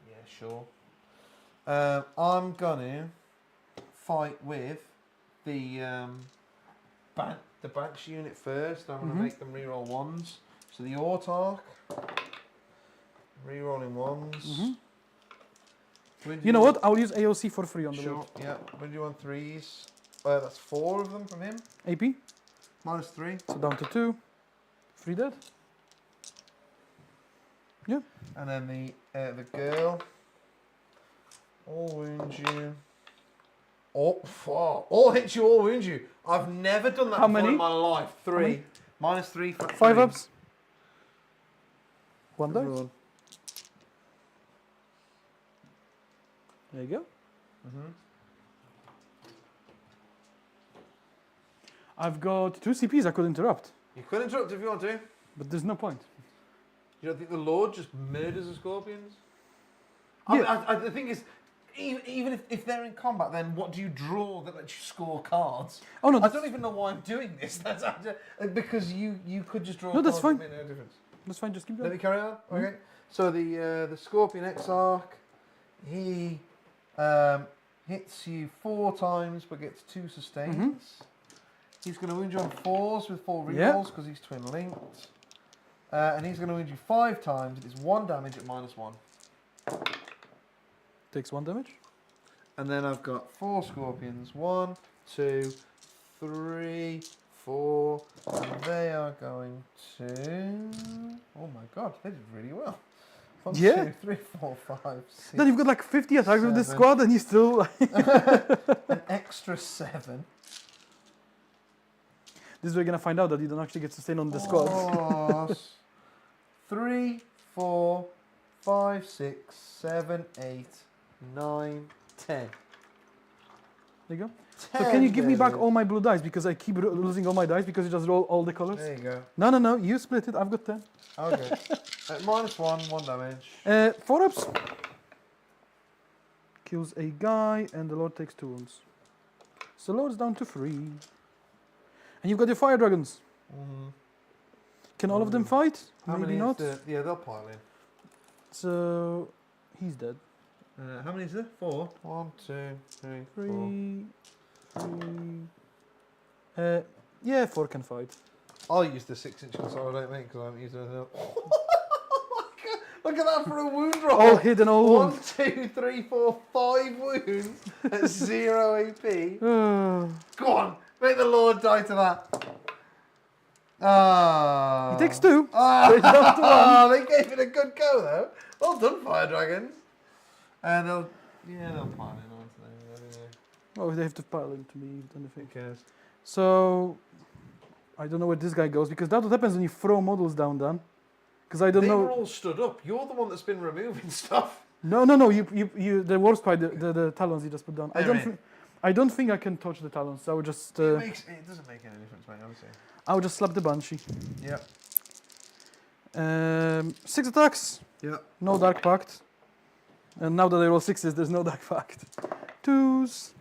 Yeah, sure. I'm gonna fight with the Banshee unit first. I'm gonna make them reroll 1s. So the Autarch, rerolling 1s. You know what? I'll use AOC for free on the Sure. Lord. Yeah. When do you want 3s? That's 4 of them from him. AP. -3. So down to 2. 3 dead. Yeah. And then the girl. All wound you. All hit you, all wound you. I've never done that How before many? in my life. 3. many? -3 for 5 3. ups. 1 die. Roll. There you go. I've got 2 CPs I could interrupt, You could interrupt if you want to. but there's no point. You don't think the Lord just murders the scorpions? Yeah. I the thing is, even if they're in combat, then what do you draw that lets you score cards? Oh no, I that's, don't even know why I'm doing this. That's because you could just draw. No, that's cards fine. that make no difference. that's fine. Just keep Let going. me carry on. Okay. So the Scorpion Exarch, he hits you 4 times but gets 2 sustains. He's going to wound you on 4s with 4 Yeah. rerolls because he's twin linked. And he's going to wound you 5 times. It is 1 damage at -1. Takes 1 damage. And then I've got 4 scorpions. 1, 2, 3, 4. And they are going to. Oh my god, they did really well. 1, Yeah. 2, 3, 4, 5, 6. Then you've got like 50 attacks with this 7. squad, and you still. An extra 7. This is where you're gonna find out that you don't actually get sustained on the squad. Oh, 3, 4, 5, 6, 7, 8, 9, 10. There you go. So can you give me back baby. all my blue dice because I keep losing all my dice because you just roll all the colors? There you go. No. You split it. I've got 10. Okay. At -1, 1 damage. 4 ups. Kills a guy, and the Lord takes 2 wounds. So Lord's down to 3. And you've got your fire dragons. Can all of them fight? How Maybe many is not. there? Yeah, they'll pile in. So he's dead. How many is there? 4. 1, 2, 3, 4. 3. Yeah, 4 can fight. I'll use the 6-inch consolidate, mate, because I haven't used anything else. Look at that for a wound roll. All hit and all 1, wound. 2, 3, 4, 5 wounds at 0 AP. Go on, make the Lord die to that. Ah. He takes 2. Ah, So it's down to 1. they gave it a good go though. Well done, fire dragons. And they'll pile in, aren't they? Oh, they have to pile into me. Don't Who think. cares? So I don't know where this guy goes because that's what happens when you throw models down. Because I don't They know. were all stood up. You're the one that's been removing stuff. No. You. The worst part, the talons you just put down. I don't think I can touch the talons. I would just. It doesn't make any difference, mate. Honestly. I would just slap the banshee. Yeah. 6 attacks. Yeah. No Dark Pact. And now that I roll 6s, there's no Dark Pact. 2s.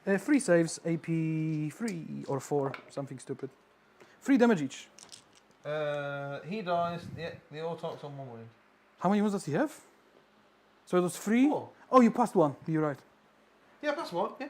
3 saves, AP 3 or 4, something stupid. 3 damage each. He dies. Yeah, the Autarch's on 1 wound. How many wounds does he have? So it was 3? 4. Oh, you passed 1. You're right. Yeah, that's one. Yeah.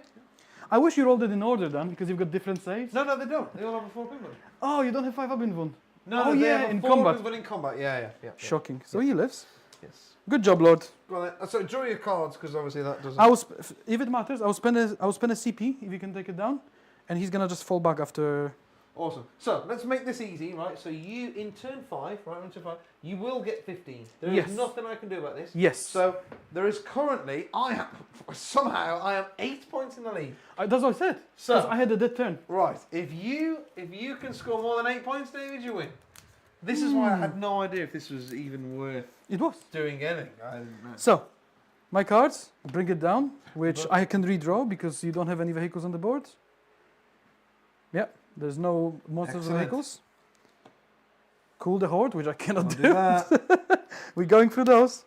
I wish you rolled it in order then, because you've got different saves. No, they don't. They all have a 4 pin button. Oh, you don't have 5 up in wound. No, Oh, they yeah, have a in 4 combat. pin button in combat. Yeah. Shocking. So he lives. Yes. Good job, Lord. Well, so draw your cards because obviously that doesn't. If it matters, I'll spend a CP if you can take it down, and he's gonna just fall back after. Awesome. So let's make this easy, right? So you in turn 5, right? In turn 5, you will get 15. There is Yes. nothing I can do about this. Yes. So there is currently I am 8 points in the lead. That's what I said. So- Because I had a dead turn. Right. If you can score more than 8 points, David, you win. This is why I had no idea if this was even worth It was. doing anything. I didn't know. So, my cards, bring it down, which But- I can redraw because you don't have any vehicles on the board. Yeah, there's no monsters or Excellent. vehicles. Cool the Horde, which I cannot I'll do. do that. We're going through those.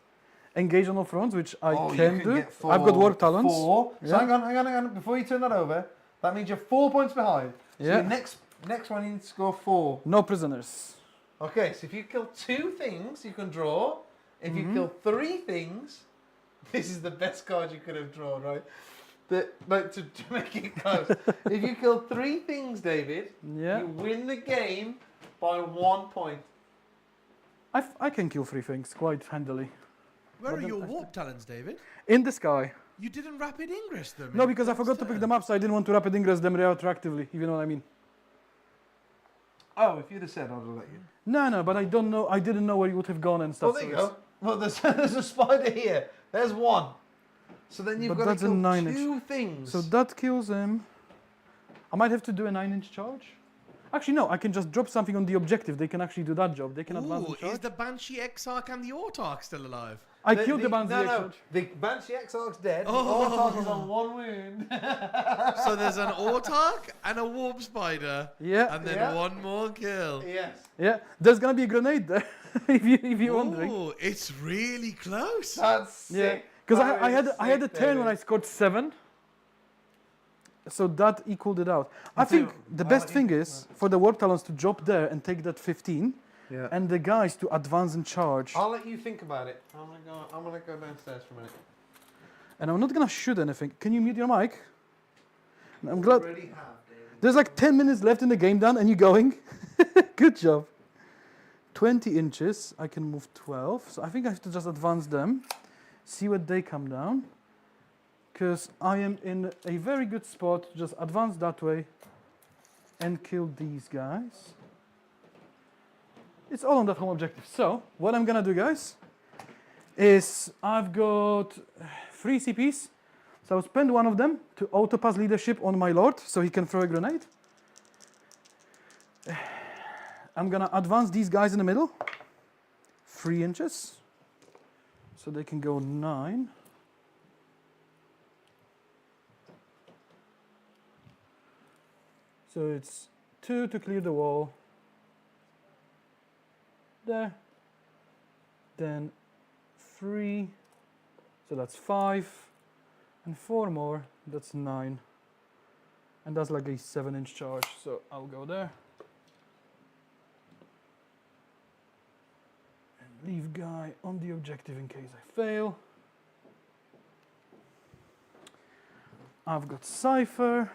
Engage on all fronts, which I Oh, you can do. get I've got Warp Talons. 4. So Yeah. hang on. Before you turn that over, that means you're 4 points behind. So Yeah. your next one, you need to score 4. No prisoners. Okay, so if you kill 2 things, you can draw. If you Mhm. kill 3 things, this is the best card you could have drawn, right? To make it close. If you kill 3 things, David, Yeah. you win the game by 1 point. I can kill 3 things quite handily. Where But are then your I- warp talents, David? In the sky. You didn't rapid ingress them. No, in because I God's forgot to pick turn. them up, so I didn't want to rapid ingress them retroactively, if you know what I mean. Oh, if you'd have said, I'd have let you. No, but I don't know. I didn't know where you would have gone and stuff. Well, there you so go. Well, there's a spider here. There's 1. So then you've But got to that's a kill 9-inch. 2 things. So that kills him. I might have to do a 9-inch charge. Actually, no. I can just drop something on the objective. They can actually do that job. They can advance Ooh, and charge. is the Banshee Exarch and the Autarch still alive? I killed the Banshee No, charge. the Banshee Exarch's dead. Oh. The Autarch is on 1 wound. So there's an Autarch and a Warp Spider, Yeah, and then Yeah. 1 more kill. Yes. yeah. There's gonna be a grenade there, if you're wondering. Ooh, it's really close. That's Yeah, sick. because That I is had a sick, turn when I David. scored 7. So that equaled it out. I You think do. the I'll best let thing you- is for the Warp Talons to drop there and take that 15, Yeah. and the guys to advance and charge. I'll let you think about it. I'm gonna go downstairs for a minute. And I'm not gonna shoot anything. Can you mute your mic? I'm glad. Already have, David. There's like 10 minutes left in the game, Dan, and you're going. Good job. 20 inches. I can move 12. So I think I have to just advance them. See what they come down. Because I am in a very good spot. Just advance that way and kill these guys. It's all on that home objective. So what I'm gonna do, guys, is I've got 3 CPs. So I'll spend 1 of them to auto-pass leadership on my lord so he can throw a grenade. I'm gonna advance these guys in the middle. 3 inches. So they can go 9. So it's 2 to clear the wall. There. Then 3. So that's 5. And 4 more. That's 9. And that's like a 7-inch charge. So I'll go there. And leave guy on the objective in case I fail. I've got Cypher.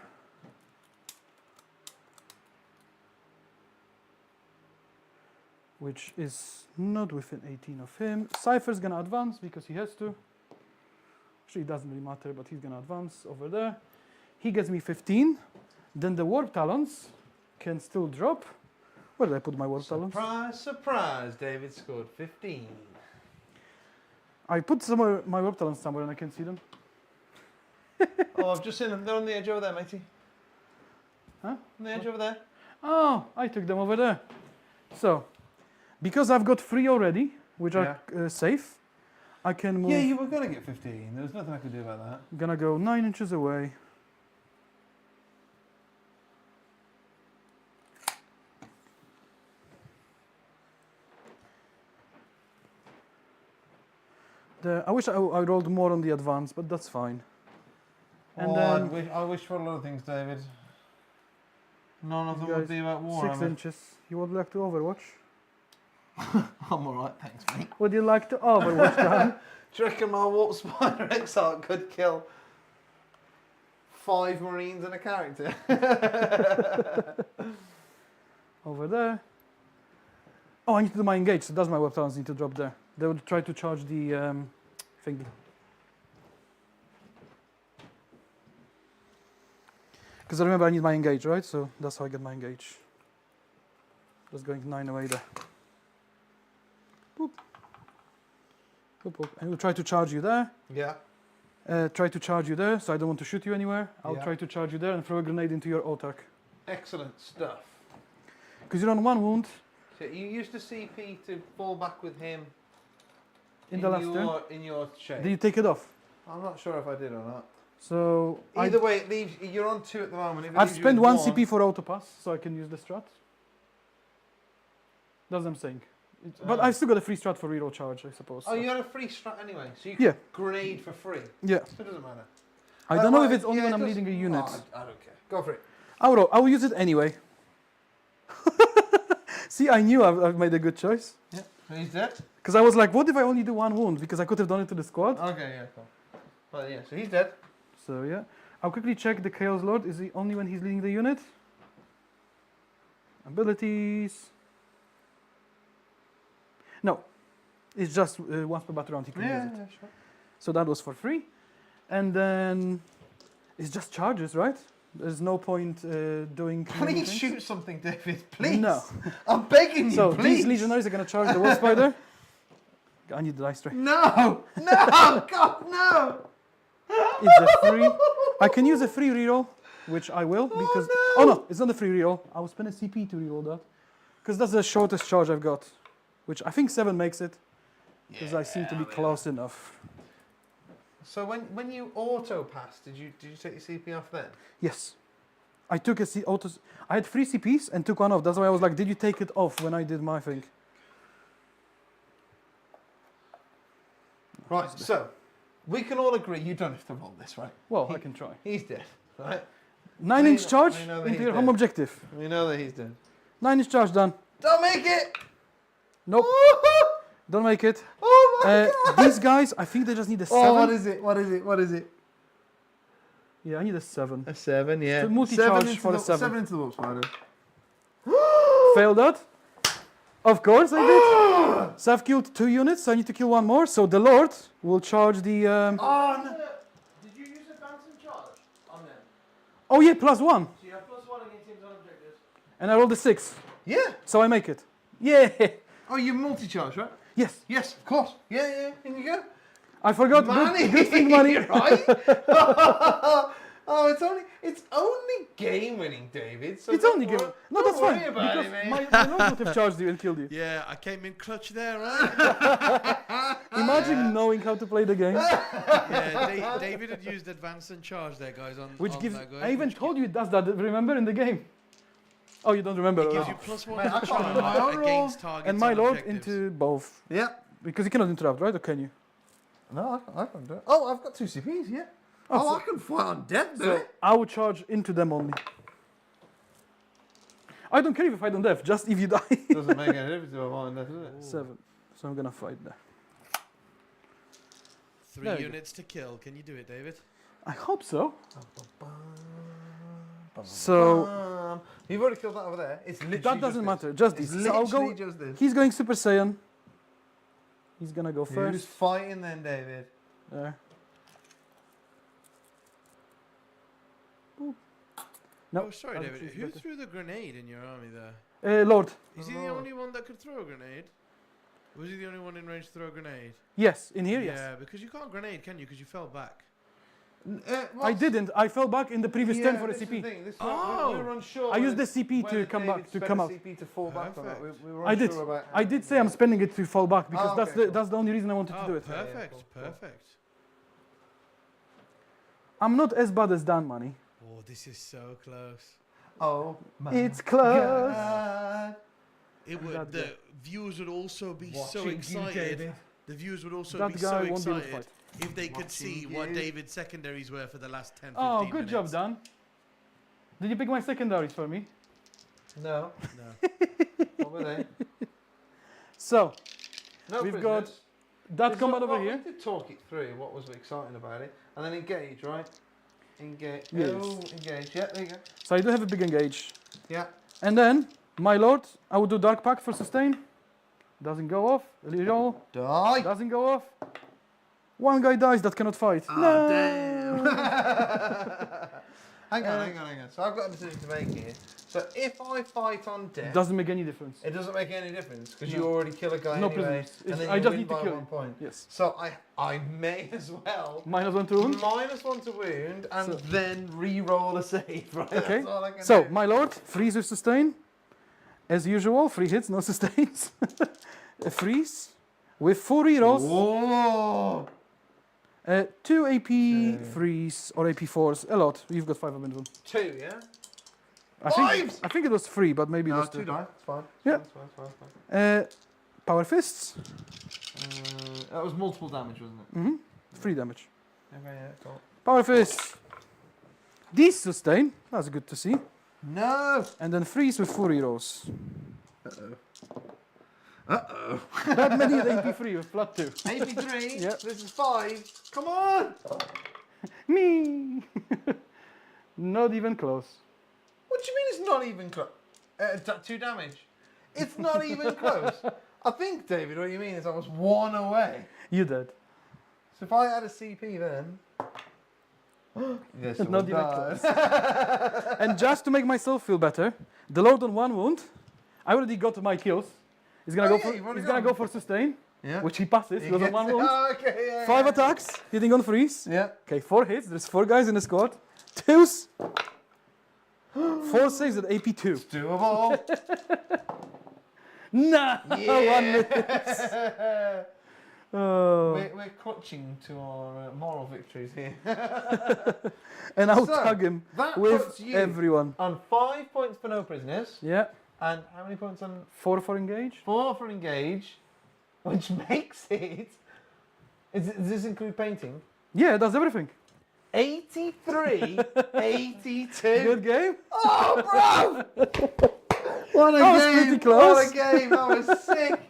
Which is not within 18 of him. Cypher's gonna advance because he has to. Actually, it doesn't really matter, but he's gonna advance over there. He gets me 15. Then the Warp Talons can still drop. Where did I put my Warp Talons? Surprise, surprise, David scored 15. I put somewhere my Warp Talons somewhere and I can see them. Oh, I've just seen them. They're on the edge over there, matey. Huh? On the edge over there. Oh, I took them over there. So, because I've got 3 already, which are safe, I can move. Yeah, you were going to get 15. There was nothing I could do about that. I'm gonna go 9 inches away. I wish I rolled more on the advance, but that's fine. And then I wish for a lot of things, David. None of them guys, would be about 6 Warhammer. inches. You would like to Overwatch? I'm alright, thanks, mate. Would you like to Overwatch, Dan? Do you reckon my Warp Spider Exarch could kill 5 Marines and a character? Over there. Oh, I need to do my engage, so that's my weapons need to drop there. They would try to charge the thingy. Because I remember I need my engage, right? So that's how I get my engage. Just going 9 away there. Boop. Boop, boop. And we'll try to charge you there. Yeah. Try to charge you there, so I don't want to shoot you anywhere. I'll Yeah. try to charge you there and throw a grenade into your autark. Excellent stuff. Because you're on 1 wound So you used to CP to fall back with him in the last turn. in your shape. Did you take it off? I'm not sure if I did or not. So Either way, it leaves you're on 2 at the moment. If it I've leaves you spent with 1 CP for autopass, so I can use the strat. That's what I'm saying. But I've still got a free strat for reroll charge, I suppose. Oh, so. you had a free strat anyway, so you Yeah. could grenade for free. Yeah. So it doesn't matter. I don't know if well, it's only yeah, when it I'm does- leading a unit. Oh, I don't care. Go for it. I'll use it anyway. See, I knew I've made a good choice. Yeah. He's dead. Because I was like, what if I only do 1 wound? Because I could have done it to the squad. Okay, yeah, cool. But yeah, so he's dead. So yeah. I'll quickly check the Chaos Lord. Is he only when he's leading the unit? Abilities. No. It's just once per battle round he can use it. sure. So that was for free. And then it's just charges, right? There's no point doing... many Please things. shoot something, David. Please. No. I'm begging you, So please. these legionaries are going to charge the Wolf Spider. I need the dice tray. No! No! God, no! It's a free... I can use a free reroll, which I will, because... no. Oh no, it's not a free reroll. I will spend a CP to reroll that. Because that's the shortest charge I've got. Which I think 7 makes it. Because I seem to be close enough. So when you auto passed, did you take your CP off then? Yes. I took a auto... I had 3 CPs and took 1 off. That's why I was like, did you take it off when I did my thing? Right, so we can all agree you don't have to roll this, right? Well, I can try. He's dead, right? 9-inch charge we know that into he's your dead. home objective. We know that he's dead. 9-inch charge done. Don't make it! Nope. Don't make it. Oh my God! These guys, I think they just need a 7. Oh, what is it? What is it? What is it? Yeah, I need a 7. A 7, yeah. So multi-charge 7 into for a the- 7. 7 into the Warp Spider. Failed that? Of course I did. So I've killed 2 units, so I need to kill 1 more. So the Lord will charge the... Oh, no. Did you use advance and charge on them? Oh yeah, +1. So you have +1 against teams on objectives. And I rolled a 6. Yeah. So I make it. Yeah. Oh, you multi-charge, right? Yes. Yes, of course. Yeah, yeah. In you go. I forgot. Money, Good thing money. right? Oh, it's only game winning, David. So It's don't only game. wor- No, don't that's worry fine. about Because it, mate. my Lord would have charged you and killed you. Yeah, I came in clutch there, right? Imagine knowing how to play the game. Yeah, David had used advance and charge there, guys. Which on gives... that, guys, I even which told you it does that, remember, in the game. Oh, you don't remember. It gives oh. you +1 Mate, I to can't remember my charge own against targets And my on Lord objectives. into both. Yeah. Because you cannot interrupt, right? Or can you? No, I can do it. Oh, I've got 2 CPs, yeah. Oh, Oh, so- I can fight on death, So baby. I will charge into them only. I don't care if you fight on death, just if you die. Doesn't make any difference if I fight on death, does it? 7. So I'm gonna fight there. 3 There you go. units to kill. Can you do it, David? I hope so. So You've already killed that over there. It's literally that doesn't just matter. Just This. this. It's So I'll literally go. just this. He's going Super Saiyan. He's gonna go Who's first. fighting then, David? There. Boop. No. Oh, sorry, I'll David. choose Who better. threw the grenade in your army there? Lord. Is he the only one that could throw a grenade? Was he the only one in range to throw a grenade? Yes, in here, yes. Yeah, because you can't grenade, can you? Because you fell back. I didn't. I fell back in the previous turn for a this is the CP. thing, this is Oh. we were unsure. I used whether- the CP to whether come David back to spent come a out. CP to fall back on that. Perfect. We were I did. unsure about I did say I'm spending it to fall back because Oh, that's okay, the cool. that's the only reason I wanted to Oh, do it. perfect, cool, cool. perfect. I'm not as bad as Dan Money. Oh, this is so close. Oh, my It's close. God. It Glad would. The viewers would also be so Watching you, excited. David. The viewers would also That be guy so won't be able to excited if they could see Watching what you. David's secondaries were for the last 10, 15 Oh, minutes. good job, Dan. Did you pick my secondaries for me? No. No. What were they? So, No We've prisoners. that It's combat not- over well, here. We did talk it through. What was exciting about it? And then engage, right? Engage. Yes. Oh, engage. Yeah, there you go. So I do have a big engage. Yeah. And then, my lord, I will do Dark Pact for sustain. Doesn't go off. Reroll. Die. Doesn't go off. One guy dies that cannot fight. Oh, No. damn. hang on. So I've got a decision to make here. So if I fight on death, Doesn't make any difference. it doesn't make any difference because No. you already kill a guy No anyway, prisoners. and It's- then I you just win need to by kill 1 him. point. Yes. So I may as well -1 to wound. -1 to wound and So- then re-roll a save. Right. Okay. That's all I can So, do. my lord, freeze with sustain. As usual, 3 hits, no sustains. A freeze with 4 rerolls. Whoa. 2 AP Okay. freeze or AP 4s. A lot. You've got 5 of them. 2, yeah. I think it was 3, but maybe it No, was 2 2. die. It's fine. Yeah. It's fine. Power fists. That was multiple damage, wasn't it? 3 damage. Okay, yeah, cool. Power fists. These sustain. That's good to see. No. And then freeze with 4 rerolls. Uh-oh. That many at AP3 with flat 2. 83. Yep. This is 5. Come on. Me. Not even close. What do you mean it's not even close? 2 damage. It's not even close. I think, David, what you mean is I was 1 away. You did. So if I had a CP then... Yes, it Not would even die. close. And just to make myself feel better, the load on 1 wound, I already got my kills. He's gonna Oh, go yeah, for you've already he's gonna got go for sustain, Yeah. which he passes. He goes on 1 wound. Oh, okay, yeah, 5 yeah. attacks, hitting on freeze. Yeah. Okay, 4 hits. There's 4 guys in the squad. 2s. 4 saves at AP2. Doable. Nah. Yeah. 1 minute. Oh. We're clutching to our moral victories here. And I'll So, tag him that with puts you everyone. on 5 points for no prisoners. Yeah. And how many points on 4 for engage. 4 for engage? Which makes it... Does this include painting? Yeah, it does everything. 83, 82. Good game. Oh, bro! What a That was game! pretty close. What a game! That was sick!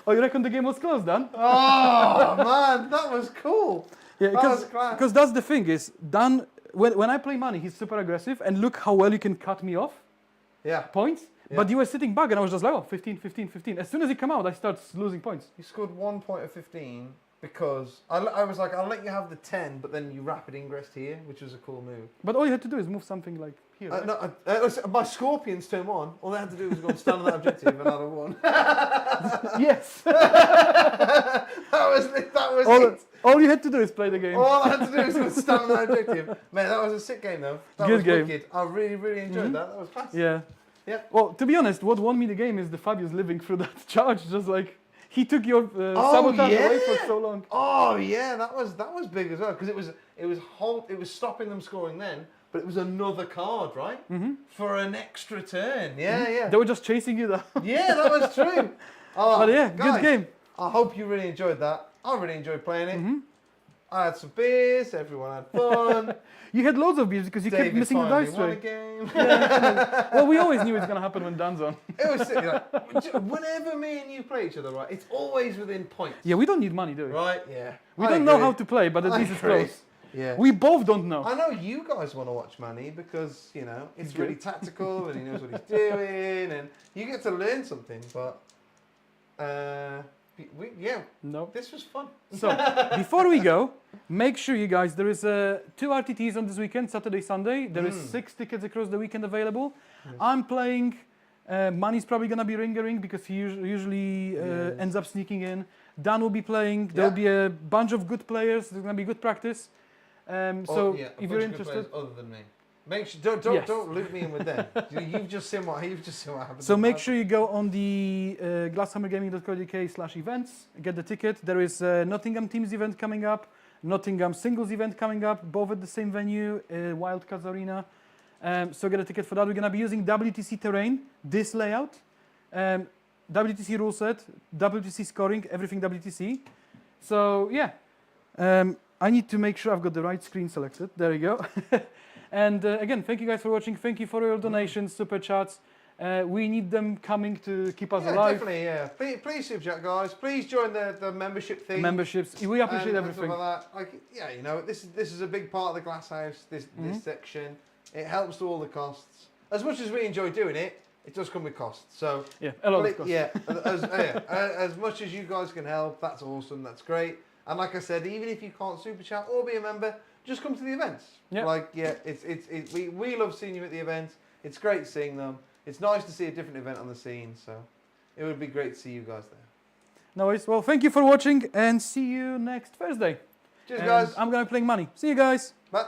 Oh, you reckon the game was close, Dan? Oh man, that was cool. Yeah, That was class. because that's the thing is, Dan, when I play money, he's super aggressive, and look how well you can cut me off Yeah, points. Yeah. But you were sitting back, and I was just like, oh, 15, 15, 15. As soon as he come out, I start losing points. you scored 1 point of 15 because I was like, I'll let you have the 10, but then you rapid ingressed here, which was a cool move. But all you had to do is move something like here. Right? No, listen, my Scorpions turn 1. All they had to do was go and stand on that objective, and I'd have won. Yes. that was it. all you had to do is play the game. All I had to do was go and stand on that objective. Man, that was a sick game though. That Good was game. wicked. I really, really enjoyed that. That was class. Yeah. Yeah. Well, to be honest, what won me the game is the Fabius living through that charge. Just like he took your Oh, sabotage away yeah. for so long. Oh yeah, that was big as well because it was stopping them scoring then, but it was another card, right? For an extra turn. Yeah, yeah. They were just chasing you down. Yeah, that was true. Oh, But yeah, guys, good game. I hope you really enjoyed that. I really enjoyed playing it. I had some beers. Everyone had fun. You had loads of beers because you kept David missing the finally dice won a tray. game. Well, we always knew it's gonna happen when Dan's on. It was sick, like, whenever me and you play each other, right? It's always within points. Yeah, we don't need money, do we? Right? Yeah. We I don't know agree. how to play, but at I least it's agree. close. Yeah. We both don't know. I know you guys want to watch Manny because, you know, it's He's really good. tactical and he knows what he's doing and you get to learn something, but No. this was fun. So, before we go, make sure you guys, there is 2 RTTs on this weekend, Saturday, Sunday. There is 6 tickets across the weekend available. I'm playing, Money's probably going to be ring because he usually ends up sneaking in. Dan will be playing. There'll be a bunch of good players. There's going to be good practice. So, if you're interested... other than me. Make sure don't loop me in with them. You've just seen what happened. So make sure you go on the glasshammergaming.co.uk/events, get the ticket. There is a Nottingham Teams event coming up, Nottingham Singles event coming up, both at the same venue, Wildcats Arena. So get a ticket for that. We're going to be using WTC terrain, this layout, WTC rule set, WTC scoring, everything WTC. So yeah, I need to make sure I've got the right screen selected. There you go. And again, thank you guys for watching. Thank you for your donations, super chats. We need them coming to keep us alive. Definitely, yeah. Please super chat, guys. Please join the membership thing. Memberships. We appreciate and everything. stuff like that. Like, yeah, you know, this is a big part of the Glass House. This section, it helps to all the costs. As much as we enjoy doing it, it does come with costs. So Yeah, a lot of costs. Yeah, as much as you guys can help, that's awesome. That's great. And like I said, even if you can't super chat or be a member, just come to the events. Yeah. Like we love seeing you at the events. It's great seeing them. It's nice to see a different event on the scene. So it would be great to see you guys there. No worries. Well, thank you for watching and see you next Thursday. Cheers, And guys. I'm going to be playing money. See you guys. Bye.